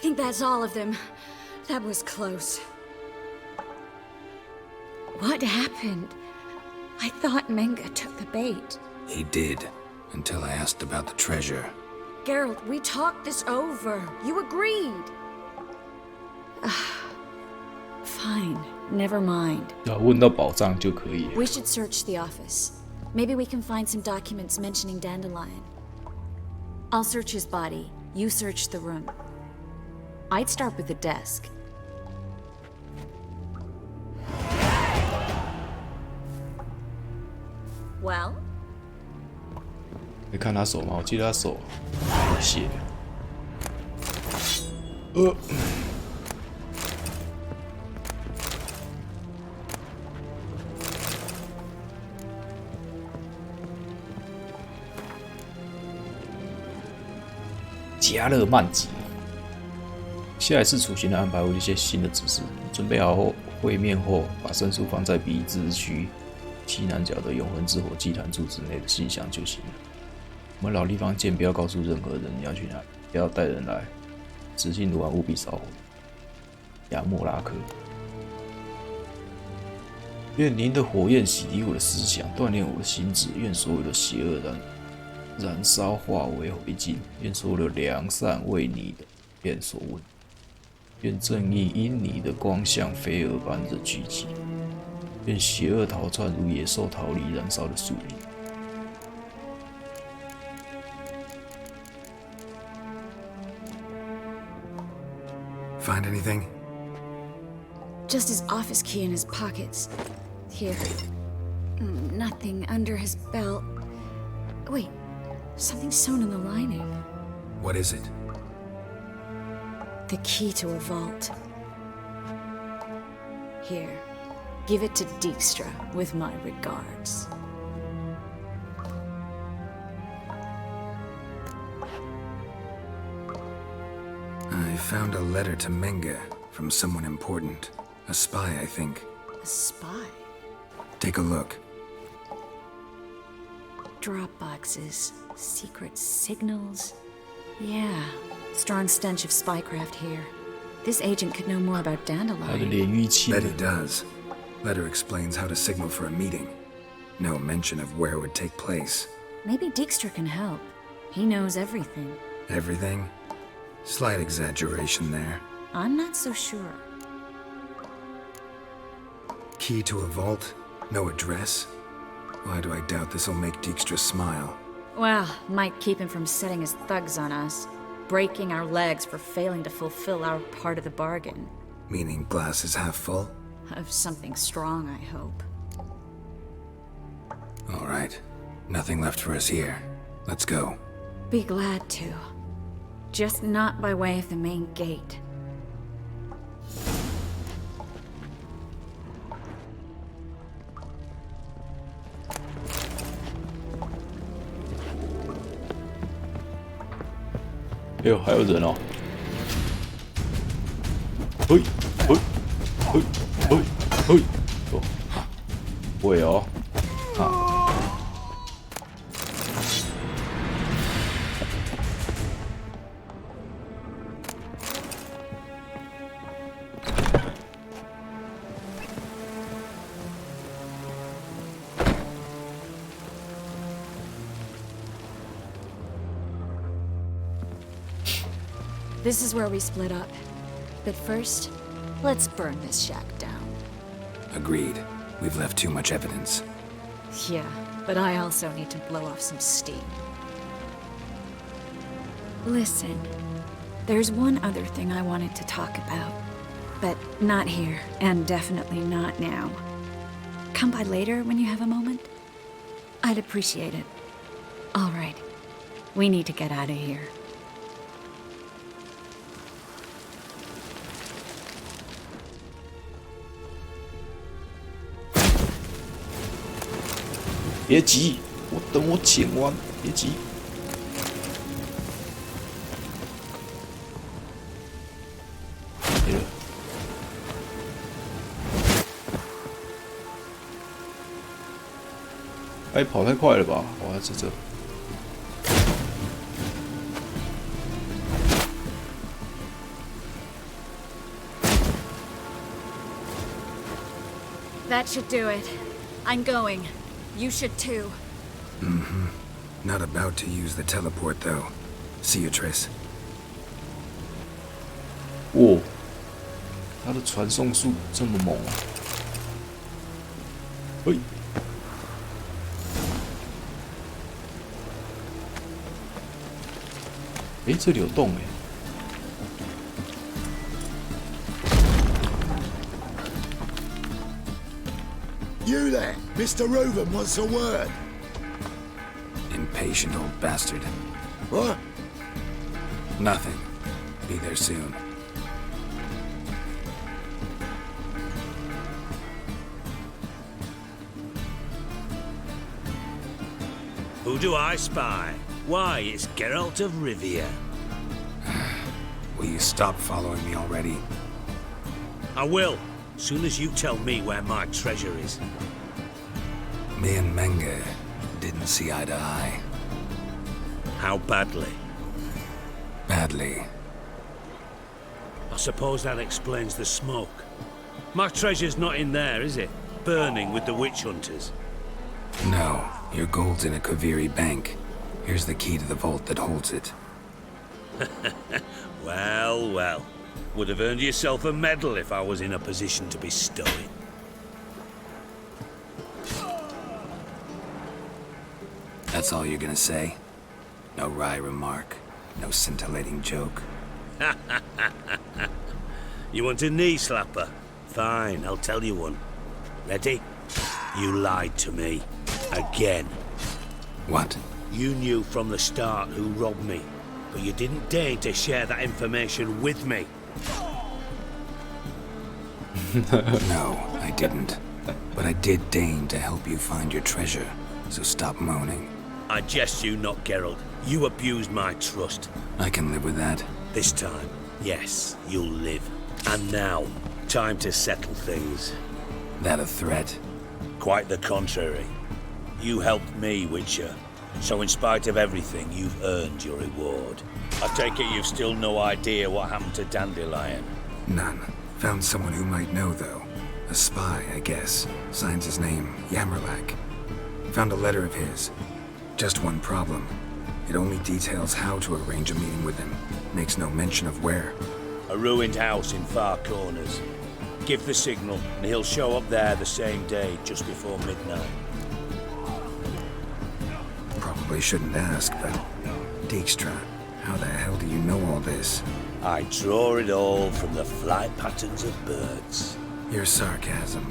think that's all of them. That was close. What happened? I thought Menga took the bait. He did, until I asked about the treasure. Geralt, we talked this over. You agreed. Fine, never mind. 问到宝藏就可以。 We should search the office. Maybe we can find some documents mentioning Dandelion. I'll search his body. You search the room. I'd start with the desk. Well? 你看他手吗？我记得他手有血。加勒曼吉。下一次处刑的安排会有一些新的指示。准备好后，会面后把申诉放在笔字区西南角的永恒之火祭坛柱之内的信箱就行了。我们老地方见，不要告诉任何人你要去哪里，不要带人来。执行读完务必烧毁。亚莫拉克。愿您的火焰洗涤我的思想，锻炼我的心智。愿所有的邪恶燃烧化为灰烬。愿所有的良善为你的眼所问。愿正义因你的光像飞蛾般的聚集。愿邪恶逃窜如野兽逃离燃烧的树林。Find anything? Just his office key in his pockets. Here. Nothing under his belt. Wait, something sewn in the lining. What is it? The key to a vault. Here, give it to Dijkstra with my regards. I found a letter to Menga from someone important. A spy, I think. A spy? Take a look. Drop boxes, secret signals. Yeah, strong stench of spycraft here. This agent could know more about Dandelion. Bet he does. Letter explains how to signal for a meeting. No mention of where it would take place. Maybe Dijkstra can help. He knows everything. Everything? Slight exaggeration there. I'm not so sure. Key to a vault? No address? Why do I doubt this'll make Dijkstra smile? Well, might keep him from setting his thugs on us. Breaking our legs for failing to fulfill our part of the bargain. Meaning glass is half full? Of something strong, I hope. All right. Nothing left for us here. Let's go. Be glad to. Just not by way of the main gate. Eh呦，还有人哦！嘿，嘿，嘿，嘿，嘿，哦，会哦，啊！ This is where we split up. But first, let's burn this shack down. Agreed. We've left too much evidence. Yeah, but I also need to blow off some steam. Listen, there's one other thing I wanted to talk about. But not here, and definitely not now. Come by later when you have a moment? I'd appreciate it. All right. We need to get out of here. 别急，等我剪完，别急。没了。哎，跑太快了吧！我要在这。That should do it. I'm going. You should too. Mm-hmm. Not about to use the teleport, though. See you, Triss. 哇，他的传送速这么猛啊！嘿，哎，这里有洞哎。You there, Mr. Reuven wants a word. Impatient old bastard. What? Nothing. Be there soon. Who do I spy? Why, it's Geralt of Rivia. Will you stop following me already? I will, soon as you tell me where my treasure is. Me and Menge didn't see eye to eye. How badly? Badly. I suppose that explains the smoke. My treasure's not in there, is it? Burning with the witch hunters. No, your gold's in a Kaviri bank. Here's the key to the vault that holds it. Well, well. Would have earned yourself a medal if I was in a position to bestow it. That's all you're gonna say? No wry remark, no scintillating joke. You want a knee slapper? Fine, I'll tell you one. Ready? You lied to me. Again. What? You knew from the start who robbed me, but you didn't deign to share that information with me. No, I didn't. But I did deign to help you find your treasure, so stop moaning. I jest you not, Geralt. You abused my trust. I can live with that. This time, yes, you'll live. And now, time to settle things. That a threat? Quite the contrary. You helped me, Witcher. So in spite of everything, you've earned your reward. I take it you've still no idea what happened to Dandelion? None. Found someone who might know, though. A spy, I guess. Signs his name, Yammerlack. Found a letter of his. Just one problem. It only details how to arrange a meeting with him. Makes no mention of where. A ruined house in Far Corners. Give the signal, and he'll show up there the same day, just before midnight. Probably shouldn't ask, but... Dijkstra, how the hell do you know all this? I draw it all from the flight patterns of birds. Your sarcasm.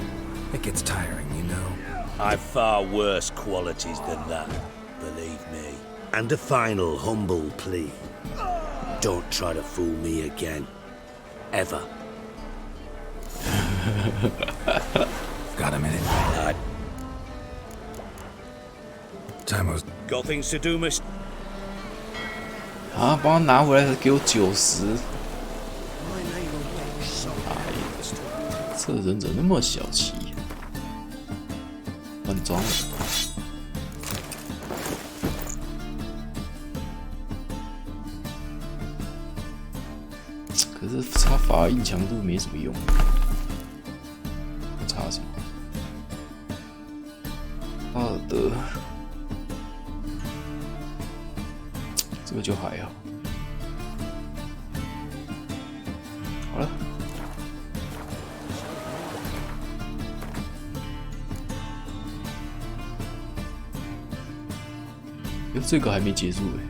It gets tiring, you know. I've far worse qualities than that, believe me. And a final humble plea. Don't try to fool me again. Ever. Got a minute? Time Got things to do, Miss. 啊，帮他拿回来，给我90。这人怎么那么小气？换装了。可是插法印强度没什么用。插什么？巴尔德。 这个就还好。好了，哟，这个还没结束哎。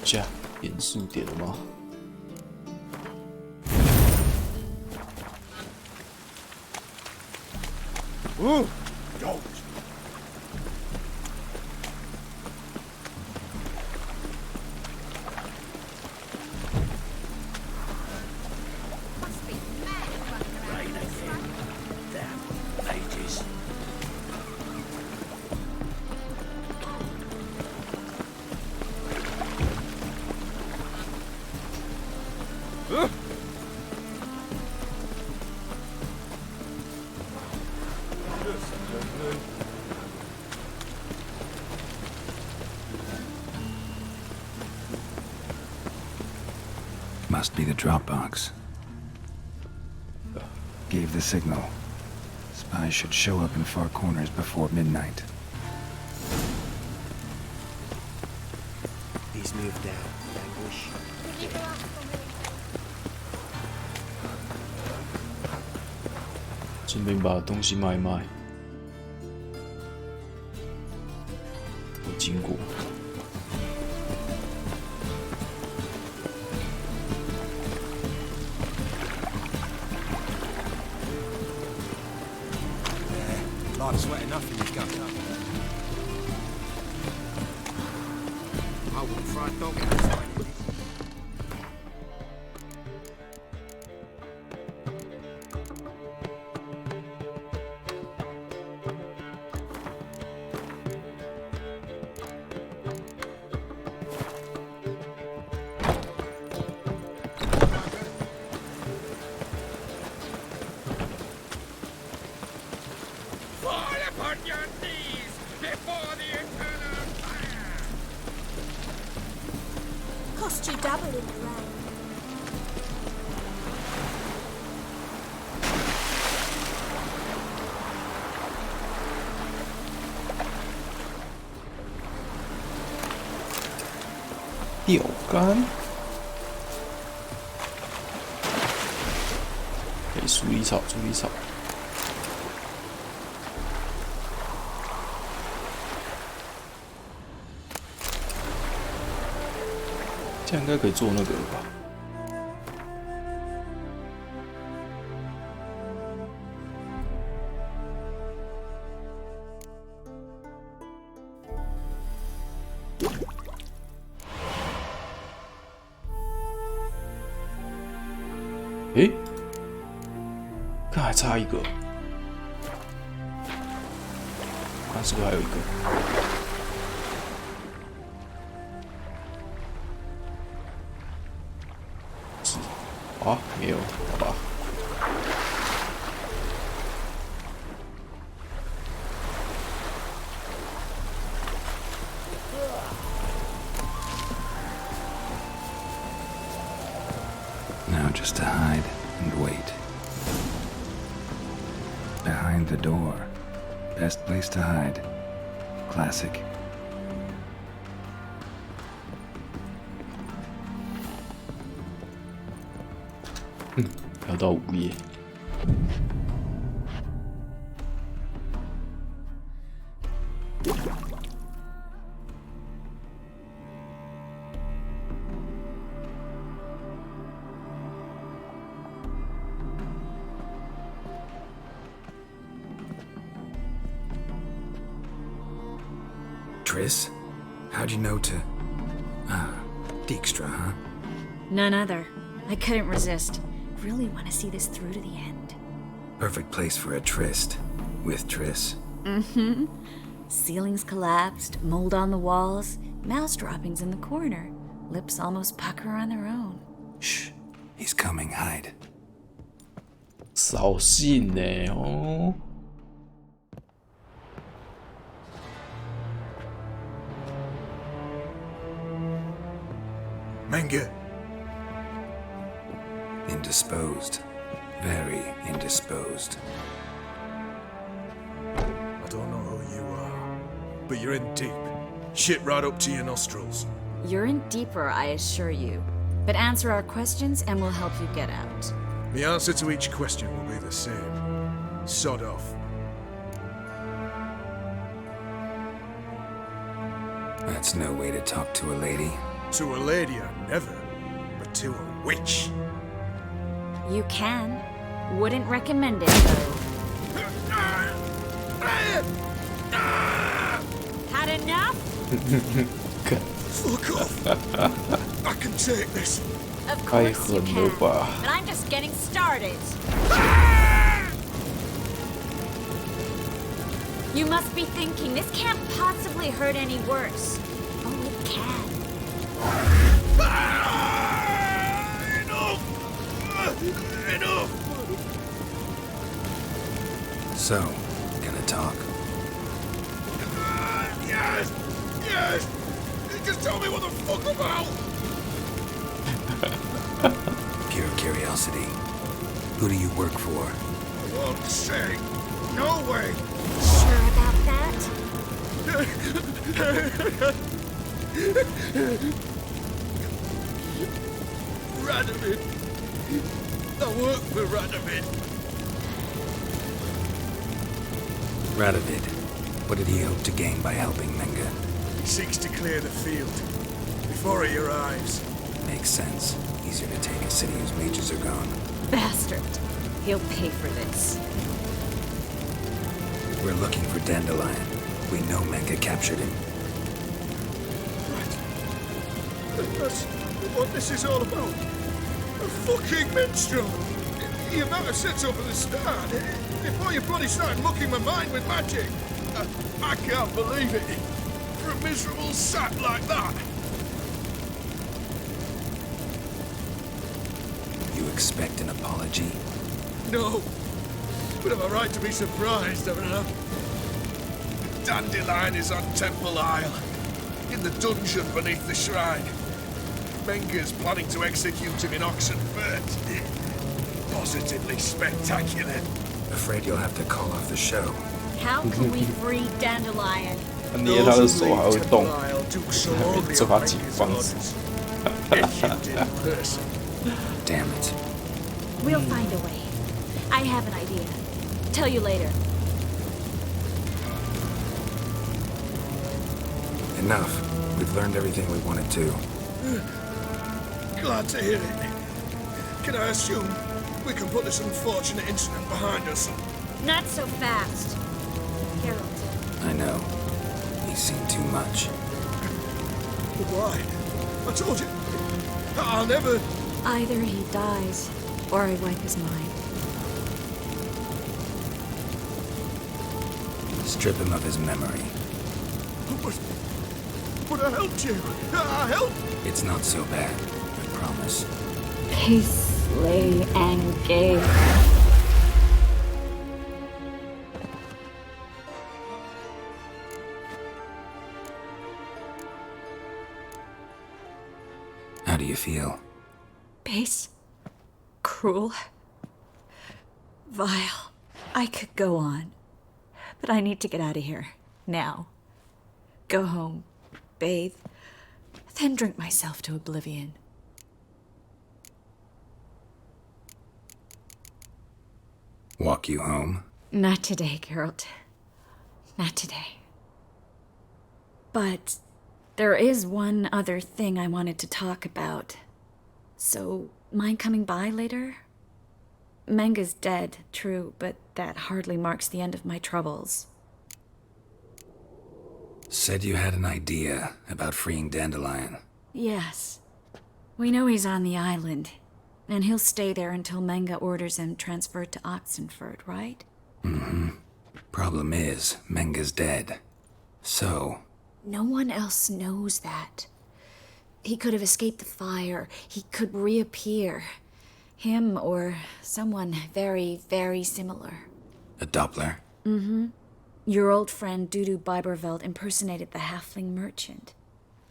下严肃点了吗？Don't. Must be the drop box. Gave the signal. Spies should show up in far corners before midnight. He's moved out. Languish. 顺便把东西卖一卖。我经过。Life's wet enough in this gutter. I wouldn't fry a dog outside. Cost you double in the rain. 钓竿，给鼠李草，鼠李草。这样应该可以做那个了吧？诶，看还差一个，看是不是还有一个？是啊，没有，好吧。Now just to hide and wait. Behind the door. Best place to hide. Classic. 聊到午夜。Triss? How'd you know to... Ah, Dijkstra, huh? None other. I couldn't resist. Really want to see this through to the end. Perfect place for a tryst. With Triss. Mm-hmm. Ceilings collapsed, mold on the walls, mouse droppings in the corner. Lips almost pucker on their own. Shh. He's coming. Hide. 扫兴呢哦。Menge. Indisposed. Very indisposed. I don't know who you are, but you're in deep. Shit right up to your nostrils. You're in deeper, I assure you. But answer our questions and we'll help you get out. The answer to each question will be the same. Sod off. That's no way to talk to a lady. To a lady, I never. But to a witch. You can. Wouldn't recommend it, though. Had enough? Fuck off! I can take this. Of course you can. But I'm just getting started. You must be thinking, this can't possibly hurt any worse. Oh, it can. Enough! So, gonna talk? Yes! Yes! Just tell me what the fuck about! Pure curiosity. Who do you work for? I won't say. No way. Sure about that? Radovid. I work for Radovid. Radovid. What did he hope to gain by helping Menga? He seeks to clear the field before he arrives. Makes sense. Easier to take a city whose mages are gone. Bastard. He'll pay for this. We're looking for Dandelion. We know Menga captured him. That's what this is all about. A fucking minstrel! The amount of sets up at the start, before you bloody started mucking my mind with magic. I can't believe it. For a miserable sap like that. You expect an apology? No. But I've a right to be surprised, haven't I? Dandelion is on Temple Isle, in the dungeon beneath the shrine. Menga's planning to execute him in Oxenfurt. Positively spectacular. Afraid you'll have to call off the show. How can we free Dandelion? 他捏他的手还会动，做他紧放子。Damn it. We'll find a way. I have an idea. Tell you later. Enough. We've learned everything we wanted to. Glad to hear it. Can I assume we can put this unfortunate incident behind us? Not so fast. Harold. I know. He's seen too much. But why? I told you. I'll never... Either he dies, or I wipe his mind. Strip him of his memory. But I helped you. I helped. It's not so bad. I promise. Peace, slay, and gay. How do you feel? Base. Cruel. Vile. I could go on. But I need to get out of here. Now. Go home. Bathe. Then drink myself to oblivion. Walk you home? Not today, Geralt. Not today. But there is one other thing I wanted to talk about. So, mind coming by later? Menga's dead, true, but that hardly marks the end of my troubles. Said you had an idea about freeing Dandelion. Yes. We know he's on the island, and he'll stay there until Menga orders him transferred to Oxenfurt, right? Mm-hmm. Problem is, Menga's dead. So... No one else knows that. He could have escaped the fire. He could reappear. Him or someone very, very similar. A Doppler? Mm-hmm. Your old friend Dudu Biberveld impersonated the halfling merchant.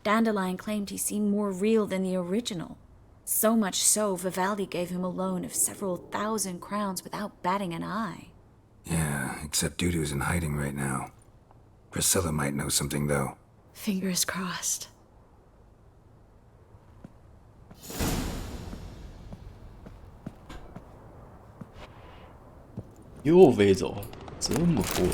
Dandelion claimed he seemed more real than the original. So much so, Vivaldi gave him a loan of several thousand crowns without batting an eye. Yeah, except Dudu's in hiding right now. Priscilla might know something, though. Fingers crossed. 又飞走了，这么贵。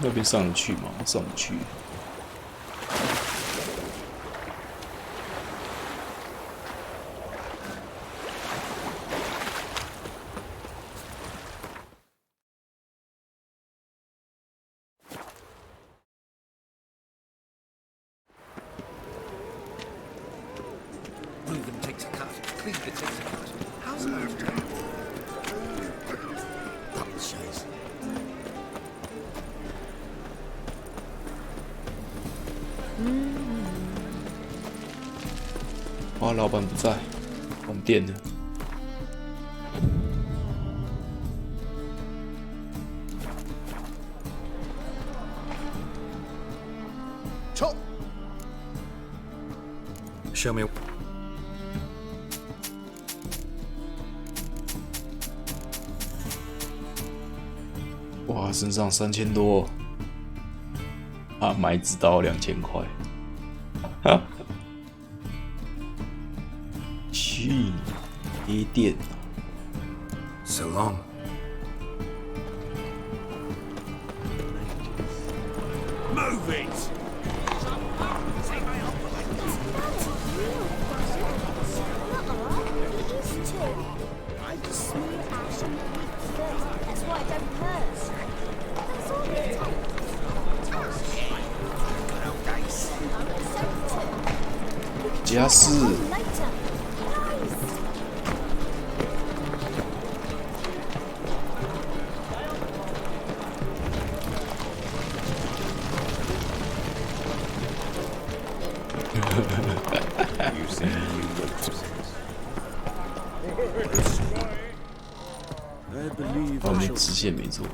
那边上得去吗？上不去。complete the ticket. How's that? Scheiße. 哇，老板不在，关店了。冲 ！Show me. 哇，身上3000多，啊，买一支刀2000块，哈，去你店 So long. Move it! I just smear ash on the meat first. That's why I don't hurt. That's all it takes. Ash. 家事。 Later. You see new witnesses. I believe 哦， I 没 shall 直线没错。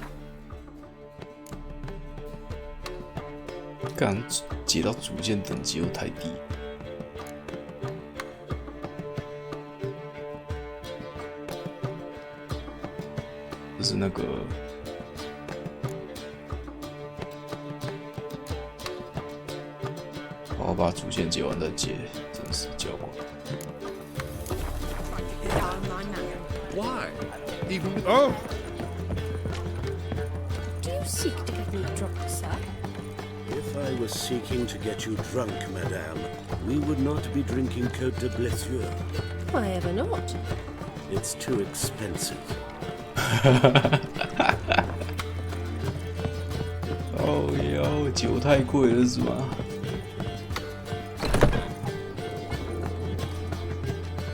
刚解到主线等级又太低。就是那个。 好，把主线解完再解，真是教官。 Why? Even oh. Do you seek to get me drunk, sir? If I was seeking to get you drunk, madame, we would not be drinking Côte de Blessure. Why ever not? It's too expensive. 哦哟，酒太贵了是吗？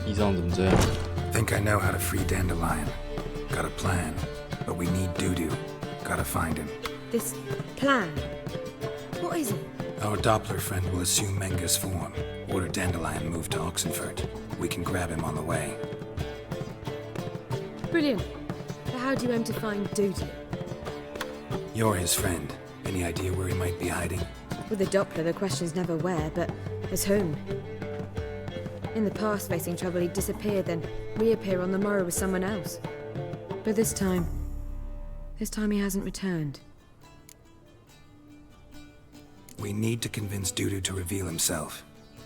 议长怎么这样？ Think I know how to free Dandelion. Got a plan, but we need Dudu. Gotta find him. This plan? What is it? Our Doppler friend will assume Menga's form. Order Dandelion moved to Oxenfurt. We can grab him on the way. Brilliant. But how do you aim to find Dudu? You're his friend. Any idea where he might be hiding? With the Doppler, the question's never where, but as whom? In the past, facing trouble, he'd disappear, then reappear on the morrow with someone else. But this time he hasn't returned. We need to convince Dudu to reveal himself.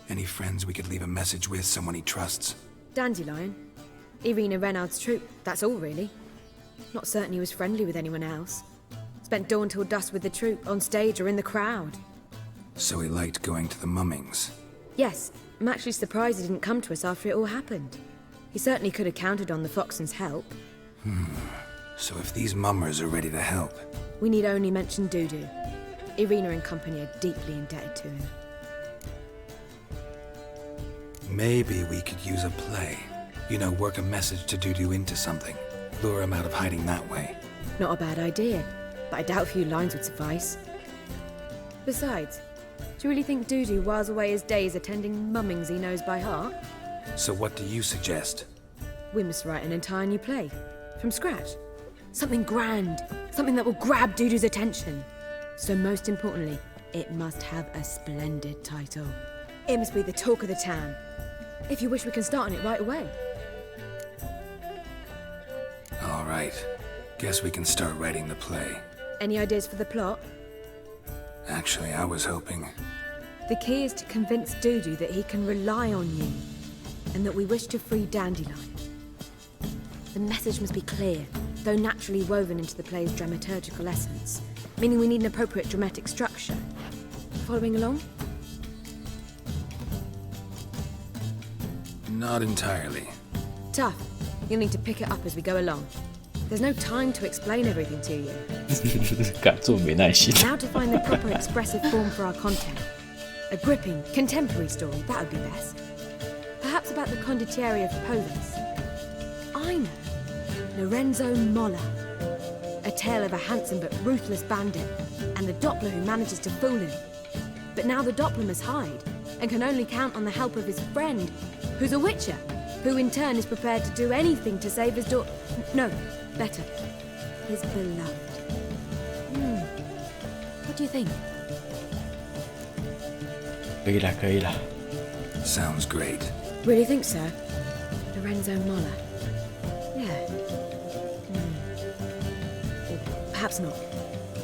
Any friends we could leave a message with, someone he trusts? Dandelion. Irina Renard's troop, that's all really. Not certain he was friendly with anyone else. Spent dawn till dusk with the troop, on stage or in the crowd. So he liked going to the mummings. Yes, I'm actually surprised he didn't come to us after it all happened. He certainly could have counted on the Foxen's help. So if these mummers are ready to help... We need only mention Dudu. Irina and company are deeply indebted to him. Maybe we could use a play. You know, work a message to Dudu into something. Lure him out of hiding that way. Not a bad idea, but I doubt a few lines would suffice. Besides, do you really think Dudu whiles away his days attending mummings he knows by heart? So what do you suggest? We must write an entire new play. From scratch. Something grand. Something that will grab Dudu's attention. So most importantly, it must have a splendid title. It must be the talk of the town. If you wish, we can start on it right away. All right. Guess we can start writing the play. Any ideas for the plot? Actually, I was hoping... The key is to convince Dudu that he can rely on you, and that we wish to free Dandelion. The message must be clear, though naturally woven into the play's dramaturgical essence, meaning we need an appropriate dramatic structure. Following along? Not entirely. Tough. You'll need to pick it up as we go along. There's no time to explain everything to you. 敢做没耐心。 Now to find the proper expressive form for our content. A gripping, contemporary story, that would be best. perhaps about the condottieri of Polis. I know. Lorenzo Molla. A tale of a handsome but ruthless bandit, and the Doppler who manages to fool him. But now the Doppler must hide, and can only count on the help of his friend, who's a witcher, who in turn is prepared to do anything to save his daughter. No, better, his beloved. What do you think? 可以啦。 Sounds great. Really think so? Lorenzo Molla. Yeah. Or perhaps not.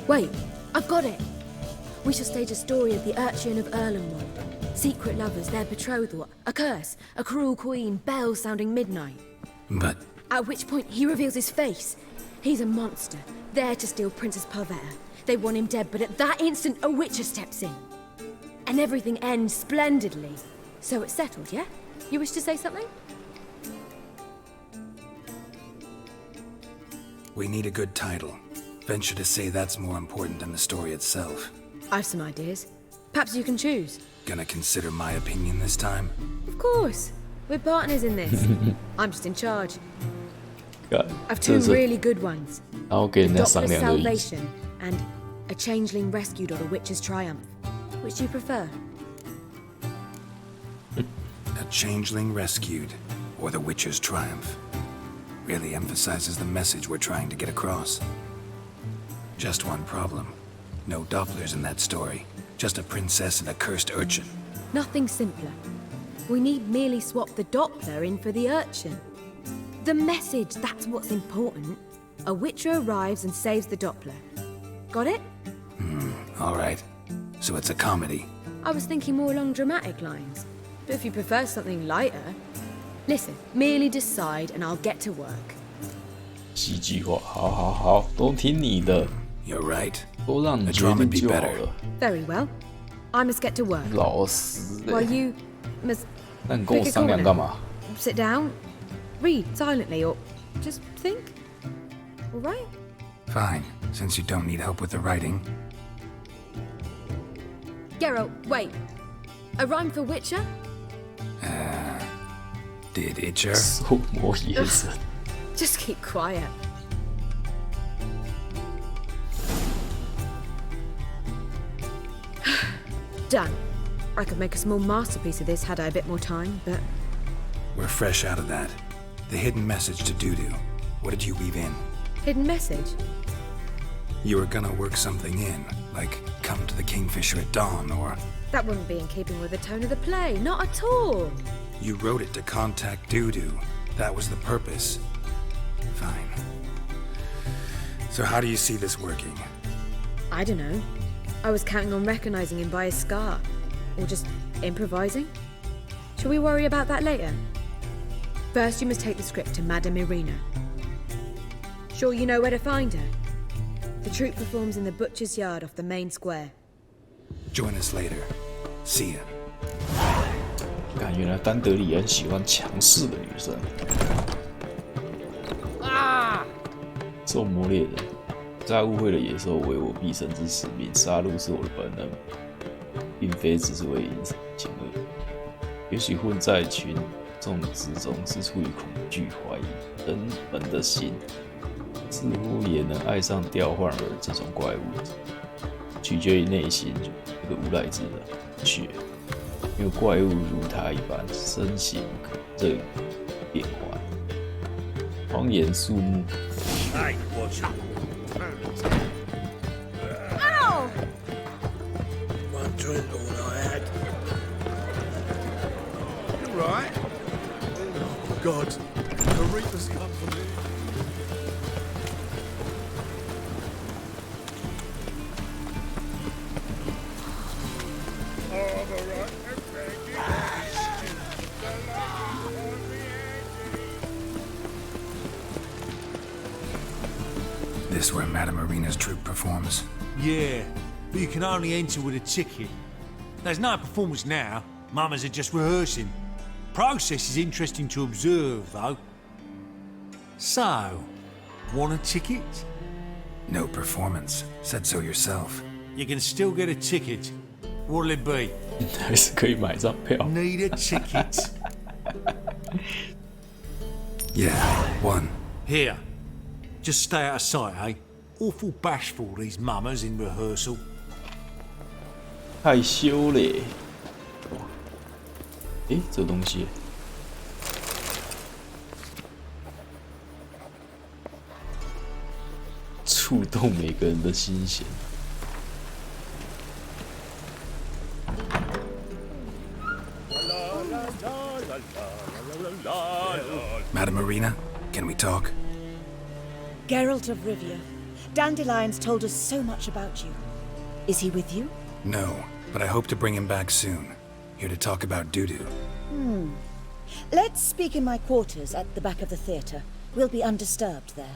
Wait, I've got it! We shall stage a story of the urchin of Erlenwald. Secret lovers, their betrothal, a curse, a cruel queen, bells sounding midnight. But... At which point he reveals his face. He's a monster, there to steal Princess Parvetta. They want him dead, but at that instant a witcher steps in. And everything ends splendidly. So it's settled, yeah? You wish to say something? We need a good title. Venture to say that's more important than the story itself. I've some ideas. Perhaps you can choose. Gonna consider my opinion this time? Of course. We're partners in this. I'm just in charge. I've two really good ones. Doppler's Salvation and A Changeling Rescued or a Witcher's Triumph. Which do you prefer? A Changeling Rescued or the Witcher's Triumph. Really emphasizes the message we're trying to get across. Just one problem. No Dopplers in that story. Just a princess and a cursed urchin. Nothing simpler. We need merely swap the Doppler in for the urchin. The message, that's what's important. A witcher arrives and saves the Doppler. Got it? All right. So it's a comedy. I was thinking more along dramatic lines. But if you prefer something lighter... Listen, merely decide and I'll get to work. 戏剧化，好，都听你的。 You're right. 都让你决定就好了。 Very well. I must get to work. 老实欸。 While you must... 那你跟我商量干嘛？ Sit down, read silently, or just think. All right? Fine, since you don't need help with the writing. Geralt, wait. A rhyme for Witcher? Did Itcher? 手磨眼神。 Just keep quiet. Done. I could make a small masterpiece of this had I a bit more time, but... We're fresh out of that. The hidden message to Dudu. What did you weave in? Hidden message? You were gonna work something in, like come to the Kingfisher at dawn, or... That wouldn't be in keeping with the tone of the play, not at all. You wrote it to contact Dudu. That was the purpose. Fine. So how do you see this working? I don't know. I was counting on recognizing him by his scar. Or just improvising. Shall we worry about that later? First, you must take the script to Madame Irina. Sure you know where to find her? The troupe performs in the butcher's yard off the main square. Join us later. See ya. 看，原来丹德里很喜欢强势的女生。啊！众魔猎人，在误会的野兽为我毕生之使命，杀戮是我的本能，并非只是为引情恶。也许混在群众之中是出于恐惧、怀疑、人本的心，似乎也能爱上调换儿这种怪物，取决于内心这个无赖之的血。因为怪物如他一般，身形这变幻，荒野树木。Hey, watch it. Ow! One drink all I had. You right? Oh, God, the Reaper's come for me. Oh, I'm all right. This where Madame Irina's troupe performs? Yeah, but you can only enter with a ticket. There's no performance now. Mamas are just rehearsing. Process is interesting to observe, though. So, want a ticket? No performance. Said so yourself. You can still get a ticket. What'll it be? 还是可以买张票。 Need a ticket. Yeah, one. Here. Just stay out of sight, eh? Awful bashful, these mummers in rehearsal. 害羞嘞。诶，这东西。触动每个人的心弦。Madame Marina, can we talk? Geralt of Rivia. Dandelion's told us so much about you. Is he with you? No, but I hope to bring him back soon. Here to talk about Dudu. Let's speak in my quarters at the back of the theatre. We'll be undisturbed there.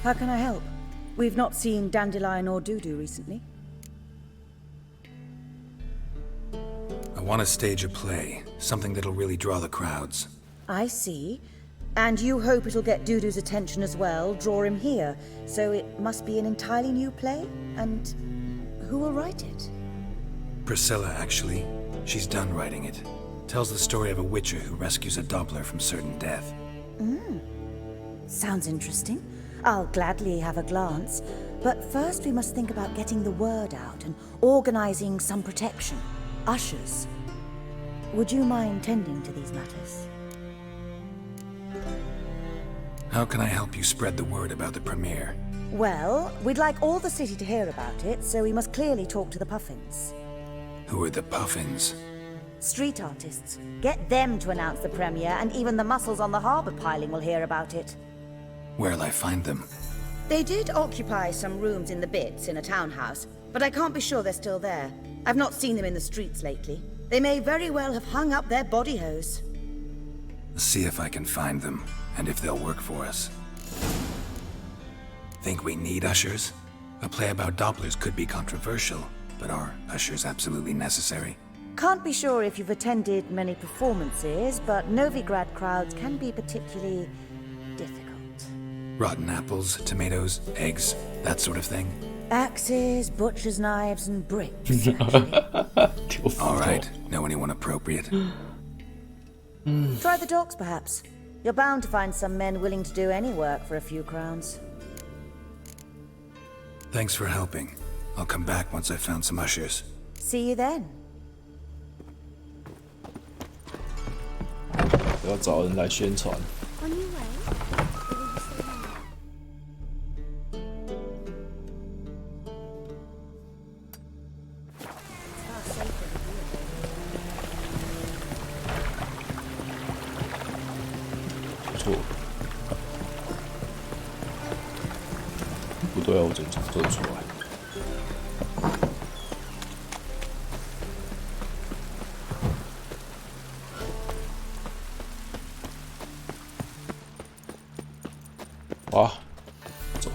How can I help? We've not seen Dandelion or Dudu recently. I want to stage a play, something that'll really draw the crowds. I see. And you hope it'll get Dudu's attention as well, draw him here. So it must be an entirely new play? And who will write it? Priscilla, actually. She's done writing it. Tells the story of a witcher who rescues a Doppler from certain death. Sounds interesting. I'll gladly have a glance. But first we must think about getting the word out and organizing some protection. Ushers. Would you mind tending to these matters? How can I help you spread the word about the premiere? Well, we'd like all the city to hear about it, so we must clearly talk to the Puffins. Who are the Puffins? Street artists. Get them to announce the premiere, and even the muscles on the harbour piling will hear about it. Where'll I find them? They did occupy some rooms in the Bits in a townhouse, but I can't be sure they're still there. I've not seen them in the streets lately. They may very well have hung up their body hose. See if I can find them, and if they'll work for us. Think we need ushers? A play about Dopplers could be controversial, but are ushers absolutely necessary? Can't be sure if you've attended many performances, but Novigrad crowds can be particularly difficult. Rotten apples, tomatoes, eggs, that sort of thing? Axes, butcher's knives, and bricks. All right, know anyone appropriate? Try the docks, perhaps. You're bound to find some men willing to do any work for a few crowns. Thanks for helping. I'll come back once I've found some ushers. See you then. 要找人来宣传。 On your way? Or will you stay longer? 不错。不对啊，我整场做得出来。哇，走。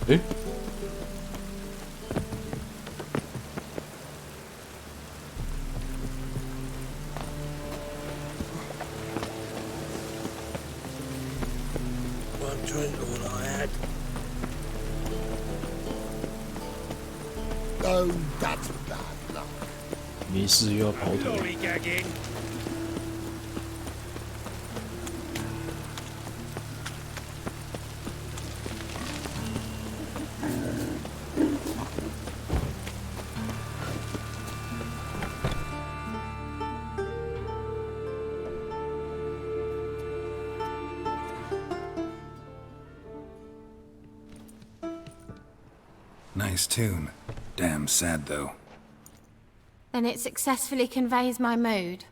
诶。 Drink all I had. Oh, that's bad luck. 没事又要跑腿。 Gagging. Nice tune. Damn sad, though. Then it successfully conveys my mood.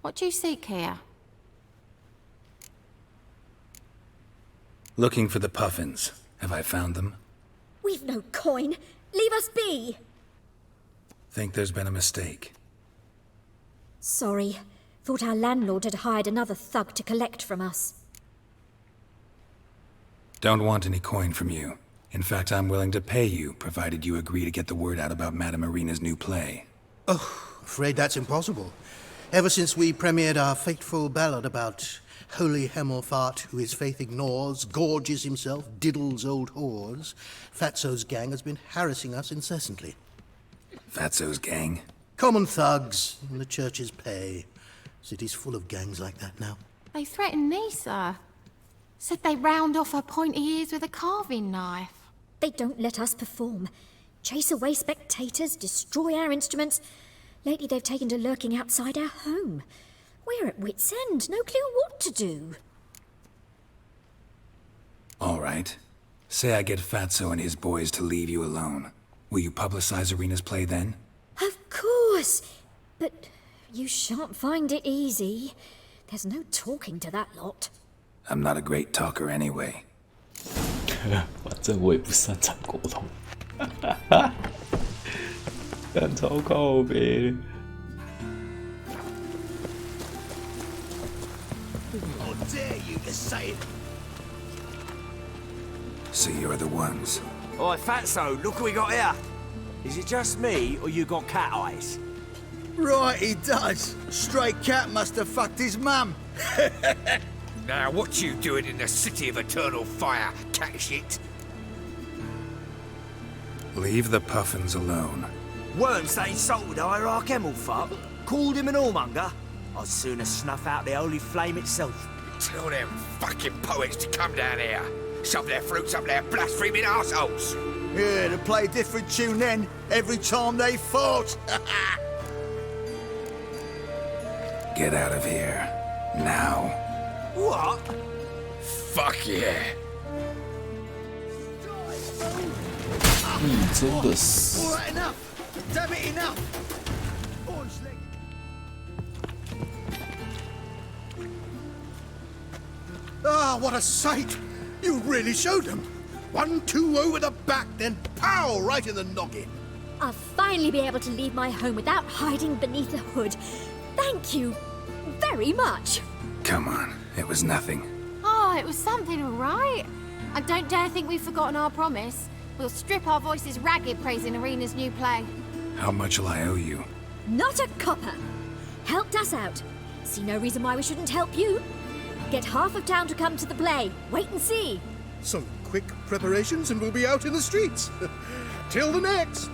What do you seek here? Looking for the Puffins. Have I found them? We've no coin. Leave us be. Think there's been a mistake. Sorry. Thought our landlord had hired another thug to collect from us. Don't want any coin from you. In fact, I'm willing to pay you, provided you agree to get the word out about Madame Marina's new play. Oh, afraid that's impossible. Ever since we premiered our fateful ballad about holy Hemelfart, who his faith ignores, gorges himself, diddles old whores, Fatso's gang has been harassing us incessantly. Fatso's gang? Common thugs in the church's pay. City's full of gangs like that now. They threatened me, sir. Said they'd round off her pointy ears with a carving knife. They don't let us perform. Chase away spectators, destroy our instruments. Lately they've taken to lurking outside our home. We're at wit's end, no clue what to do. All right. Say I get Fatso and his boys to leave you alone. Will you publicize Arena's play then? Of course! But you shan't find it easy. There's no talking to that lot. I'm not a great talker anyway. 反正我也不擅长沟通。干超靠北。How dare you to say it? So you're the ones. Oi, Fatso, look what we got here. Is it just me, or you got cat eyes? Right, he does. Stray cat must have fucked his mum. Now, what you doing in the city of eternal fire, cat shit? Leave the puffins alone. Worms that insulted Hierarch Hemelfart, called him an whoremonger. I'd sooner snuff out the holy flame itself. Tell them fucking poets to come down here. Shove their fruits up their blaspheming arseholes. Yeah, to play a different tune then, every time they fought. Get out of here. Now. What? Fuck yeah. 你真的是。 All right, enough. Damn it, enough. Ah, what a sight! You really showed them. 1-2 over the back, then pow right in the noggin. I'll finally be able to leave my home without hiding beneath a hood. Thank you very much. Come on, it was nothing. Oh, it was something, all right. I don't dare think we've forgotten our promise. We'll strip our voices ragged praising Arena's new play. How much will I owe you? Not a copper. Helped us out. See no reason why we shouldn't help you. Get half of town to come to the play. Wait and see. Some quick preparations and we'll be out in the streets. Till the next.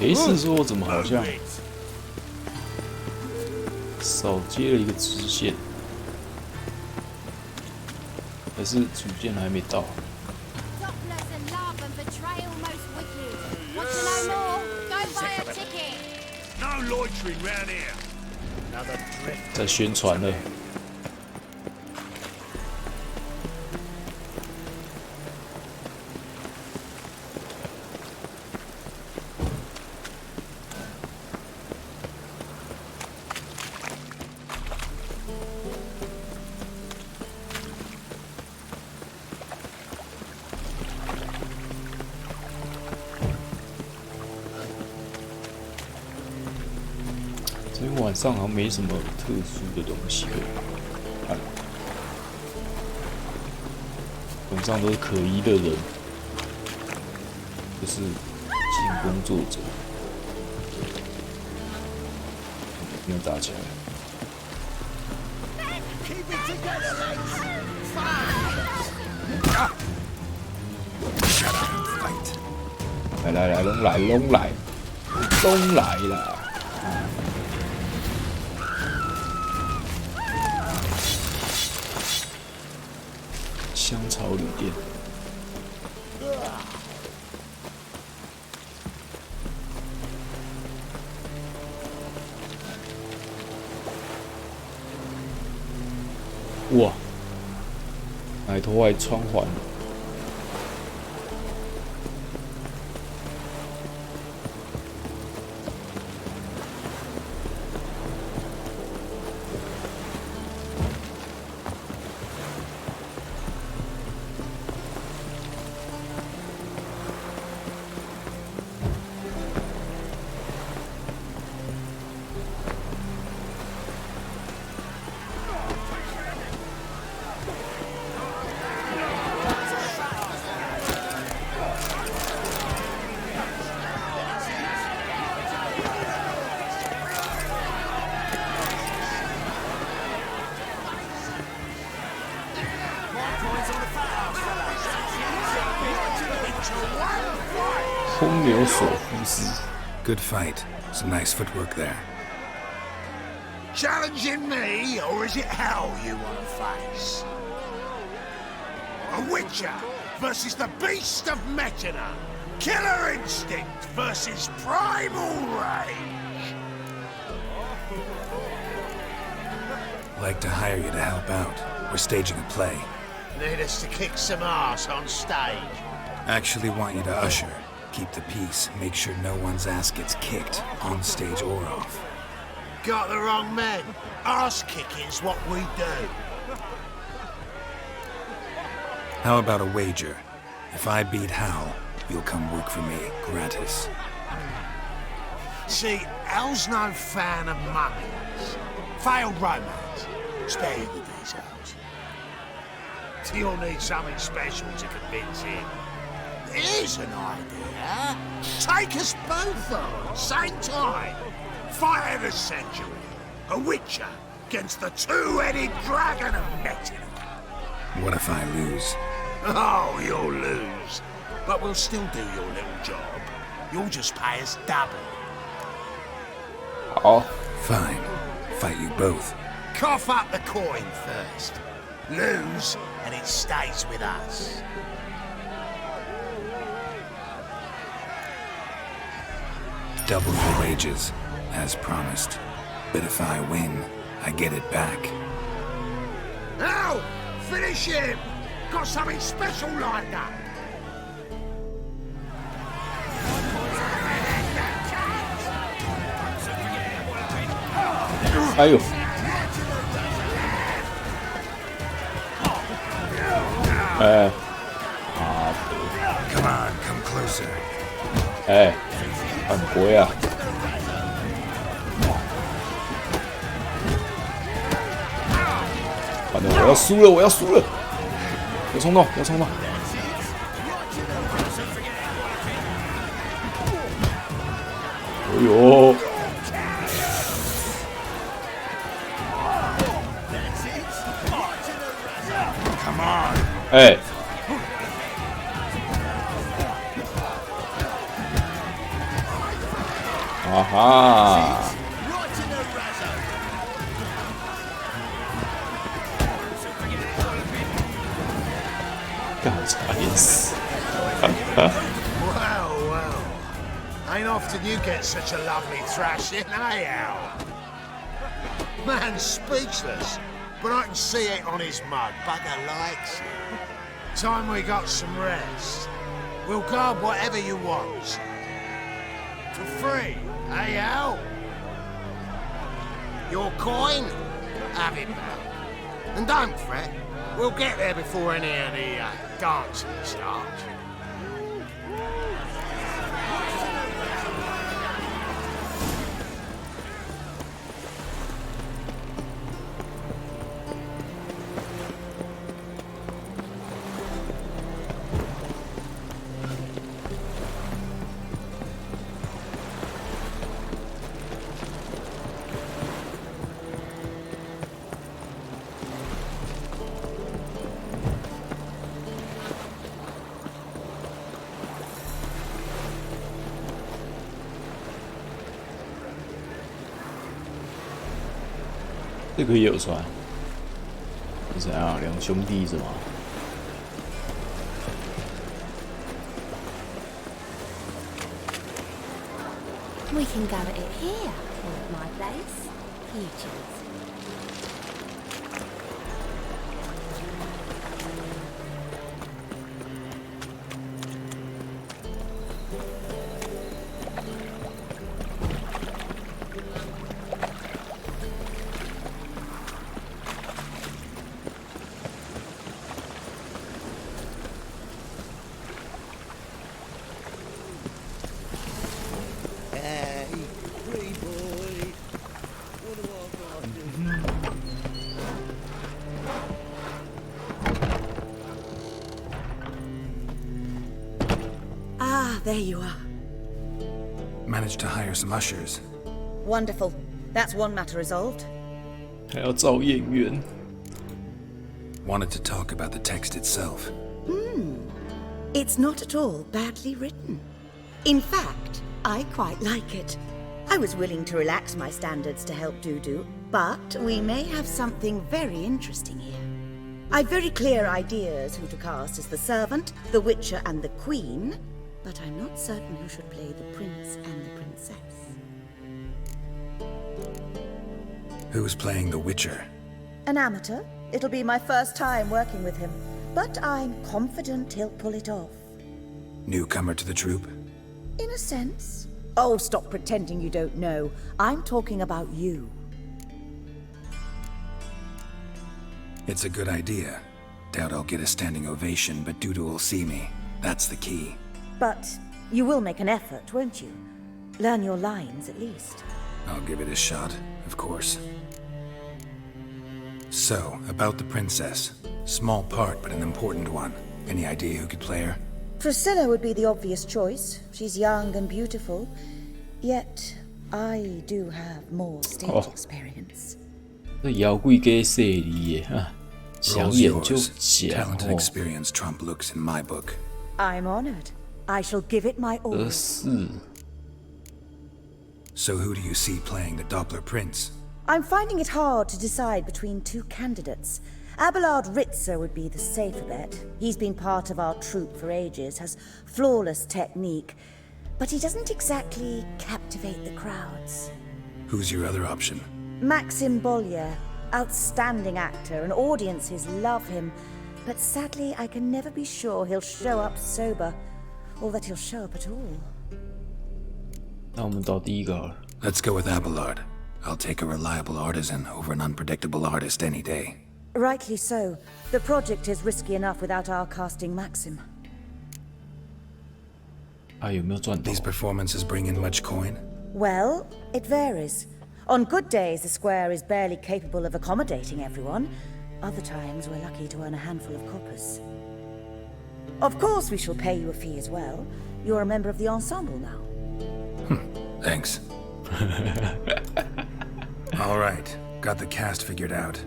诶，是说怎么好像少接了一个支线，还是主线还没到？ 在宣传了。今天晚上好像没什么特殊的东西可以看，晚上都是可疑的人，就是性工作者，没有打起来。来，拢来啦！香草旅店。哇，奶头还穿环。空牛索夫斯。Good fight. Some nice footwork there. Challenging me, or is it hell you want to face? A Witcher versus the Beast of Metina. Killer instinct versus primal rage. Like to hire you to help out. We're staging a play. Need us to kick some ass on stage. Actually want you to usher. Keep the peace. Make sure no one's ass gets kicked, on stage or off. Got the wrong men. Ass kicking's what we do. How about a wager? If I beat Hal, you'll come work for me, gratis. See, Hal's no fan of mummies. Failed romance. Spare you the details. You'll need something special to convince him. Here's an idea. Take us both on, same time. Fight of the century. A Witcher against the two-headed dragon of Metina. What if I lose? Oh, you'll lose. But we'll still do your little job. You'll just pay us double. Oh. Fine. Fight you both. Cough up the coin first. Lose, and it stays with us. Double your wages, as promised. But if I win, I get it back. Now, finish him! Got something special lined up.哎呦！ 哎，啊！ Come on, come closer. 哎，很贵啊！反正我要输了，我要输了！别冲动，别冲动！哎呦！ 哎，啊哈！干差点死！ Well, well. Ain't often you get such a lovely thrashing, eh, Al? Man's speechless. But I can see it on his mug. Bugger likes it. Time we got some rest. We'll guard whatever you want. For free, eh, Al? Your coin? Have it back. And don't fret. We'll get there before any of the dancing starts. 这个也有穿，是怎样？两兄弟是吗？ We can go at it here, or at my place. You choose. There you are. Managed to hire some ushers. Wonderful. That's one matter resolved. 还要找演员。 Wanted to talk about the text itself. It's not at all badly written. In fact, I quite like it. I was willing to relax my standards to help Dudu, but we may have something very interesting here. I've very clear ideas who to cast as the servant, the Witcher, and the Queen, but I'm not certain who should play the prince and the princess. Who's playing the Witcher? An amateur. It'll be my first time working with him, but I'm confident he'll pull it off. Newcomer to the troupe? In a sense. Oh, stop pretending you don't know. I'm talking about you. It's a good idea. Doubt I'll get a standing ovation, but Dudu will see me. That's the key. But you will make an effort, won't you? Learn your lines, at least. I'll give it a shot, of course. So, about the princess. Small part, but an important one. Any idea who could play her? Priscilla would be the obvious choice. She's young and beautiful. Yet, I do have more stage experience. 这摇贵给谁的耶哈？想演就讲 Talent and experience trump looks in my book. I'm honored. I shall give it my all. So who do you see playing the Doppler Prince? I'm finding it hard to decide between two candidates. Abelard Ritzer would be the safer bet. He's been part of our troupe for ages, has flawless technique, but he doesn't exactly captivate the crowds. Who's your other option? Maxim Bollier, outstanding actor, and audiences love him. But sadly, I can never be sure he'll show up sober, or that he'll show up at all. 那我们到第一个好了。 Let's go with Abelard. I'll take a reliable artisan over an unpredictable artist any day. Rightly so. The project is risky enough without our casting Maxim. 啊，有没有赚到？ These performances bring in much coin? Well, it varies. On good days, the square is barely capable of accommodating everyone. Other times, we're lucky to earn a handful of coppers. Of course, we shall pay you a fee as well. You're a member of the ensemble now. Thanks. All right, got the cast figured out.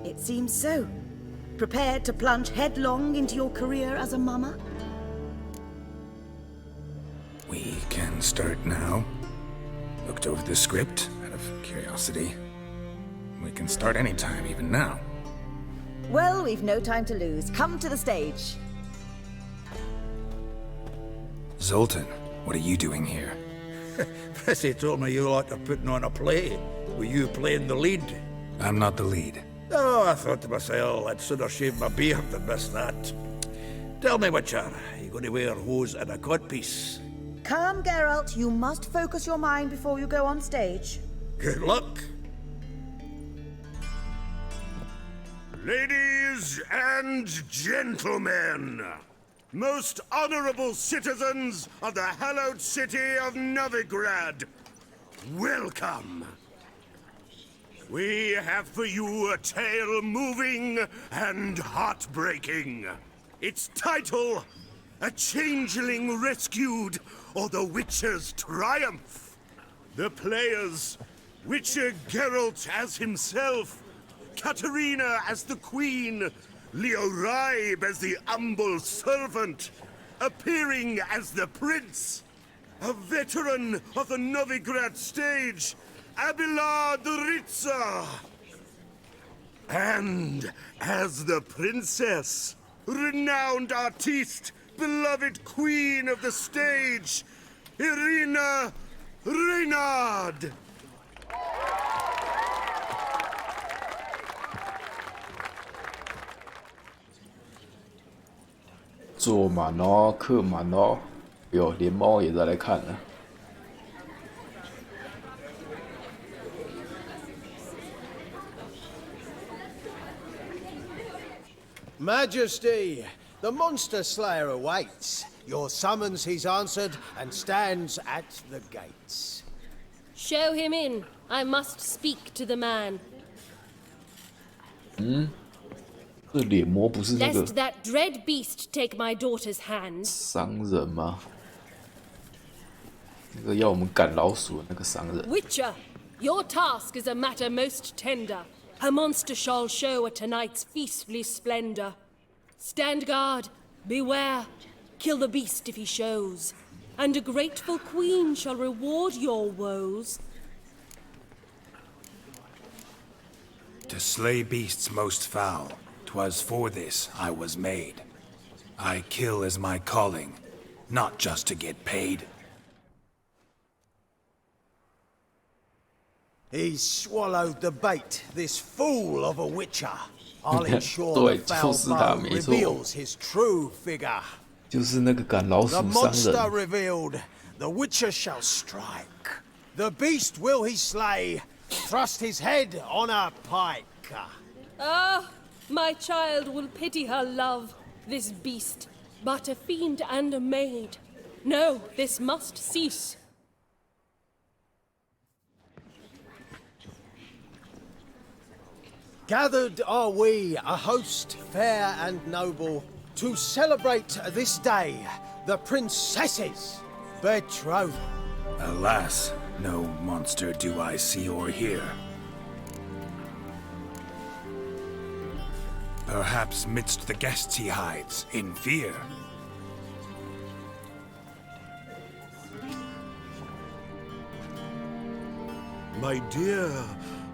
It seems so. Prepared to plunge headlong into your career as a mama? We can start now. Looked over the script out of curiosity. We can start anytime, even now. Well, we've no time to lose. Come to the stage. Zoltan, what are you doing here? Prissy told me you like to putting on a play. Were you playing the lead? I'm not the lead. Oh, I thought to myself, I'd sooner shave my beard than miss that. Tell me, Witcher, are you going to wear hose and a codpiece? Come, Geralt. You must focus your mind before you go on stage. Good luck. Ladies and gentlemen, most honorable citizens of the hallowed city of Novigrad, welcome. We have for you a tale moving and heartbreaking. Its title, A Changeling Rescued, or The Witcher's Triumph. The players, Witcher Geralt as himself, Katerina as the Queen, Leo Raib as the humble servant, appearing as the Prince, a veteran of the Novigrad stage, Abelard Ritzer, and as the Princess, renowned artiste, beloved Queen of the stage, Irina Reynard. 坐满哦，客满哦，哟，连猫也在来看了。Majesty, the monster slayer awaits. Your summons he's answered and stands at the gates. Show him in. I must speak to the man. 这脸模不是那个 Lest that dread beast take my daughter's hand. 商人吗？那个要我们赶老鼠的那个商人。 Witcher, your task is a matter most tender. A monster shall show at tonight's feastly splendor. Stand guard, beware, kill the beast if he shows. and a grateful queen shall reward your woes. To slay beasts most foul, 'twas for this I was made. I kill as my calling, not just to get paid. He's swallowed the bait, this fool of a witcher. I'll ensure the foul bow reveals his true figure. 就是那个赶老鼠 The 商 monster 人。 revealed, the witcher shall strike. The beast will he slay, thrust his head on a pike. Ah, my child will pity her love, this beast, but a fiend and a maid. No, this must cease. Gathered are we, a host fair and noble, to celebrate this day, the princess's betrothal. Alas, no monster do I see or hear. Perhaps midst the guests he hides, in fear. My dear,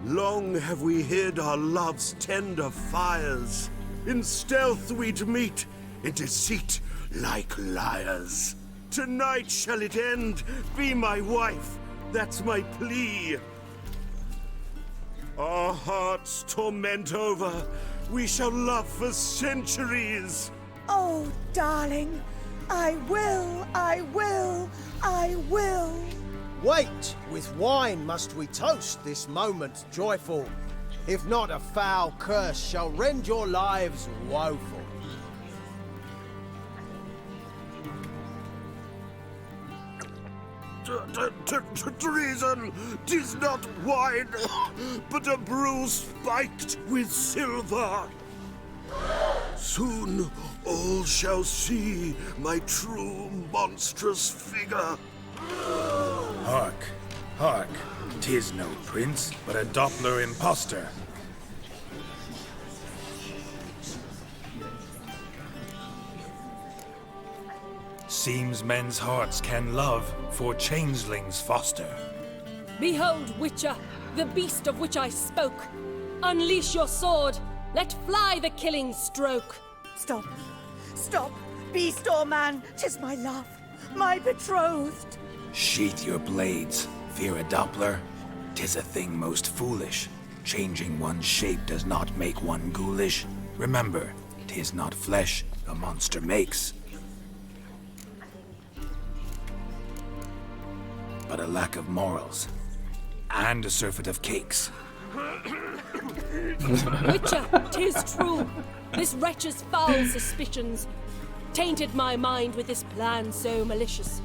long have we hid our love's tender fires. In stealth we'd meet, in deceit like liars. Tonight shall it end, be my wife, that's my plea. Our hearts torment over, we shall love for centuries. Oh, darling, I will, I will, I will. Wait, with wine must we toast this moment joyful. If not, a foul curse shall rend your lives woeful. Treason! 'Tis not wine, but a brew spiked with silver. Soon all shall see my true monstrous figure. Hark, hark, 'tis no prince, but a Doppler impostor. Seems men's hearts can love, for changelings foster. Behold, Witcher, the beast of which I spoke. Unleash your sword. Let fly the killing stroke. Stop, stop, beast or man, 'tis my love, my betrothed. Sheath your blades, fear a Doppler. 'Tis a thing most foolish. Changing one's shape does not make one ghoulish. Remember, 'tis not flesh a monster makes, but a lack of morals, and a surfeit of cakes. Witcher, 'tis true. This wretch's foul suspicions tainted my mind with this plan so malicious.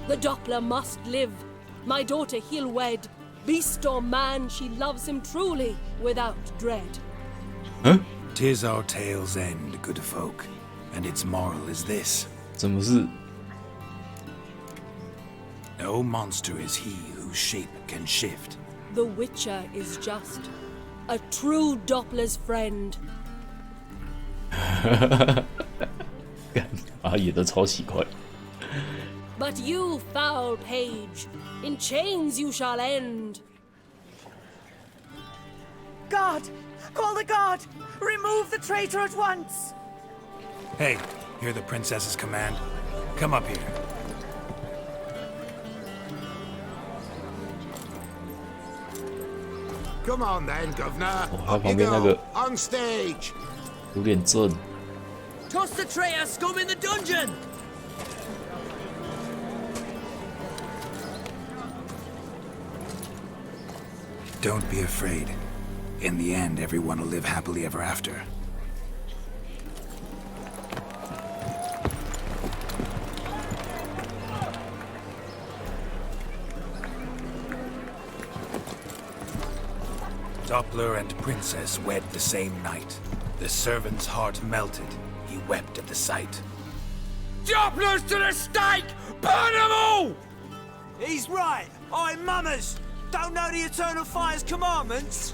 The Doppler must live. My daughter he'll wed. Beast or man, she loves him truly, without dread. Huh? 'Tis our tale's end, good folk, and its moral is this. 怎么是 No monster is he whose shape can shift. The Witcher is just a true Doppler's friend. 啊，演得超奇怪。 But you, foul page, in chains you shall end. Guard! Call the guard! Remove the traitor at once! Hey, hear the princess's command? Come up here. Come on then, Governor. 他旁边那个 On stage. 有点正。 Toss the traitor scum in the dungeon! Don't be afraid. In the end, everyone will live happily ever after. Doppler and princess wed the same night. The servant's heart melted. He wept at the sight. Dopplers to the stake! Burn them all! He's right. I'm mummers. Don't know the Eternal Fire's commandments?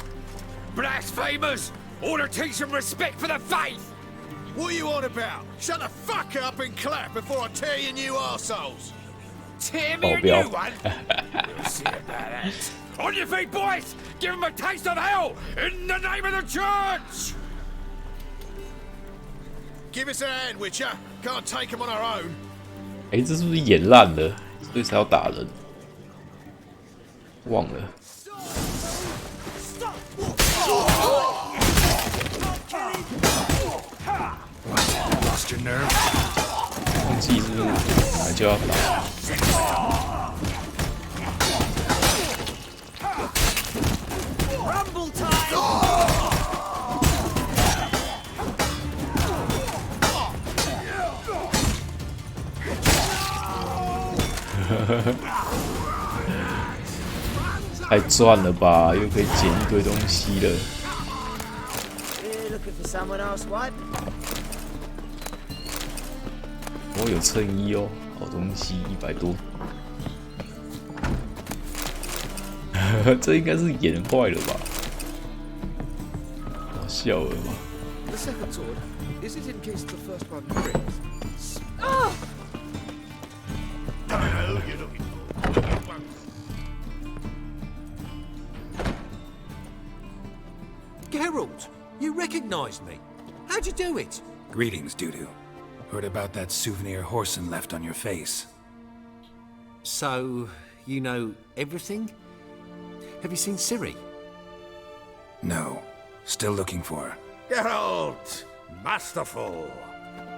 Blasphemers! Order take some respect for the faith! What are you on about? Shut the fuck up and clap before I tear you new arseholes. Tear me a new one? We'll see about that. On your feet, boys! Give them a taste of hell in the name of the church! Give us a hand, Witcher. Can't take them on our own. 哎，这是不是演烂了，所以才要打人？忘了。Lost your nerve? 忘记是不是本来就要打？ Rumble time! 太赚了吧，又可以捡一堆东西了。 Looking for someone else, what? 哦，有衬衣哦，好东西100多。这应该是演坏了吧？好笑了吧？ The second sword, is it in case the first one breaks? Geralt, you recognized me. How'd you do it? Greetings, Dudu. Heard about that souvenir Horson left on your face. So, you know everything? Have you seen Ciri? No. Still looking for her. Geralt! Masterful!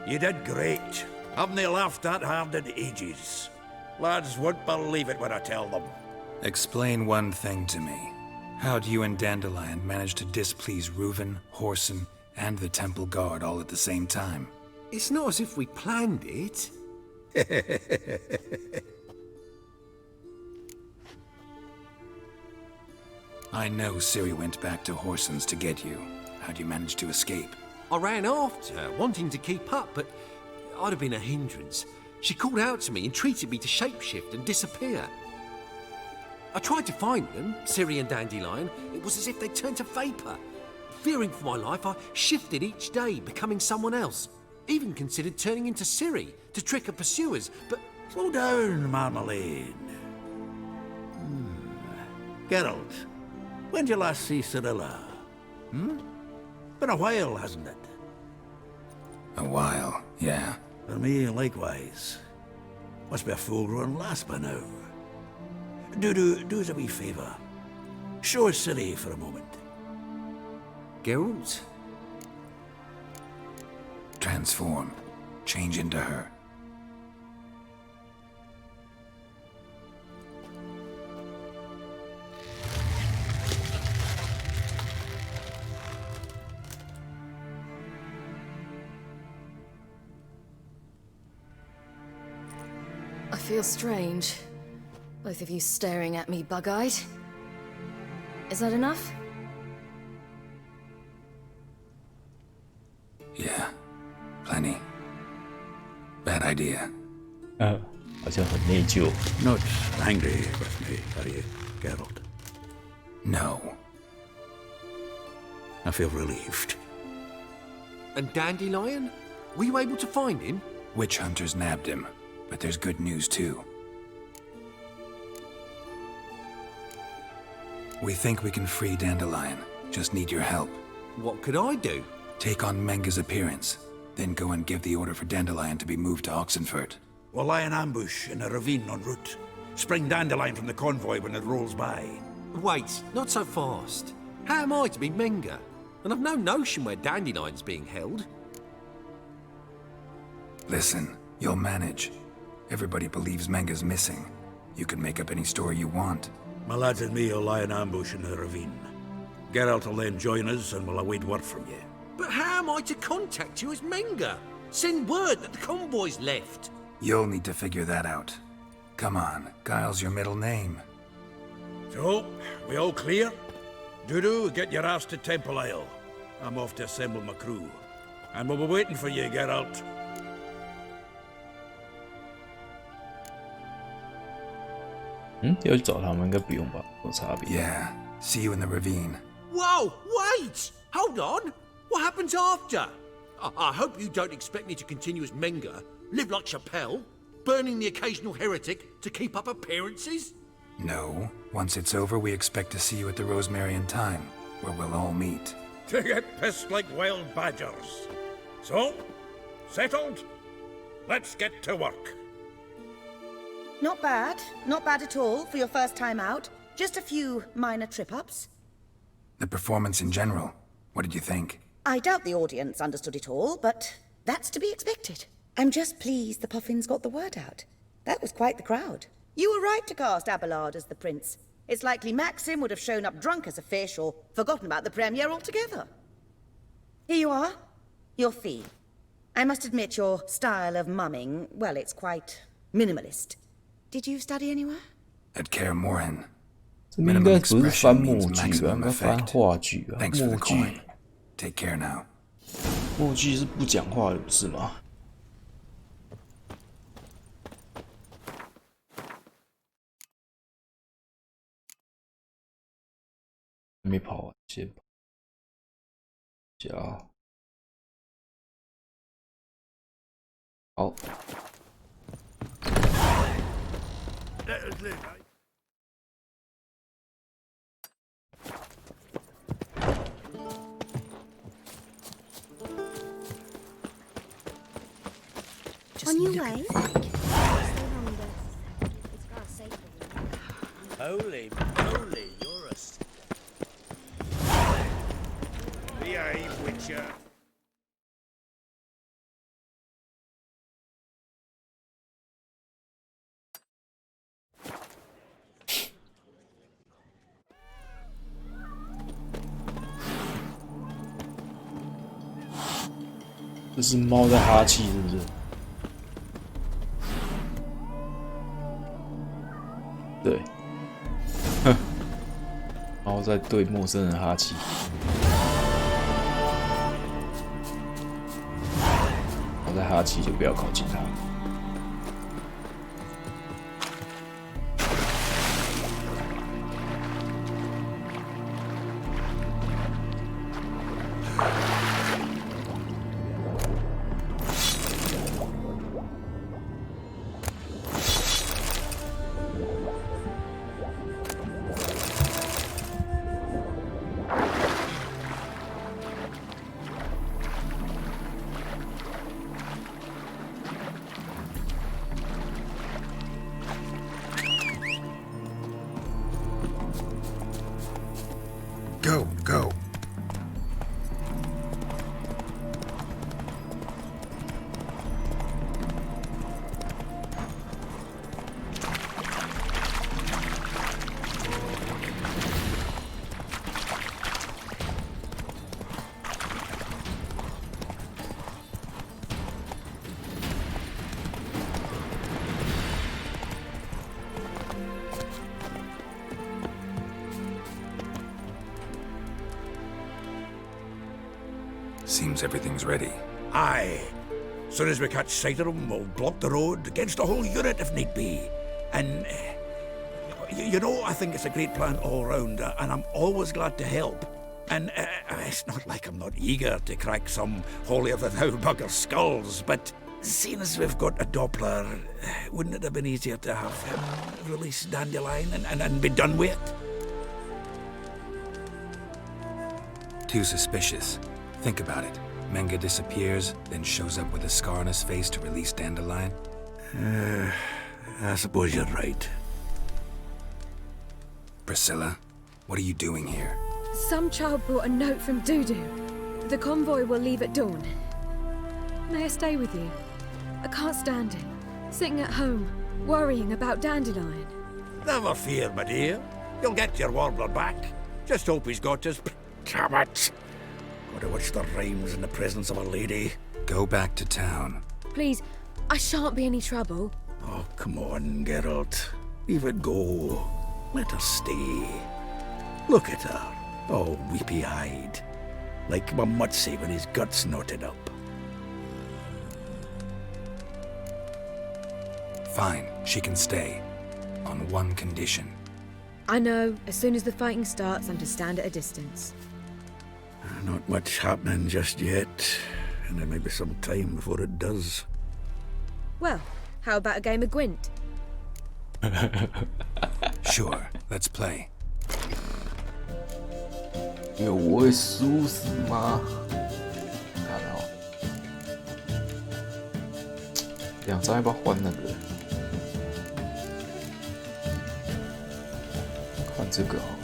You did great. Haven't they laughed that hard in ages? Lads won't believe it when I tell them. Explain one thing to me. How'd you and Dandelion manage to displease Reuven, Horson, and the Temple Guard all at the same time? It's not as if we planned it. I know Ciri went back to Horson's to get you. How'd you manage to escape? I ran after her, wanting to keep up, but I'd have been a hindrance. She called out to me, entreated me to shapeshift and disappear. I tried to find them, Ciri and Dandelion. It was as if they'd turned to vapor. Fearing for my life, I shifted each day, becoming someone else. Even considered turning into Ciri to trick her pursuers, but... Slow down, Marmalade. Geralt, when did you last see Cirilla? Been a while, hasn't it? A while, yeah. For me, likewise. Must be a full-grown lass by now. Do us a wee favour. Show us Ciri for a moment. Geralt? Transform. Change into her. I feel strange. Both of you staring at me bug-eyed. Is that enough? Yeah. Plenty. Bad idea. 好像很内疚。 Not angry with me, are you, Geralt? No. I feel relieved. And Dandelion? Were you able to find him? Witch hunters nabbed him, but there's good news too. We think we can free Dandelion. Just need your help. What could I do? Take on Menga's appearance, then go and give the order for Dandelion to be moved to Oxenfurt. We'll lie in ambush in a ravine en route. Spring Dandelion from the convoy when it rolls by. Wait, not so fast. How am I to be Menga? And I've no notion where Dandelion's being held. Listen, you'll manage. Everybody believes Menga's missing. You can make up any story you want. My lads and me will lie in ambush in the ravine. Geralt will then join us and we'll await word from you. But how am I to contact you as Menga? Send word that the convoy's left. You'll need to figure that out. Come on, Guile's your middle name. So, we all clear? Dudu, get your ass to Temple Isle. I'm off to assemble my crew. And we'll be waiting for you, Geralt. Yeah, see you in the ravine. Whoa, wait! Hold on! What happens after? I hope you don't expect me to continue as Menger, live like Chappelle, burning the occasional heretic to keep up appearances? No. Once it's over, we expect to see you at the Rosemary in Time, where we'll all meet. To get pissed like wild badgers. So, settled? Let's get to work. Not bad. Not bad at all for your first time out. Just a few minor trip-ups. The performance in general, what did you think? I doubt the audience understood it all, but that's to be expected. I'm just pleased the Puffins got the word out. That was quite the crowd. You were right to cast Abelard as the prince. It's likely Maxim would have shown up drunk as a fish or forgotten about the premiere altogether. Here you are. Your fee. I must admit your style of mumming, well, it's quite minimalist. Did you study anywhere? At Kaer Morhen. 这边应该不是翻默剧吧，应该翻话剧啊。默剧 Take care now. 默剧是不讲话的，不是吗？还没跑完，先跑。加好。On your way? Holy moly, you're a... Behave, Witcher. "这是猫在哈气，是不是？对，哼，猫在对陌生人哈气。猫在哈气就不要靠近它。Go, go. Seems everything's ready. Aye. Soon as we catch sight of them, we'll block the road against the whole unit if need be. And, you know, I think it's a great plan all round, and I'm always glad to help. And it's not like I'm not eager to crack some holier-than-thou bugger skulls, but seeing as we've got a Doppler, wouldn't it have been easier to have him release Dandelion and be done with it? Too suspicious. Think about it. Menga disappears, then shows up with a scar on his face to release Dandelion. I suppose you're right. Priscilla, what are you doing here? Some child brought a note from Dudu. The convoy will leave at dawn. May I stay with you? I can't stand it. Sitting at home, worrying about Dandelion. Never fear, my dear. You'll get your warbler back. Just hope he's got his... Damn it! Gotta watch the rhymes in the presence of a lady. Go back to town. Please, I shan't be any trouble. Oh, come on, Geralt. Leave it go. Let her stay. Look at her, all weepy-eyed. Like my Mutsy when his guts knotted up. Fine, she can stay. On one condition. I know, as soon as the fighting starts, I'm to stand at a distance. Not much happening just yet. and there may be some time before it does. Well, how about a game of Gwent? Sure, let's play. 因为我会输死吗？看哦，2张要不要换那个？换这个好了。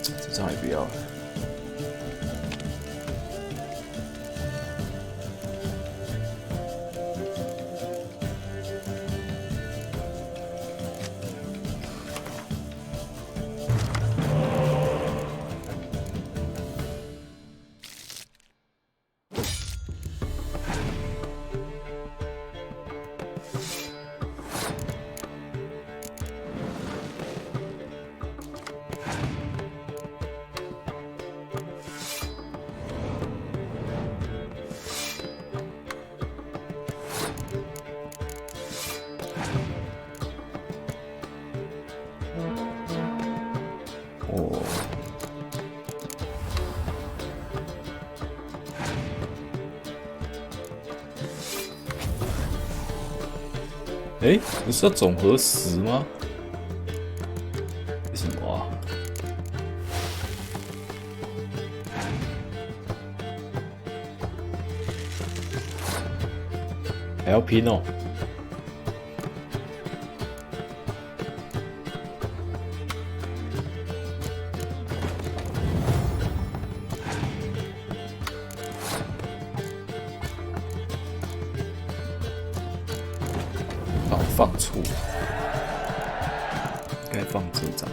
这张也不要了。哦，哎，不是要总和10吗？为什么啊？还要拼哦？放错，该放这张。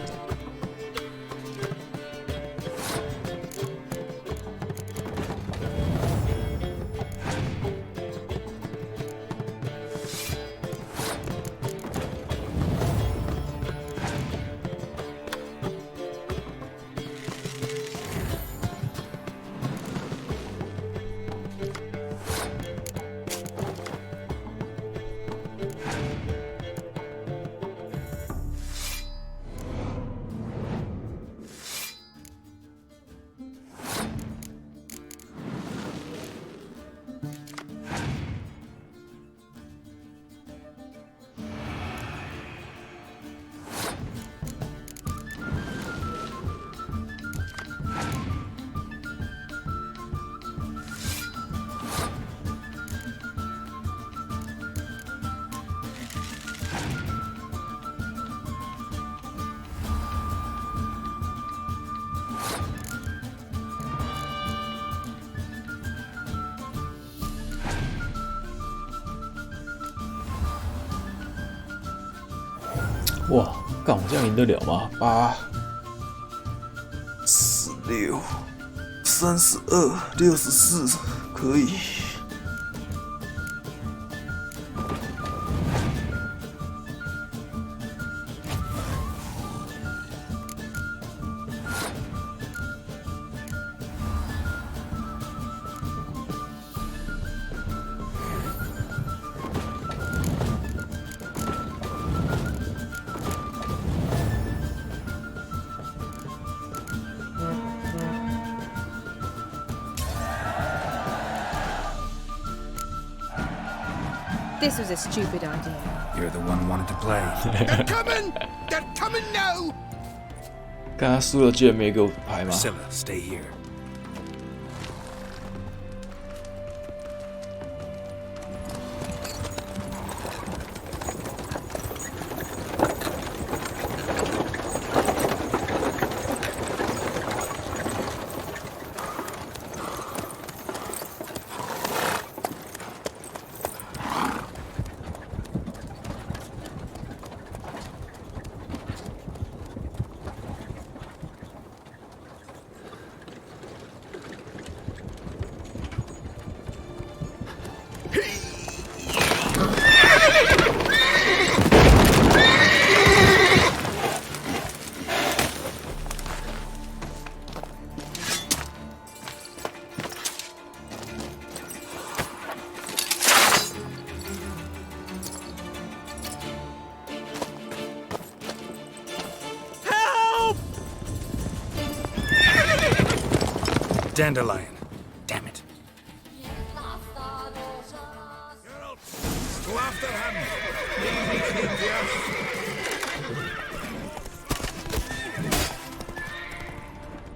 哇，干我这样赢得了吗？8、16、32、64，可以。This was a stupid idea. You're the one who wanted to play. They're coming! They're coming now! 刚刚输了居然没给我牌吗？ Priscilla, stay here. Dandelion. Damn it. Go after him. Easy, Cynthia.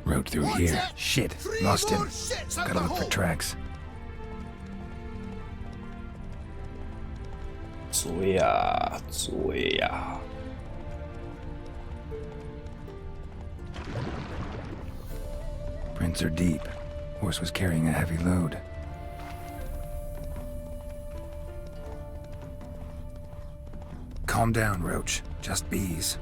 Rode through here. Shit, lost him. Gotta look for tracks. 追呀追呀！ Prints are deep. Horse was carrying a heavy load. Calm down, Roach. Just bees.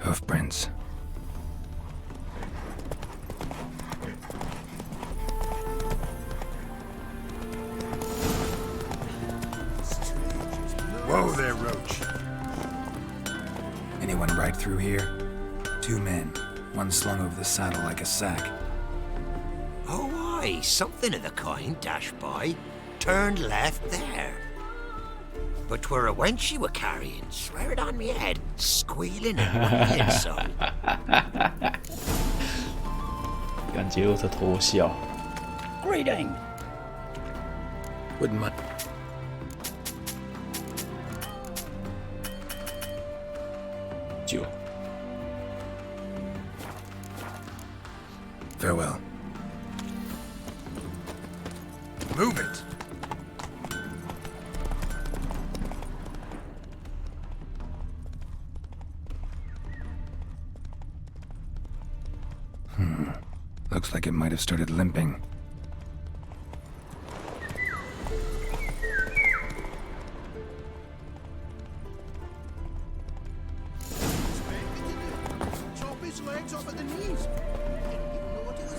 Hoofprints. Whoa there, Roach. Anyone ride through here? 2 men. One slung over the saddle like a sack. Oh, aye, something of the kind dashed by. Turned left there. But 'twere a wench you were carrying, swear it on me head, squealing and whining so. 感觉我在偷笑。Greeting. Wouldn't mind. Farewell. Move it. Looks like it might have started limping.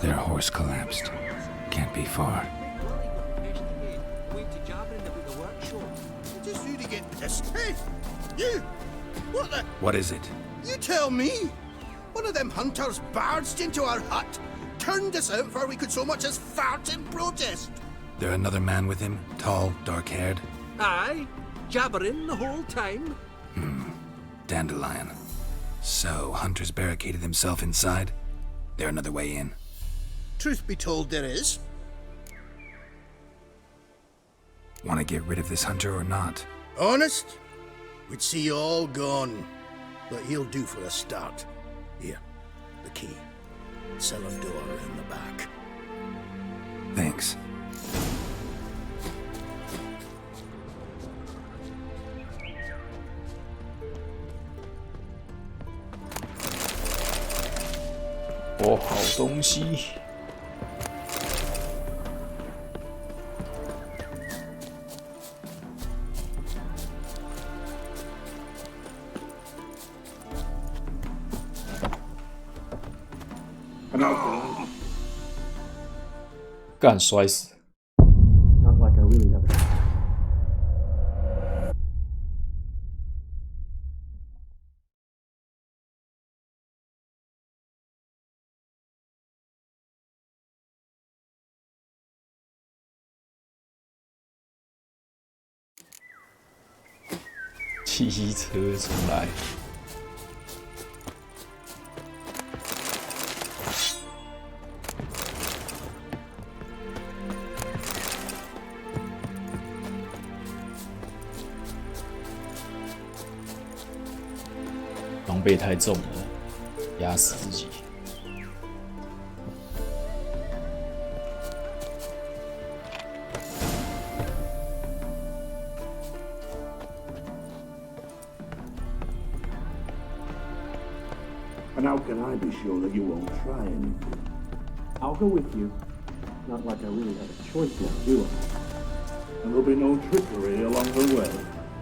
Their horse collapsed. Can't be far. Just you to get pissed. Hey, you! What the? What is it? You tell me! One of them hunters barged into our hut, turned us out before we could so much as fart in protest. There another man with him? Tall, dark-haired? Aye, jabbering the whole time. Dandelion. So, Hunter's barricaded himself inside? There another way in? Truth be told, there is. Want to get rid of this hunter or not? Honest? We'd see you all gone. But he'll do for a start. Here, the key. Cellar door in the back. Thanks.哦，好东西。干摔死！ Not like I really have it. 汽车出来。 装备太重了，压死自己。And how can I be sure that you won't try anything? I'll go with you. Not like I really have a choice now, do I? And there'll be no trickery along the way.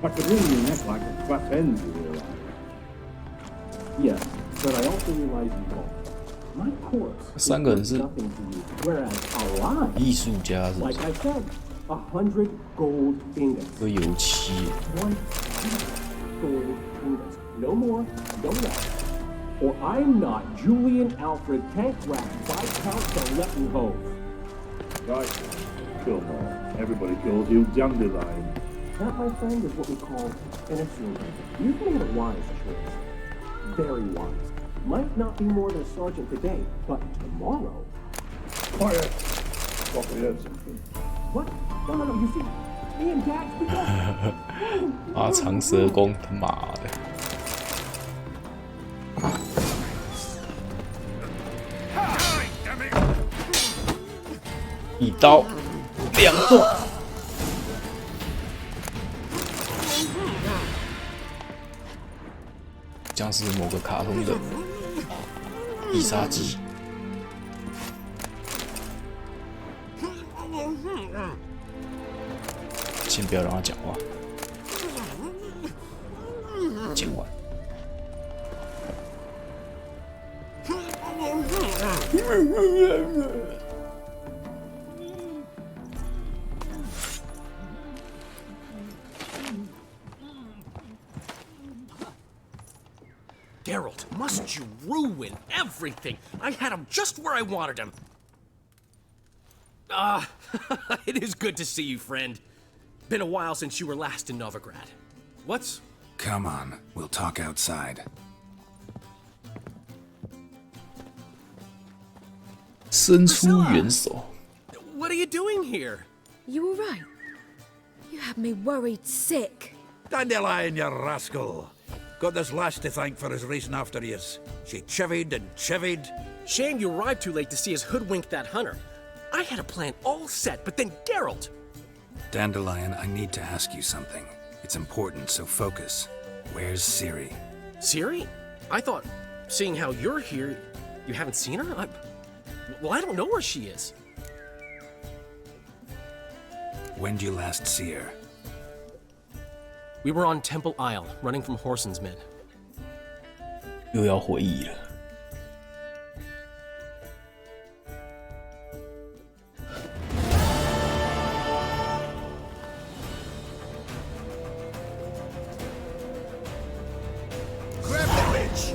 I could wring your neck like a fat end, you realize. Yes, but I also realize you won't. My corpse is nothing to you, whereas alive, 艺术家是不是？ like I said, 100 gold ingots. 有油漆。 100 gold ingots. No more, no less. or I'm not Julian Alfred Tankrath Viscount de Lettenhove. Right. Come on. Everybody calls you Dandelion. That, my friend, is what we call an assumption. You've made a wise choice. Very wise. Might not be more than a sergeant today, but tomorrow... Quiet! Thought we heard something. What? No, you see, me and Dax, we got... 啊，长蛇弓，他妈的！一刀两断，像是某个卡通的必杀技。先不要让他讲话，讲完。Geralt, must you ruin everything? I had him just where I wanted him. It is good to see you, friend. Been a while since you were last in Novigrad. What's... Come on, we'll talk outside. 伸出援手。 What are you doing here? You all right? You had me worried sick. Dandelion, you rascal. Got this lass to thank for his racing after yous. She chivied and chivied. Shame you arrived too late to see us hoodwink that hunter. I had a plan all set, but then Geralt... Dandelion, I need to ask you something. It's important, so focus. Where's Ciri? Ciri? I thought, seeing how you're here, you haven't seen her? Well, I don't know where she is. When did you last see her? We were on Temple Isle, running from Whoreson's men. 又要回忆了。Grab the bitch!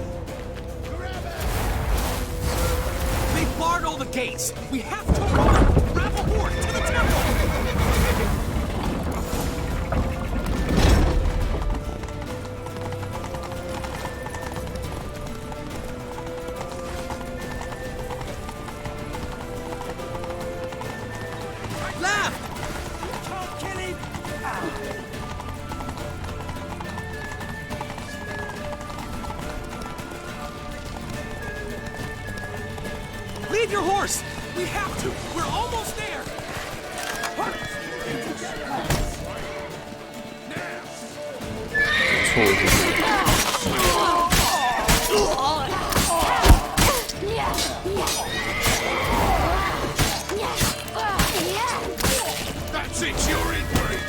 They barred all the gates! We have to run! Grab a horse to the temple! Leave your horse! We have to! We're almost there! That's it, you're in for it!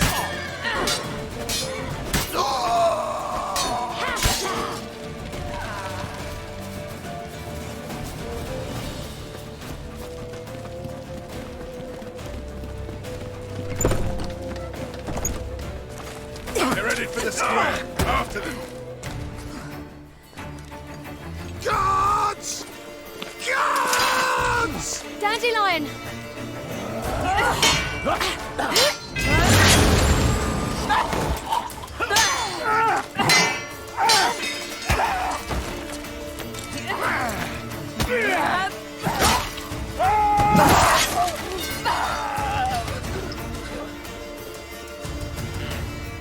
They're headed for the square. After them. Guards! Guards! Dandelion!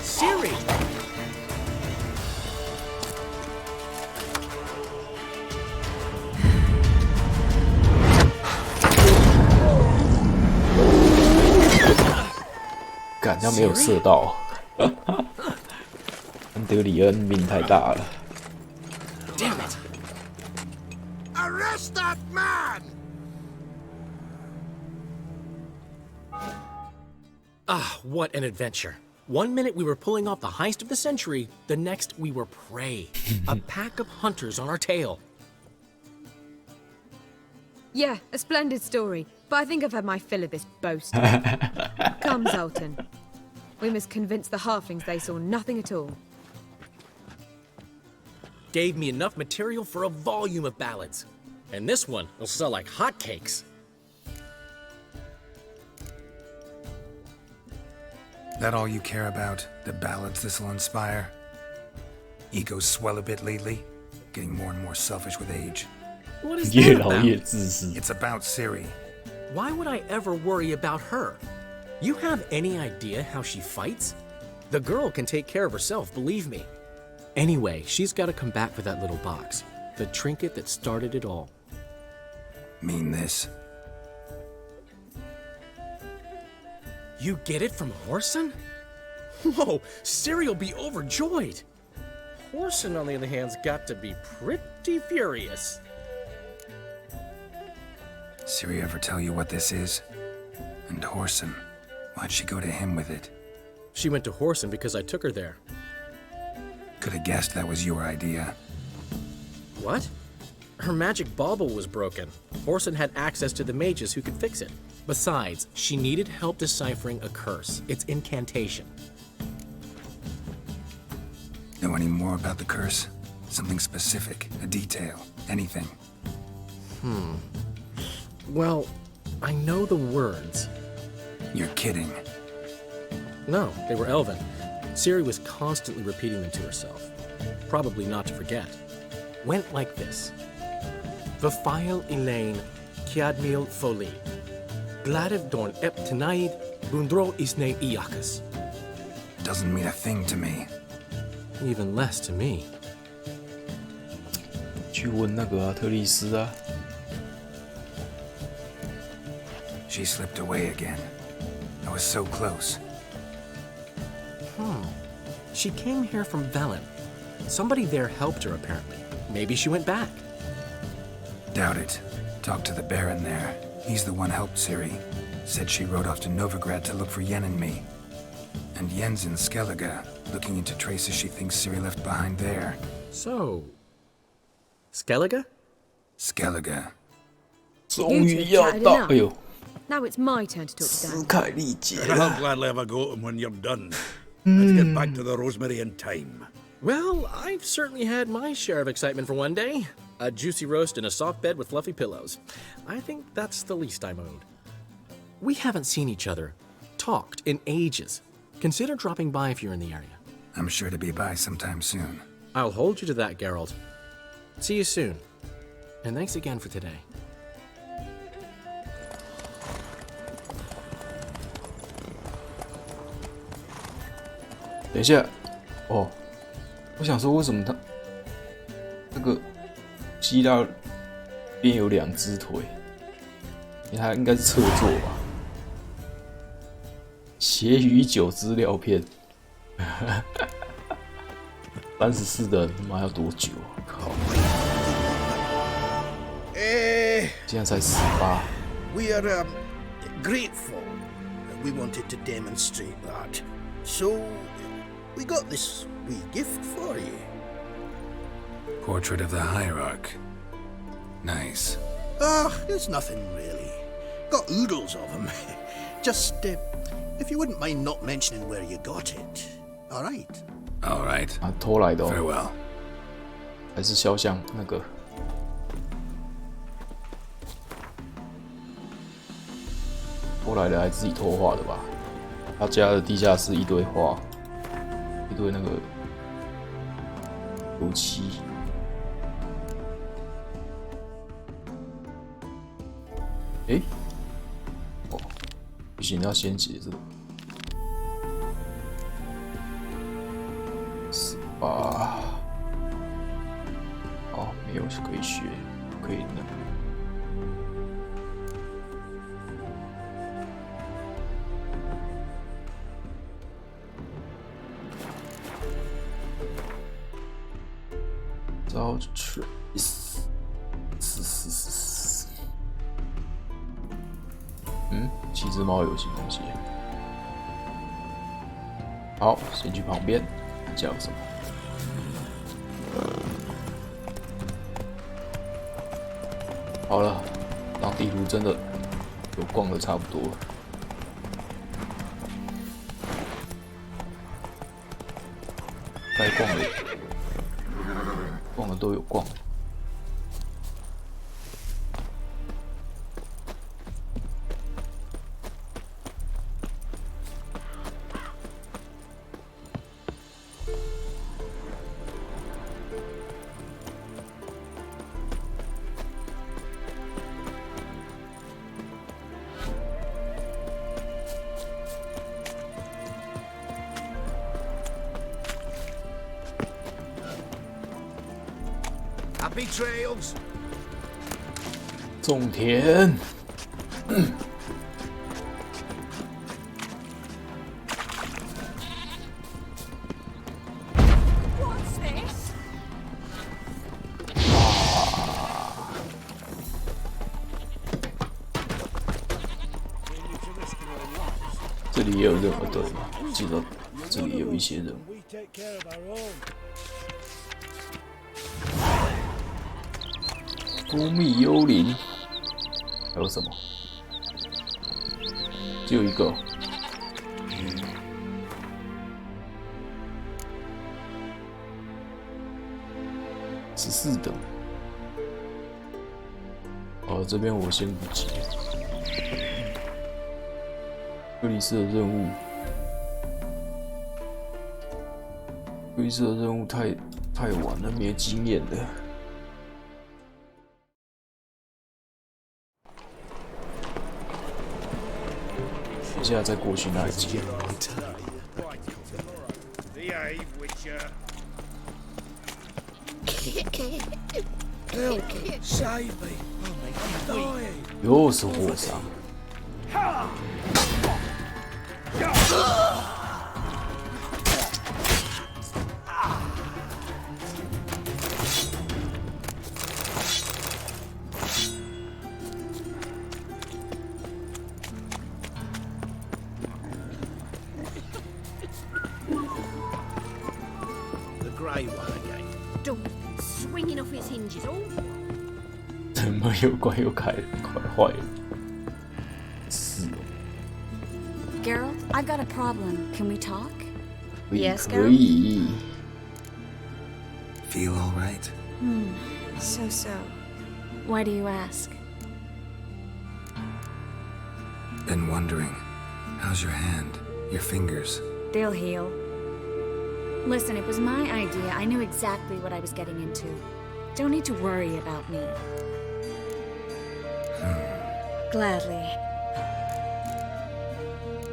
Ciri!干，他没有射到。安德里恩命太大了。Damn it! Arrest that man! Ah, what an adventure. One minute we were pulling off the heist of the century, the next we were prey. A pack of hunters on our tail. Yeah, a splendid story, but I think I've had my fill of this boast. Come, Zoltan. We must convince the halflings they saw nothing at all. gave me enough material for a volume of ballads. And this one will sell like hotcakes. That all you care about? The ballads this'll inspire? Egos swell a bit lately? Getting more and more selfish with age. What is that about? It's about Ciri. Why would I ever worry about her? You have any idea how she fights? The girl can take care of herself, believe me. Anyway, she's got to come back for that little box. The trinket that started it all. Mean this? You get it from Whoreson? Whoa, Ciri'll be overjoyed. Whoreson, on the other hand's got to be pretty furious. Ciri ever tell you what this is? And Whoreson, why'd she go to him with it? She went to Whoreson because I took her there. Could have guessed that was your idea. What? Her magic bauble was broken. Whoreson had access to the mages who could fix it. Besides, she needed help deciphering a curse. It's incantation. Know any more about the curse? Something specific, a detail, anything? Well, I know the words. You're kidding. No, they were Elven. Ciri was constantly repeating them to herself. Probably not to forget. Went like this. Vafile Elaine, Kiadmil Foli. Gladiv Dorn Ep Tenaid, Bundro Isne Iakas. Doesn't mean a thing to me. Even less to me. 去问那个啊，特丽斯啊。She slipped away again. I was so close. She came here from Velen. Somebody there helped her, apparently. Maybe she went back. Doubt it. Talked to the Baron there. He's the one helped Ciri. Said she rode off to Novigrad to look for Yen and me. And Yen's in Skellige, looking into traces she thinks Ciri left behind there. So... Skellige? Skellige. 终于要到，哎呦， Now it's my turn to talk to 斯 Dan. 凯利姐。 I'll gladly have a go at him when you're done. Let's get back to the Rosemary in time. Well, I've certainly had my share of excitement for one day. A juicy roast in a soft bed with fluffy pillows. I think that's the least I'm owed. We haven't seen each other, talked in ages. Consider dropping by if you're in the area. I'm sure to be by sometime soon. I'll hold you to that, Geralt. See you soon. And thanks again for today. 等一下，哦，我想说为什么他那个希腊边有2只腿？他应该是侧坐吧？血与酒资料片，34的人他妈要多久啊？靠！现在才18。 We are grateful. We wanted to demonstrate that. So, we got this wee gift for you. Portrait of the Hierarch. Nice. It's nothing really. Got oodles of them. Just, if you wouldn't mind not mentioning where you got it. Alright. Alright. 啊，偷来的哦。 Farewell. 还是肖像那个？偷来的还是自己偷画的吧？他家的地下室一堆画，一堆那个油漆。诶，哦，不行，要先写这个。18，哦，没有可以学，可以那个。 招 trace，七只猫有新东西。好，先去旁边，看下有什么。好了，当地图真的有逛的差不多了。该逛了。逛的都有逛。Happy trails. 种田。What's this? 这里也有任务对吗？记得这里有一些任务。蜂蜜幽灵，还有什么？只有一个。14等。哦，这边我先不急。克里斯的任务，克里斯的任务太晚了，没经验了。等下再过去那一集。又是火伤。Swinging off its hinges all. 怎么又怪又开快坏了？是哦。Geralt, I've got a problem. Can we talk? 可 Geralt? 以。Feel all right? So. Why do you ask? Been wondering. How's your hand? Your fingers? They'll heal. Listen, it was my idea. I knew exactly what I was getting into. Don't need to worry about me. Gladly.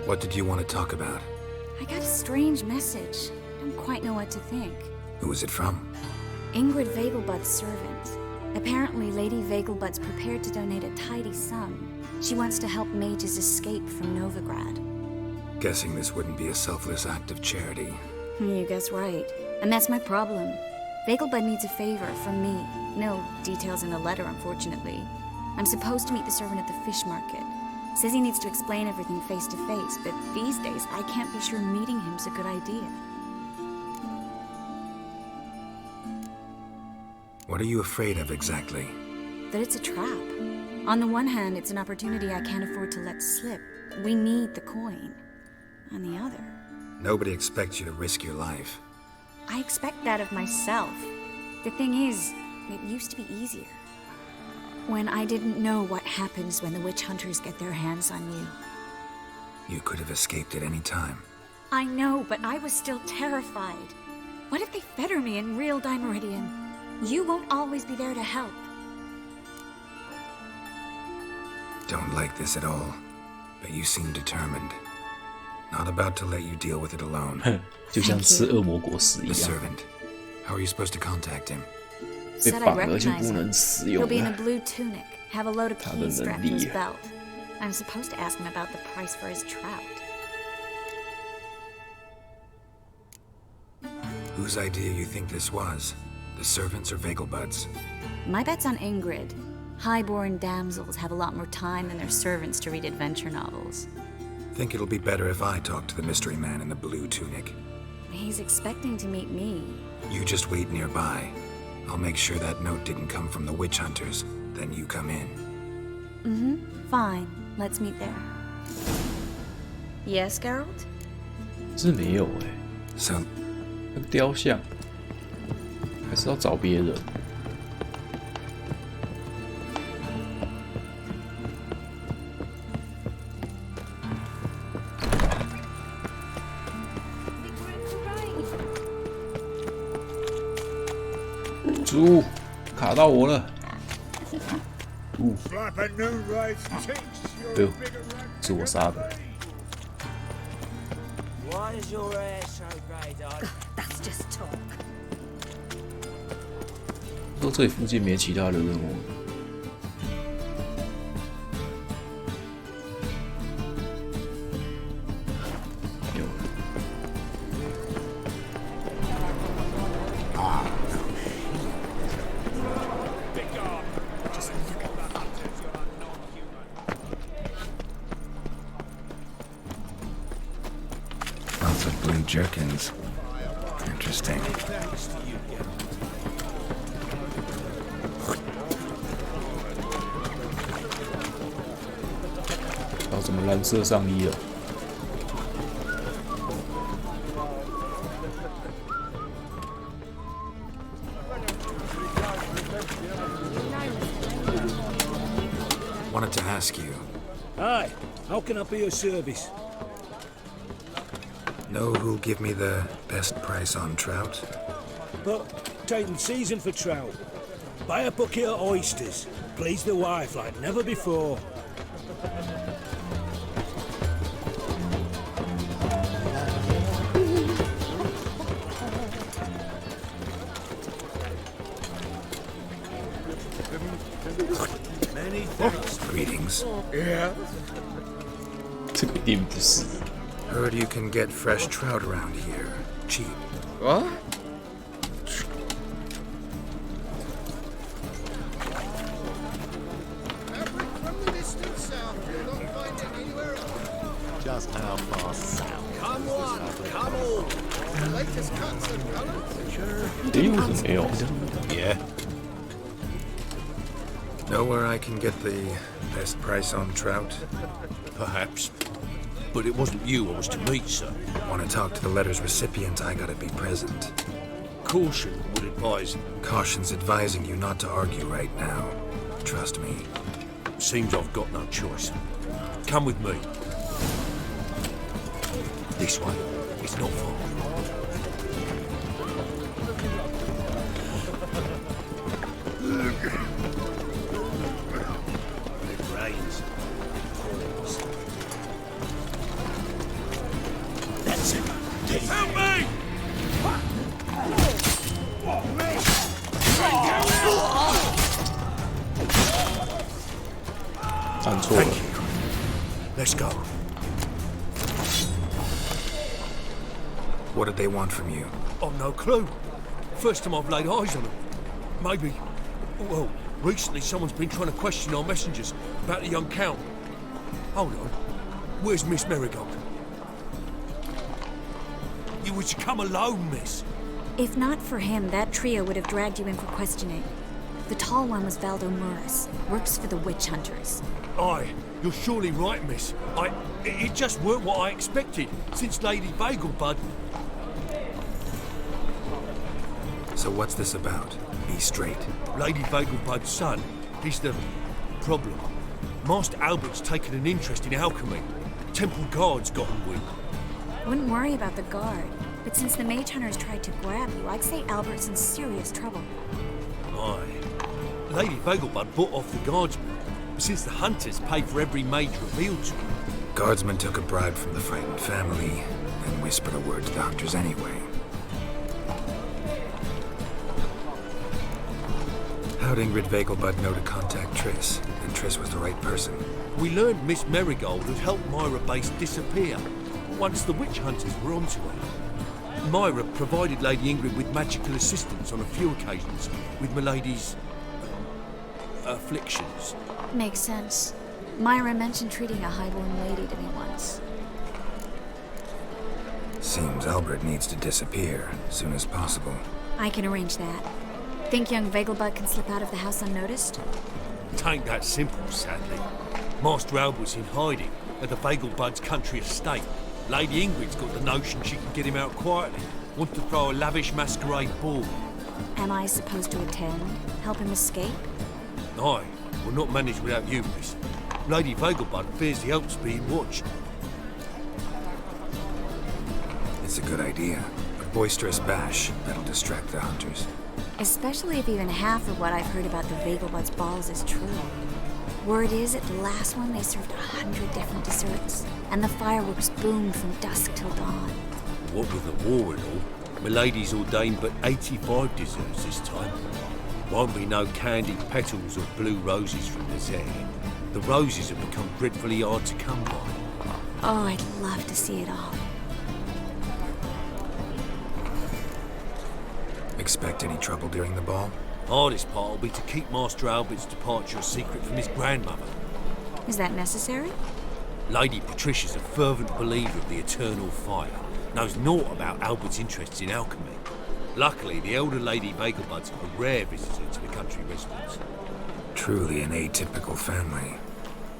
What did you want to talk about? I got a strange message. Don't quite know what to think. Who was it from? Ingrid Vegelbud's servant. Apparently, Lady Vegelbud's prepared to donate a tidy sum. She wants to help mages escape from Novigrad. Guessing this wouldn't be a selfless act of charity. You guess right. And that's my problem. Vegelbud needs a favor from me. No details in the letter, unfortunately. I'm supposed to meet the servant at the fish market. Says he needs to explain everything face to face, but these days I can't be sure meeting him's a good idea. What are you afraid of exactly? That it's a trap. On the one hand, it's an opportunity I can't afford to let slip. We need the coin. On the other... Nobody expects you to risk your life. I expect that of myself. The thing is, it used to be easier. When I didn't know what happens when the witch hunters get their hands on you. You could have escaped at any time. I know, but I was still terrified. What if they fetter me in real Dimeridian? You won't always be there to help. Don't like this at all, but you seem determined. Not about to let you deal with it alone. 就像吃恶魔果实一 The 样。 servant. How are you supposed to contact him? 被 Said 绑 I'd 了就 recognize 不能 him. 使 He'll 用 be in a 了。 blue tunic, have a load of 他的 keys 能 strapped to his 力。 belt. I'm supposed to ask him about the price for his trout. Whose idea you think this was? The servants or Vegelbud's? My bet's on Ingrid. Highborn damsels have a lot more time than their servants to read adventure novels. Think it'll be better if I talk to the mystery man in the blue tunic. He's expecting to meet me. You just wait nearby. I'll make sure that note didn't come from the witch hunters. Then you come in. Fine. Let's meet there. Yes, Geralt? 是没有哎、 So, 那个雕像。还是要找别人。猪卡到我了！哎呦，是我杀的。说这里附近没其他的任务。有了。Lots of blue jerkins. Interesting. 搞什么蓝色上衣了？ Wanted to ask you. Hi, how can I be of service? Know who'll give me the best price on trout? But taking season for trout. Buy a bucket of oysters. Please the wife like never before. Many thanks. Greetings. Yeah. 这个一定不是。 Heard you can get fresh trout around here. Cheap. What? Just how far south? Come on, come on. The latest cuts and colors. Sure. 诶，为什么没有 Yeah. Know where I can get the best price on trout? Perhaps. But it wasn't you I was to meet, sir. Want to talk to the letter's recipient, I gotta be present. Caution would advise. Caution's advising you not to argue right now. Trust me. Seems I've got no choice. Come with me. This way. It's not far. It rains. That's it. Help me! 按错了。 Let's go. What did they want from you? I've no clue. First time I've laid eyes on them. Maybe. Well, recently someone's been trying to question our messengers about the young count. Hold on. Where's Miss Marigold? You was to come alone, miss. If not for him, that trio would have dragged you in for questioning. The tall one was Valdo Murris, works for the witch hunters. Aye, you're surely right, miss. It just weren't what I expected, since Lady Bagelbud. So what's this about? Be straight. Lady Bagelbud's son, he's the problem. Master Albert's taken an interest in alchemy. Temple guards got him weak. Wouldn't worry about the guard, but since the mage hunters tried to grab you, I'd say Albert's in serious trouble. Aye. Lady Bagelbud bought off the guardsmen, since the hunters pay for every mage revealed to them. Guardsmen took a bribe from the frightened family and whispered a word to the hunters anyway. How'd Ingrid Vegelbud know to contact Triss? And Triss was the right person. We learned Miss Marigold had helped Myra Base disappear once the witch hunters were onto her. Myra provided Lady Ingrid with magical assistance on a few occasions with Milady's afflictions. Makes sense. Myra mentioned treating a highborn lady to me once. Seems Albert needs to disappear as soon as possible. I can arrange that. Think young Vegelbud can slip out of the house unnoticed? Tain't that simple, sadly. Master Albert's in hiding at the Vegelbud's country estate. Lady Ingrid's got the notion she can get him out quietly. Wants to throw a lavish masquerade ball. Am I supposed to attend? Help him escape? I will not manage without you, miss. Lady Vegelbud fears the Alps being watched. It's a good idea. A boisterous bash that'll distract the hunters. Especially if even half of what I've heard about the Vegelbud's balls is true. Word is, at the last one they served 100 different desserts, and the fireworks boomed from dusk till dawn. What with the war and all, Milady's ordained but 85 desserts this time. Won't be no candied petals or blue roses from the Zare. The roses have become dreadfully hard to come by. Oh, I'd love to see it all. Expect any trouble during the ball? Hardest part will be to keep Master Albert's departure a secret from his grandmother. Is that necessary? Lady Patricia's a fervent believer of the eternal fire. Knows naught about Albert's interests in alchemy. Luckily, the elder Lady Vegelbud's a rare visitor to the country residence. Truly an atypical family.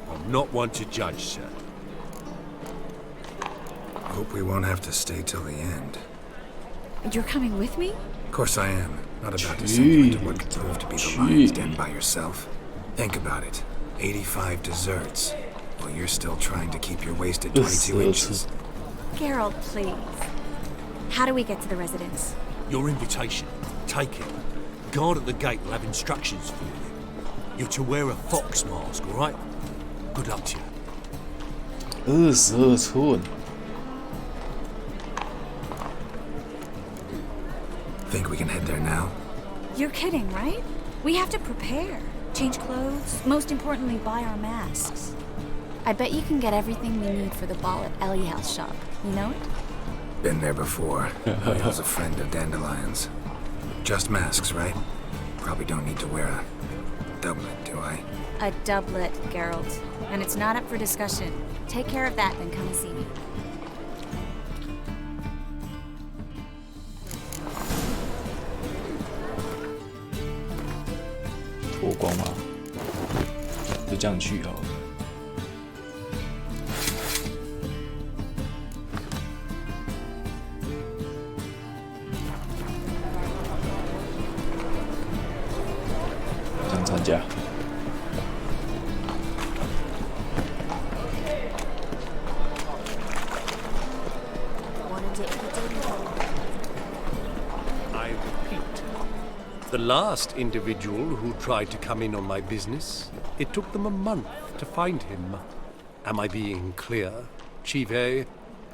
I'm not one to judge, sir. Hope we won't have to stay till the end. You're coming with me? Of course I am. Not about to send you into what could prove to be the lion's den by yourself. Think about it. 85 desserts. While you're still trying to keep your waist at 22 inches. Geralt, please. How do we get to the residence? Your invitation. Take it. Guard at the gate will have instructions for you. You're to wear a fox mask, all right? Good luck to you. 22寸. Think we can head there now? You're kidding, right? We have to prepare. Change clothes. Most importantly, buy our masks. I bet you can get everything we need for the ball at Eliel's shop. You know it? Been there before. Eliel's a friend of Dandelion's. Just masks, right? Probably don't need to wear a doublet, do I? A doublet, Geralt. And it's not up for discussion. Take care of that, then come and see me.脱光吗？就这样去好了。想参加。I repeat, the last individual who tried to come in on my business, it took them a month to find him. Am I being clear, Chive?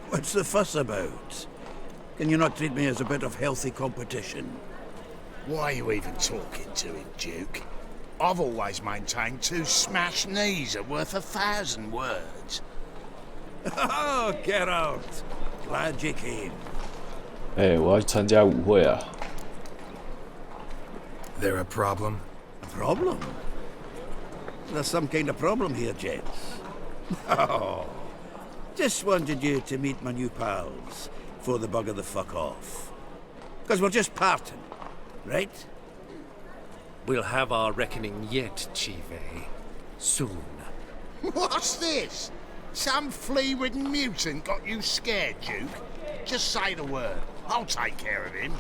What's the fuss about? Can you not treat me as a bit of healthy competition? Why are you even talking to him, Duke? I've always maintained 2 smashed knees are worth 1,000 words. Oh, Geralt. Glad you came. 我要去参加舞会啊。There a problem? A problem? There's some kind of problem here, gents. Oh, just wanted you to meet my new pals before the bugger the fuck off. Because we're just parting, right? We'll have our reckoning yet, Chive. Soon. What's this? Some flea-ridden mutant got you scared, Duke? Just say the word. I'll take care of him.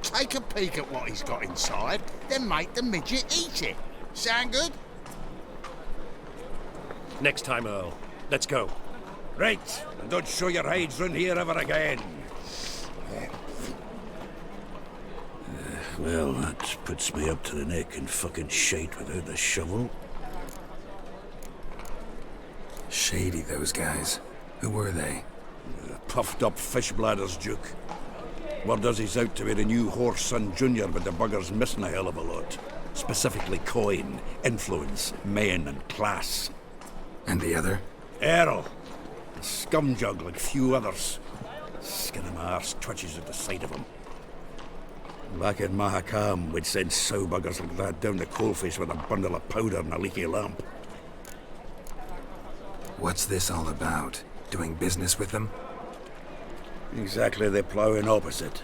Take a peek at what he's got inside, then make the midget eat it. Sound good? Next time, Earl. Let's go. Right, and don't show your hides round here ever again. Well, that puts me up to the neck in fucking shite without the shovel. Shady, those guys. Who were they? Puffed up fish bladders, Duke. Word does he's out to be the new Horse Son Jr., but the bugger's missing a hell of a lot. Specifically coin, influence, men, and class. And the other? Earl. A scumjug like few others. Skin of my arse twitches at the sight of him. Back in Mahakam, we'd send sow buggers like that down the coalface with a bundle of powder and a leaky lamp. What's this all about? Doing business with them? Exactly the ploughing opposite.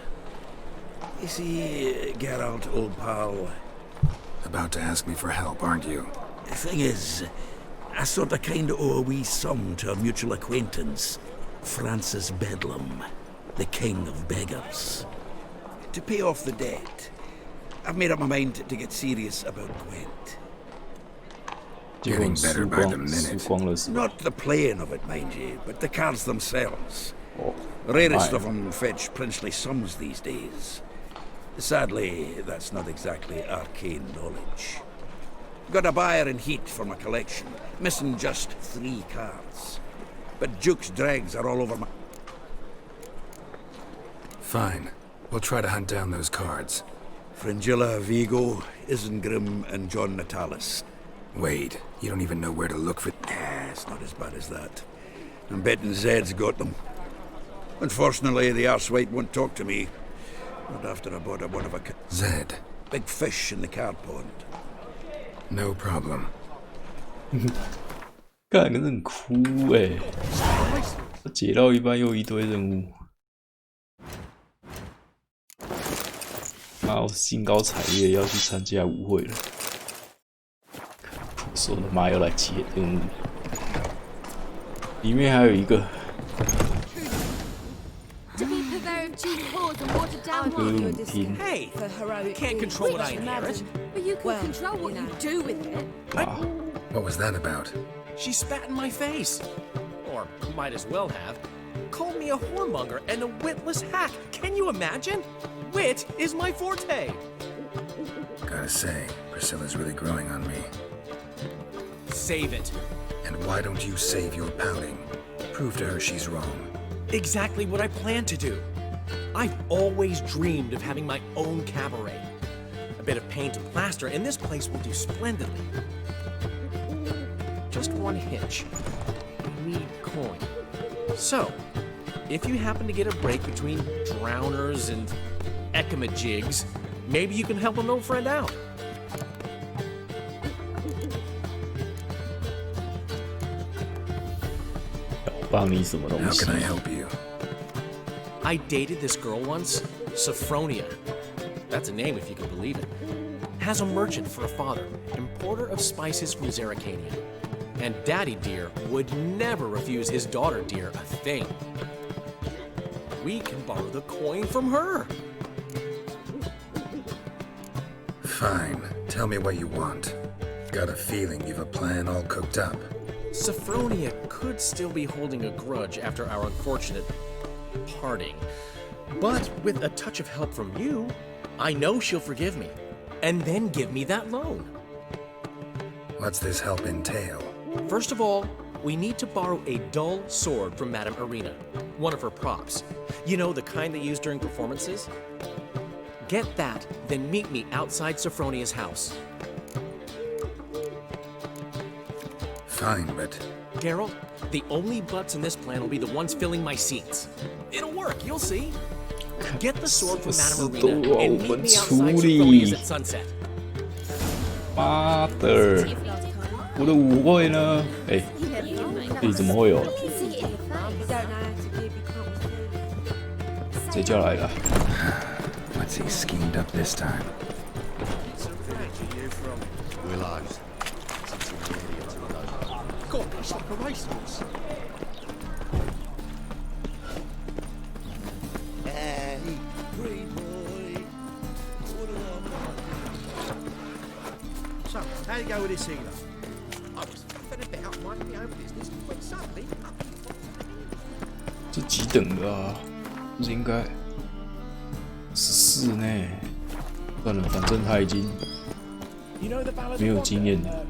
You see, Geralt, old pal... About to ask me for help, aren't you? The thing is, I sort of kinda owe a wee sum to a mutual acquaintance, Francis Bedlam, the king of beggars. To pay off the debt, I've made up my mind to get serious about Gwent. Getting better by the minute. Not the playing of it, mind you, but the cards themselves. Rarest of them fetch princely sums these days. Sadly, that's not exactly arcane knowledge. Got a buyer in heat for my collection, missing just 3 cards. But Duke's dregs are all over my... Fine. We'll try to hunt down those cards. Fringilla, Vigo, Isengrim, and John Natalis. Wait, you don't even know where to look for... It's not as bad as that. I'm betting Zed's got them. Unfortunately, the arsewite won't talk to me. Not after I bought one of a... Zed? Big fish in the card pond. No problem. 干，可是很哭哎！他解到一半又一堆任务，妈，我兴高采烈要去参加舞会了。我说他妈要来解任务，里面还有一个。 Hey, can't control what I inherit. But you can control what you do with it. What was that about? She spat in my face. Or might as well have. Called me a whoremonger and a witless hack. Can you imagine? Wit is my forte. Gotta say, Priscilla's really growing on me. Save it. And why don't you save your pouting? Prove to her she's wrong. Exactly what I plan to do. I've always dreamed of having my own cabaret. A bit of paint and plaster, and this place will do splendidly. Just one hitch. We need coin. So, if you happen to get a break between drowners and ecamajigs, maybe you can help an old friend out. How can I help you? I dated this girl once, Sophronia. That's a name if you can believe it. Has a merchant for a father, importer of spices from Zerrikania. And Daddy Dear would never refuse his daughter Dear a thing. We can borrow the coin from her. Fine. Tell me what you want. Got a feeling you've a plan all cooked up. Sophronia could still be holding a grudge after our unfortunate parting. But with a touch of help from you, I know she'll forgive me. And then give me that loan. What's this help entail? First of all, we need to borrow a dull sword from Madame Arena, one of her props. You know, the kind they use during performances? Get that, then meet me outside Sophronia's house. Fine, but... Geralt, the only butts in this plan will be the ones filling my seats. It'll work, you'll see. Get the sword from Madame Arena and meet me outside Sophronia's at sunset. 妈的！我的舞会呢？哎，你怎么会有？谁叫来的 What's he schemed up this time? God, it's like a racehorse. Hey, green boy. So, how do you go with this healer? I was faffing about minding my own business when suddenly... 这几等的啊？不是应该14呢？算了，反正他已经没有经验了。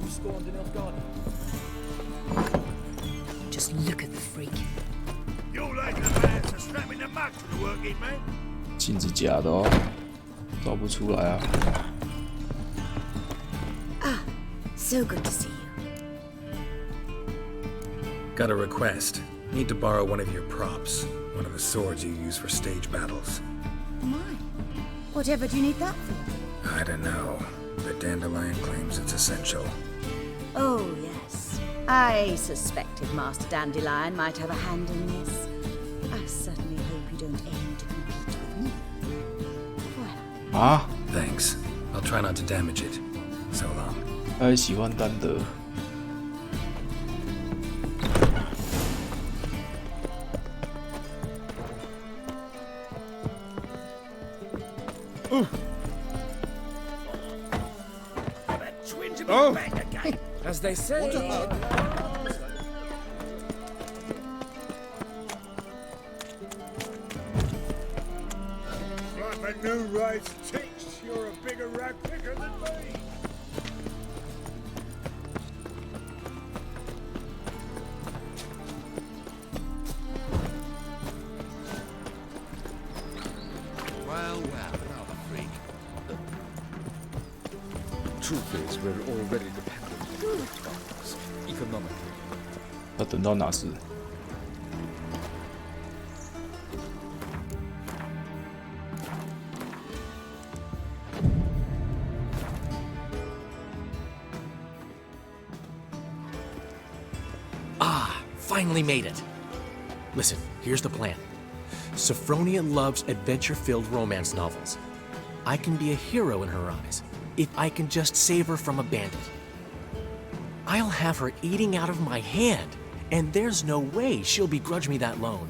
Just look at the freak. You're like the man to strap in the mud to the working man. 镜子假的哦，照不出来啊。Ah, so good to see you. Got a request. Need to borrow one of your props. One of the swords you use for stage battles. Mine? Whatever do you need that for? I don't know. But Dandelion claims it's essential. Oh, yes. I suspected Master Dandelion might have a hand in this. I certainly hope you don't aim to compete with me. Well. Ah? Thanks. I'll try not to damage it. So long. 他还喜欢丹德。Oh! As they say. Like my new rice ticks, you're a bigger rat picker than me. Well, another freak. Truth is, we're already dependent on the doctors, economically. 要等到哪时？ Finally made it. Listen, here's the plan. Sophronia loves adventure-filled romance novels. I can be a hero in her eyes if I can just save her from a bandit. I'll have her eating out of my hand, and there's no way she'll begrudge me that loan.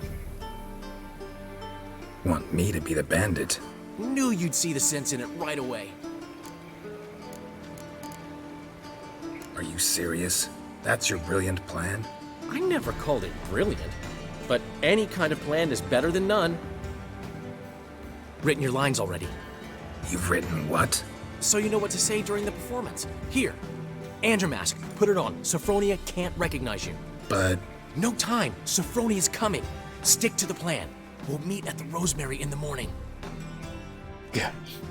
Want me to be the bandit? Knew you'd see the sense in it right away. Are you serious? That's your brilliant plan? I never called it brilliant, but any kind of plan is better than none. Written your lines already. You've written what? So you know what to say during the performance. Here, and your mask. Put it on. Sophronia can't recognize you. But... No time. Sophronia's coming. Stick to the plan. We'll meet at the Rosemary in the morning.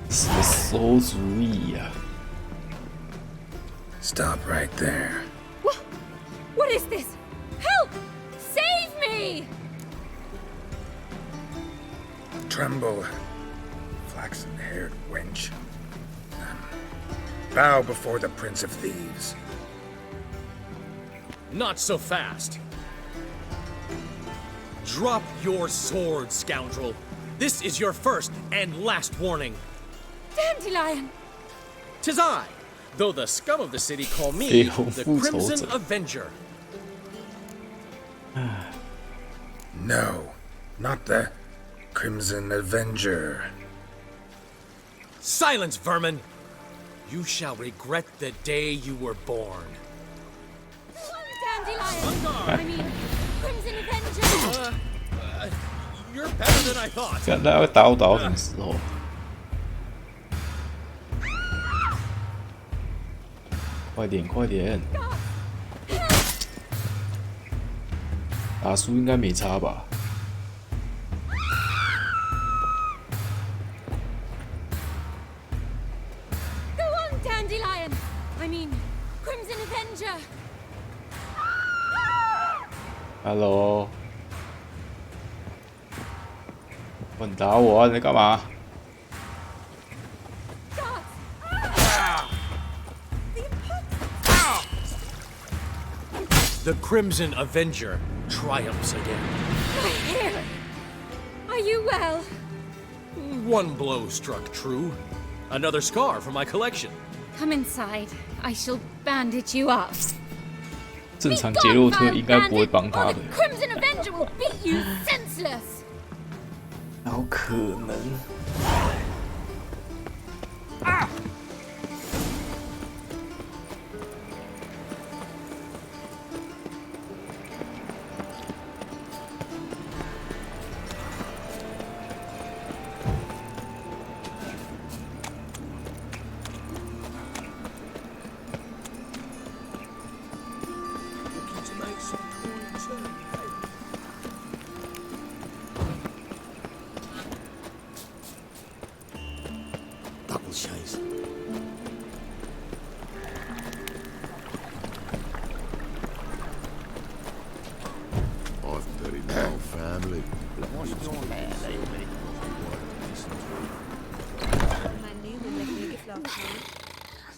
什么馊主意呀 Stop right there. What is this? Help! Save me! Tremble, flaxen-haired wench. Bow before the Prince of Thieves. Not so fast. Drop your sword, scoundrel. This is your first and last warning. Dandelion! 'Tis I, though the scum of the city call me the Crimson Avenger. No, not the Crimson Avenger. Silence, vermin! You shall regret the day you were born. Dandelion! I mean, Crimson Avenger! You're better than I thought. 看他会打我打到什么时候？快点，快点！打输应该没差吧？ Go on, Dandelion! I mean, Crimson Avenger! Hello， 你打我啊！你在干嘛？ The Crimson Avenger triumphs again. My hair! Are you well? One blow struck true. Another scar from my collection. Come inside. I shall bandage you up. 正常杰洛特应该不会帮他的。 Crimson Avenger will beat you senseless. 哪有可能？啊！ Double chase. I've buried my whole family. What's your hair lately?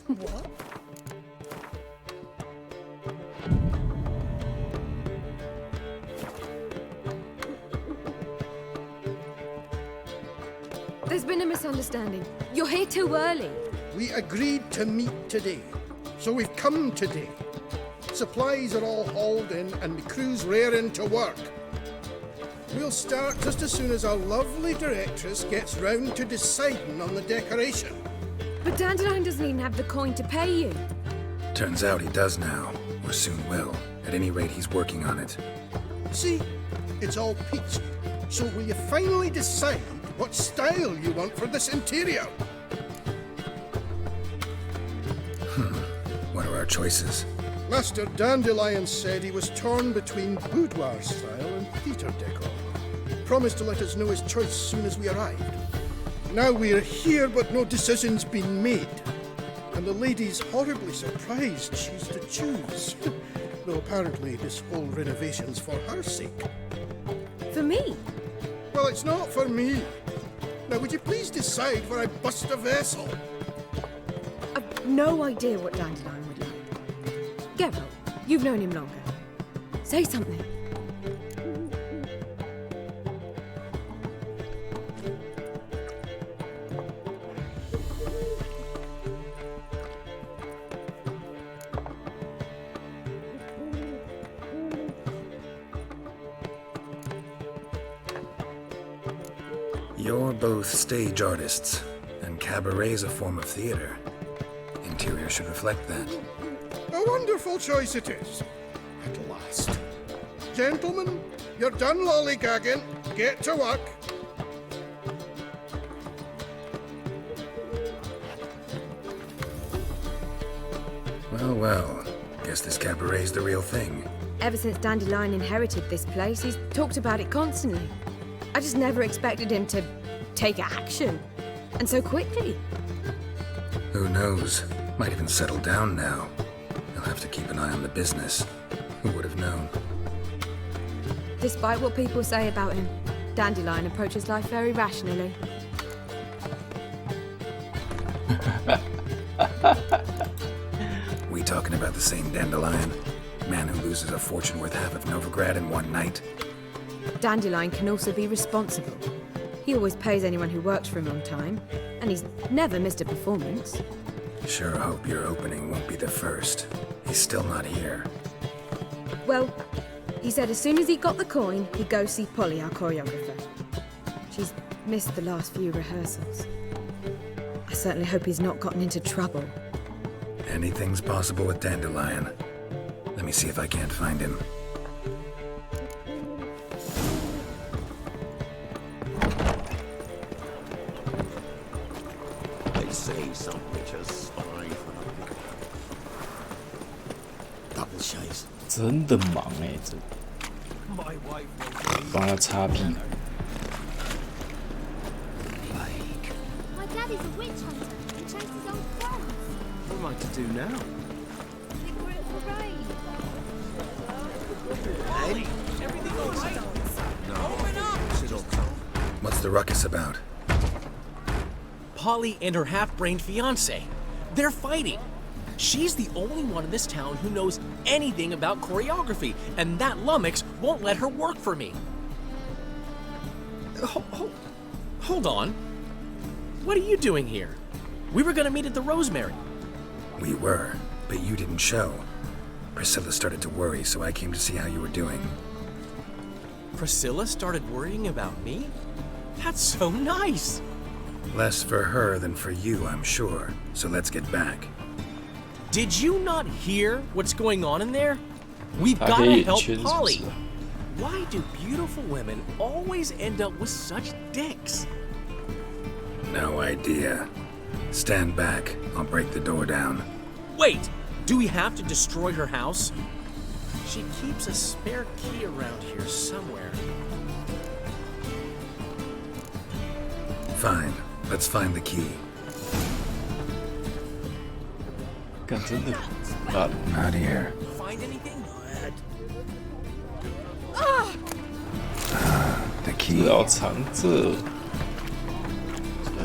What? There's been a misunderstanding. You're here too early. We agreed to meet today, so we've come today. Supplies are all hauled in and the crew's raring to work. We'll start just as soon as our lovely directress gets round to deciding on the decoration. But Dandelion doesn't even have the coin to pay you. Turns out he does now, or soon will. At any rate, he's working on it. See, it's all peachy. So will you finally decide what style you want for this interior? What are our choices? Master Dandelion said he was torn between boudoir style and theatre decor. Promised to let us know his choice as soon as we arrived. Now we're here, but no decision's been made. And the lady's horribly surprised she's to choose. Though apparently this whole renovation's for her sake. For me? Well, it's not for me. Now, would you please decide where I bust a vessel? I've no idea what Dandelion would like. Geralt, you've known him longer. Say something. You're both stage artists, and cabaret's a form of theater. Interior should reflect that. A wonderful choice it is. At last. Gentlemen, you're done lollygagging. Get to work. Well, well. Guess this cabaret's the real thing. Ever since Dandelion inherited this place, he's talked about it constantly. I just never expected him to take action. And so quickly. Who knows? Might even settle down now. He'll have to keep an eye on the business. Who would have known? Despite what people say about him, Dandelion approaches life very rationally. We talking about the same Dandelion? Man who loses a fortune worth half of Novigrad in one night? Dandelion can also be responsible. He always pays anyone who works for him on time, and he's never missed a performance. Sure hope your opening won't be the first. He's still not here. Well, he said as soon as he got the coin, he'd go see Polly, our choreographer. She's missed the last few rehearsals. I certainly hope he's not gotten into trouble. Anything's possible with Dandelion. Let me see if I can't find him. They say some witches spy for nothing. Double chase. 真的忙哎，这帮他擦屁股。 My daddy's a witch hunter and chases old crows. What am I to do now? Think we're in for rain. Hey, everything all right? Open up! What's the ruckus about? Polly and her half-brained fiancé. They're fighting. She's the only one in this town who knows anything about choreography, and that lummox won't let her work for me. Hold on. What are you doing here? We were gonna meet at the Rosemary. We were, but you didn't show. Priscilla started to worry, so I came to see how you were doing. Priscilla started worrying about me? That's so nice. Less for her than for you, I'm sure. So let's get back. Did you not hear what's going on in there? We've gotta help Polly. Why do beautiful women always end up with such dicks? No idea. Stand back. I'll break the door down. Wait! Do we have to destroy her house? She keeps a spare key around here somewhere. Fine. Let's find the key. Not here. Find anything? The key. 要藏这，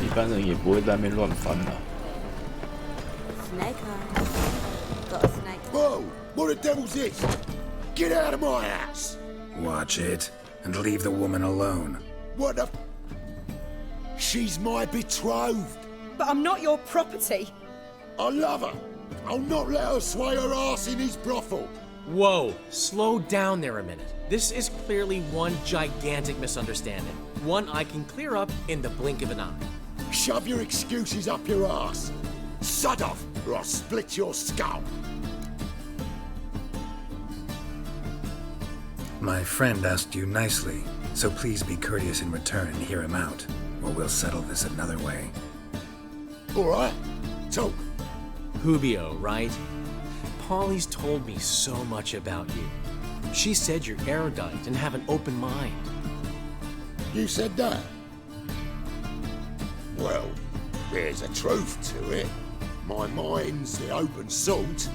一般人也不会在那边乱翻的。 Snake eye. Got a snake. Whoa! What the devil's this? Get out of my house! Watch it, and leave the woman alone. What the... She's my betrothed. But I'm not your property. I love her. I'll not let her sway her ass in his brothel. Whoa, slow down there a minute. This is clearly one gigantic misunderstanding. One I can clear up in the blink of an eye. Shove your excuses up your ass. Sod off, or I'll split your skull. My friend asked you nicely, so please be courteous in return and hear him out, or we'll settle this another way. All right, talk. Hubio, right? Polly's told me so much about you. She said you're erudite and have an open mind. You said that? Well, there's a truth to it. My mind's the open salt,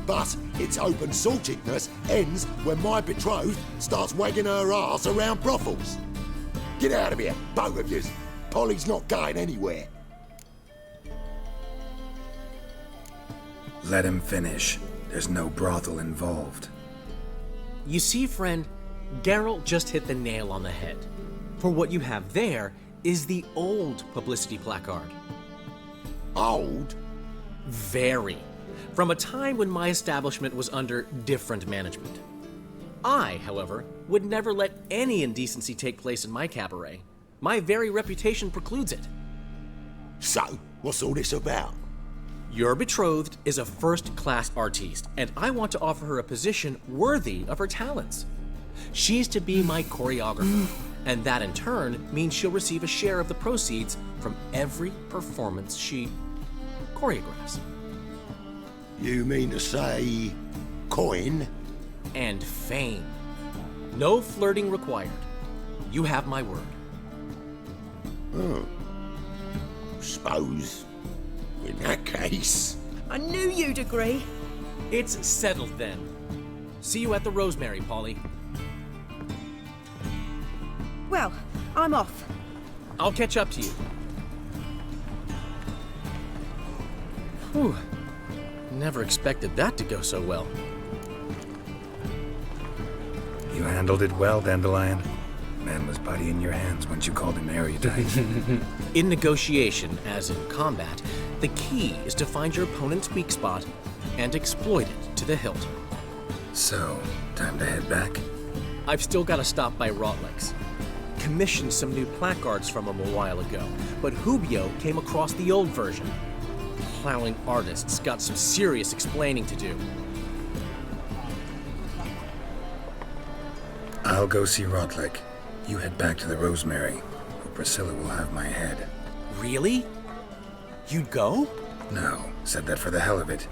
but its open saltedness ends when my betrothed starts wagging her ass around brothels. Get out of here, both of yous. Polly's not going anywhere. Let him finish. There's no brothel involved. You see, friend, Geralt just hit the nail on the head. For what you have there is the old publicity placard. Old? Very. From a time when my establishment was under different management. I, however, would never let any indecency take place in my cabaret. My very reputation precludes it. So, what's all this about? Your betrothed is a first-class artiste, and I want to offer her a position worthy of her talents. She's to be my choreographer, and that in turn means she'll receive a share of the proceeds from every performance she choreographs. You mean to say coin? And fame. No flirting required. You have my word. Oh. Suppose, in that case... I knew you'd agree. It's settled then. See you at the Rosemary, Polly. Well, I'm off. I'll catch up to you. Whew. Never expected that to go so well. You handled it well, Dandelion. Man was body in your hands once you called him erudite. In negotiation, as in combat, the key is to find your opponent's weak spot and exploit it to the hilt. So, time to head back? I've still got to stop by Rotlick's. Commissioned some new placards from him a while ago, but Hubio came across the old version. Plowing artists got some serious explaining to do. I'll go see Rotlick. You head back to the Rosemary, where Priscilla will have my head. Really? You'd go? No, said that for the hell of it.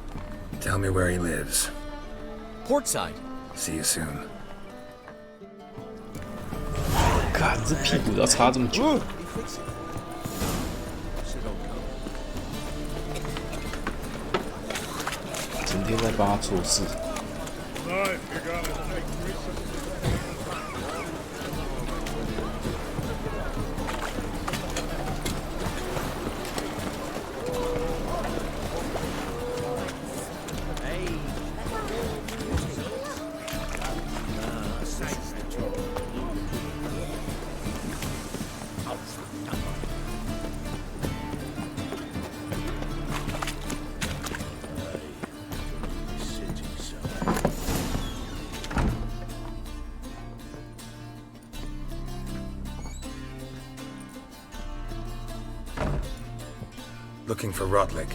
Tell me where he lives. Portside. See you soon. 看这屁股要插这么久。整天在帮他做事。 Looking for Rotlick.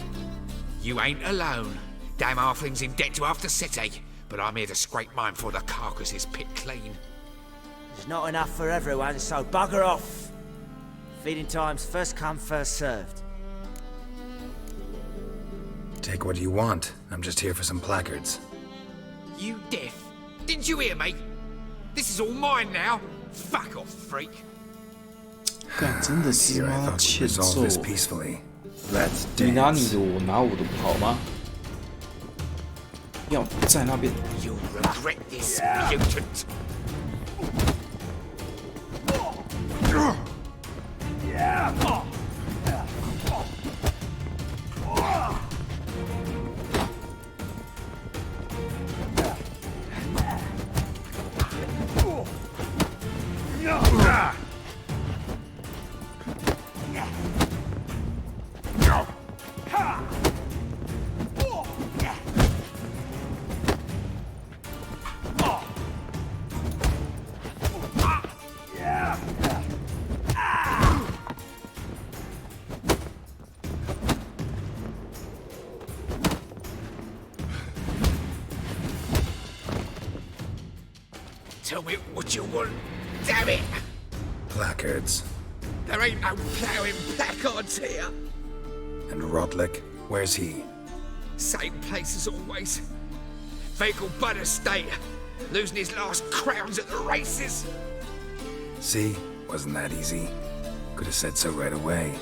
You ain't alone. Damn halfling's in debt to half the city, but I'm here to scrape mine before the carcass is picked clean. There's not enough for everyone, so bugger off. Feeding time's first come, first served. Take what you want. I'm just here for some placards. You deaf? Didn't you hear me? This is all mine now. Fuck off, freak. 干，真的是妈欠揍！ 你拿你的，我拿我的，不好吗？要在那边。 You'll regret this, mutant. Tell me what you want, damn it! Placards. There ain't no ploughing placards here. And Rodlick, where's he? Same place as always. Vehicle Bud Estate. Losing his last crowns at the races. See? Wasn't that easy? Could have said so right away.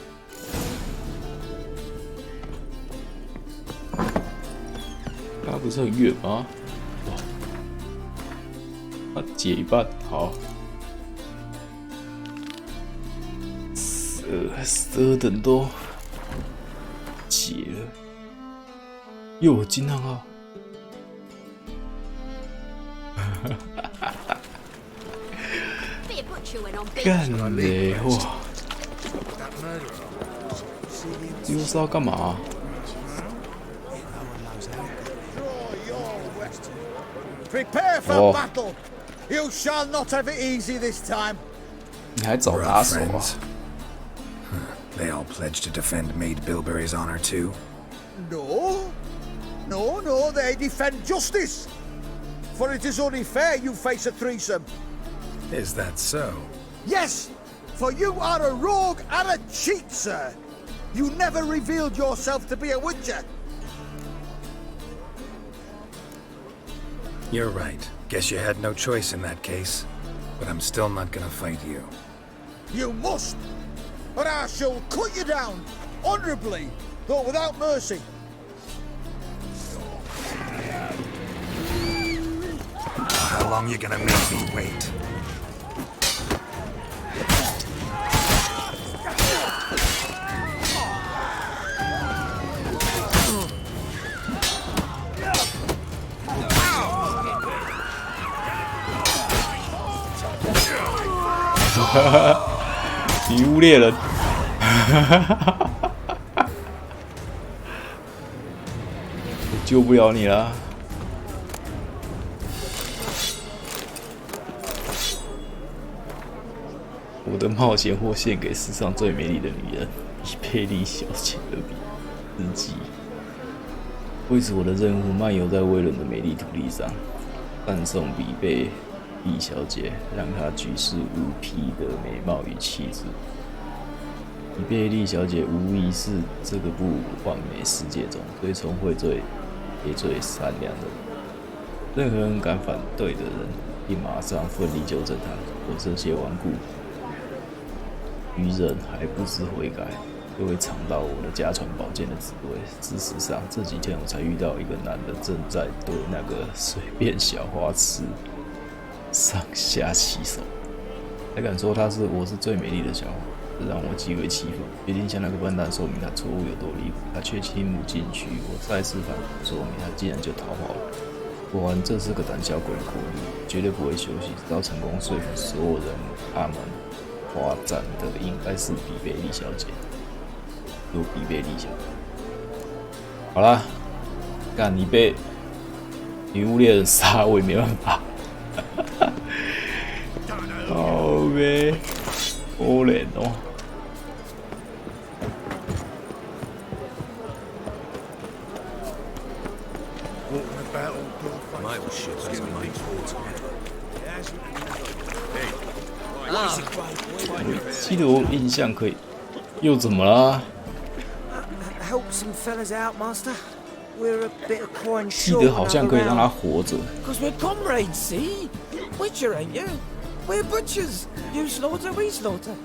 刚刚不是很远吗？啊，解一半，好。12等都解了，又有金汤号。干嘞！哇！又是要干嘛？ Prepare for battle. You shall not have it easy this time. 你还找打手啊？ They all pledged to defend Maid Bilberry's honor too? No. No, they defend justice. For it is only fair you face a threesome. Is that so? Yes, for you are a rogue and a cheat, sir. You never revealed yourself to be a witcher. You're right. Guess you had no choice in that case. But I'm still not gonna fight you. You must, or I shall cut you down, honorably, though without mercy. How long you gonna make me wait? Hahaha 女巫猎人，我救不了你了。我的冒险或献给世上最美丽的女人，以贝利小姐而比。日记。为此，我的任务漫游在威伦的美丽土地上，赞颂比贝利小姐，让她举世无匹的美貌与气质。比贝利小姐无疑是这个不完美世界中最聪慧、也最善良的人。任何人敢反对的人，应马上奋力纠正他。我这些顽固愚人还不知悔改，就会尝到我的家传宝剑的滋味。事实上，这几天我才遇到一个男的，正在对那个随便小花痴上下其手，还敢说我是最美丽的小花，这让我极为气愤。决定向那个笨蛋说明他错误有多离谱，他却亲不进去。我再次反复说明，他竟然就逃跑了。果然，这是个胆小鬼的口令，绝对不会休息，直到成功说服所有人，他们夸赞的应该是比贝利小姐，有比贝利小姐。好啦，干你被女巫猎人杀，我也没办法。好呗，可怜哦。记得我印象可以，又怎么啦？ Help some fellas out, Master. We're a bit of coin 记 short. 得好像可以让他活着。 'Cause we're comrades, see? Witcher, ain't you? We're butchers. You slaughter, we slaughter.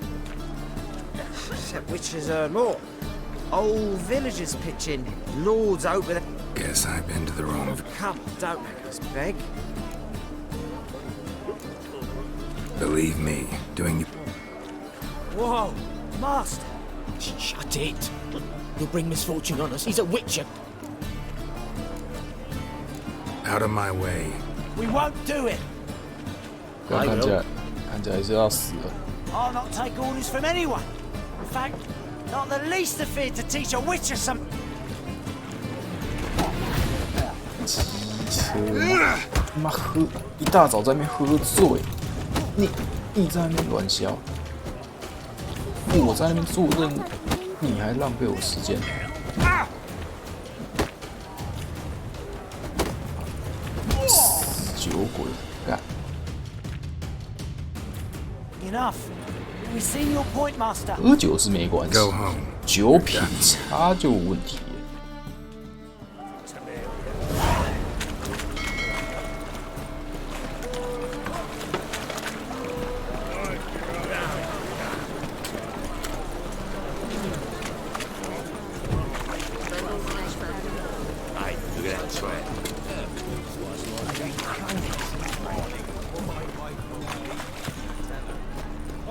Except witches earn more. Old villagers pitch in. Lords open. Guess I've been to the wrong. Come, don't make us beg. Believe me, doing. Whoa, Master. Shut it. You'll bring misfortune on us. He's a witcher. Out of my way. We won't do it. 看起来是要死了。 I'll not take orders from anyone. In fact, not the least afraid to teach a witcher some. 机车，他妈喝一大早在那边喝醉，你在那边乱笑，我在那边坐任务，你还浪费我时间。死酒鬼，干！ Enough. We've seen your point, Master. 喝酒是没关系，酒品差就有问题。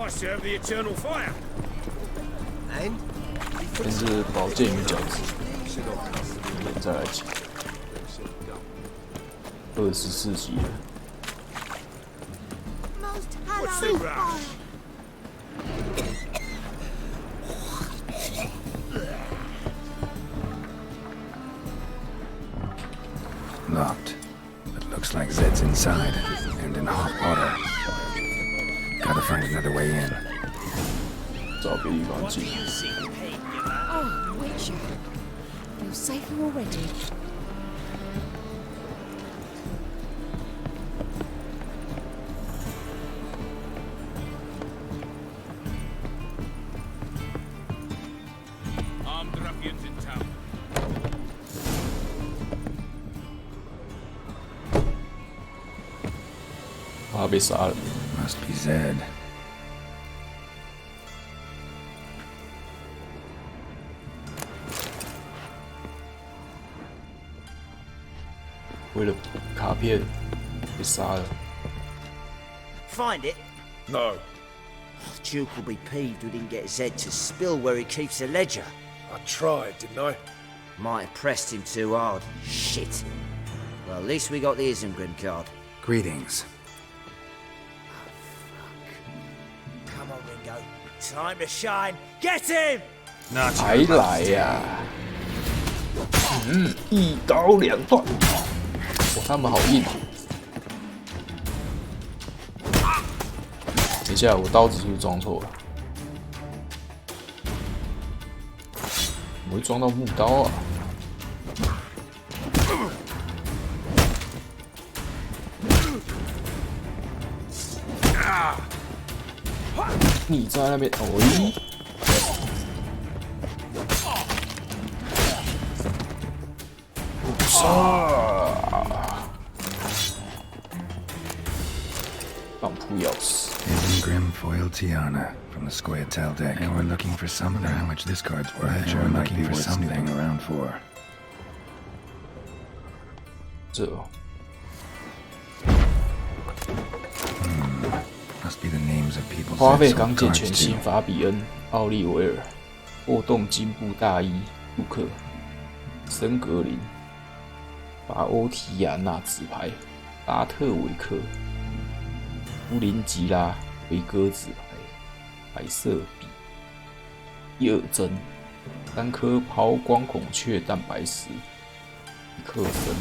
I serve the eternal fire. And 但是宝剑与饺子，再来讲，24级了。 What's the rush? Locked. But looks like Zed's inside and in hot water. Gotta find another way in. 找个地方进。 Oh, Witcher. You're safer already. Armed ruffians in town. 他被杀了。 Must be Zed. 为了卡片被杀了。 Find it? No. Duke will be peeved we didn't get Zed to spill where he keeps the ledger. I tried, didn't I? Might have pressed him too hard. Shit. Well, at least we got the Isengrim card. Greetings. Come on, Ringo. Time to shine. Get him! 还来呀！一刀两断。哇，他们好硬。等一下，我刀子是不是装错了？我会装到木刀啊！你在那边，哦。 放铺钥匙。 Isengrim foil Tiana from the Scoia'tael deck. And we're looking for something. How much this card's worth? And we're looking for something around for. 这哦。 Must be the names of people. 花费钢剑全新法比恩、奥利维尔、破洞金布大衣、卢克、森格林、法欧提亚纳纸牌、达特维克、乌林吉拉、维戈纸牌、白色笔、伊尔珍、3颗抛光孔雀蛋白石、一克森。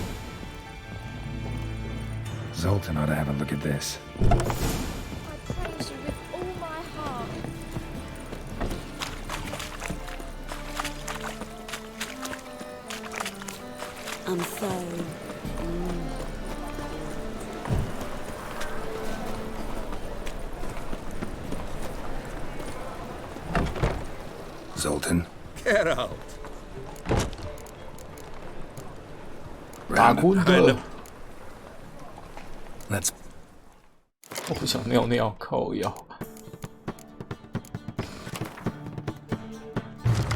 Zoltan ought to have a look at this. I'm sorry. Zoltan. Get out. 打昏的。 Let's. 我想尿尿，靠腰。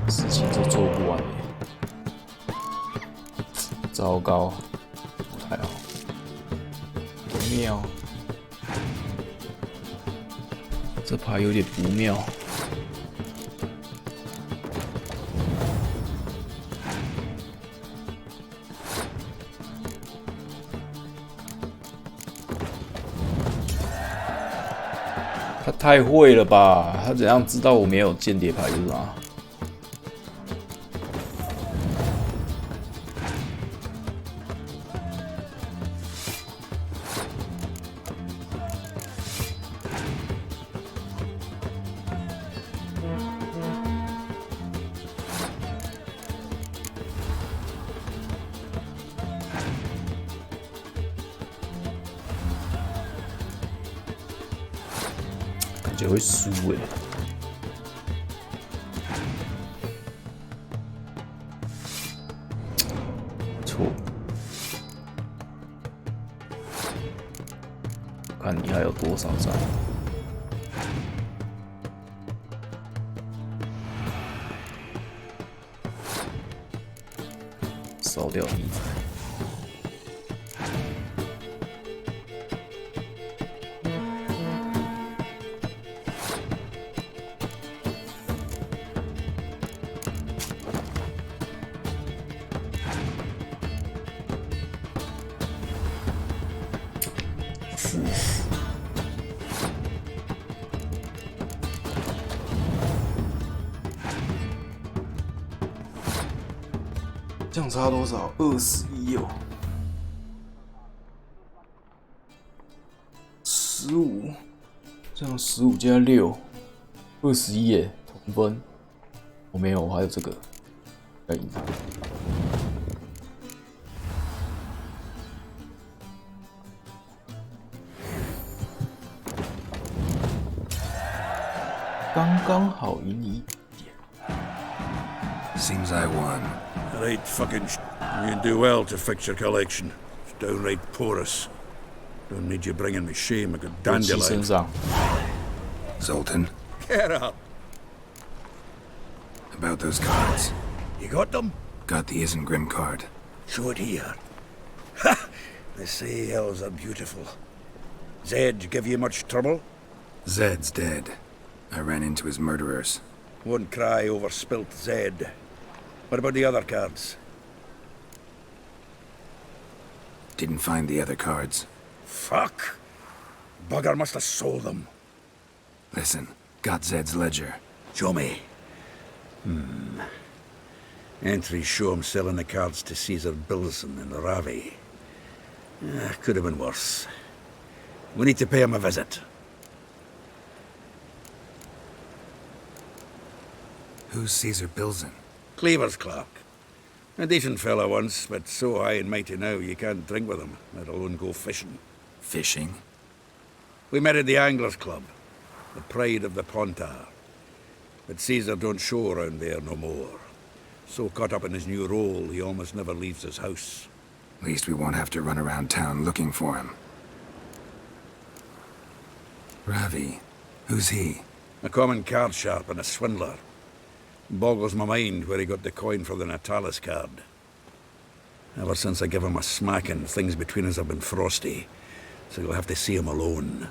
事情就做不完耶，糟糕，不太好，不妙，这牌有点不妙。 他太会了吧！他怎样知道我没有间谍牌是吗？觉会输欸。错。看你还有多少张。烧掉你。这样差多少？21哦，15，这样15加6，21耶，同分。我没有，我还有这个，要赢他。刚刚好赢你一点。Seems I won. Right fucking You do well to fix your collection. It's downright porous. Don't need you bringing me shame. I got dandelions. Zoltan? Get up. About those cards. You got them? Got the Isengrim card. Show it here. Ha! They say elves are beautiful. Zed give you much trouble? Zed's dead. I ran into his murderers. Won't cry over spilt Zed. What about the other cards? Didn't find the other cards. Fuck! Bugger must have sold them. Listen, got Zed's ledger. Show me. Entries show him selling the cards to Caesar Bilson and Ravi. Could have been worse. We need to pay him a visit. Who's Caesar Bilson? Cleaver's clerk. A decent fellow once, but so high and mighty now you can't drink with him, let alone go fishing. Fishing? We met at the Anglers Club, the pride of the Pontar. But Caesar don't show around there no more. So caught up in his new role, he almost never leaves his house. At least we won't have to run around town looking for him. Ravi, who's he? A common card sharp and a swindler. Boggles my mind where he got the coin for the Natalis card. Ever since I gave him a smacking, things between us have been frosty. So you'll have to see him alone.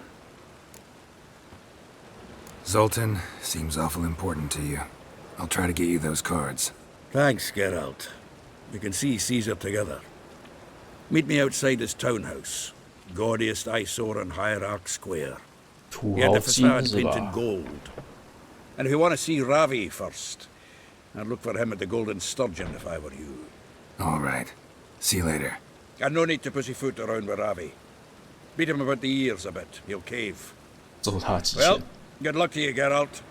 Zoltan, seems awful important to you. I'll try to get you those cards. Thanks, Geralt. We can see Caesar together. Meet me outside his townhouse. Gaudiest eyesore on Hierarch Square. Get the facade painted gold. And if you want to see Ravi first, I'd look for him at the Golden Sturgeon if I were you. All right. See you later. And no need to pussyfoot around with Ravi. Beat him about the ears a bit. He'll cave. Well, good luck to you, Geralt.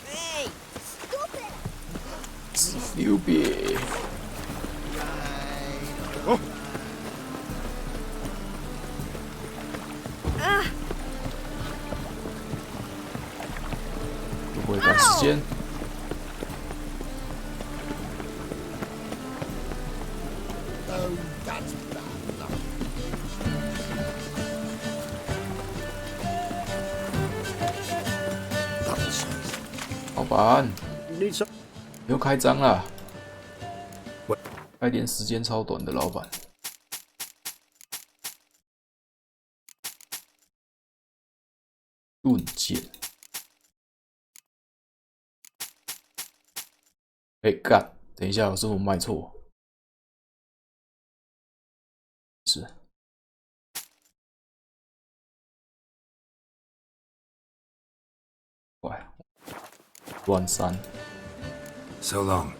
Hey! Stop it! Stupid. Oh. 会不会赶时间？老板，又开张了，开店时间超短的老板。盾剑。干！等一下，我是不是卖错？是。喂，乱3。So long.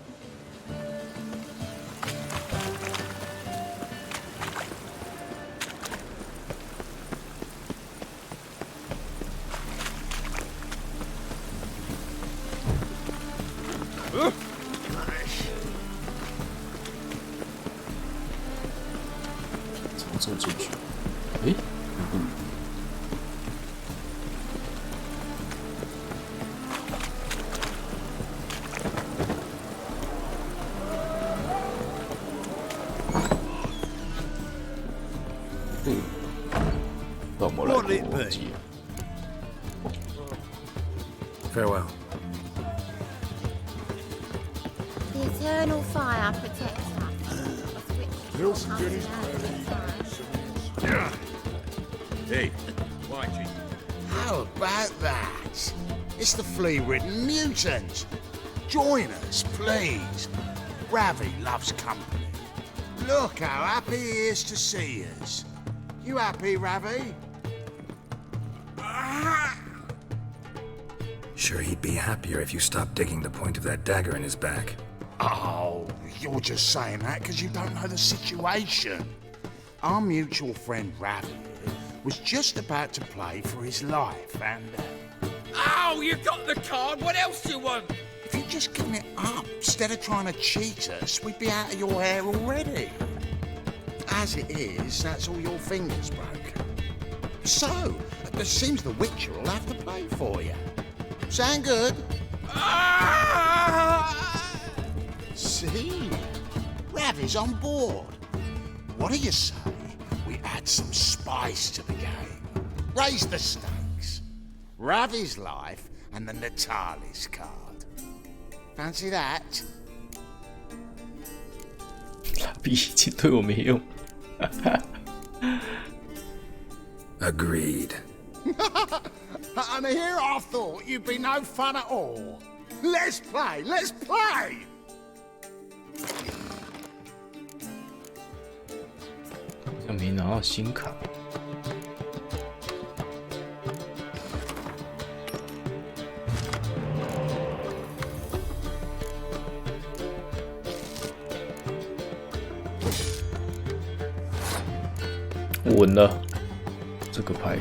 走进去？诶，不。让我来忘记。Farewell. The eternal fire protects us. Hey, Whitey. How about that? It's the flea-ridden mutant. Join us, please. Ravi loves company. Look how happy he is to see us. You happy, Ravi? Sure, he'd be happier if you stopped digging the point of that dagger in his back. Oh, you're just saying that because you don't know the situation. Our mutual friend Ravi was just about to play for his life and... Oh, you got the card! What else do you want? If you'd just given it up instead of trying to cheat us, we'd be out of your hair already. As it is, that's all your fingers broken. So, it seems the Witcher will have to play for you. Sound good? See? Ravi's on board. What do you say we add some spice to the game? Raise the stakes. Ravi's life and the Natali's card. Fancy that? 比以前对我没用。Agreed. And here I thought you'd be no fun at all. Let's play, let's play! 好像没拿到新卡。稳了，这个牌。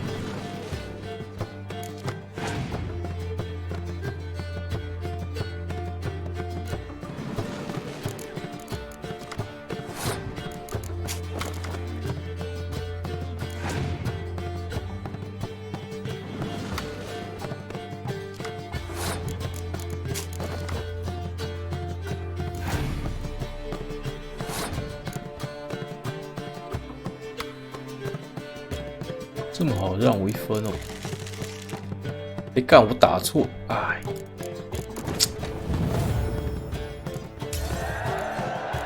这么好让我一分哦！哎，干我打错，哎，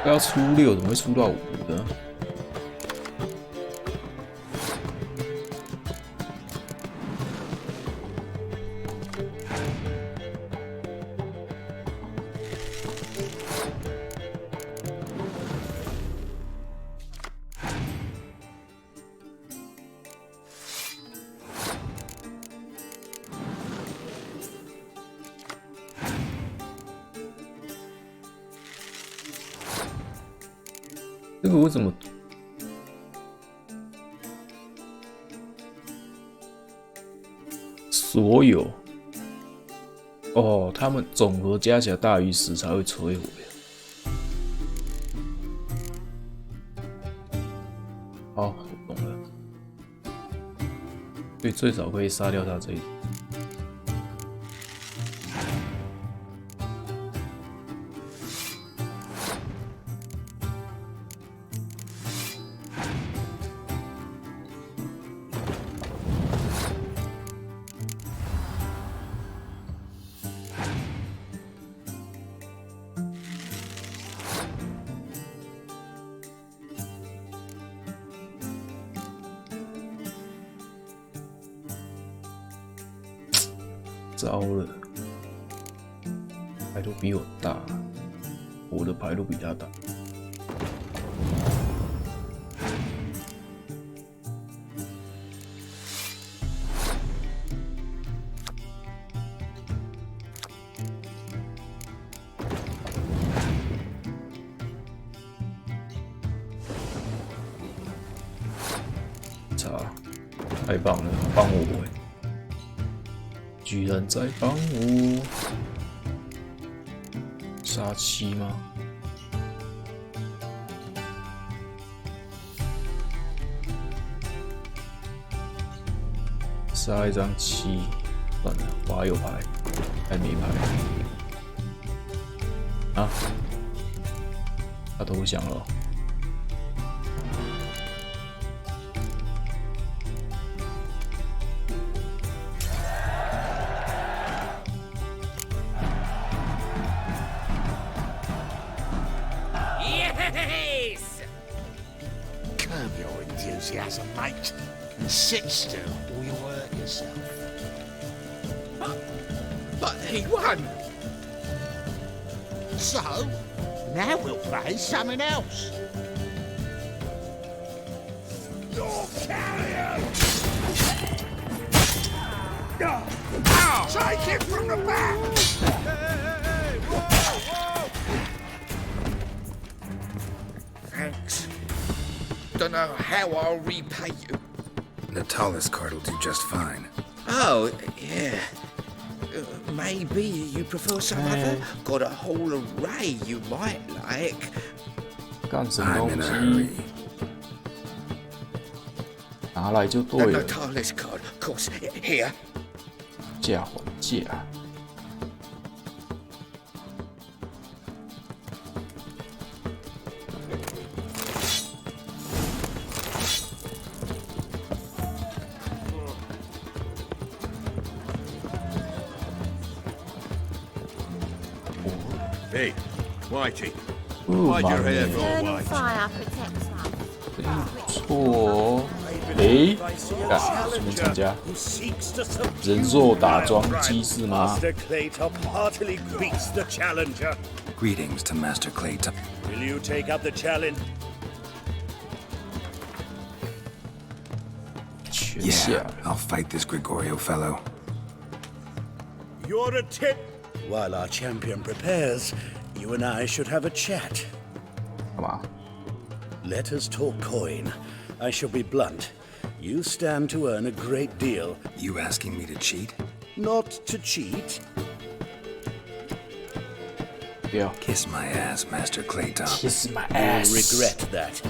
要出6，怎么会出到5呢？这个我怎么？所有哦，他们总和加起来大于10才会摧毁。好，我懂了。所以最少可以杀掉他这一。糟了，牌都比我大，我的牌都比他大。操，太棒了，帮我欸！居然在帮我杀7吗？杀一张7，算了，花有牌，还没牌。啊，他投降了。Yes! Curb your enthusiasm, mate, and sit still or you'll hurt yourself. But he won! So, now we'll play something else. Your carrier! Take him from the back! Thanks. Don't know how I'll repay you. The tallest card will do just fine. Oh, yeah. Maybe you prefer some other? Got a whole array you might like. I'm in a hurry. 拿来就对了。 The tallest card, of course. Here. 价还价。Hey, Whitey. Ooh, Hide your hair for a Eternal while. fire protects us. 不错哦。诶，干，顺便参加人肉打桩机是吗？ Master Claytop heartily greets the challenger. Greetings to Master Claytop. Will you take up the challenge? Yeah, I'll fight this Gregorio fellow. You're a tip. While our champion prepares, you and I should have a chat. Come on. Let us talk coin. I shall be blunt. You stand to earn a great deal. You asking me to cheat? Not to cheat. Yeah. Kiss my ass, Master Claytop. Kiss my You'll regret that.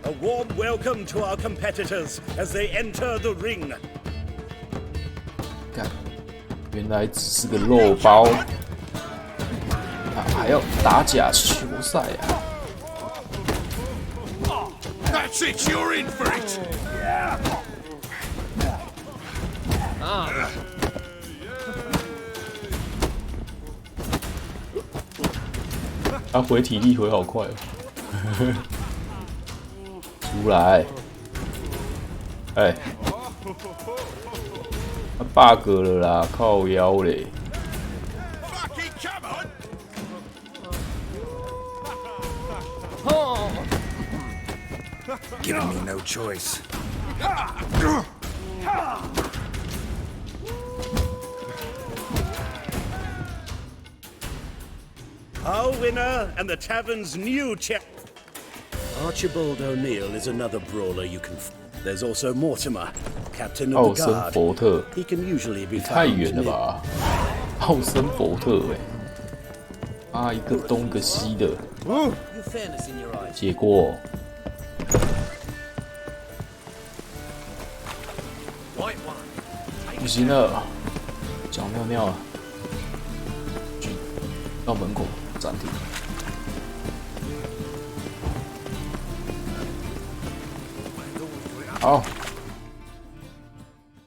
A warm welcome to our competitors as they enter the ring. 干，原来只是个肉包，还要打假球赛啊！ That's it, you're in for it! Ah. 他回体力回好快哦！出来，哎，他 bug 了啦，靠腰嘞！ Giving me no choice. Our winner and the tavern's new champ. Archibald O'Neill is another brawler you can. There's also Mortimer, captain of the 奥森 guard. 伯特， He can usually be 太 found 远了 near. 吧？奥森伯特哎，一个东一个西的， You fairness in your eyes. 结果不行了，脚尿尿了，去到门口暂停。好，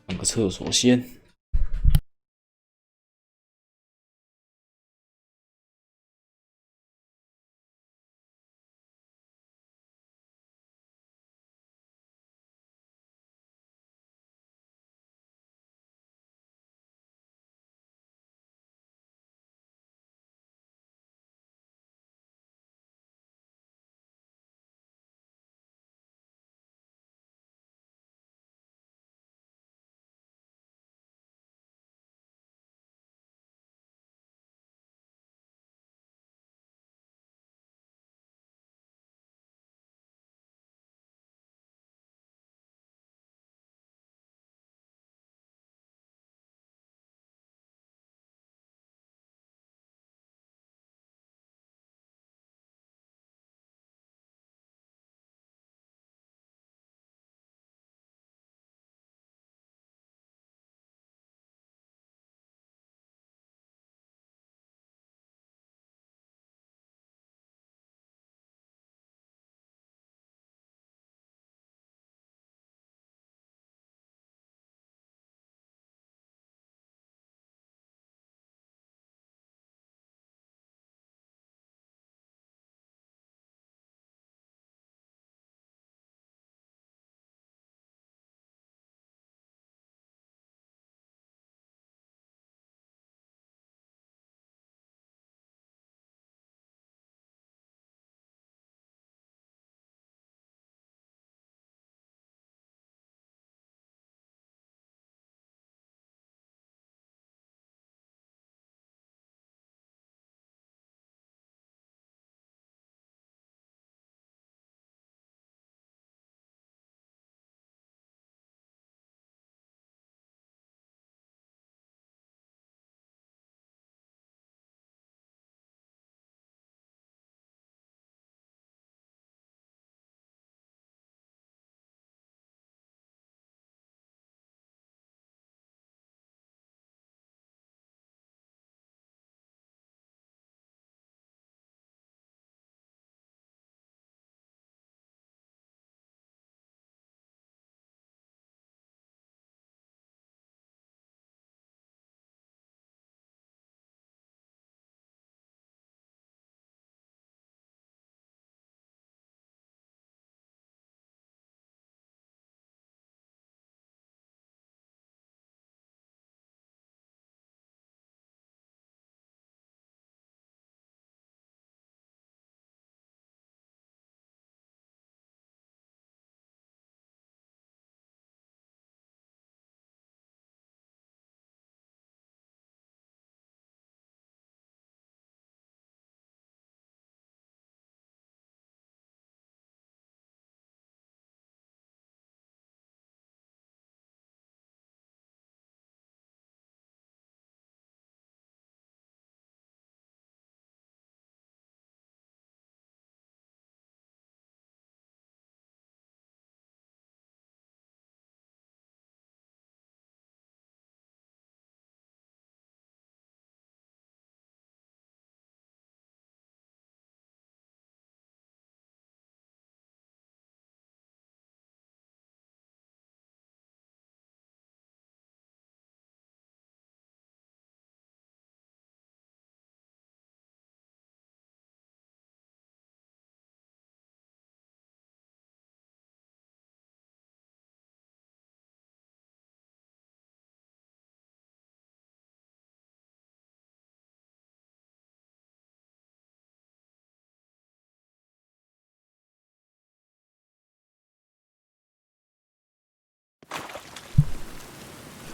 上个厕所先。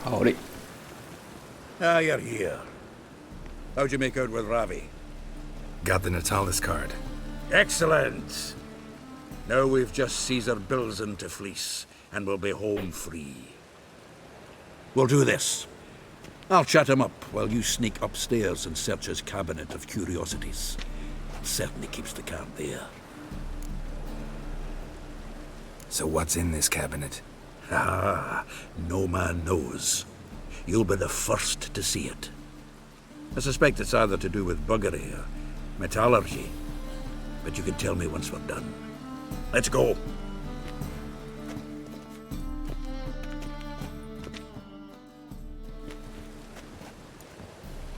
好嘞。 Ah, you're here. How'd you make out with Ravi? Got the Natalis card. Excellent. Now we've just Caesar Bilzen to fleece, and we'll be home free. We'll do this. I'll chat him up while you sneak upstairs and search his cabinet of curiosities. Certainly keeps the card there. So what's in this cabinet? Ah, no man knows. You'll be the first to see it. I suspect it's either to do with buggery or metallurgy. But you can tell me once we're done. Let's go.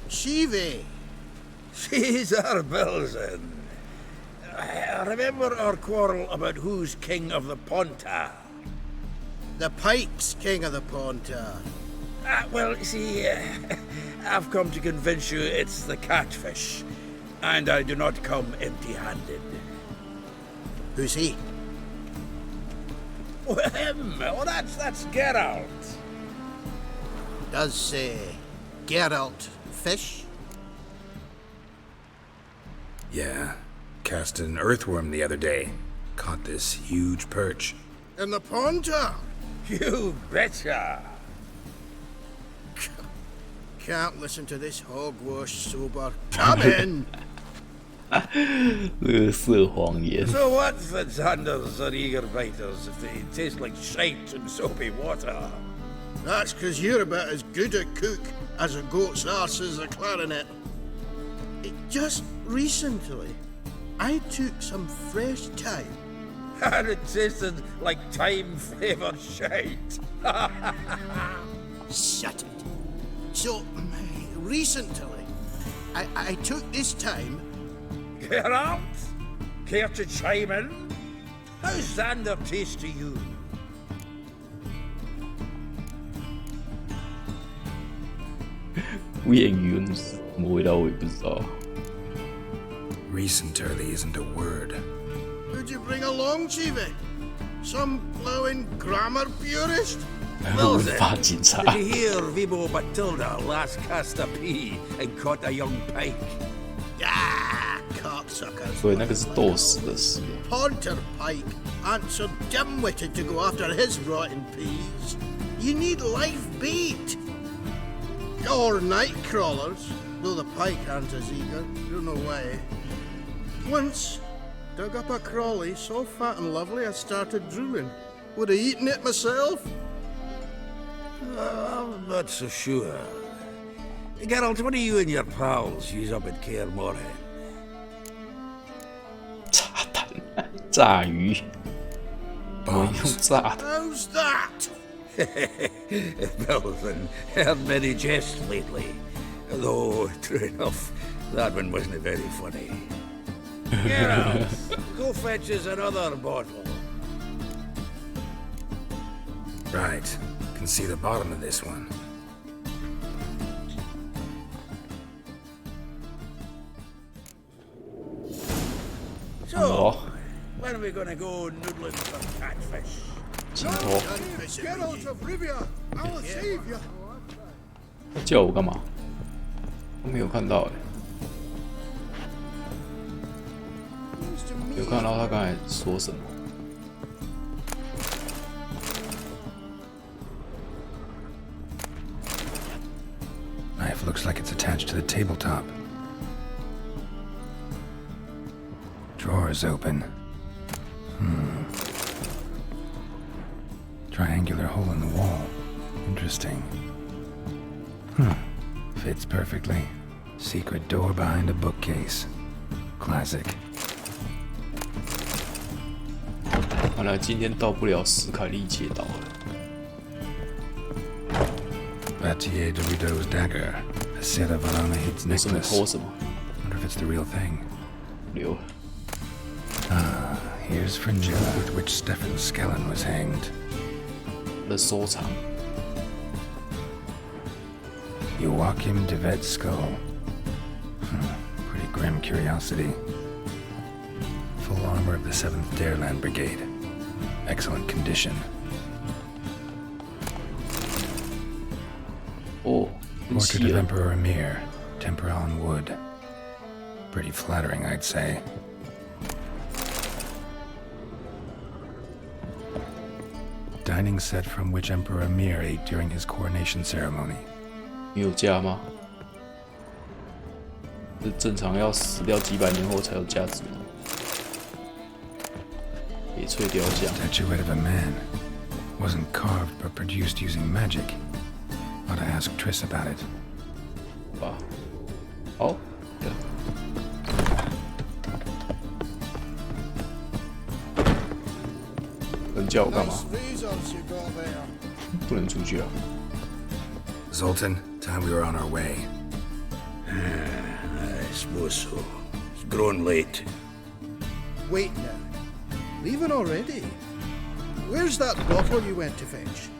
Shive. Caesar Bilzen. I remember our quarrel about who's king of the Ponta. The Pike's king of the Ponta. Well, see, I've come to convince you it's the catfish. And I do not come empty-handed. Who's he? Well, him. Oh, that's Geralt. Does Geralt fish? Yeah. Cast an earthworm the other day. Caught this huge perch. In the Ponta? You betcha. Can't listen to this hogwash sober. Come in! 乐色谎言。 So what's the Xanders or eager biters if they taste like shite and soapy water? That's 'cause you're about as good a cook as a goat's arse is a clarinet. Just recently, I took some fresh thyme. And it tasted like thyme-flavoured shite. Shut it. So, recently, I took this time. Geralt? Care to chime in? How's Xander taste to you? Recently isn't a word. Who'd you bring along, Chive? Some blowing grammar purist? Well then, did you hear Vibo Batilda last cast a pea and caught a young pike? Ah, cocksuckers. 所以那个是斗死的事。 Ponter Pike aren't so dim-witted to go after his rotten peas. You need live bait. Or night crawlers, though the pike aren't as eager. Don't know why. Once, dug up a crawly so fat and lovely I started drooling. Would have eaten it myself. I'm not so sure. Geralt, what do you and your pals use up at Kaer Morhen? 炸鱼。我用炸的。 How's that? Belthan, heard many jests lately. Though, true enough, that one wasn't very funny. Geralt, go fetch us another bottle. Right. Can see the bottom of this one. So, when are we gonna go noodling for catfish? Geralt of Rivia, our savior. 叫我干嘛？我没有看到哎。有看到他刚才说什么？ Knife looks like it's attached to the tabletop. Drawer's open. Triangular hole in the wall. Interesting. Fits perfectly. Secret door behind a bookcase. Classic. 看来今天到不了史凯利街道了。 Batier de Rideau's dagger. A set of Alanahid's necklace. Wonder if it's the real thing. Ah, here's Fringilla with which Stefan Skellen was hanged. The收藏. Joachim de Vet's skull. Pretty grim curiosity. Full armor of the 7th Dareland Brigade. Excellent condition. 哦，很 Portrait 细 of 了。 Emperor Emir, temperel in wood. Pretty flattering, I'd say. Dining set from which Emperor Emir ate during his coronation ceremony. 你有价吗？是正常要死掉几百年后才有价值吗？翡翠雕像。 Statuette of a man. Wasn't carved but produced using magic. Ought to ask Triss about it. 吧。好。人叫我干嘛？ 不能出去啊。 Zoltan, time we were on our way. I suppose so. It's grown late. Wait now. Leaving already? Where's that bottle you went to fetch?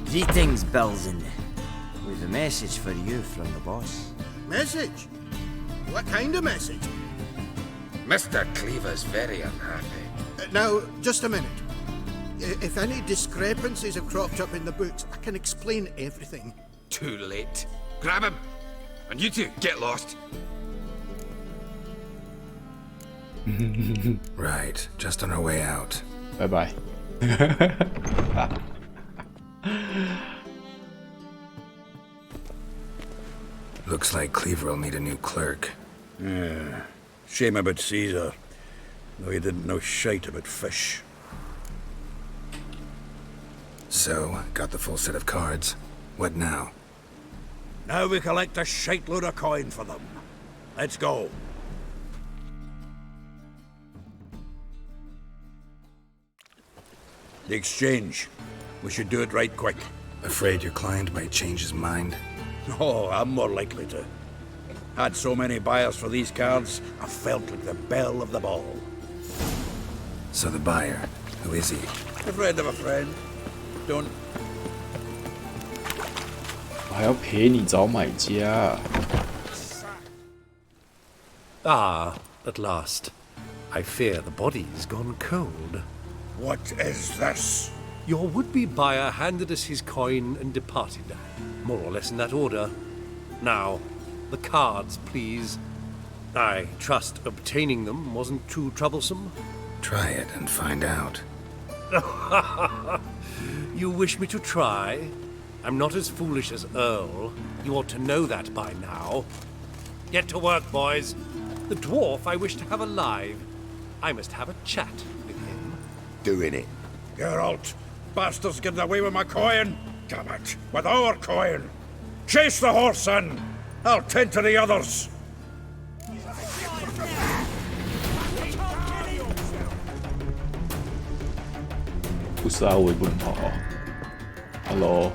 Greetings, Belzen. We've a message for you from the boss. Message? What kind of message? Mr. Cleaver's very unhappy. Now, just a minute. If any discrepancies have cropped up in the books, I can explain everything. Too late. Grab him! And you two, get lost. Right, just on our way out. Bye bye. Looks like Cleaver will need a new clerk. Yeah. Shame about Caesar. Though he didn't know shite about fish. So, got the full set of cards. What now? Now we collect a shite load of coin for them. Let's go. The exchange. We should do it right quick. Afraid your client might change his mind? Oh, I'm more likely to. Had so many buyers for these cards, I felt like the belle of the ball. So the buyer, who is he? A friend of a friend. Don't. 我还要陪你找买家。 Ah, at last. I fear the body's gone cold. What is this? Your would-be buyer handed us his coin and departed, more or less in that order. Now, the cards, please. I trust obtaining them wasn't too troublesome. Try it and find out. You wish me to try? I'm not as foolish as Earl. You ought to know that by now. Get to work, boys. The dwarf I wish to have alive. I must have a chat with him. Doing it. Geralt, bastards getting away with my coin. Damn it, with our coin. Chase the horse in. I'll tend to the others. 不是啊，我也不能跑啊。Hello。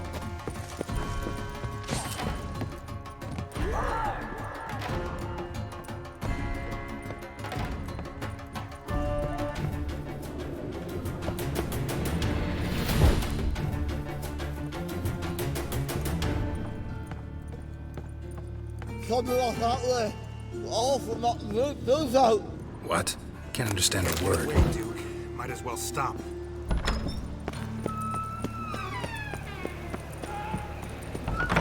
Something like that way. Awful not to do so. What? Can't understand a word. Wait, Duke. Might as well stop.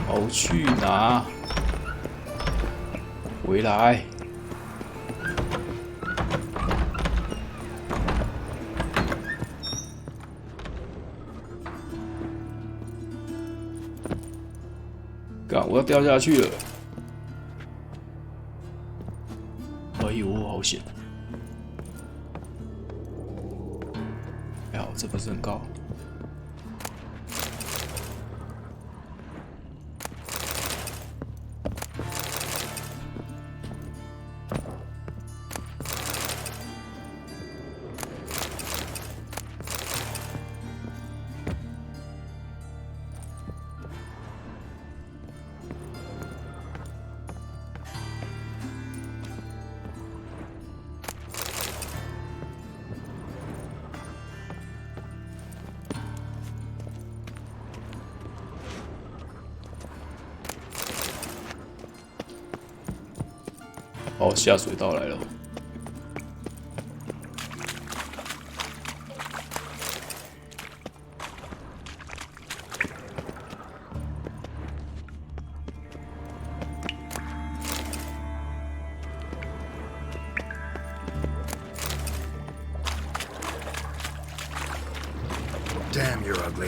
跑去哪？回来！干！我要掉下去了！哎呦，好险！还好这不是很高。 哦，下水道来了。Damn, you're ugly.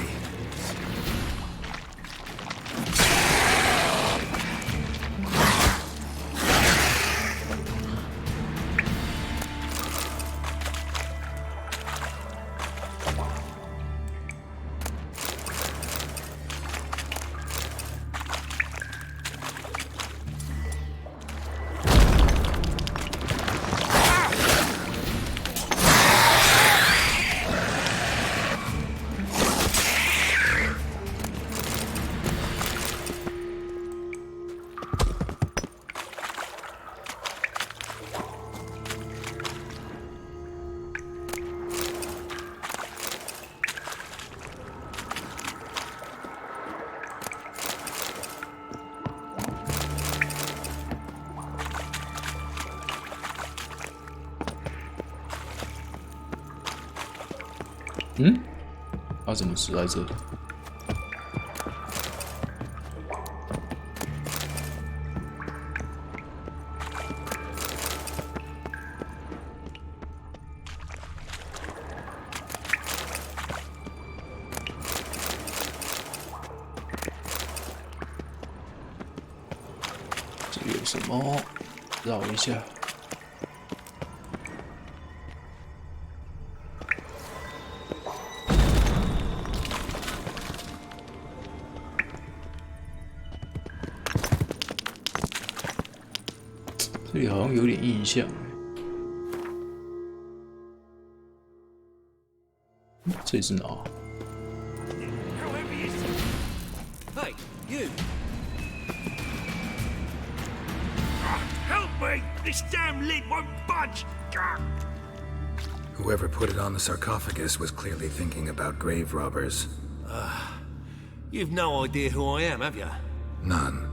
嗯，他怎么死在这里？这里有什么？绕一下。 这里好像有点印象，这里是哪？ Hey, you! Help me! This damn lid won't budge! Whoever put it on the sarcophagus was clearly thinking about grave robbers. You've no idea who I am, have you? None.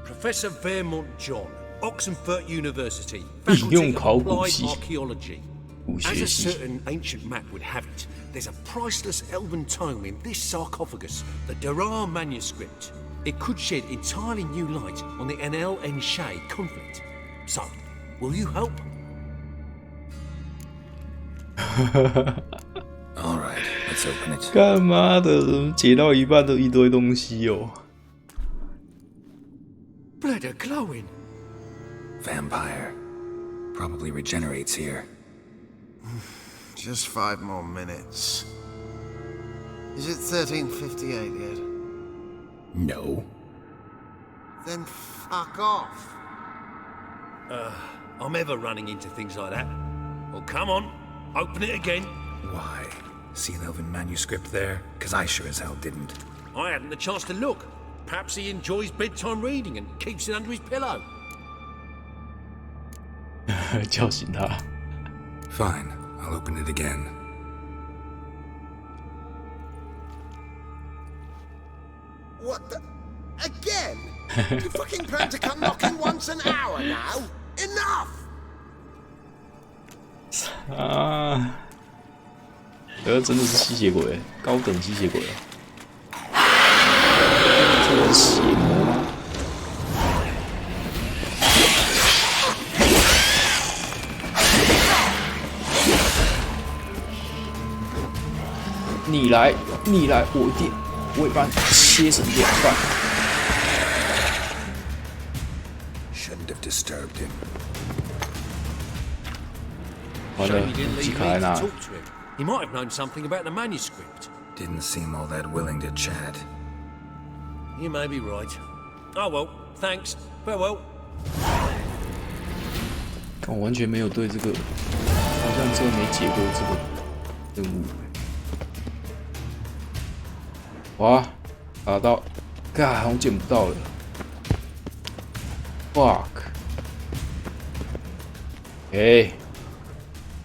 Professor Vermont John, Oxenford University, 应用 Faculty 考 of 古 Applied 系， Archaeology. 古 As 学 a 系。 certain ancient map would have it, there's a priceless elven tome in this sarcophagus, the Durar manuscript. It could shed entirely new light on the Enel and Shay conflict. So, will you help? All right, let's open it. 干嘛的？怎么解到一半都一堆东西哦？ Blood are glowing. Vampire. Probably regenerates here. Just 5 more minutes. Is it 1358 yet? No. Then fuck off. I'm ever running into things like that. Well, come on, open it again. Why? See an elven manuscript there? 'Cause I sure as hell didn't. I hadn't the chance to look. Perhaps he enjoys bedtime reading and keeps it under his pillow. 叫醒他。 Fine, I'll open it again. What the? Again? You fucking plan to come knocking once an hour now? Enough! 啊！真的是吸血鬼，高等吸血鬼啊！这个是邪魔吗？你来，我一定会把你切成两半。 Shouldn't have disturbed him. 完了， Shame you didn't 机 leave 卡 me 在 to 哪？ talk to him. He might have known something about the manuscript. Didn't seem all that willing to chat. You may be right. Oh well, thanks. Farewell. 我完全没有对这个，好像真的没解过这个任务。哇，打到，嘎，好像捡不到了。fuck， 哎，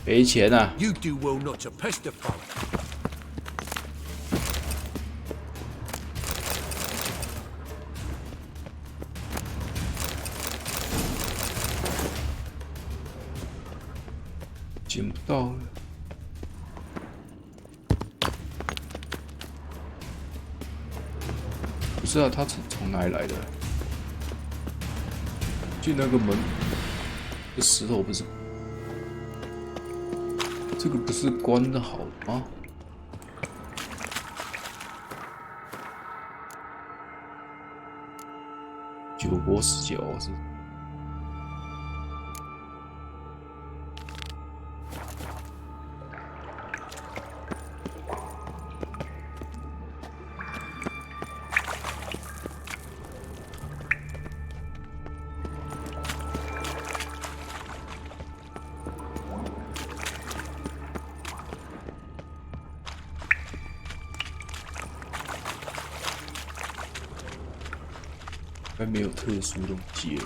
赔钱啊！ You do well not to pester folk. 捡不到了。不是啊，他从哪里来的？进那个门，这石头不是？这个不是关的好吗？ 9国视角是。还没有特殊东西了，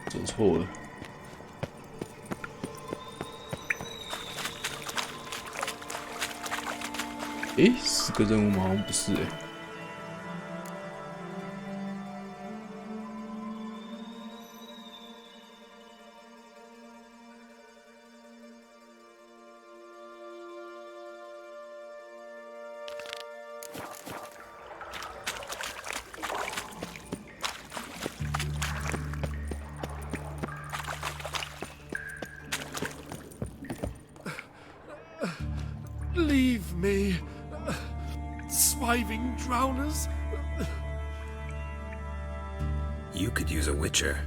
走错了。诶，4个任务吗？好像不是诶。Leave me, swiving drowners. You could use a witcher.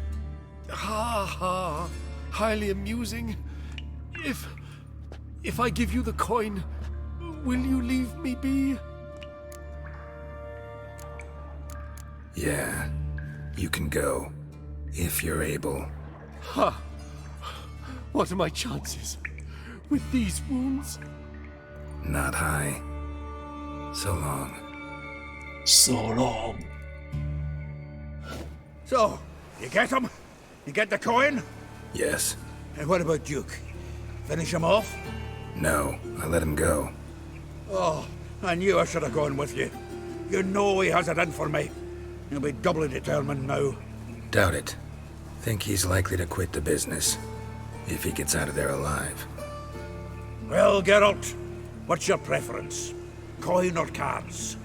Ha ha, highly amusing. If I give you the coin, will you leave me be? Yeah, you can go, if you're able. Ha! What are my chances with these wounds? Not high. So long. So long. So, you get him? You get the coin? Yes. And what about Duke? Finish him off? No, I let him go. Oh, I knew I should have gone with you. You know he has it in for me. He'll be doubly determined now. Doubt it. Think he's likely to quit the business, if he gets out of there alive. Well, Geralt, what's your preference? Coin or cards?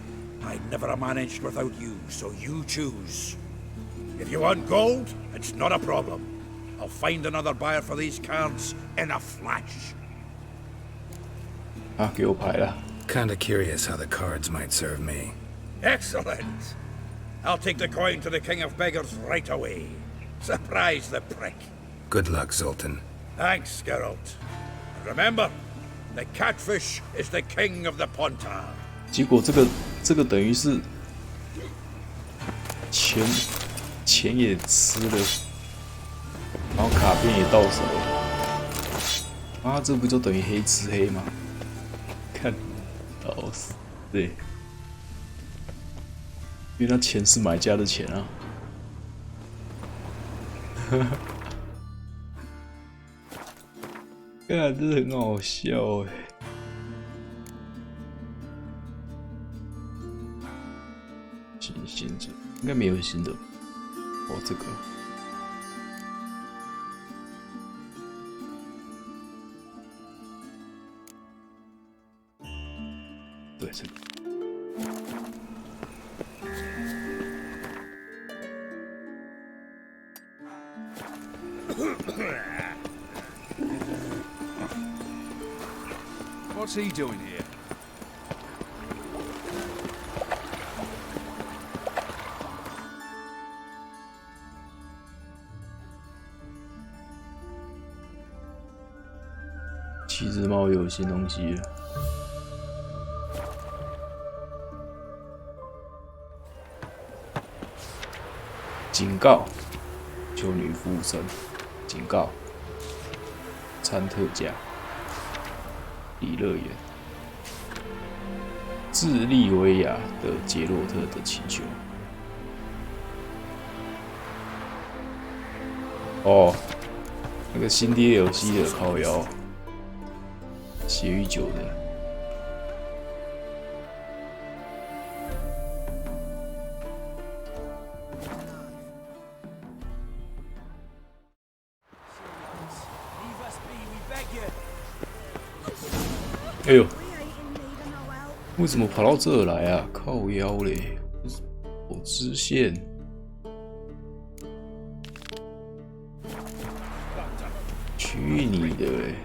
I'd never have managed without you, so you choose. If you want gold, it's not a problem. I'll find another buyer for these cards in a flash. 啊，给我牌了。Kinda curious how the cards might serve me. Excellent. I'll take the coin to the King of Beggars right away. Surprise the prick. Good luck, Zoltan. Thanks, Geralt. And remember, the catfish is the king of the Pontar. 结果这个等于是钱也吃了，然后卡片也到手了。啊，这不就等于黑吃黑吗？看，老死，对，因为那钱是买家的钱啊。看，这很好笑哎。新者应该没有新的哦，这个。对，这个。What's he doing here? 七只猫有新东西了。警告！求女服务生，警告！餐特价，里乐园，智利维亚的杰洛特的请求。哦，那个新 DLC 的靠腰，血与酒的。 哎呦，为什么跑到这来啊？靠腰嘞，我支线。去你的嘞！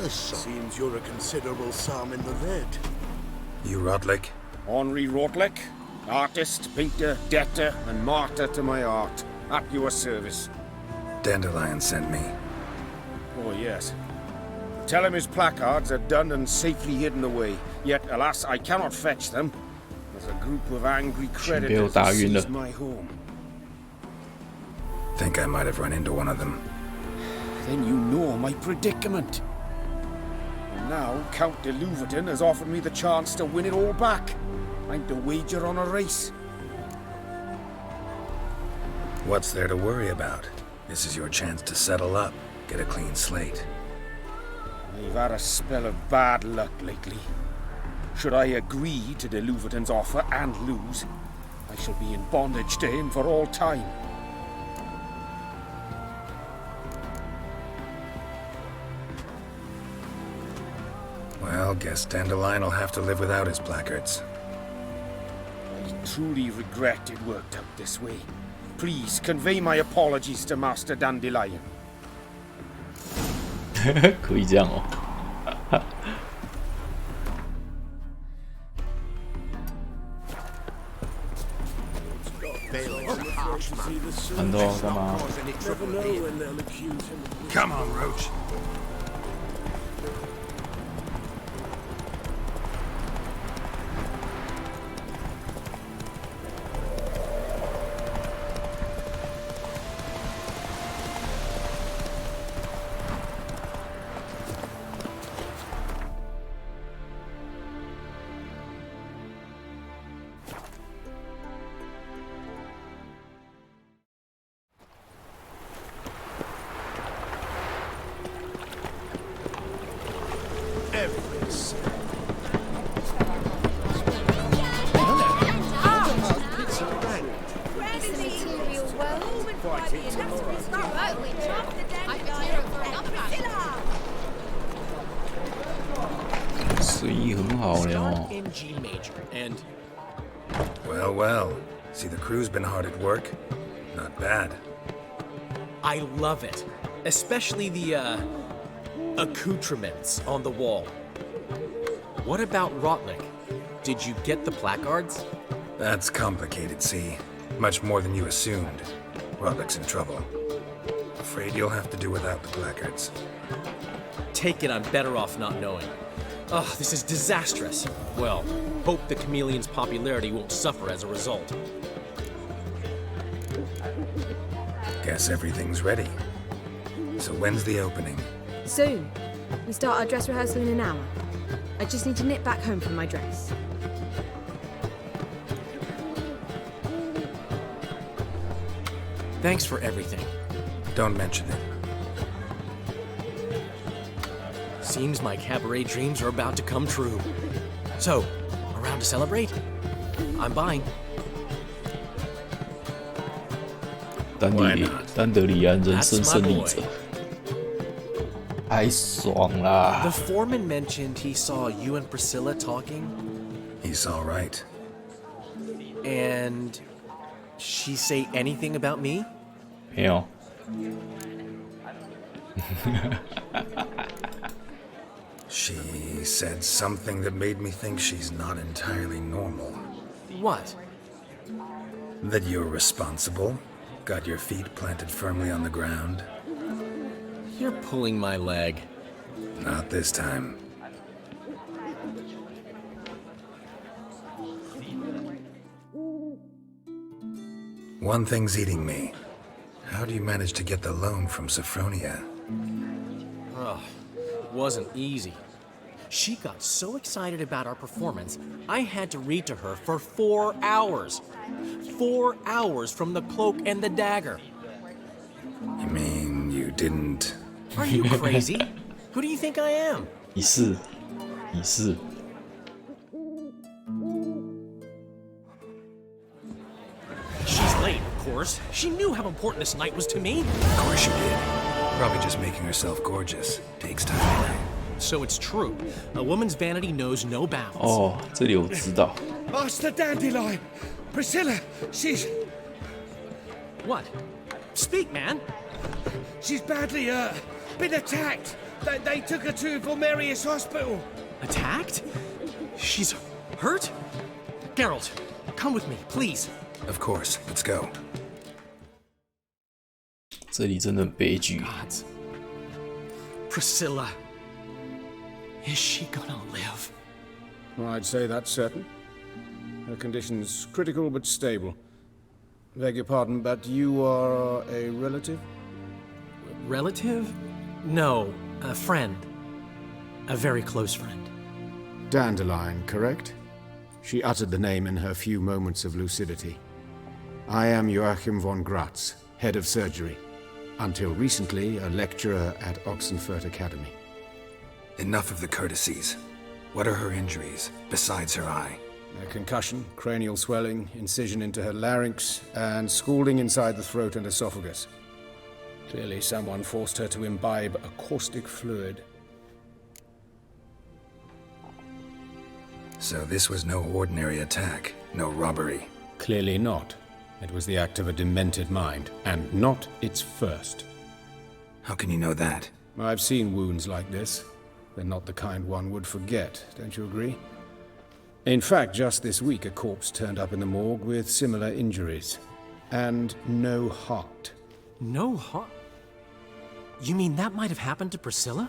this song. Seems you're a considerable sum in the red. You Rotlick? Henri Rotlick, artist, painter, debtor, and martyr to my art. At your service. Dandelion sent me. Oh, yes. Tell him his placards are done and safely hidden away. Yet, alas, I cannot fetch them. There's a group of angry creditors that seized my home. Think I might have run into one of them. Then you know my predicament. And now, Count de Louverton has offered me the chance to win it all back. I'm to wager on a race. What's there to worry about? This is your chance to settle up, get a clean slate. I've had a spell of bad luck lately. Should I agree to de Louverton's offer and lose, I shall be in bondage to him for all time. Well, guess Dandelion will have to live without his placards. I truly regret it worked out this way. Please convey my apologies to Master Dandelion. 可以这样哦。安东干嘛？ Come on, Roach. In G major, and Well, well. See, the crew's been hard at work. Not bad. I love it. Especially the, accoutrements on the wall. What about Rotlick? Did you get the placards? That's complicated, see. Much more than you assumed. Rotlick's in trouble. Afraid you'll have to do without the placards. Take it I'm better off not knowing. Ugh, this is disastrous. Well, hope the chameleon's popularity won't suffer as a result. Guess everything's ready. So when's the opening? Soon. We start our dress rehearsal in an hour. I just need to nip back home for my dress. Thanks for everything. Don't mention it. Seems my cabaret dreams are about to come true. So, around to celebrate? I'm buying. 丹德里安人生胜利者，太爽啦 The foreman mentioned he saw you and Priscilla talking. He's all right. And she say anything about me? 没有。She said something that made me think she's not entirely normal. What? That you're responsible, got your feet planted firmly on the ground. You're pulling my leg. Not this time. One thing's eating me. How do you manage to get the loan from Sophronia? Ugh, wasn't easy. She got so excited about our performance, I had to read to her for 4 hours. 4 hours from the cloak and the dagger. You mean you didn't... Are you crazy? Who do you think I am? 疑似，疑似。 She's late, of course. She knew how important this night was to me. Of course she did. Probably just making herself gorgeous. Takes time. So it's true. A woman's vanity knows no bounds. 哦，这里我知道。 Master Dandelion! Priscilla, she's... What? Speak, man. She's badly, been attacked. They took her to Vulmerius Hospital. Attacked? She's hurt? Geralt, come with me, please. Of course, let's go. 这里真的很悲剧。 Gods. Priscilla. Is she gonna live? I'd say that's certain. Her condition's critical but stable. Beg your pardon, but you are a relative? Relative? No, a friend. A very close friend. Dandelion, correct? She uttered the name in her few moments of lucidity. I am Joachim von Gratz, head of surgery. Until recently, a lecturer at Oxenfurt Academy. Enough of the courtesies. What are her injuries, besides her eye? A concussion, cranial swelling, incision into her larynx, and scalding inside the throat and esophagus. Clearly someone forced her to imbibe a caustic fluid. So this was no ordinary attack, no robbery. Clearly not. It was the act of a demented mind, and not its first. How can you know that? I've seen wounds like this. They're not the kind one would forget, don't you agree? In fact, just this week a corpse turned up in the morgue with similar injuries. And no heart. No heart? You mean that might have happened to Priscilla?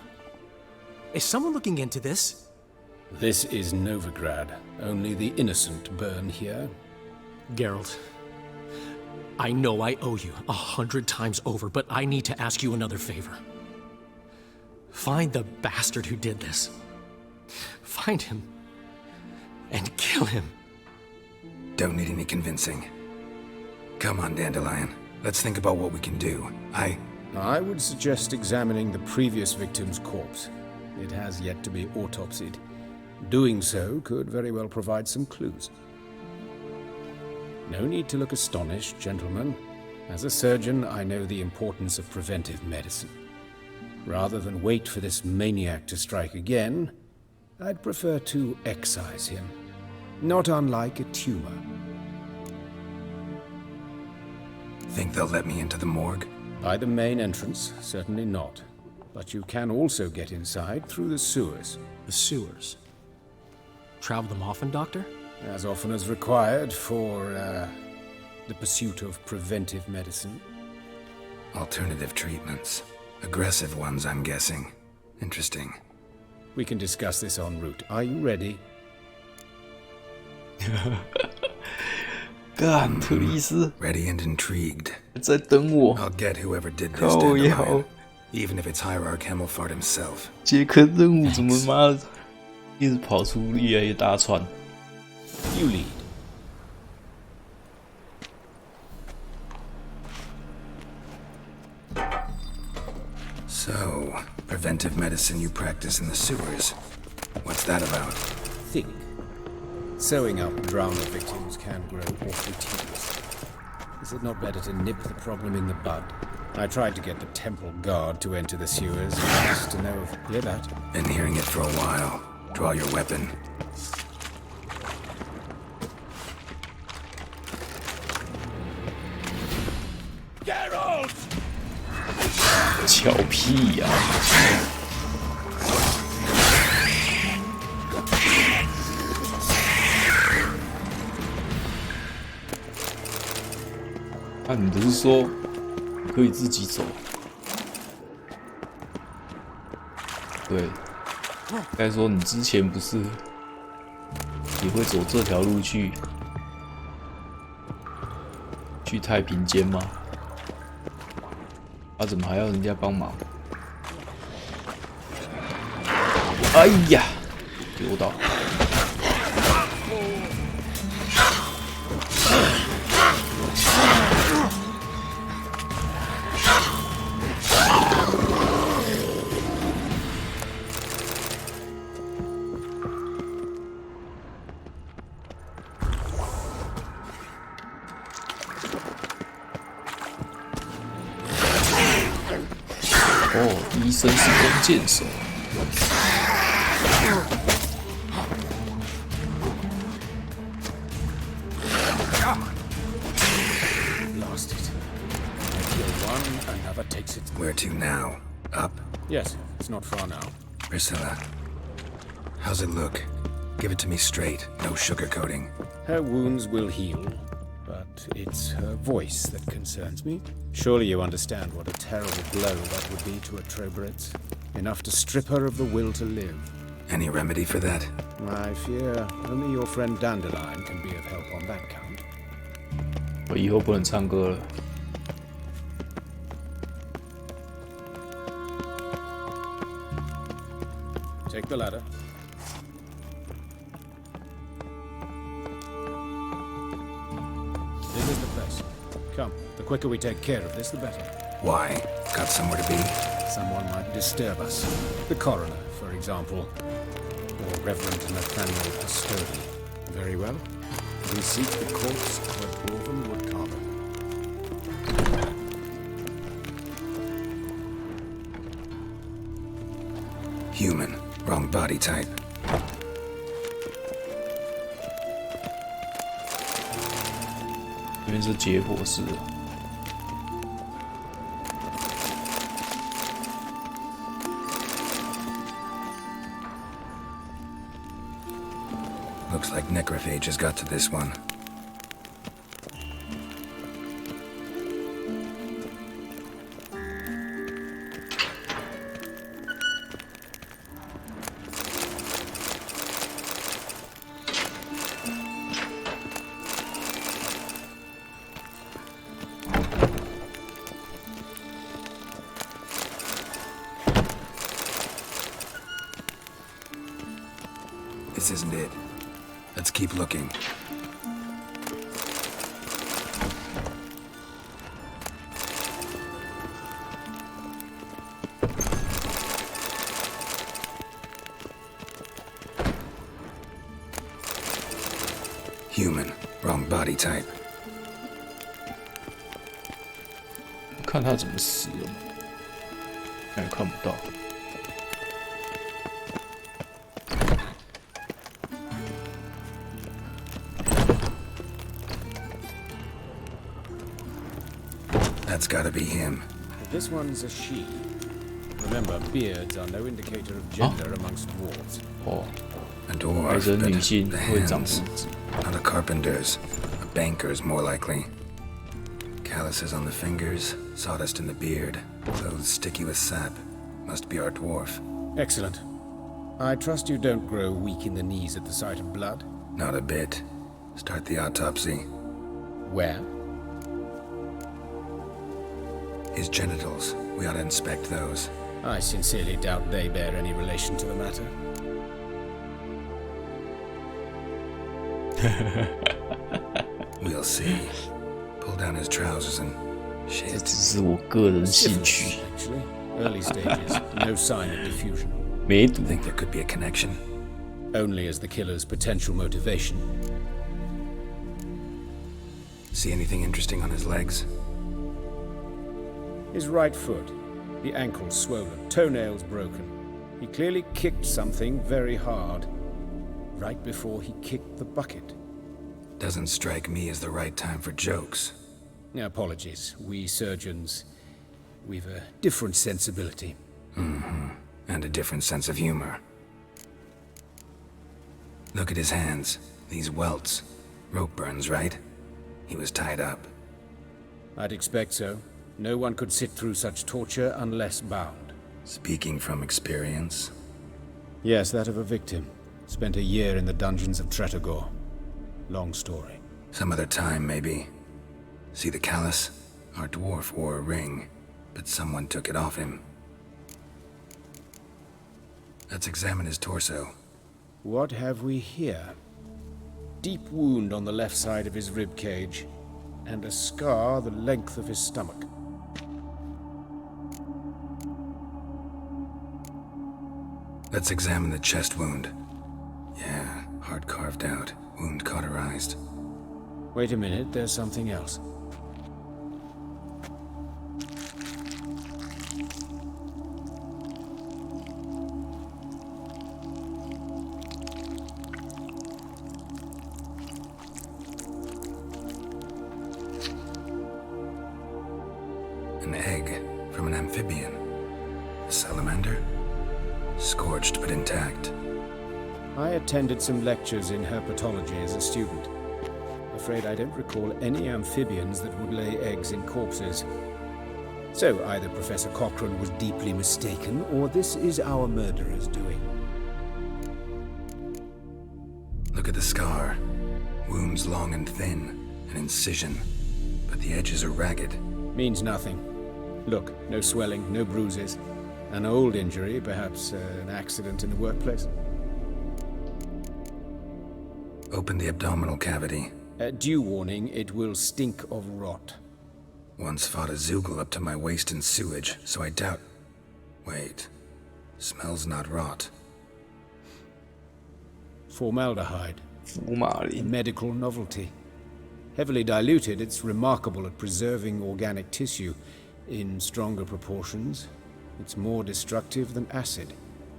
Is someone looking into this? This is Novigrad. Only the innocent burn here. Geralt, I know I owe you 100 times over, but I need to ask you another favor. Find the bastard who did this. Find him. And kill him. Don't need any convincing. Come on, Dandelion. Let's think about what we can do. I would suggest examining the previous victim's corpse. It has yet to be autopsied. Doing so could very well provide some clues. No need to look astonished, gentlemen. As a surgeon, I know the importance of preventive medicine. Rather than wait for this maniac to strike again, I'd prefer to excise him. Not unlike a tumor. Think they'll let me into the morgue? By the main entrance, certainly not. But you can also get inside through the sewers. The sewers? Travel them often, Doctor? As often as required for, the pursuit of preventive medicine. Alternative treatments. Aggressive ones, I'm guessing. Interesting. We can discuss this en route. Are you ready? 干，特丽丝 Ready and intrigued. 在等我。 I'll get whoever did this靠腰 Dandelion, even if it's Hierarch Hemmelfart himself. 杰克任务怎么妈的一直跑出越来越大串 You lead. So, preventive medicine you practice in the sewers. What's that about? Think. Sewing up drowning victims can grow awfully tedious. Is it not better to nip the problem in the bud? I tried to get the temple guard to enter the sewers just to know if... Hear that? Been hearing it for a while. Draw your weapon. Geralt! 巧屁呀、啊！你不是说可以自己走？对，该说你之前不是也会走这条路去太平间吗？啊，怎么还要人家帮忙？哎呀，丢到！哦，医生是弓箭手。Lost it. I kill one, another takes it. Where to now? Up? Yes, It's not far now. Priscilla, how's it look? Give it to me straight, no sugarcoating. Her wounds will heal, but it's her voice that concerns me. Surely you understand what a terrible blow that would be to a Trobritz. Enough to strip her of the will to live. Any remedy for that? I fear only your friend Dandelion can be of help on that count. 我以后不能唱歌了。 Take the ladder. This is the place. Come, the quicker we take care of this, the better. Why? Got somewhere to be? Someone might disturb us. The coroner, for example. Or Reverend Nathaniel Custody. Very well. We seek the corpse of a dwarven woodcarver. Human. Wrong body type.因为是结果式的。 Looks like necrophage has got to this one. This isn't it. Let's keep looking. Human. Wrong body type. 看他怎么死了，哎，看不到。 That's gotta be him. This one's a she. Remember, beards are no indicator of gender amongst dwarves. Oh. A dwarf, but the hands. Not a carpenter's. A banker's, more likely. Calluses on the fingers, sawdust in the beard, clothes sticky with sap. Must be our dwarf. Excellent. I trust you don't grow weak in the knees at the sight of blood? Not a bit. Start the autopsy. Where? His genitals. We ought to inspect those. I sincerely doubt they bear any relation to the matter. We'll see. Pull down his trousers and shit. 这只是我个人兴趣。 Actually, early stages, no sign of diffusion. 梅毒 Think there could be a connection? Only as the killer's potential motivation. See anything interesting on his legs? His right foot, the ankle swollen, toenails broken. He clearly kicked something very hard, right before he kicked the bucket. Doesn't strike me as the right time for jokes. Apologies. We surgeons, we've a different sensibility. Mm-hmm. And a different sense of humor. Look at his hands. These welts. Rope burns, right? He was tied up. I'd expect so. No one could sit through such torture unless bound. Speaking from experience? Yes, that of a victim. Spent a year in the dungeons of Tretogor. Long story. Some other time, maybe. See the callus? Our dwarf wore a ring, but someone took it off him. Let's examine his torso. What have we here? Deep wound on the left side of his rib cage, and a scar the length of his stomach. Let's examine the chest wound. Yeah, heart carved out, wound cauterized. Wait a minute, there's something else. An egg from an amphibian. A salamander? scorched but intact. I attended some lectures in herpetology as a student. Afraid I don't recall any amphibians that would lay eggs in corpses. So either Professor Cochrane was deeply mistaken, or this is our murderer's doing. Look at the scar. Wounds long and thin, an incision, but the edges are ragged. Means nothing. Look, no swelling, no bruises. An old injury, perhaps an accident in the workplace. Open the abdominal cavity. Due warning, it will stink of rot. Once fought a Zoogle up to my waist in sewage, so I doubt... Wait. Smells not rot. Formaldehyde. Formalin. A medical novelty. Heavily diluted, it's remarkable at preserving organic tissue. In stronger proportions, it's more destructive than acid.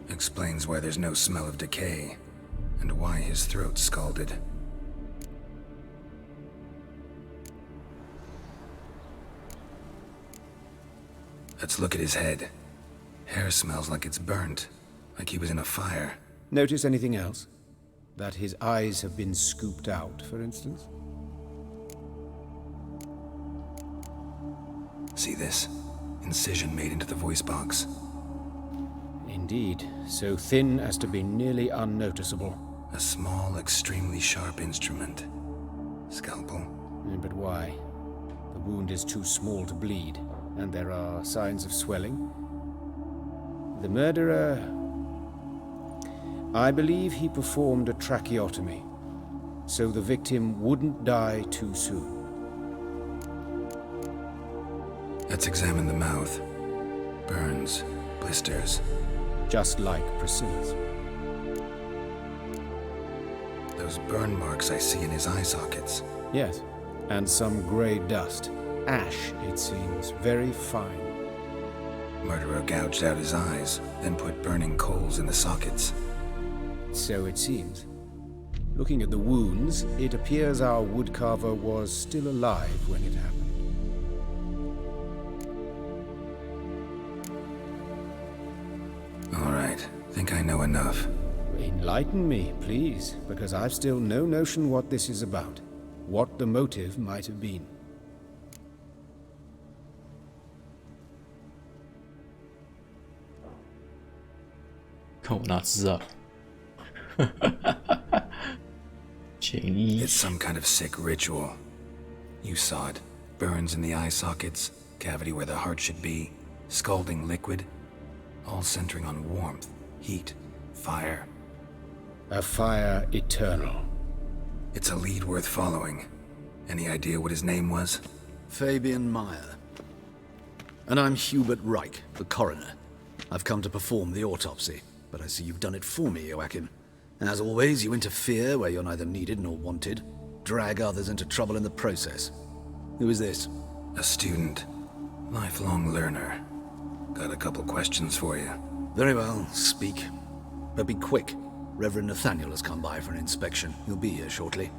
Explains why there's no smell of decay, and why his throat's scalded. Let's look at his head. Hair smells like it's burnt, like he was in a fire. Notice anything else? That his eyes have been scooped out, for instance? See this? Incision made into the voice box. Indeed, so thin as to be nearly unnoticeable. A small, extremely sharp instrument. Scalpel. But why? The wound is too small to bleed, and there are signs of swelling. The murderer... I believe he performed a tracheotomy, so the victim wouldn't die too soon. Let's examine the mouth. Burns, blisters. Just like Priscilla's. Those burn marks I see in his eye sockets. Yes, and some grey dust. Ash, it seems, very fine. Murderer gouged out his eyes, then put burning coals in the sockets. So it seems. Looking at the wounds, it appears our woodcarver was still alive when it happened. All right, think I know enough. Enlighten me, please, because I've still no notion what this is about. What the motive might have been. It's some kind of sick ritual. You saw it. Burns in the eye sockets, cavity where the heart should be, scalding liquid, all centering on warmth, heat, fire. A fire eternal. It's a lead worth following. Any idea what his name was? Fabian Meyer. And I'm Hubert Reich, the coroner. I've come to perform the autopsy, but I see you've done it for me, Joachim. As always, you interfere where you're neither needed nor wanted, drag others into trouble in the process. Who is this? A student. Lifelong learner. Got a couple questions for you. Very well, speak. But be quick. Reverend Nathaniel has come by for an inspection. He'll be here shortly.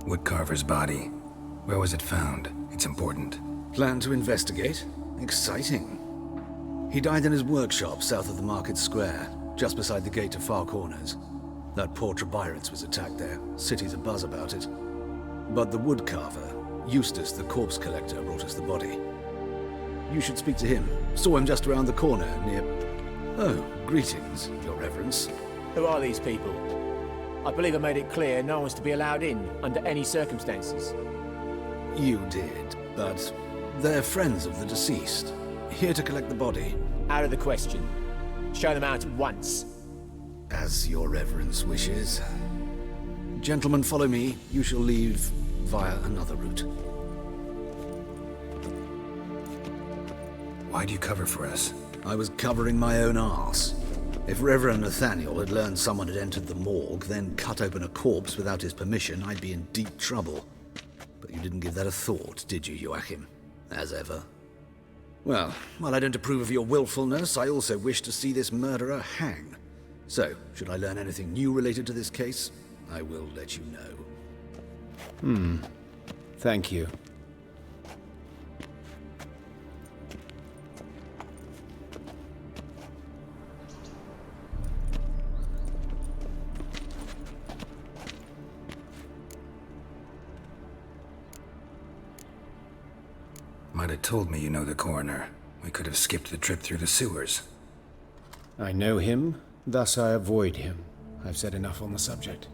Woodcarver's body. Where was it found? It's important. Plan to investigate? Exciting. He died in his workshop south of the Market Square, just beside the gate to Far Corners. That poor Trebirance was attacked there. City's abuzz about it. But the woodcarver, Eustace the corpse collector, brought us the body. You should speak to him. Saw him just around the corner near... Oh, greetings, Your Reverence. Who are these people? I believe I made it clear no one's to be allowed in under any circumstances. You did, but they're friends of the deceased. Here to collect the body. Out of the question. Show them out at once. As Your Reverence wishes. Gentlemen, follow me. You shall leave via another route. Why'd you cover for us? I was covering my own arse. If Reverend Nathaniel had learned someone had entered the morgue, then cut open a corpse without his permission, I'd be in deep trouble. But you didn't give that a thought, did you, Joachim? As ever. Well, while I don't approve of your willfulness, I also wish to see this murderer hang. So, should I learn anything new related to this case, I will let you know. Thank you. Might have told me you know the coroner. We could have skipped the trip through the sewers. I know him, thus I avoid him. I've said enough on the subject.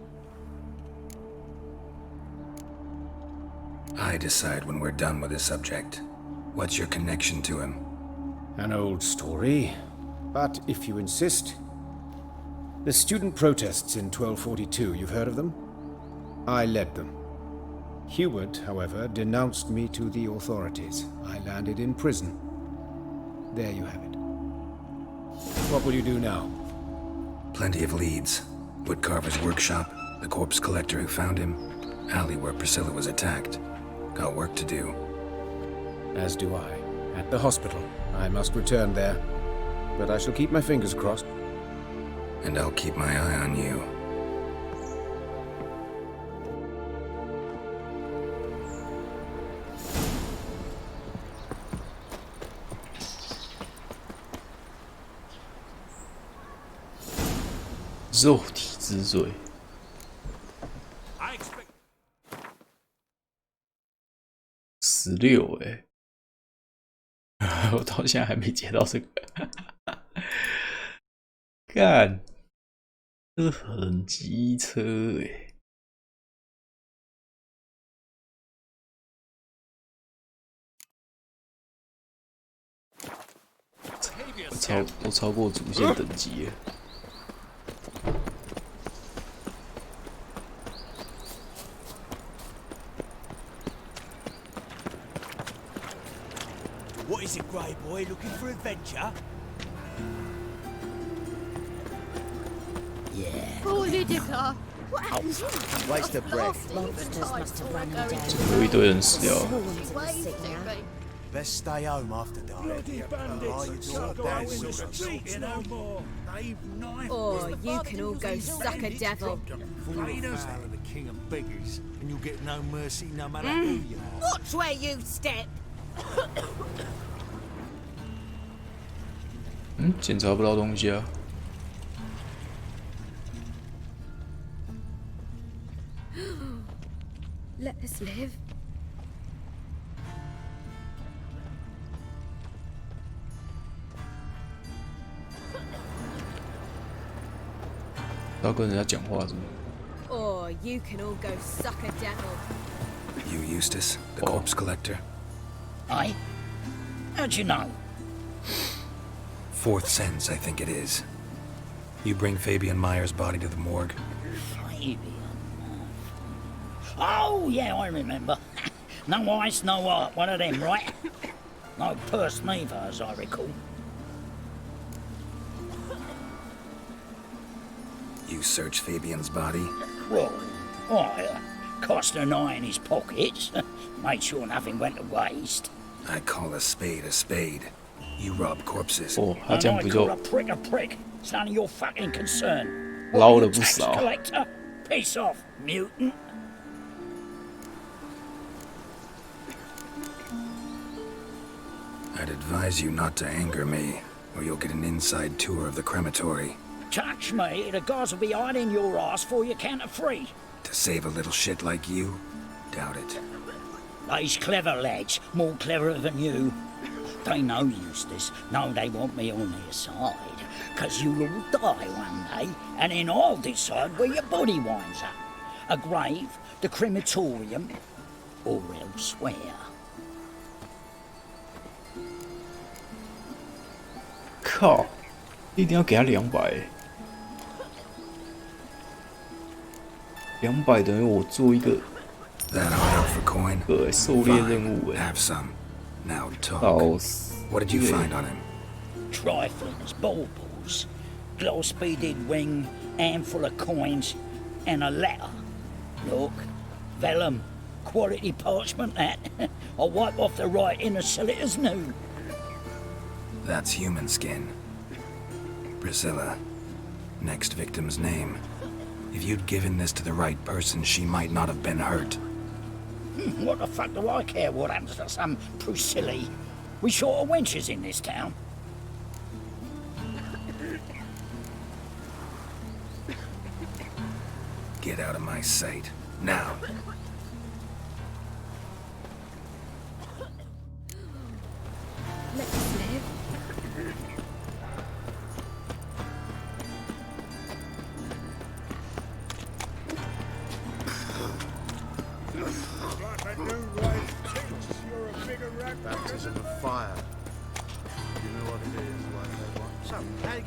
I decide when we're done with the subject. What's your connection to him? An old story, but if you insist. The student protests in 1242, you've heard of them? I led them. Hubert, however, denounced me to the authorities. I landed in prison. There you have it. What will you do now? Plenty of leads. Woodcarver's workshop, the corpse collector who found him, alley where Priscilla was attacked. Got work to do. As do I. At the hospital. I must return there. But I shall keep my fingers crossed. And I'll keep my eye on you.肉体之罪。16我到现在还没接到这个，干，这很机车都超过主线等级了。What is it, Grey Boy? Looking for adventure? Yeah. Holy dicker! What happened to you? Waste of breath. Monsters must have run him down. 有一堆人死掉了。 Best stay home after dark. Bloody bandits! Or you can all go suck a devil. Fall afoul of the king of beggars, and you'll get no mercy no matter who you are. Watch where you step. 检查不到东西啊。Let us live.要跟人家讲话是吗？ Or you can all go suck a devil. You Eustace, the corpse collector? Aye? How'd you know? Fourth sense, I think it is. You bring Fabian Meyer's body to the morgue? Fabian? Oh, yeah, I remember. No ice, no art, one of them, right? No purse neither, as I recall. You search Fabian's body? Well, I cost an eye in his pockets. Made sure nothing went to waste. I call a spade a spade. You rob corpses. Oh, 他这样不就 a prick. It's none of your fucking concern. 捞了不少。 Tax collector, piss off, mutant. I'd advise you not to anger me, or you'll get an inside tour of the crematory. Touch me, the guys will be hiding your ass for you count of free. To save a little shit like you? Doubt it. These clever lads, more cleverer than you. They know Eustace, know they want me on their side. 'Cause you'll all die one day, and then I'll decide where your body winds up. A grave, the crematorium, or elsewhere. 靠！一定要给他200。200等于我做一个狩猎任务哎。 Now talk. 到死。 What did you find on him? Triflings, baubles, gloss-beaded ring, handful of coins, and a letter. Look, vellum, quality parchment that. I'll wipe off the writing and sell it as new. That's human skin. Priscilla. Next victim's name. If you'd given this to the right person, she might not have been hurt. What the fuck do I care what happens to some Priscilla? We short of wenches in this town. Get out of my sight. Now.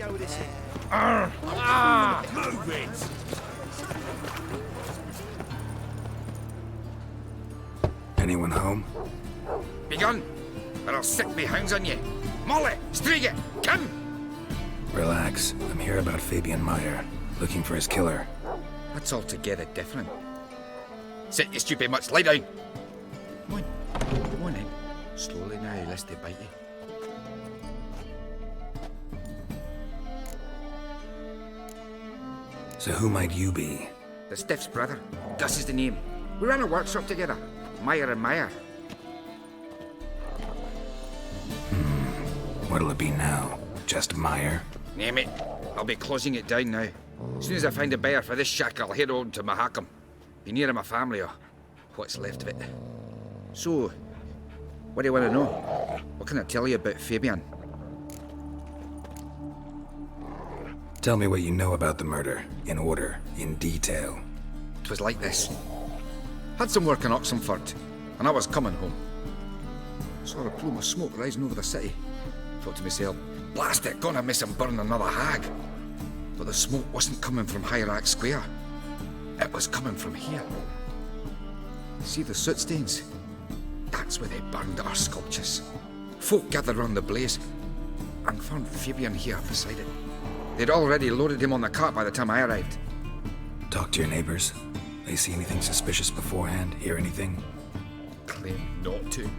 hell this is? Move it! Anyone home? Begun, or I'll sick me hounds on you. Molly, Striga, come! Relax. I'm here about Fabian Meyer, looking for his killer. That's altogether different. Sit your stupid mutts, lie down. Come on then. Slowly now, lest they bite you. So who might you be? The Stiff's brother. Gus is the name. We ran a workshop together. Meyer and Meyer. What'll it be now? Just Meyer? Name it. I'll be closing it down now. As soon as I find a buyer for this shack, I'll head on to Mahakam. Be near my family, or what's left of it. So, what do you want to know? What can I tell you about Fabian? Tell me what you know about the murder, in order, in detail. 'Twas like this. Had some work in Oxenford, and I was coming home. Saw a plume of smoke rising over the city. Thought to myself, blast it, gonna miss him burn another hag. But the smoke wasn't coming from Hierarch Square. It was coming from here. See the soot stains? That's where they burned our sculptures. Folk gathered round the blaze, and found Fabian here beside it. They'd already loaded him on the cart by the time I arrived. Talk to your neighbors. They see anything suspicious beforehand? Hear anything? Claim not to.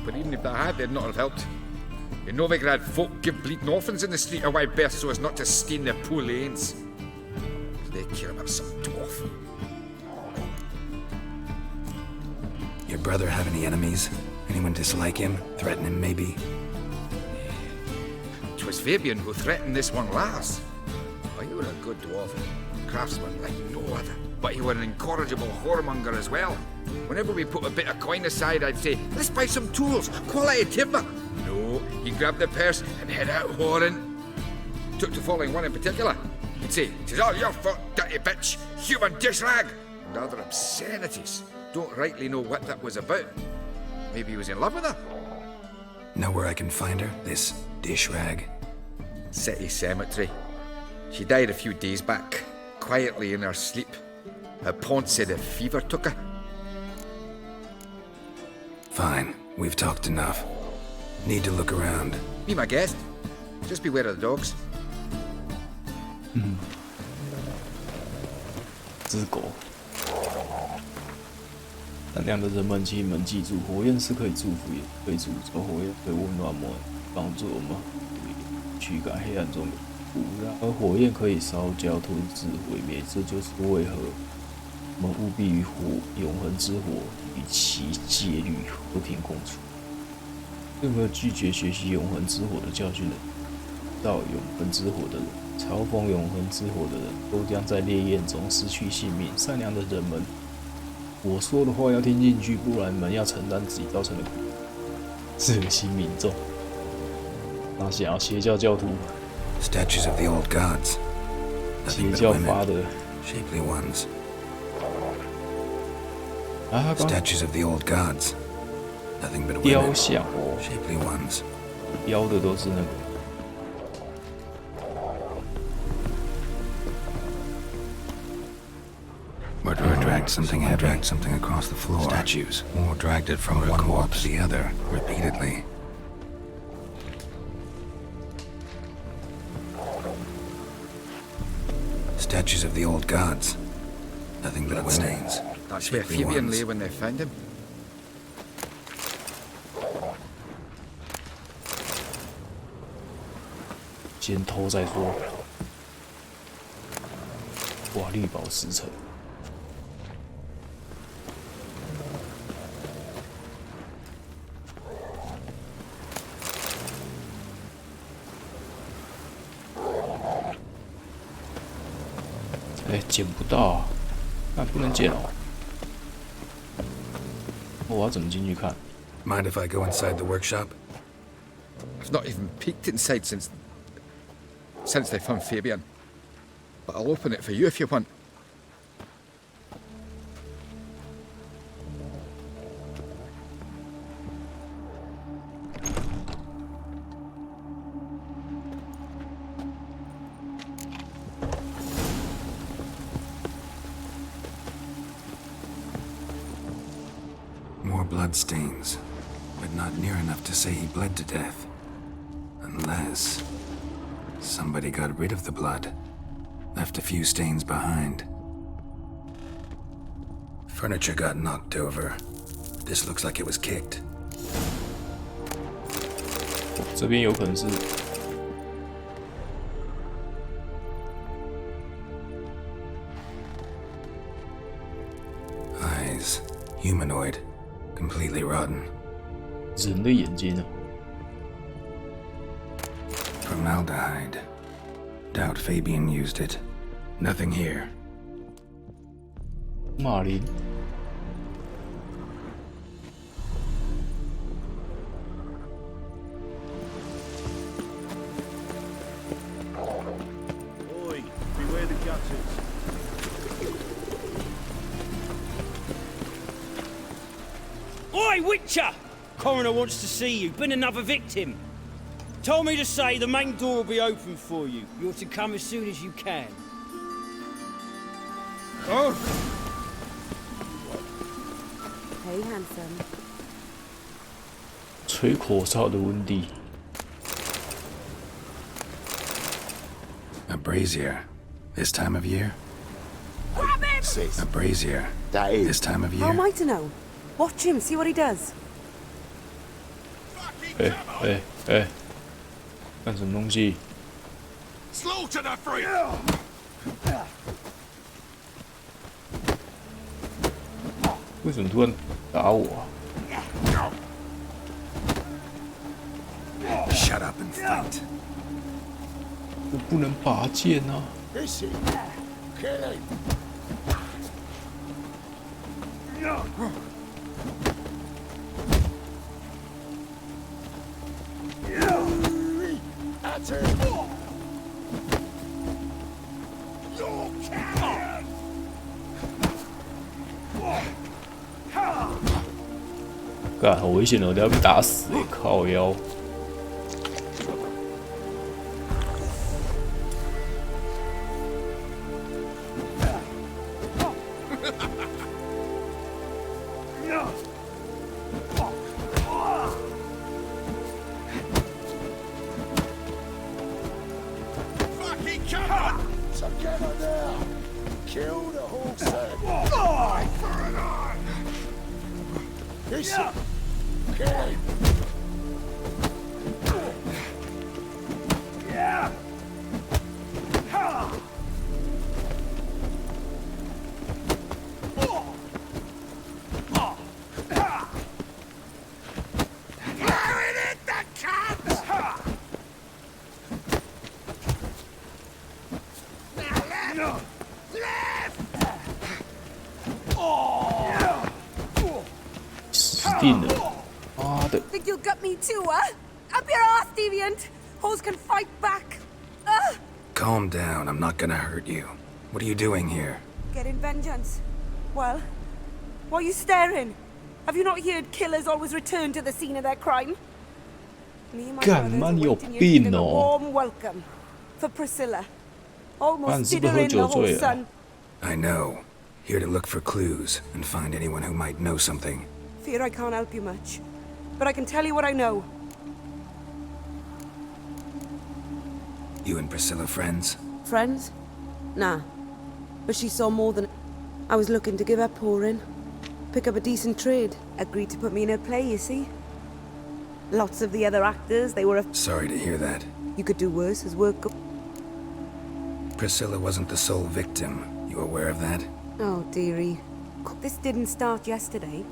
But even if they had, they'd not have helped. In Novigrad, folk give bleeding orphans in the street a wide berth so as not to stain their poor lanes. They care about some dwarf. Your brother have any enemies? Anyone dislike him? Threaten him, maybe? 'Twas Fabian who threatened this one last. Oh, you were a good dwarf. Craftsman like no other. But you were an incorrigible whoremonger as well. Whenever we put a bit of coin aside, I'd say, let's buy some tools, quality timber. No, he'd grab the purse and head out whoring. Took to following one in particular. He'd say, 'tis all your fault, dirty bitch, human dish rag, and other obscenities. Don't rightly know what that was about. Maybe he was in love with her? Know where I can find her? This dish rag? City cemetery. She died a few days back, quietly in her sleep. Her pont said a fever took her. Fine, we've talked enough. Need to look around. Be my guest. Just beware of the dogs. 只狗。善良的人们，请你们记住，火焰是可以祝福，也可以诅咒。火焰可以温暖我们，帮助我们驱赶黑暗中的苦，而火焰可以烧焦、吞噬、毁灭。这就是为何我们务必与永恒之火与其戒律和平共处。任何拒绝学习永恒之火的教训的人，到永恒之火的人，嘲讽永恒之火的人，都将在烈焰中失去性命。善良的人们，我说的话要听进去，不然你们要承担自己造成的苦。热心民众，那想要邪教教徒 Statues of the old gods. 邪教发的 Shapely ones. 啊， Statues of the old gods. Nothing but 雕 women. 像哦， Shapely ones. 雕的都是那个。Murderer dragged something across the floor. Statues. Or dragged it from one wall to the other, repeatedly. Statues of the old gods. Nothing but stains. That's where Fabian lay when they found him. "先偷再说。哇，绿宝石城。哎，捡不到啊！那不能捡哦。我要怎么进去看 Mind if I go inside the workshop? I've not even peeked inside since they found Fabian. But I'll open it for you if you want. bloodstains, but not near enough to say he bled to death. Unless somebody got rid of the blood, left a few stains behind. Furniture got knocked over. This looks like it was kicked. 这边有可能是 eyes, humanoid, completely rotten. 人的眼睛啊。 Formaldehyde. Doubt Fabian used it. Nothing here. 马林。 Oi, beware the gutters. Oi, Witcher! Coroner wants to see you. Been another victim. Told me to say the main door will be open for you. You're to come as soon as you can. Oh! Hey, handsome. 吹口哨的温蒂。 A brazier. This time of year? Grab him! A brazier. This time of How am year? I to know? Watch him, see what he does. 干什么东西？ Slaughter the freak! 为什么突然打我啊？ Shut up and fight. 我不能拔剑啊！ Is he? Kill him! That's it! You're carrion! 干，好危险哦！我等下被打死欸，靠腰。 Fucking come on! Together now! Kill the horse then! Eye for an eye! Is he? Kill him! Yeah! Think you'll gut me too, huh? Up your ass, deviant! Hoes can fight back! Calm down, I'm not gonna hurt you. What are you doing here? Getting vengeance. Well, why are you staring? Have you not heard killers always return to the scene of their crime? Me and my干嘛你有病哦？ warm welcome for Priscilla. Almost did her in the whole sun. I know. Here to look for clues and find anyone who might know something. Fear I can't help you much, but I can tell you what I know. You and Priscilla friends? Friends? Nah. But she saw more than... I was looking to give her pouring. Pick up a decent trade. Agreed to put me in her play, you see? Lots of the other actors, they were... Sorry to hear that. You could do worse as work go... Priscilla wasn't the sole victim. You aware of that? Oh, dearie. This didn't start yesterday.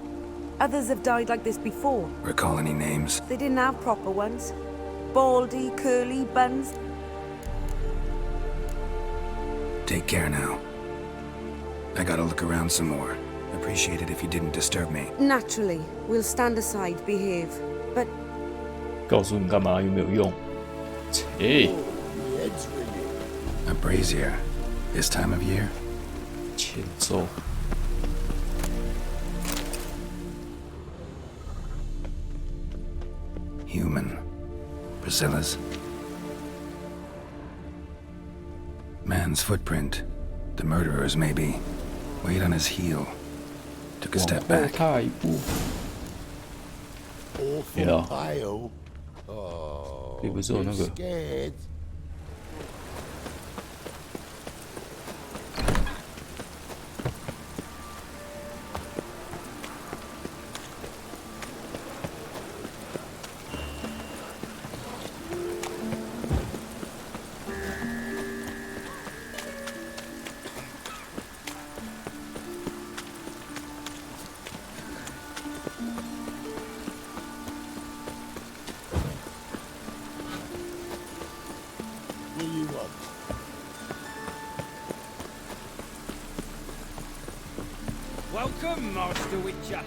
Others have died like this before. Recall any names? They didn't have proper ones. Baldy, curly, buns. Take care now. I gotta look around some more. Appreciate it if you didn't disturb me. Naturally. We'll stand aside, behave. But... 告诉你干嘛又没有用？切！ A brazier. This time of year? 欠揍。 Human. Priscilla's. Man's footprint. The murderer's, maybe. Weight on his heel. Took a step back. awful Yeah. pale. Oh, 也不是有那 bit 个 scared. What do you want? Welcome, Master Witcher.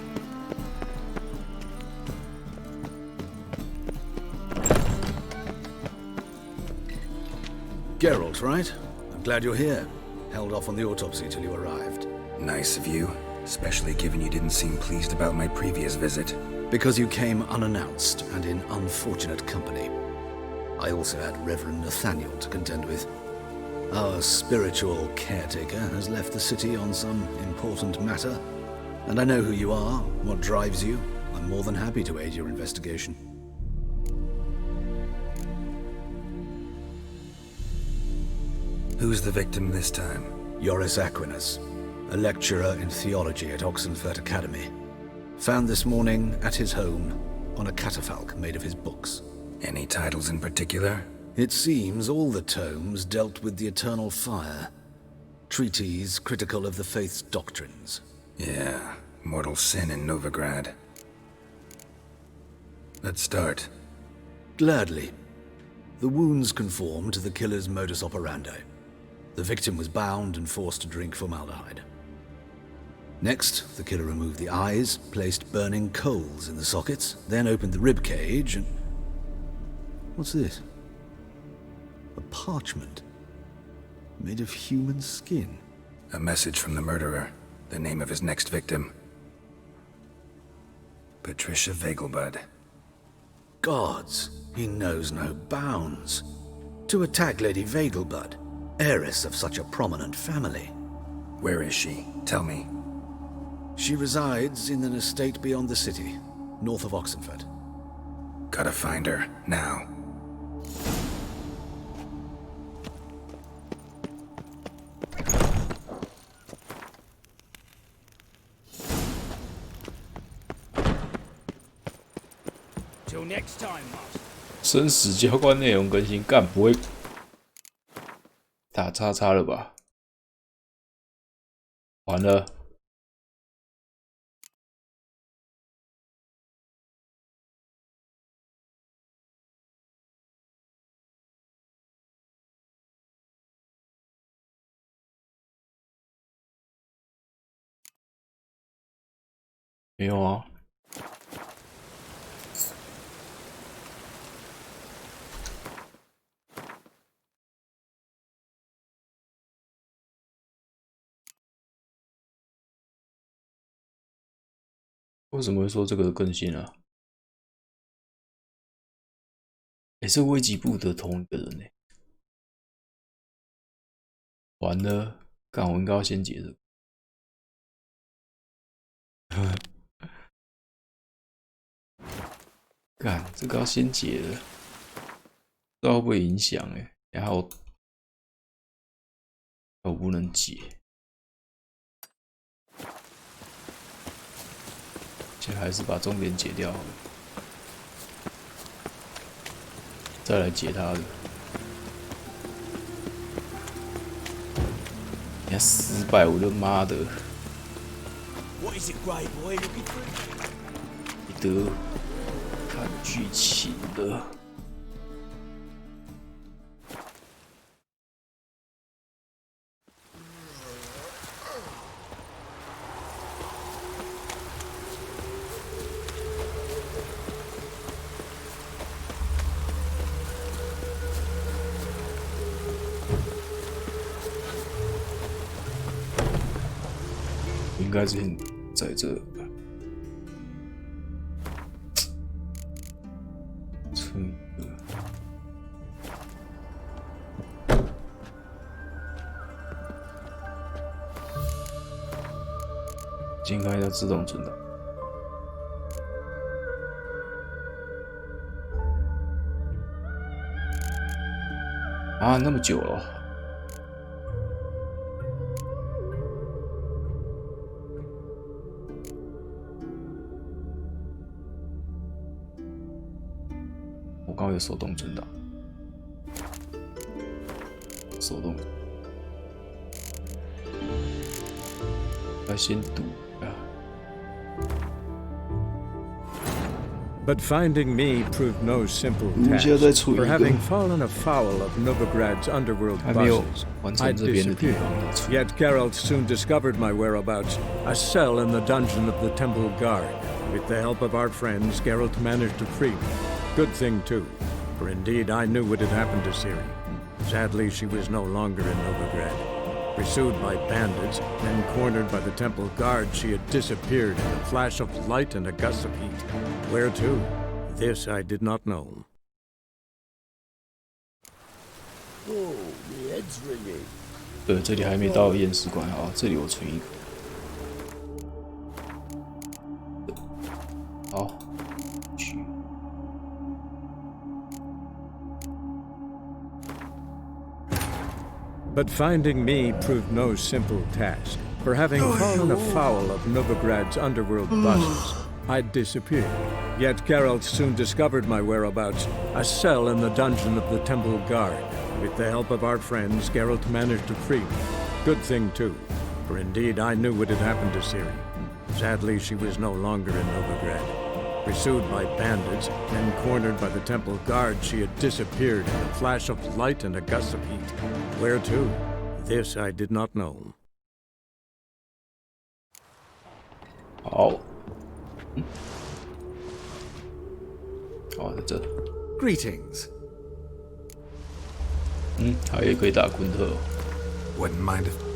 Geralt, right? I'm glad you're here. Held off on the autopsy till you arrived. Nice of you, especially given you didn't seem pleased about my previous visit. Because you came unannounced and in unfortunate company. I also had Reverend Nathaniel to contend with. Our spiritual caretaker has left the city on some important matter, and I know who you are, what drives you. I'm more than happy to aid your investigation. Who's the victim this time? Joris Aquinas, a lecturer in theology at Oxenfurt Academy. Found this morning at his home on a catafalque made of his books. Any titles in particular? It seems all the tomes dealt with the eternal fire. Treatises critical of the faith's doctrines. Yeah, mortal sin in Novigrad. Let's start. Gladly. The wounds conform to the killer's modus operandi. The victim was bound and forced to drink formaldehyde. Next, the killer removed the eyes, placed burning coals in the sockets, then opened the rib cage and... What's this? A parchment. Made of human skin. A message from the murderer. The name of his next victim. Patricia Vegelbud. Gods, he knows no bounds. To attack Lady Vegelbud, heiress of such a prominent family. Where is she? Tell me. She resides in an estate beyond the city, north of Oxenfurt. Gotta find her, now. Till next time, Master. 生死交关内容更新，干不会打叉叉了吧？完了。没有啊。为什么会说这个更新啊？是危机部的同一个人呢。完了，干，我应该要先解这个。干，这个要先解了，不知道会不会影响然后我不能解，先还是把重点解掉好了，再来解他的。你看失败，我的妈的！你得看剧情的。应该是在这。应该要自动存档。啊，那么久了。我刚刚有手动存档，手动，要先读啊。 But finding me proved no simple task. For having fallen afoul of Novigrad's underworld bosses, I disappeared. Yet Geralt soon discovered my whereabouts, a cell in the dungeon of the Temple Guard. With the help of our friends, Geralt managed to free me. Good thing too, for indeed I knew what had happened to Ciri. Sadly, she was no longer in Novigrad. Pursued by bandits, then cornered by the Temple Guard, she had disappeared in a flash of light and a gust of heat. Where to? This I did not know. Oh, my head's ringing. 对，这里还没到验尸官，好，这里我存一个。好，去。 But finding me proved no simple task. For having fallen afoul of Novigrad's underworld bosses, I'd disappeared. Yet Geralt soon discovered my whereabouts, a cell in the dungeon of the Temple Guard. With the help of our friends, Geralt managed to free me. Good thing too, for indeed I knew what had happened to Ciri. Sadly, she was no longer in Novigrad. Pursued by bandits, then cornered by the Temple Guard, she had disappeared in a flash of light and a gust of heat. Where to? This I did not know. 好，好，在这。 Greetings. 还有一个可以打昆特哦。 Wouldn't mind if.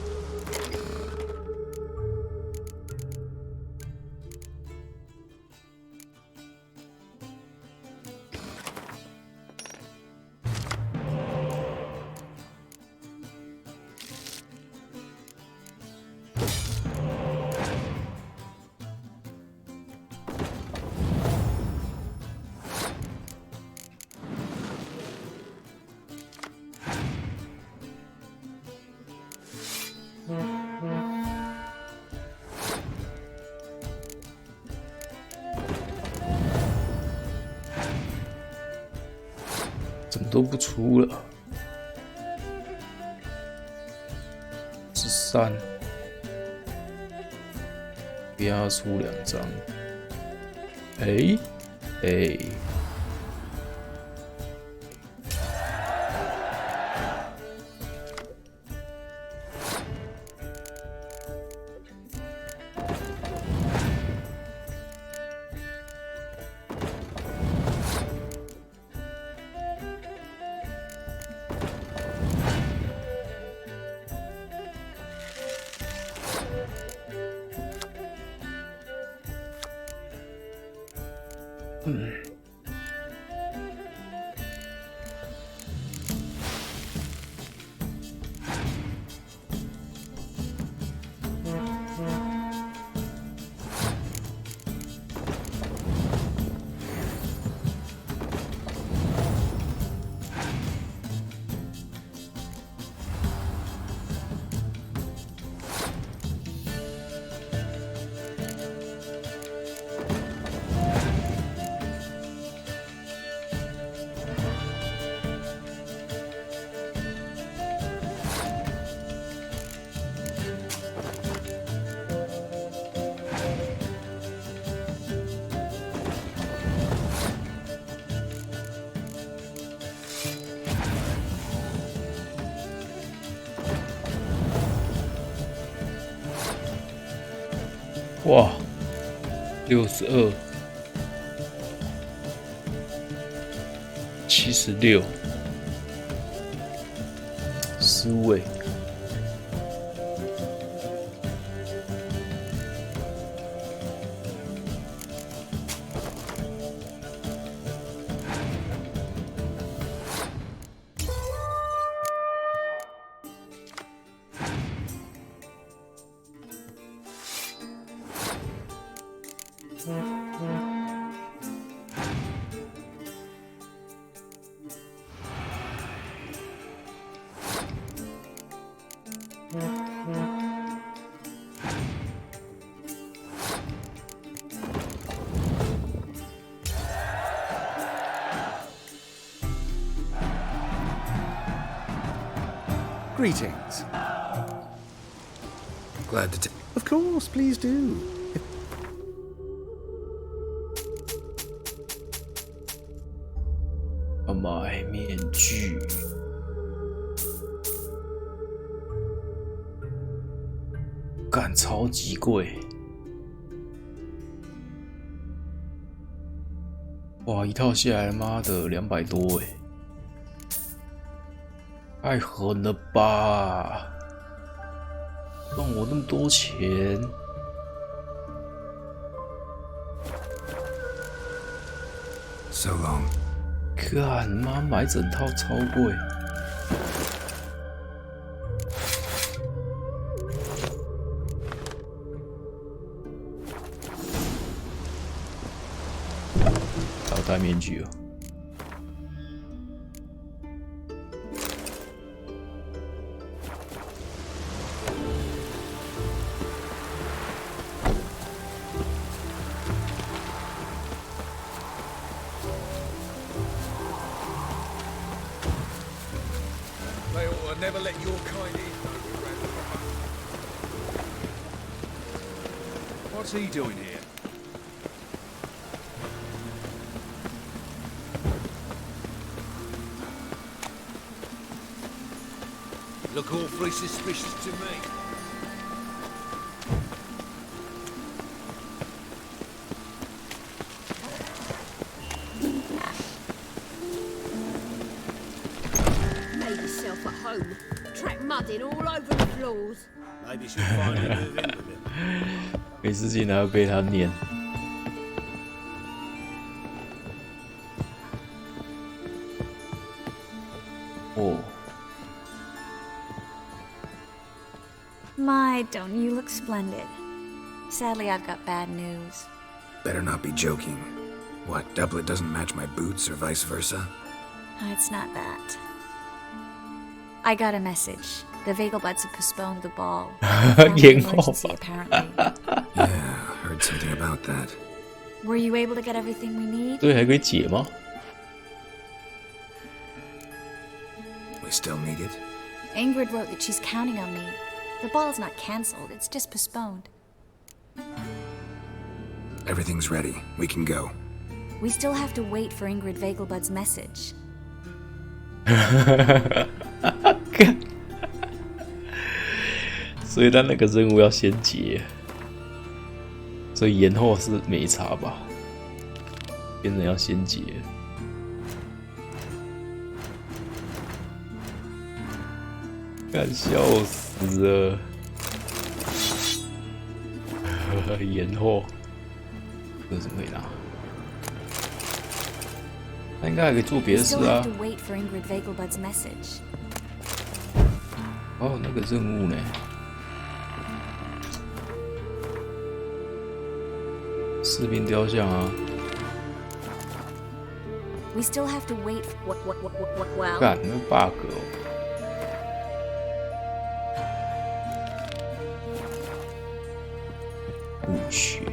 怎么都不出了？13，不要出2张。哎。 哇，62、76，失误位。Greetings. Glad to Of course, please do. 要买面具。干，超级贵！哇，一套下来，妈的200多哎！太狠了吧！赚我那么多钱！ So long. 干妈买整套超贵！还要戴面具哦。 They ought to never let your kind in. What's he doing here? Look awfully suspicious to me. Made yourself at home. Track mudding all over the floors. Maybe she'll finally move in with him. 每次进来要被他念。哦。 My, don't you look splendid. Sadly, I've got bad news. Better not be joking. What, doublet doesn't match my boots or vice versa? It's not that. I got a message. The Vegelbuds have postponed the ball. Emergency, apparently. Yeah, heard something about that. Were you able to get everything we need? 对，还可以解吗？ We still need it? Ingrid wrote that she's counting on me. The ball is not cancelled, it's just postponed. Everything's ready. We can go. We still have to wait for Ingrid Vegelbud's message. 所以他那个任务要先解，所以延后是没差吧？变成要先解。干笑死了！延后，这怎么可以拿？他应该还可以做别的事啊。哦，那个任务呢？ 士兵雕像啊！ We still have to wait. Well. 干，那 bug 哦！误区。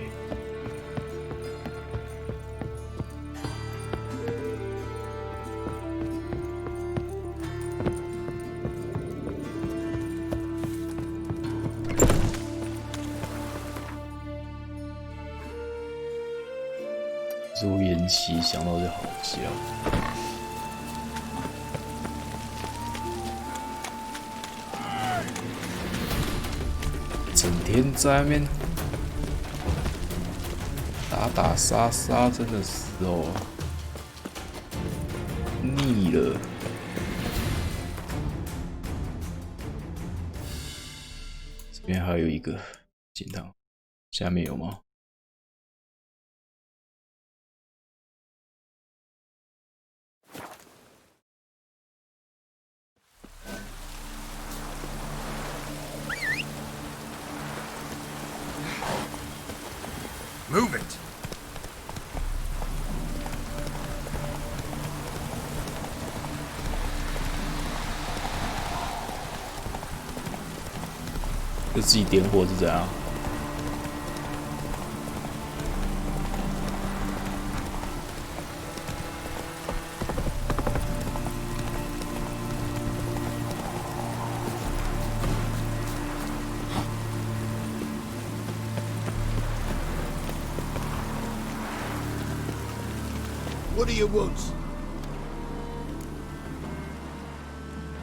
朱延期想到就好笑，整天在那边打打杀杀，真的是哦，腻了。这边还有一个金堂，下面有吗？ Move it! 就自己点火是怎样？ What do you want?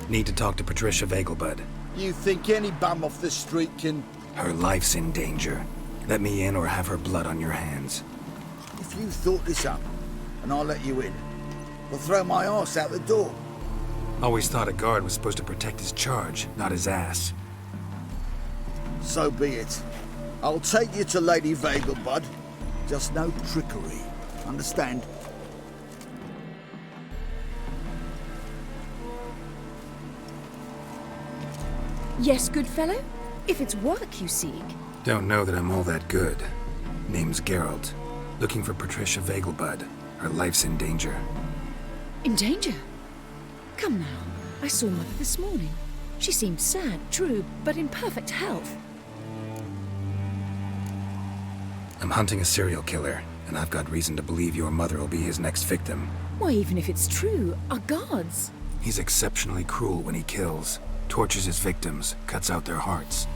Need to talk to Patricia Vegelbud. You think any bum off the street can... Her life's in danger. Let me in or have her blood on your hands. If you thought this up, and I'll let you in, I'll throw my arse out the door. Always thought a guard was supposed to protect his charge, not his ass. So be it. I'll take you to Lady Vegelbud. Just no trickery. Understand? Yes, good fellow? If it's work you seek. Don't know that I'm all that good. Name's Geralt. Looking for Patricia Vegelbud. Her life's in danger. In danger? Come now. I saw Mother this morning. She seemed sad, true, but in perfect health. I'm hunting a serial killer, and I've got reason to believe your mother will be his next victim. Why, even if it's true, our guards. He's exceptionally cruel when he kills. Tortures his victims, cuts out their hearts.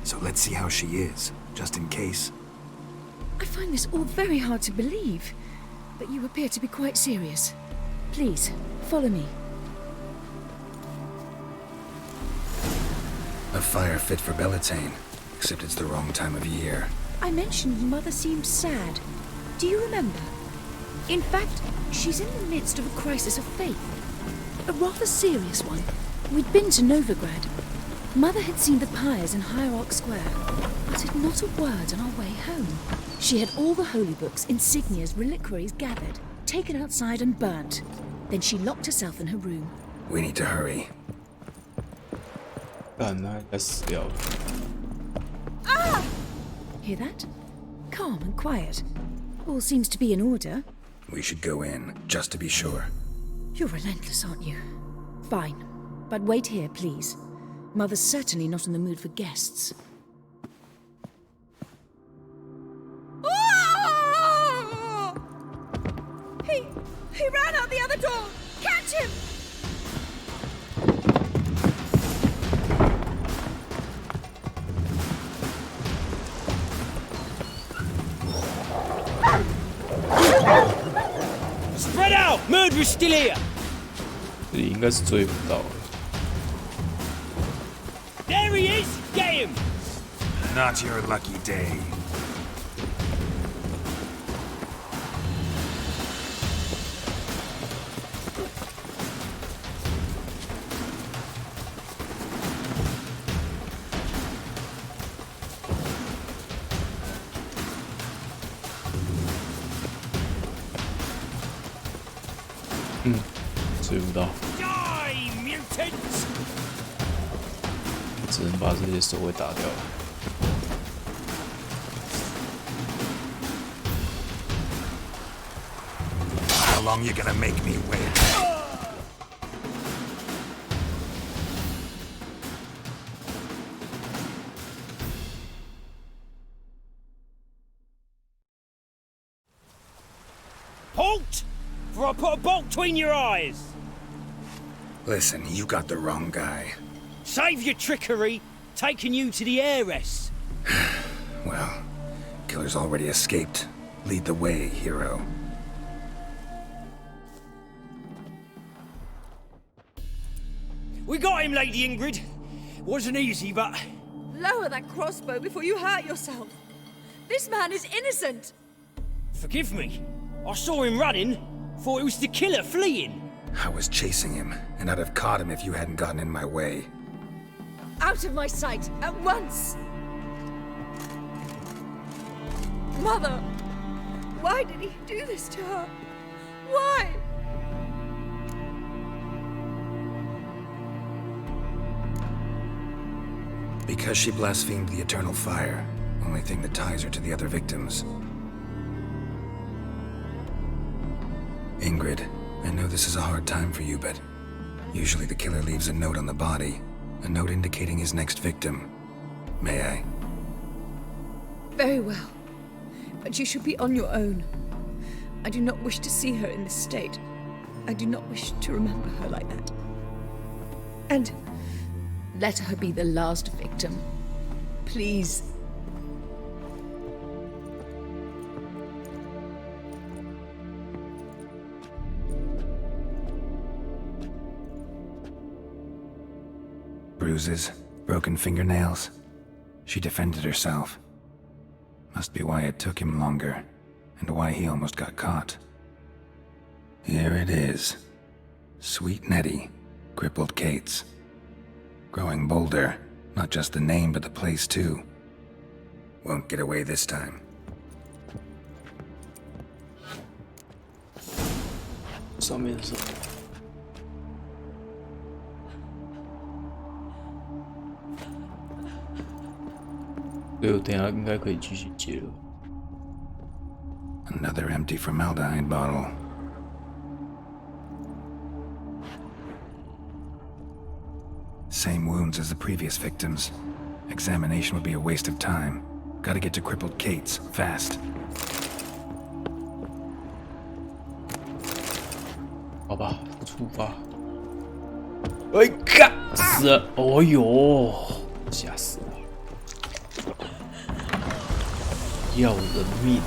So let's see how she is, just in case. I find this all very hard to believe, but you appear to be quite serious. Please, follow me. A fire fit for Bellatane, except it's the wrong time of year. I mentioned Mother seemed sad. Do you remember? In fact, she's in the midst of a crisis of faith. A rather serious one. We'd been to Novigrad. Mother had seen the pyres in Hierarch Square, uttered not a word on our way home. She had all the holy books, insignias, reliquaries gathered, taken outside and burnt. Then she locked herself in her room. We need to hurry. Ah! Hear that? Calm and quiet. All seems to be in order. We should go in, just to be sure. You're relentless, aren't you? Fine. But wait here, please. Mother's certainly not in the mood for guests. Oh! He ran out the other door! Catch him! Spread out! Murderer's still here! 这里应该是追不到了。 There he is! Get him! Not your lucky day. Mm, 追不到。 Die, mutants! 只能把这些守卫打掉了。How long you gonna make me wait? Halt! For I put a bolt between your eyes! Listen, you got the wrong guy. Save your trickery, taking you to the heiress. Well, killer's already escaped. Lead the way, hero. We got him, Lady Ingrid. Wasn't easy, but... Lower that crossbow before you hurt yourself. This man is innocent. Forgive me. I saw him running. Thought it was the killer fleeing. I was chasing him, and I'd have caught him if you hadn't gotten in my way. Out of my sight, at once! Mother! Why did he do this to her? Why? Because she blasphemed the eternal fire. Only thing that ties her to the other victims. Ingrid, I know this is a hard time for you, but usually the killer leaves a note on the body. A note indicating his next victim. May I? Very well. But you should be on your own. I do not wish to see her in this state. I do not wish to remember her like that. And let her be the last victim. Please. Bruises, broken fingernails. She defended herself. Must be why it took him longer, and why he almost got caught. Here it is. Sweet Nettie, crippled Kate's. Growing bolder, not just the name but the place too. Won't get away this time. Another empty formaldehyde bottle. Same wounds as the previous victims. Examination would be a waste of time. Gotta get to crippled Kate's, fast. 好吧，出发。哎，干死了！哦呦，吓死我！要人命呢！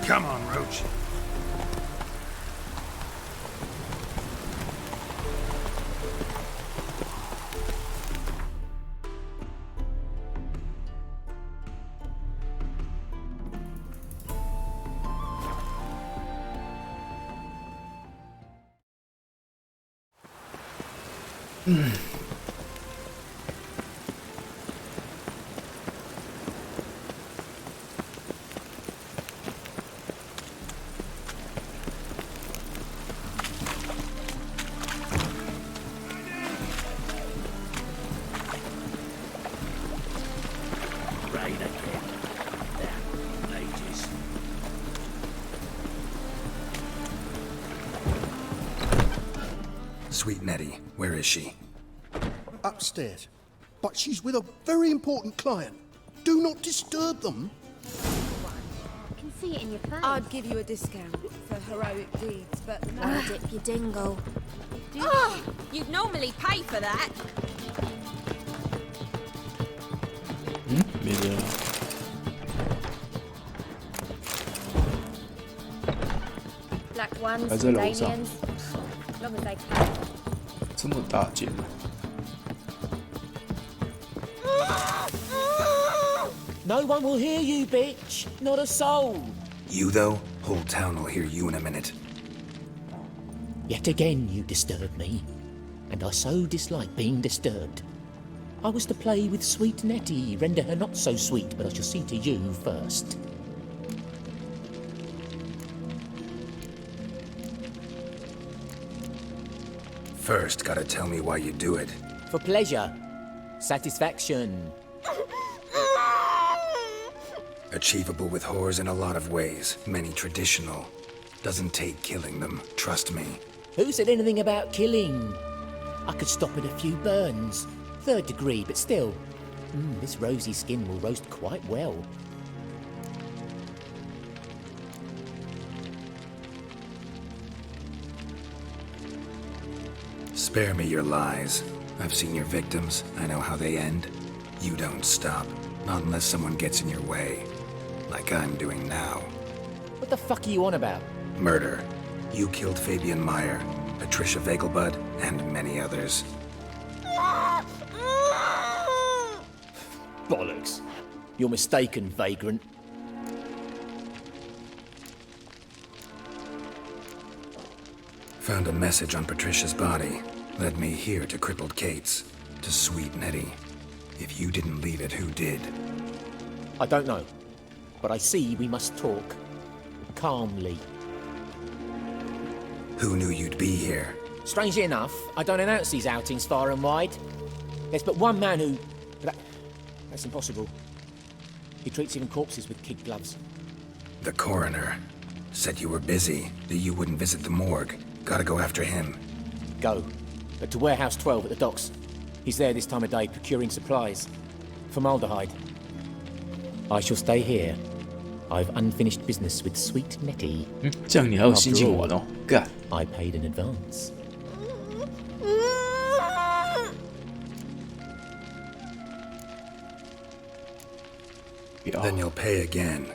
Come on, Roach. Sweet Nettie, where is she? Upstairs. But she's with a very important client. Do not disturb them. I can see it in your face. I'd give you a discount for heroic deeds, but Wanna dip your dingle. Oh, you'd normally pay for that. 没人了。Black ones, 还在楼上。 Danians, long as they pay. 这么大间。 No one will hear you, bitch. Not a soul. You, though? Whole town will hear you in a minute. Yet again you disturb me, and I so dislike being disturbed. I was to play with sweet Nettie, render her not so sweet, but I shall see to you first. First, gotta tell me why you do it. For pleasure. Satisfaction. Achievable with whores in a lot of ways, many traditional. Doesn't take killing them, trust me. Who said anything about killing? I could stop at a few burns. 3rd degree, but still. This rosy skin will roast quite well. Spare me your lies. I've seen your victims. I know how they end. You don't stop. Not unless someone gets in your way. Like I'm doing now. What the fuck are you on about? Murder. You killed Fabian Meyer, Patricia Vegelbud, and many others. Bollocks. You're mistaken, vagrant. Found a message on Patricia's body. Led me here to crippled Kate's. To sweet Nettie. If you didn't leave it, who did? I don't know. But I see we must talk. Calmly. Who knew you'd be here? Strangely enough, I don't announce these outings far and wide. There's but one man who... That's impossible. He treats even corpses with kid gloves. The coroner said you were busy, that you wouldn't visit the morgue. Gotta go after him. Go. But to Warehouse 12 at the docks. He's there this time of day procuring supplies. Formaldehyde. I shall stay here. I've unfinished business with sweet Nettie. 这样你还有心情玩哦？干！ I paid in advance. Then you'll pay again.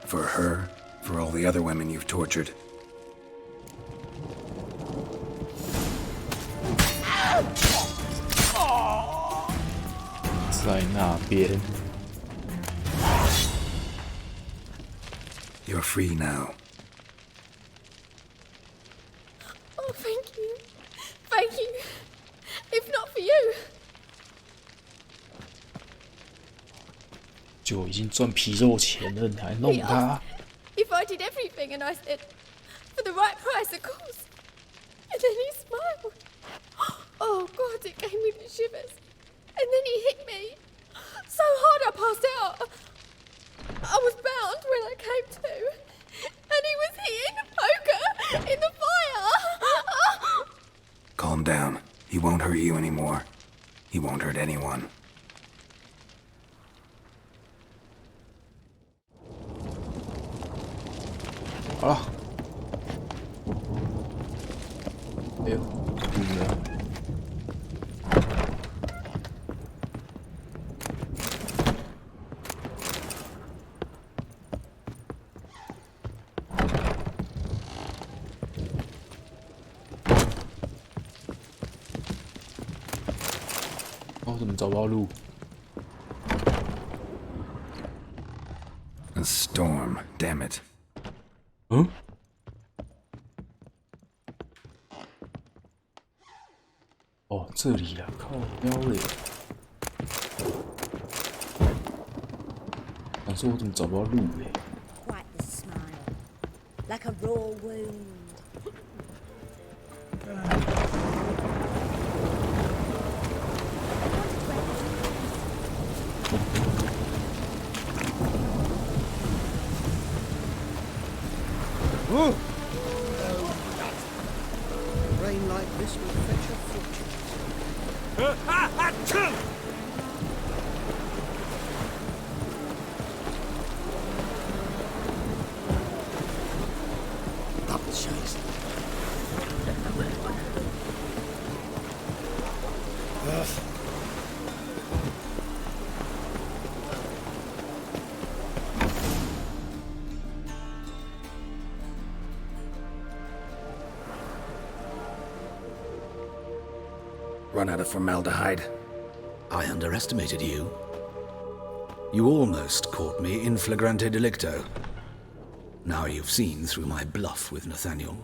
For her, for all the other women you've tortured. 在那边。 You're free now. Oh, thank you. Thank you. If not for you. 就已经赚皮肉钱了，你还弄他？ If I did everything and I said, for the right price, of course. And then he smiled. Oh, God, it gave me the shivers. And then he hit me. So hard I passed out. I was bound when I came to. And he was hitting the poker in the fire. Calm down. He won't hurt you anymore. He won't hurt anyone. Ah. 哎呦，堵了。 哦，怎么找不到路 A storm, damn it. 嗯？哦，这里啊，靠腰嘞！想说我怎么找不到路嘞？ Quite the smile. Like a raw wound. Oh! Rain like this will fetch a fortune. Double chase. Run out of formaldehyde. I underestimated you. You almost caught me in flagrante delicto. Now you've seen through my bluff with Nathaniel.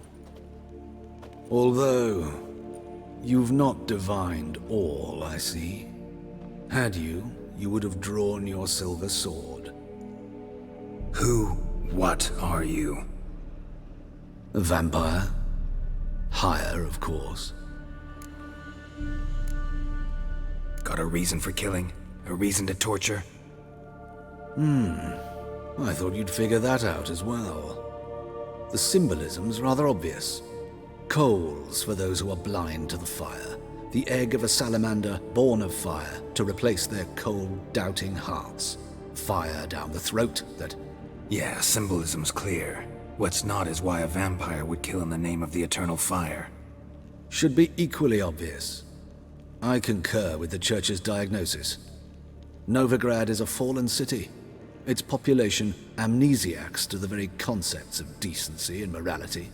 Although, you've not divined all, I see. Had you, you would have drawn your silver sword. What are you? A vampire. Higher, of course. Got a reason for killing? A reason to torture? I thought you'd figure that out as well. The symbolism's rather obvious. Coals for those who are blind to the fire. The egg of a salamander born of fire to replace their cold, doubting hearts. Fire down the throat that... Yeah, symbolism's clear. What's not is why a vampire would kill in the name of the eternal fire. Should be equally obvious. I concur with the Church's diagnosis. Novigrad is a fallen city. Its population amnesiacs to the very concepts of decency and morality.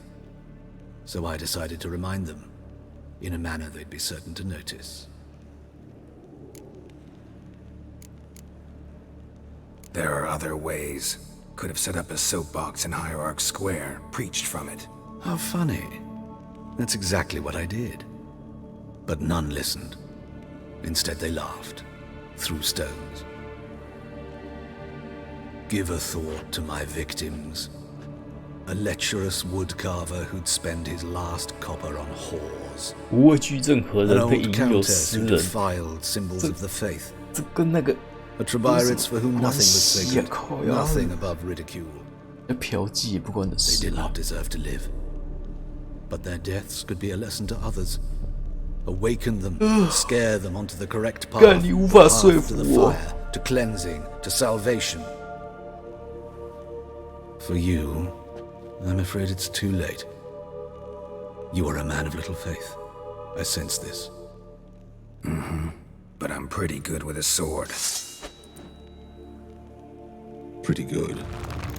So I decided to remind them, in a manner they'd be certain to notice. There are other ways. Could have set up a soapbox in Hierarch Square, preached from it. How funny. That's exactly what I did. But none listened. Instead they laughed, threw stones. give a thought to my victims. A lecherous woodcarver who'd spend his last copper on whores. 无畏惧任何 An 人，配 old 引诱 countess 私 who 人。 defiled symbols of the faith. 这跟那个 A Trebirates for whom nothing was 关系啊 sacred, 靠呀 nothing above ridicule. 那嫖妓也不关你的 They 事 did 啊 not！ deserve to live. But their deaths could be a lesson to others. Awaken them, scare them onto the correct path, 干你无法 path 说 to 服 the 我。 fire, to cleansing, to salvation. For you, I'm afraid it's too late. You are a man of little faith. I sense this. But I'm pretty good with a sword. Pretty good.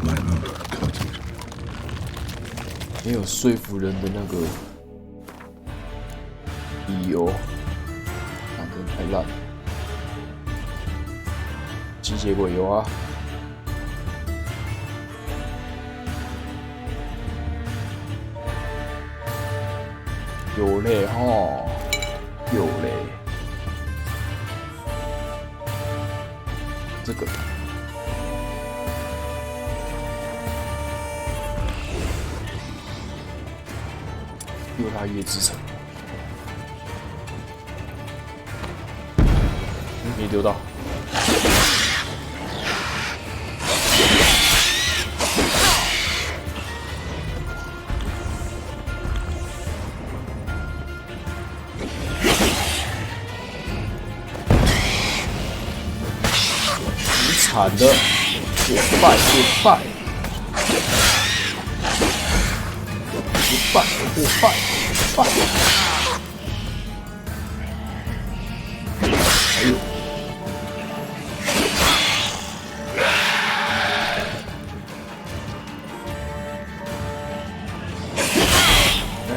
Might not cut it. 没有说服人的那个理由，那真的太烂了。吸血鬼有啊，有嘞吼，有嘞，这个。又拉月之城，没丢到。很惨的，get败，get败。不败，还有，哎，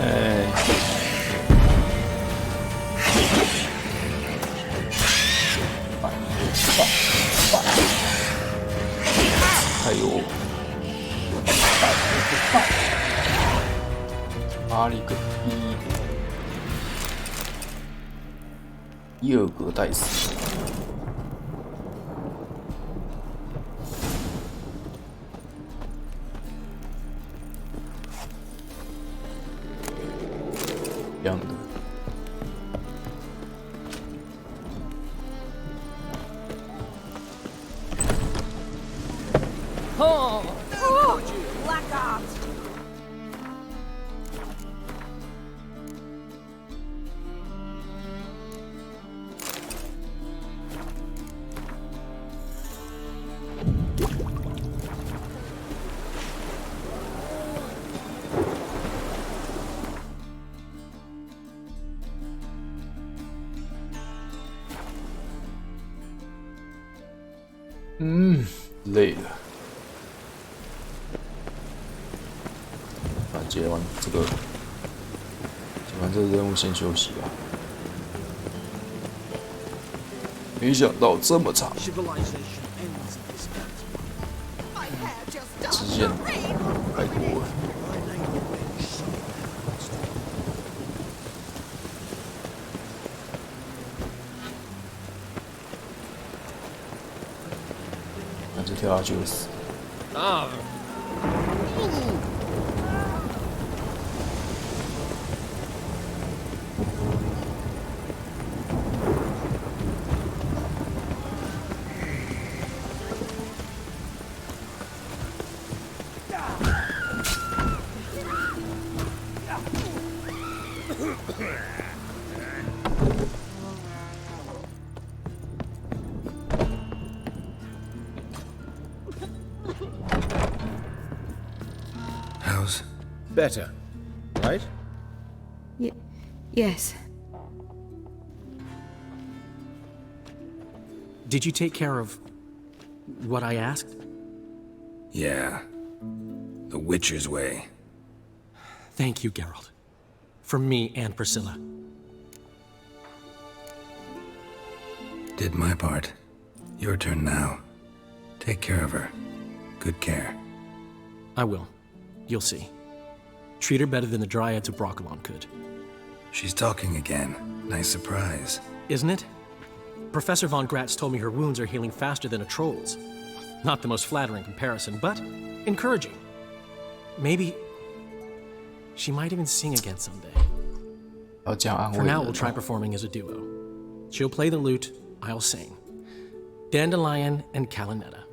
还有，不败。妈了个逼的！伊尔格戴斯，一样的。Oh, you blackguard! Mm, 累了。解完这个，解完这个任务先休息吧。没想到这么长。支线太多了。那就跳下去会死。啊！ How's better, right? Yes. Did you take care of what I asked? Yeah. The Witcher's way. Thank you, Geralt. From me and Priscilla. Did my part. Your turn now. Take care of her. Good care. I will. You'll see. Treat her better than the Dryads of Brokilon could. She's talking again. Nice surprise. Isn't it? Professor Von Gratz told me her wounds are healing faster than a troll's. Not the most flattering comparison, but encouraging. Maybe she might even sing again someday. For now, we'll try performing as a duo. She'll play the lute, I'll sing. Dandelion and Calinetta.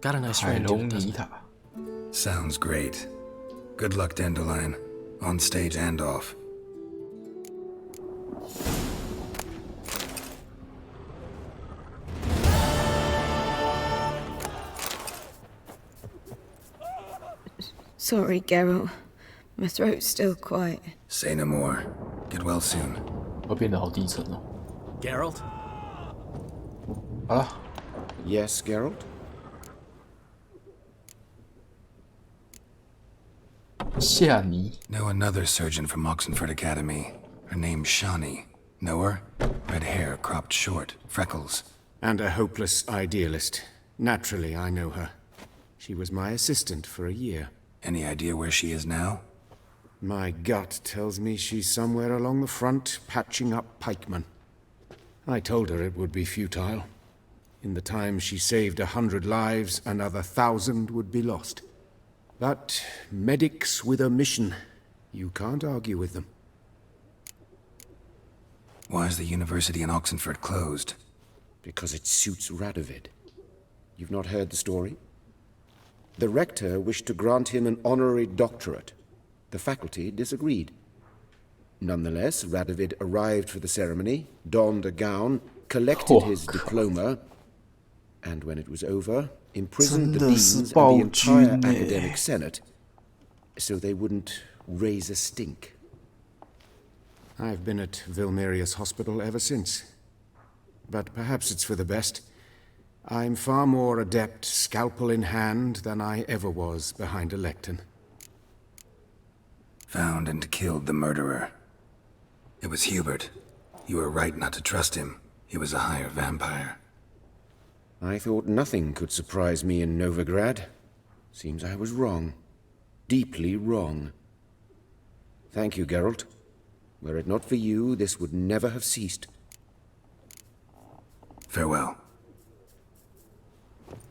Got a nice ring to it, doesn't it? Sounds great. Good luck, Dandelion. On stage and off. Sorry, Geralt. My throat's still quiet. Say no more. Get well soon. 会变得好低沉哦。 Geralt? 好了。 Yes, Geralt? Know another surgeon from Oxenford Academy. Her name's Shani. Know her? Red hair, cropped short, freckles. And a hopeless idealist. Naturally, I know her. She was my assistant for a year. Any idea where she is now? My gut tells me she's somewhere along the front, patching up pikemen. I told her it would be futile. In the time she saved 100 lives, another 1,000 would be lost. But medics with a mission, you can't argue with them. Why is the university in Oxenford closed? Because it suits Radovid. You've not heard the story? The rector wished to grant him an honorary doctorate. The faculty disagreed. Nonetheless, Radovid arrived for the ceremony, donned a gown, collected his diploma, and when it was over, imprisoned the deans and the entire academic senate, so they wouldn't raise a stink. I've been at Vilmerius Hospital ever since. But perhaps it's for the best. I'm far more adept, scalpel in hand, than I ever was behind a lectern. Found and killed the murderer. It was Hubert. You were right not to trust him. He was a higher vampire. I thought nothing could surprise me in Novigrad. Seems I was wrong. Deeply wrong. Thank you, Geralt. Were it not for you, this would never have ceased. Farewell.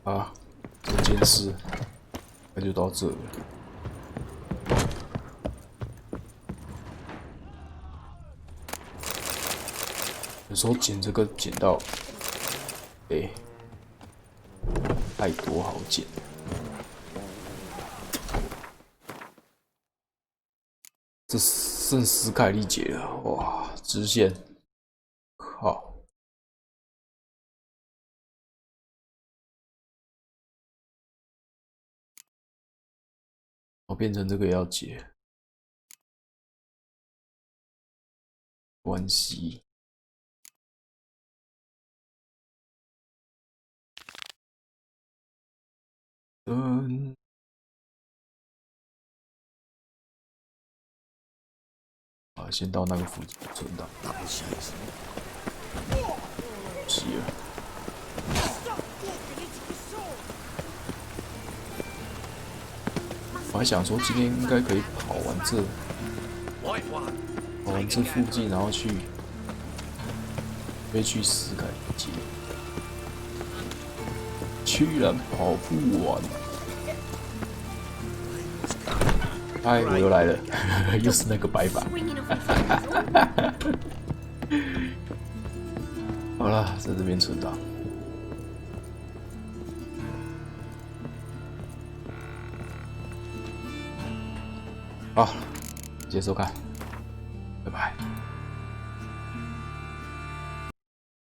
啊，这件事那就到这了。有时候剪这个剪到，太多好剪。这剩斯凯利姐了，哇，直线，靠！我变成这个也要解关系。啊，先到那个附近存档。是啊。我还想说今天应该可以跑完这附近，然后飞去斯凯利街，居然跑不完。哎，我又来了，又是那个白板。好了，在这边存档。好，谢谢收看，拜拜。